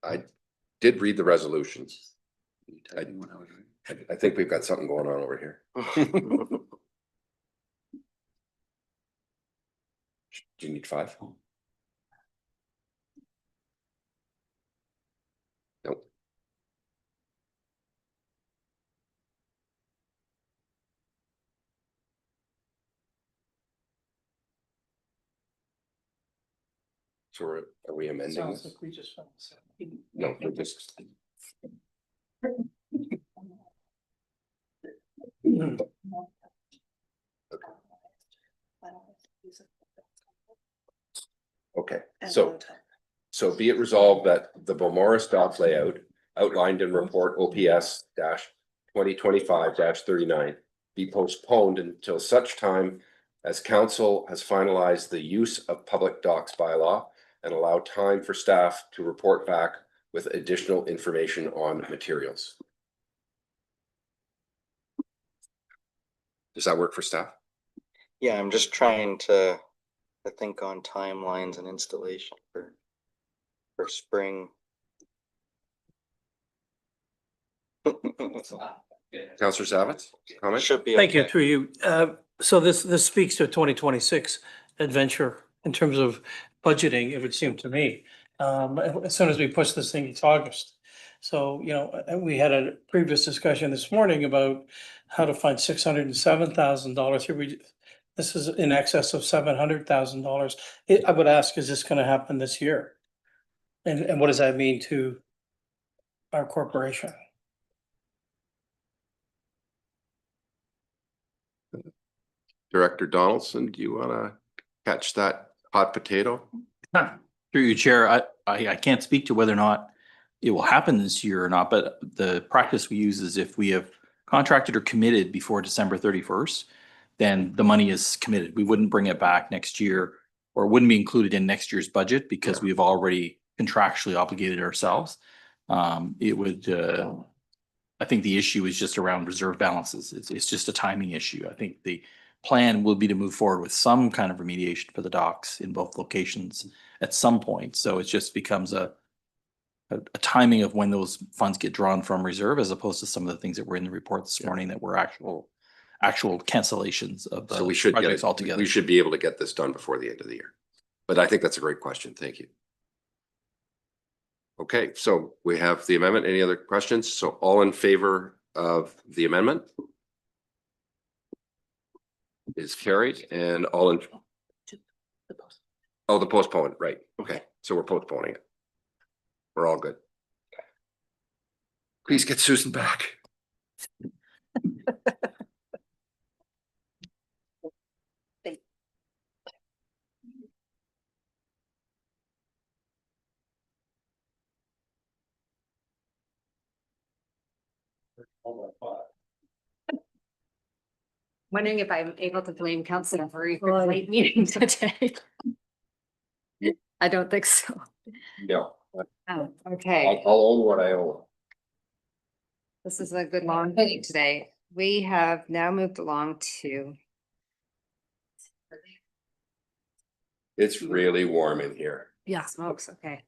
I did read the resolutions. I think we've got something going on over here. Do you need 5? Nope. So are we amending Sounds this? like we just. No, we're just. Okay, so be it resolved that the Beaumaris dock layout outlined in report OPS 2025-39 be postponed until such time as council has finalized the use of public docks bylaw and allow time for staff to report back with additional information on materials. Does that work for staff? Yeah, I'm just trying to think on timelines and installation for spring. Councillor Savitz, comment? Should be Thank you, okay. through you. So this speaks to a 2026 adventure in terms of budgeting, it would seem to me. As soon as we push this thing to August. So, you know, we had a previous discussion this morning about how to find $607,000 here. This is in excess of $700,000. I would ask, is this gonna happen this year? And what does that mean to our corporation? Director Donaldson, do you want to catch that hot potato? Through your chair, I can't speak to whether or not it will happen this year or not, but the practice we use is if we have contracted or committed before December 31st, then the money is committed. We wouldn't bring it back next year, or it wouldn't be included in next year's budget because we've already contractually obligated ourselves. It would, I think the issue is just around reserve balances. It's just a timing issue. I think the plan will be to move forward with some kind of remediation for the docks in both locations at some point. So it just becomes a timing of when those funds get drawn from reserve, as opposed to some of the things that were in the report this morning that were actual cancellations of the So we should get projects it, altogether. we should be able to get this done before the end of the year. But I think that's a great question. Thank you. Okay, so we have the amendment. Any other questions? So all in favor of the amendment is carried, and all in. Oh, the postponement, right. Okay, so we're postponing it. We're all good. Please get Susan back. Wondering if I'm able to blame Councilor Murray for the late meeting today. I don't think so. No. Oh, okay. I'll own what I own. This is a good long meeting today. We have now moved along to. It's really warm in here. Yeah, smokes, okay.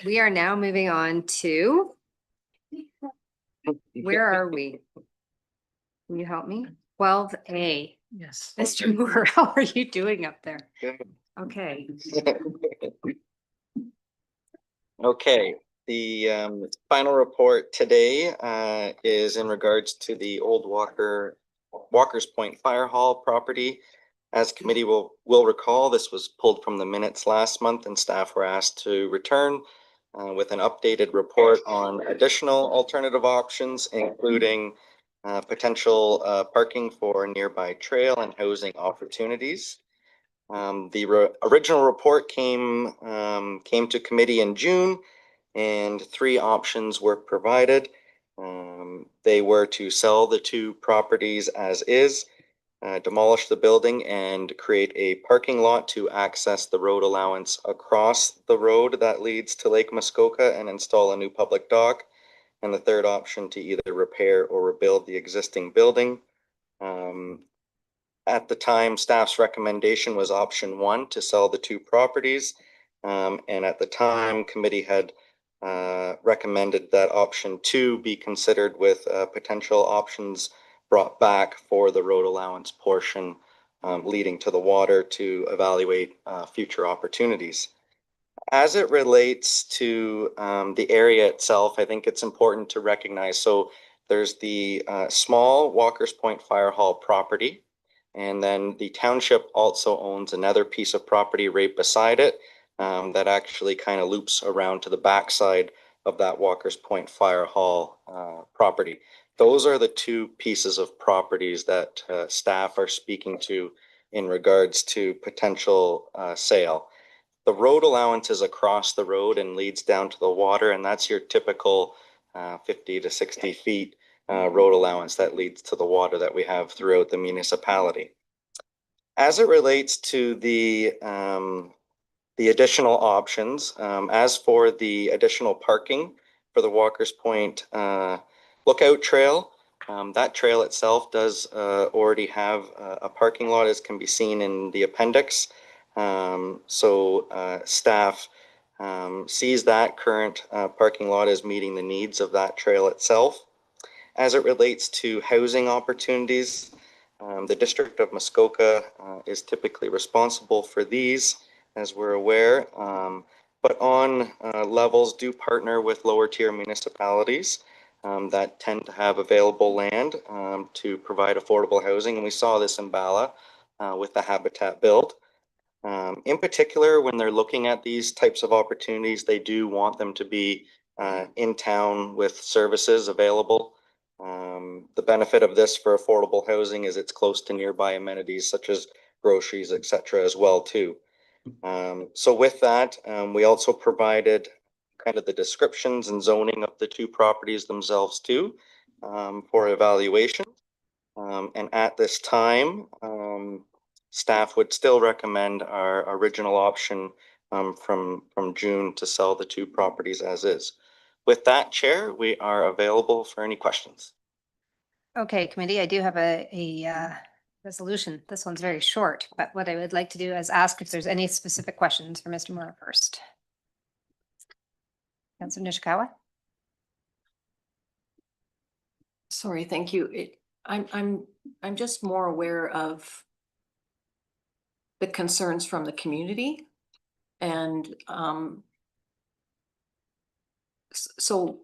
We are now moving on to. Where are we? Can you help me? 12A. Yes. Mr. Moore, how are you doing up there? Okay. Okay, the final report today is in regards to the old Walker's Point Fire Hall property. As committee will recall, this was pulled from the minutes last month, and staff were asked to return with an updated report on additional alternative options, including potential parking for nearby trail and housing opportunities. The original report came to committee in June, and 3 options were provided. They were to sell the 2 properties as is, demolish the building and create a parking lot to access the road allowance across the road that leads to Lake Muskoka and install a new public dock. And the third option to either repair or rebuild the existing building. At the time, staff's recommendation was option 1 to sell the 2 properties. And at the time, committee had recommended that option 2 be considered with potential options brought back for the road allowance portion leading to the water to evaluate future opportunities. As it relates to the area itself, I think it's important to recognize, so there's the small Walker's Point Fire Hall property, and then the township also owns another piece of property right beside it that actually kind of loops around to the backside of that Walker's Point Fire Hall property. Those are the 2 pieces of properties that staff are speaking to in regards to potential sale. The road allowance is across the road and leads down to the water, and that's your typical 50 to 60 feet road allowance that leads to the water that we have throughout the municipality. As it relates to the additional options, as for the additional parking for the Walker's Point Lookout Trail, that trail itself does already have a parking lot, as can be seen in the appendix. So staff sees that current parking lot as meeting the needs of that trail itself. As it relates to housing opportunities, the District of Muskoka is typically responsible for these, as we're aware, but on levels do partner with lower tier municipalities that tend to have available land to provide affordable housing. And we saw this in Bala with the Habitat build. In particular, when they're looking at these types of opportunities, they do want them to be in town with services available. The benefit of this for affordable housing is it's close to nearby amenities such as groceries, etc. as well too. So with that, we also provided kind of the descriptions and zoning of the two properties themselves too, for evaluation. And at this time, staff would still recommend our original option from June to sell the two properties as is. With that, Chair, we are available for any questions. Okay, committee, I do have a resolution. This one's very short, but what I would like to do is ask if there's any specific questions for Mr. Moore first. Councilor Nishikawa? Sorry, thank you. I'm just more aware of the concerns from the community. And so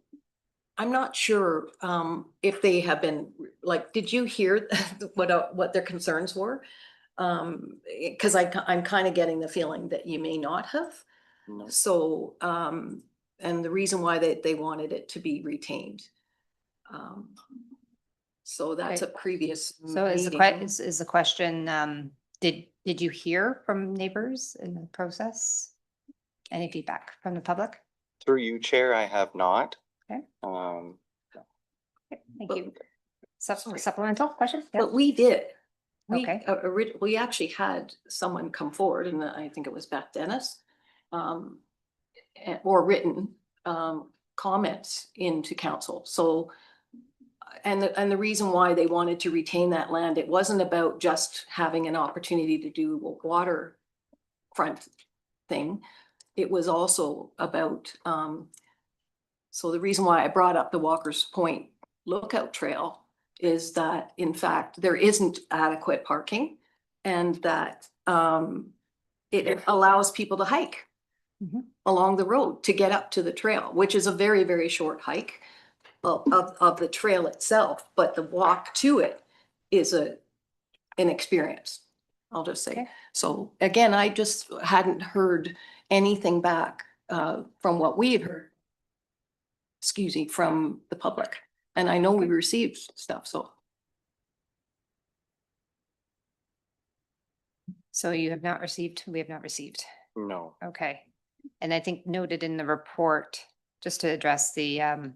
I'm not sure if they have been, like, did you hear what their concerns were? Because I'm kind of getting the feeling that you may not have. No. So, and the reason why they wanted it to be retained. So that's a previous So is meeting. the question, did you hear from neighbors in the process? Any feedback from the public? Through you, Chair, I have not. Okay. Okay, Thank you. Supplemental question? Yeah. But we did. Okay. We actually had someone come forward, and I think it was Beth Dennis, or written comments into council. So, and the reason why they wanted to retain that land, it wasn't about just having an opportunity to do a waterfront thing. It was also about, so the reason why I brought up the Walker's Point Lookout Trail is that, in fact, there isn't adequate parking, and that it allows people to hike along the road to get up to the trail, which is a very, very short hike of the trail itself, but the walk to it is an experience, I'll just say. Okay. So again, I just hadn't heard anything back from what we had heard, excuse me, from the public. And I know we received stuff, so. So you have not received, we have not received. No. Okay. And I think noted in the report, just to address the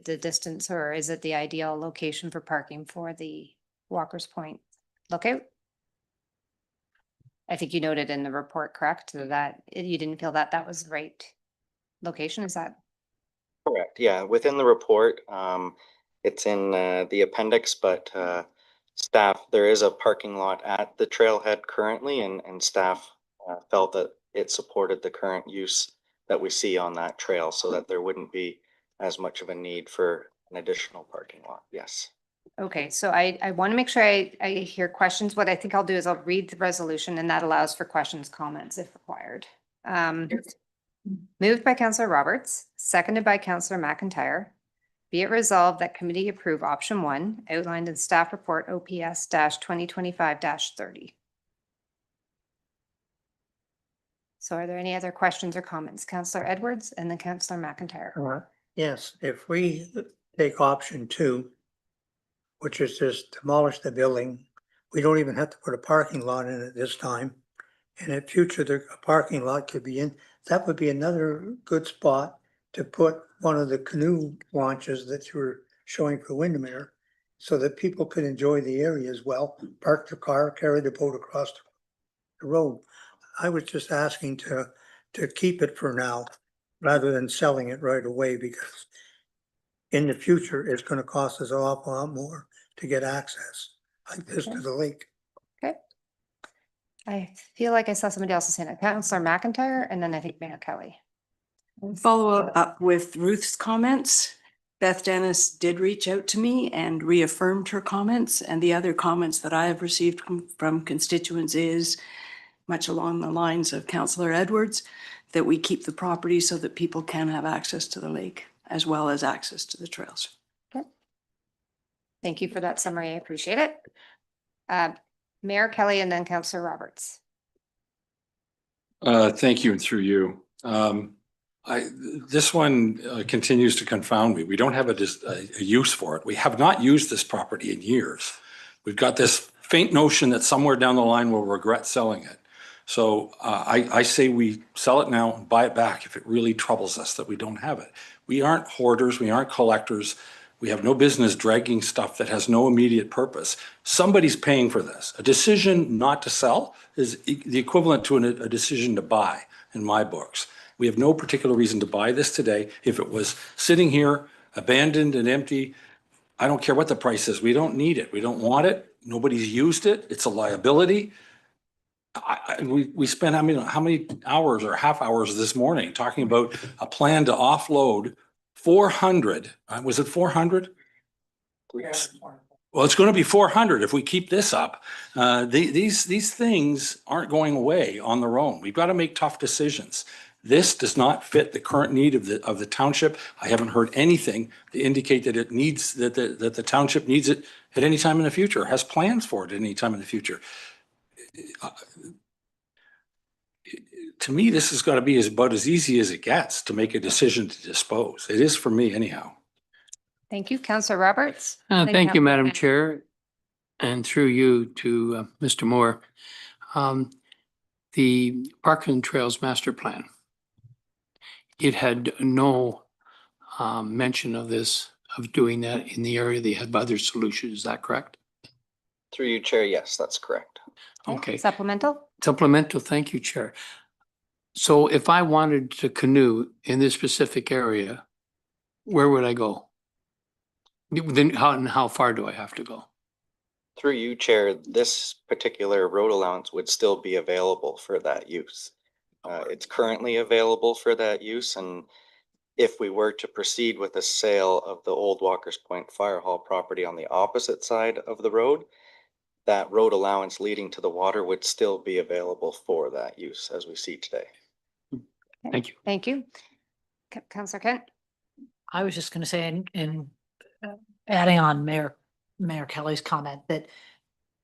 distance, or is it the ideal location for parking for the Walker's Point Lookout? I think you noted in the report, correct, that you didn't feel that was the right location, is that? Correct. Yeah, within the report, it's in the appendix, but staff, there is a parking lot at the trailhead currently, and staff felt that it supported the current use that we see on that trail, so that there wouldn't be as much of a need for an additional parking lot. Yes. Okay, so I want to make sure I hear questions. What I think I'll do is I'll read the resolution, and that allows for questions, comments if required. Moved by Councillor Roberts, seconded by Councillor McIntyre. Be it resolved that committee approve option 1 outlined in staff report OPS-2025-30. So are there any other questions or comments? Councillor Edwards and then Councillor McIntyre. Yes, if we take option 2, which is just demolish the building, we don't even have to put a parking lot in it this time. And in future, a parking lot could be in, that would be another good spot to put one of the canoe launches that you were showing for Windermere, so that people could enjoy the area as well, park the car, carry the boat across the road. I was just asking to keep it for now, rather than selling it right away, because in the future, it's gonna cost us an awful lot more to get access like this to the lake. Okay. I feel like I saw somebody else saying it. Councillor McIntyre, and then I think Mayor Kelly. Follow up with Ruth's comments. Beth Dennis did reach out to me and reaffirmed her comments, and the other comments that I have received from constituents is much along the lines of Councillor Edwards, that we keep the property so that people can have access to the lake as well as access to the trails. Okay. Thank you for that summary. I appreciate it. Mayor Kelly and then Councillor Roberts. Thank you, and through you. This one continues to confound me. We don't have a use for it. We have not used this property in years. We've got this faint notion that somewhere down the line we'll regret selling it. So I say we sell it now and buy it back if it really troubles us that we don't have it. We aren't hoarders. We aren't collectors. We have no business dragging stuff that has no immediate purpose. Somebody's paying for this. A decision not to sell is the equivalent to a decision to buy in my books. We have no particular reason to buy this today. If it was sitting here, abandoned and empty, I don't care what the price is. We don't need it. We don't want it. Nobody's used it. It's a liability. We spent, I mean, how many hours or half hours this morning talking about a plan to offload 400, was it 400? Well, it's going to be 400 if we keep this up. These things aren't going away on their own. We've got to make tough decisions. This does not fit the current need of the township. I haven't heard anything to indicate that it needs, that the township needs it at any time in the future, has plans for it at any time in the future. To me, this has got to be about as easy as it gets to make a decision to dispose. It is for me anyhow. Thank you. Councillor Roberts. Thank you, Councillor Madam Kent. Chair, and through you to Mr. Moore. The Park and Trails Master Plan, it had no mention of this, of doing that in the area. They had other solutions. Is that correct? Through you, Chair, yes, that's correct. Okay. Supplemental? Supplemental, thank you, Chair. So if I wanted to canoe in this specific area, where would I go? Then how far do I have to go? Through you, Chair, this particular road allowance would still be available for that use. It's currently available for that use, and if we were to proceed with a sale of the old Walker's Point Fire Hall property on the opposite side of the road, that road allowance leading to the water would still be available for that use as we see today. Thank you. Thank you. Councillor Kent. I was just going to say, in adding on Mayor Kelly's comment, that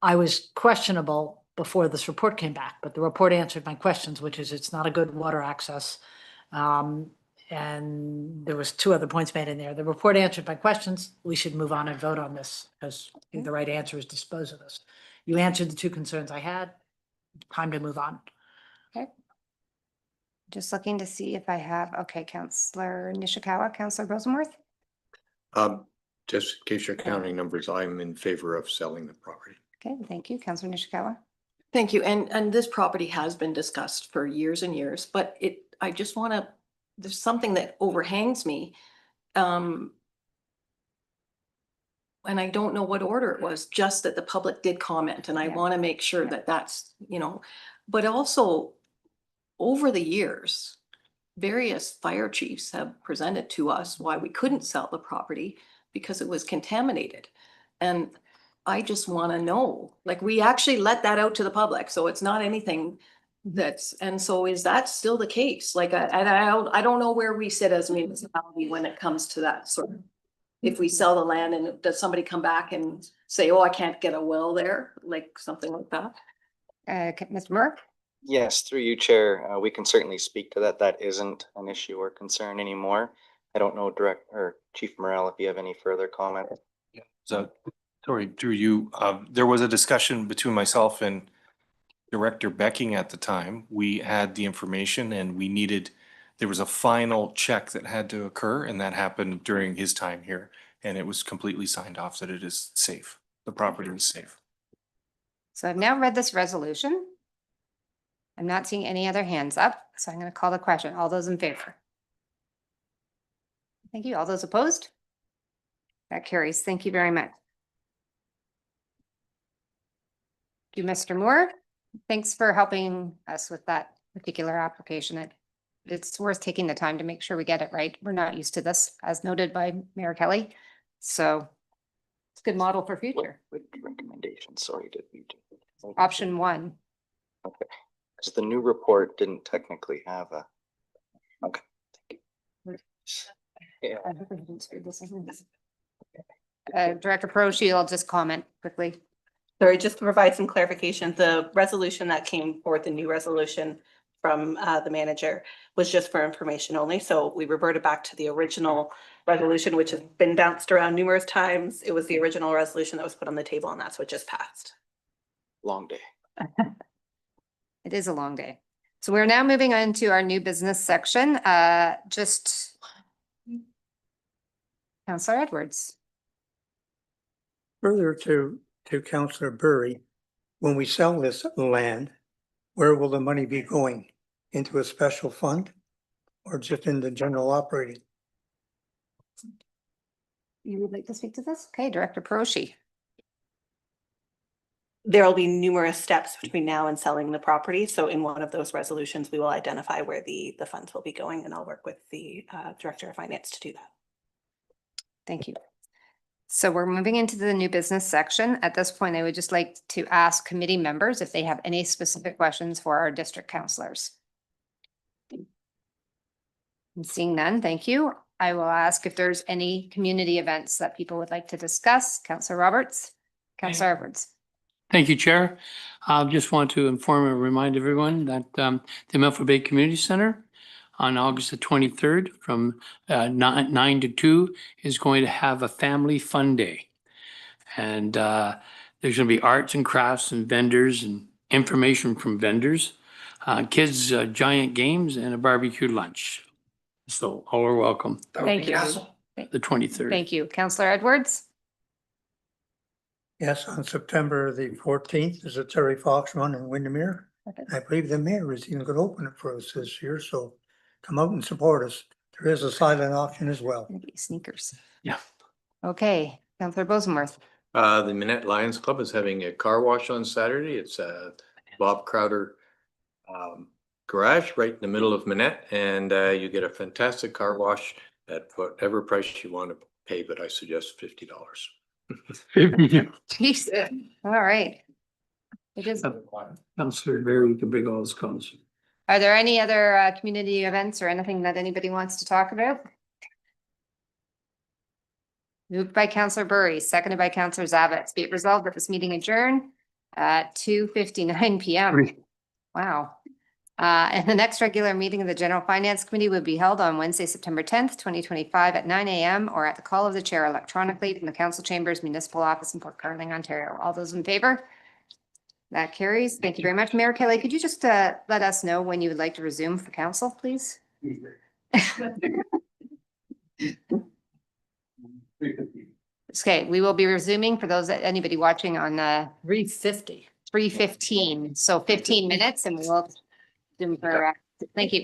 I was questionable before this report came back, but the report answered my questions, which is it's not a good water access. And there was 2 other points made in there. The report answered my questions. We should move on and vote on this because the right answer is dispose of this. You answered the 2 concerns I had. Time to move on. Okay. Just looking to see if I have, okay, Councillor Nishikawa, Councillor Rosenworth. Just in case you're counting numbers, I'm in favor of selling the property. Okay, thank you. Councillor Nishikawa. Thank you. And this property has been discussed for years and years, but I just want to, there's something that overhangs me. And I don't know what order it was, just that the public did comment, and I want to make sure that that's, but also over the years, various fire chiefs have presented to us why we couldn't sell the property because it was contaminated. And I just want to know, like, we actually let that out to the public, so it's not anything and so is that still the case? Like, I don't know where we sit as a municipality when it comes to that sort of, if we sell the land and does somebody come back and say, oh, I can't get a well there, like something like that? Mr. Moore? Yes, through you, Chair, we can certainly speak to that. That isn't an issue or concern anymore. I don't know, Chief Morrell, if you have any further comment. Yeah. So, sorry, through you, there was a discussion between myself and Director Becking at the time. We had the information and there was a final check that had to occur, and that happened during his time here. And it was completely signed off that it is safe. The property is safe. So I've now read this resolution. I'm not seeing any other hands up, so I'm going to call the question. All those in favor? Thank you. All those opposed? That carries. Thank you very much. Thank you, Mr. Moore. Thanks for helping us with that particular application. It's worth taking the time to make sure we get it right. We're not used to this, as noted by Mayor Kelly. So it's a good model for future. What recommendation, sorry, did we do? Option 1. Okay, because the new report didn't technically have a, okay. Yeah. Director Peroshi, I'll just comment quickly. Sorry, just to provide some clarification, the resolution that came forth, the new resolution from the manager was just for information only. So we reverted back to the original resolution, which has been bounced around numerous times. It was the original resolution that was put on the table, and that's what just passed. Long day. It is a long day. So we're now moving on to our new business section. Councillor Edwards. Further to Councillor Burry, when we sell this land, where will the money be going? Into a special fund or just in the general operating? You would like to speak to this? Okay, Director Peroshi. There will be numerous steps between now and selling the property. So in one of those resolutions, we will identify where the funds will be going, and I'll work with the Director of Finance to do that. Thank you. So we're moving into the new business section. At this point, I would just like to ask committee members if they have any specific questions for our district councillors. I'm seeing none. Thank you. I will ask if there's any community events that people would like to discuss. Councillor Roberts, Councillor Edwards. Thank you, Chair. I just want to inform and remind everyone that the Milford Bay Community Center on August the 23rd from 9 to 2 is going to have a family fun day. And there's going to be arts and crafts and vendors and information from vendors, kids' giant games and a barbecue lunch. So all are welcome. Thank you. The 23rd. Thank you. Councillor Edwards. Yes, on September the 14th is a Terry Fox run in Windermere. I believe the mayor is even going to open it for us this year, so come out and support us. There is a silent auction as well. Sneakers. Yeah. Okay, Councillor Bosenworth. The Minette Lions Club is having a car wash on Saturday. It's Bob Crowder garage right in the middle of Minette, and you get a fantastic car wash at whatever price you want to pay, but I suggest $50. Jeez. All right. It is. Councillor Barry, you can bring all those comments. Are there any other community events or anything that anybody wants to talk about? Moved by Councillor Burry, seconded by Councillor Zavitz. Be it resolved that this meeting adjourn at 2:59 p.m. Wow. And the next regular meeting of the General Finance Committee will be held on Wednesday, September 10th, 2025 at 9 a.m. or at the call of the chair electronically from the Council Chambers Municipal Office in Port Carling, Ontario. All those in favor? That carries. Thank you very much. Mayor Kelly, could you just let us know when you would like to resume for council, please? Okay, we will be resuming for those anybody watching on 3:15. So 15 minutes, and we will. Thank you.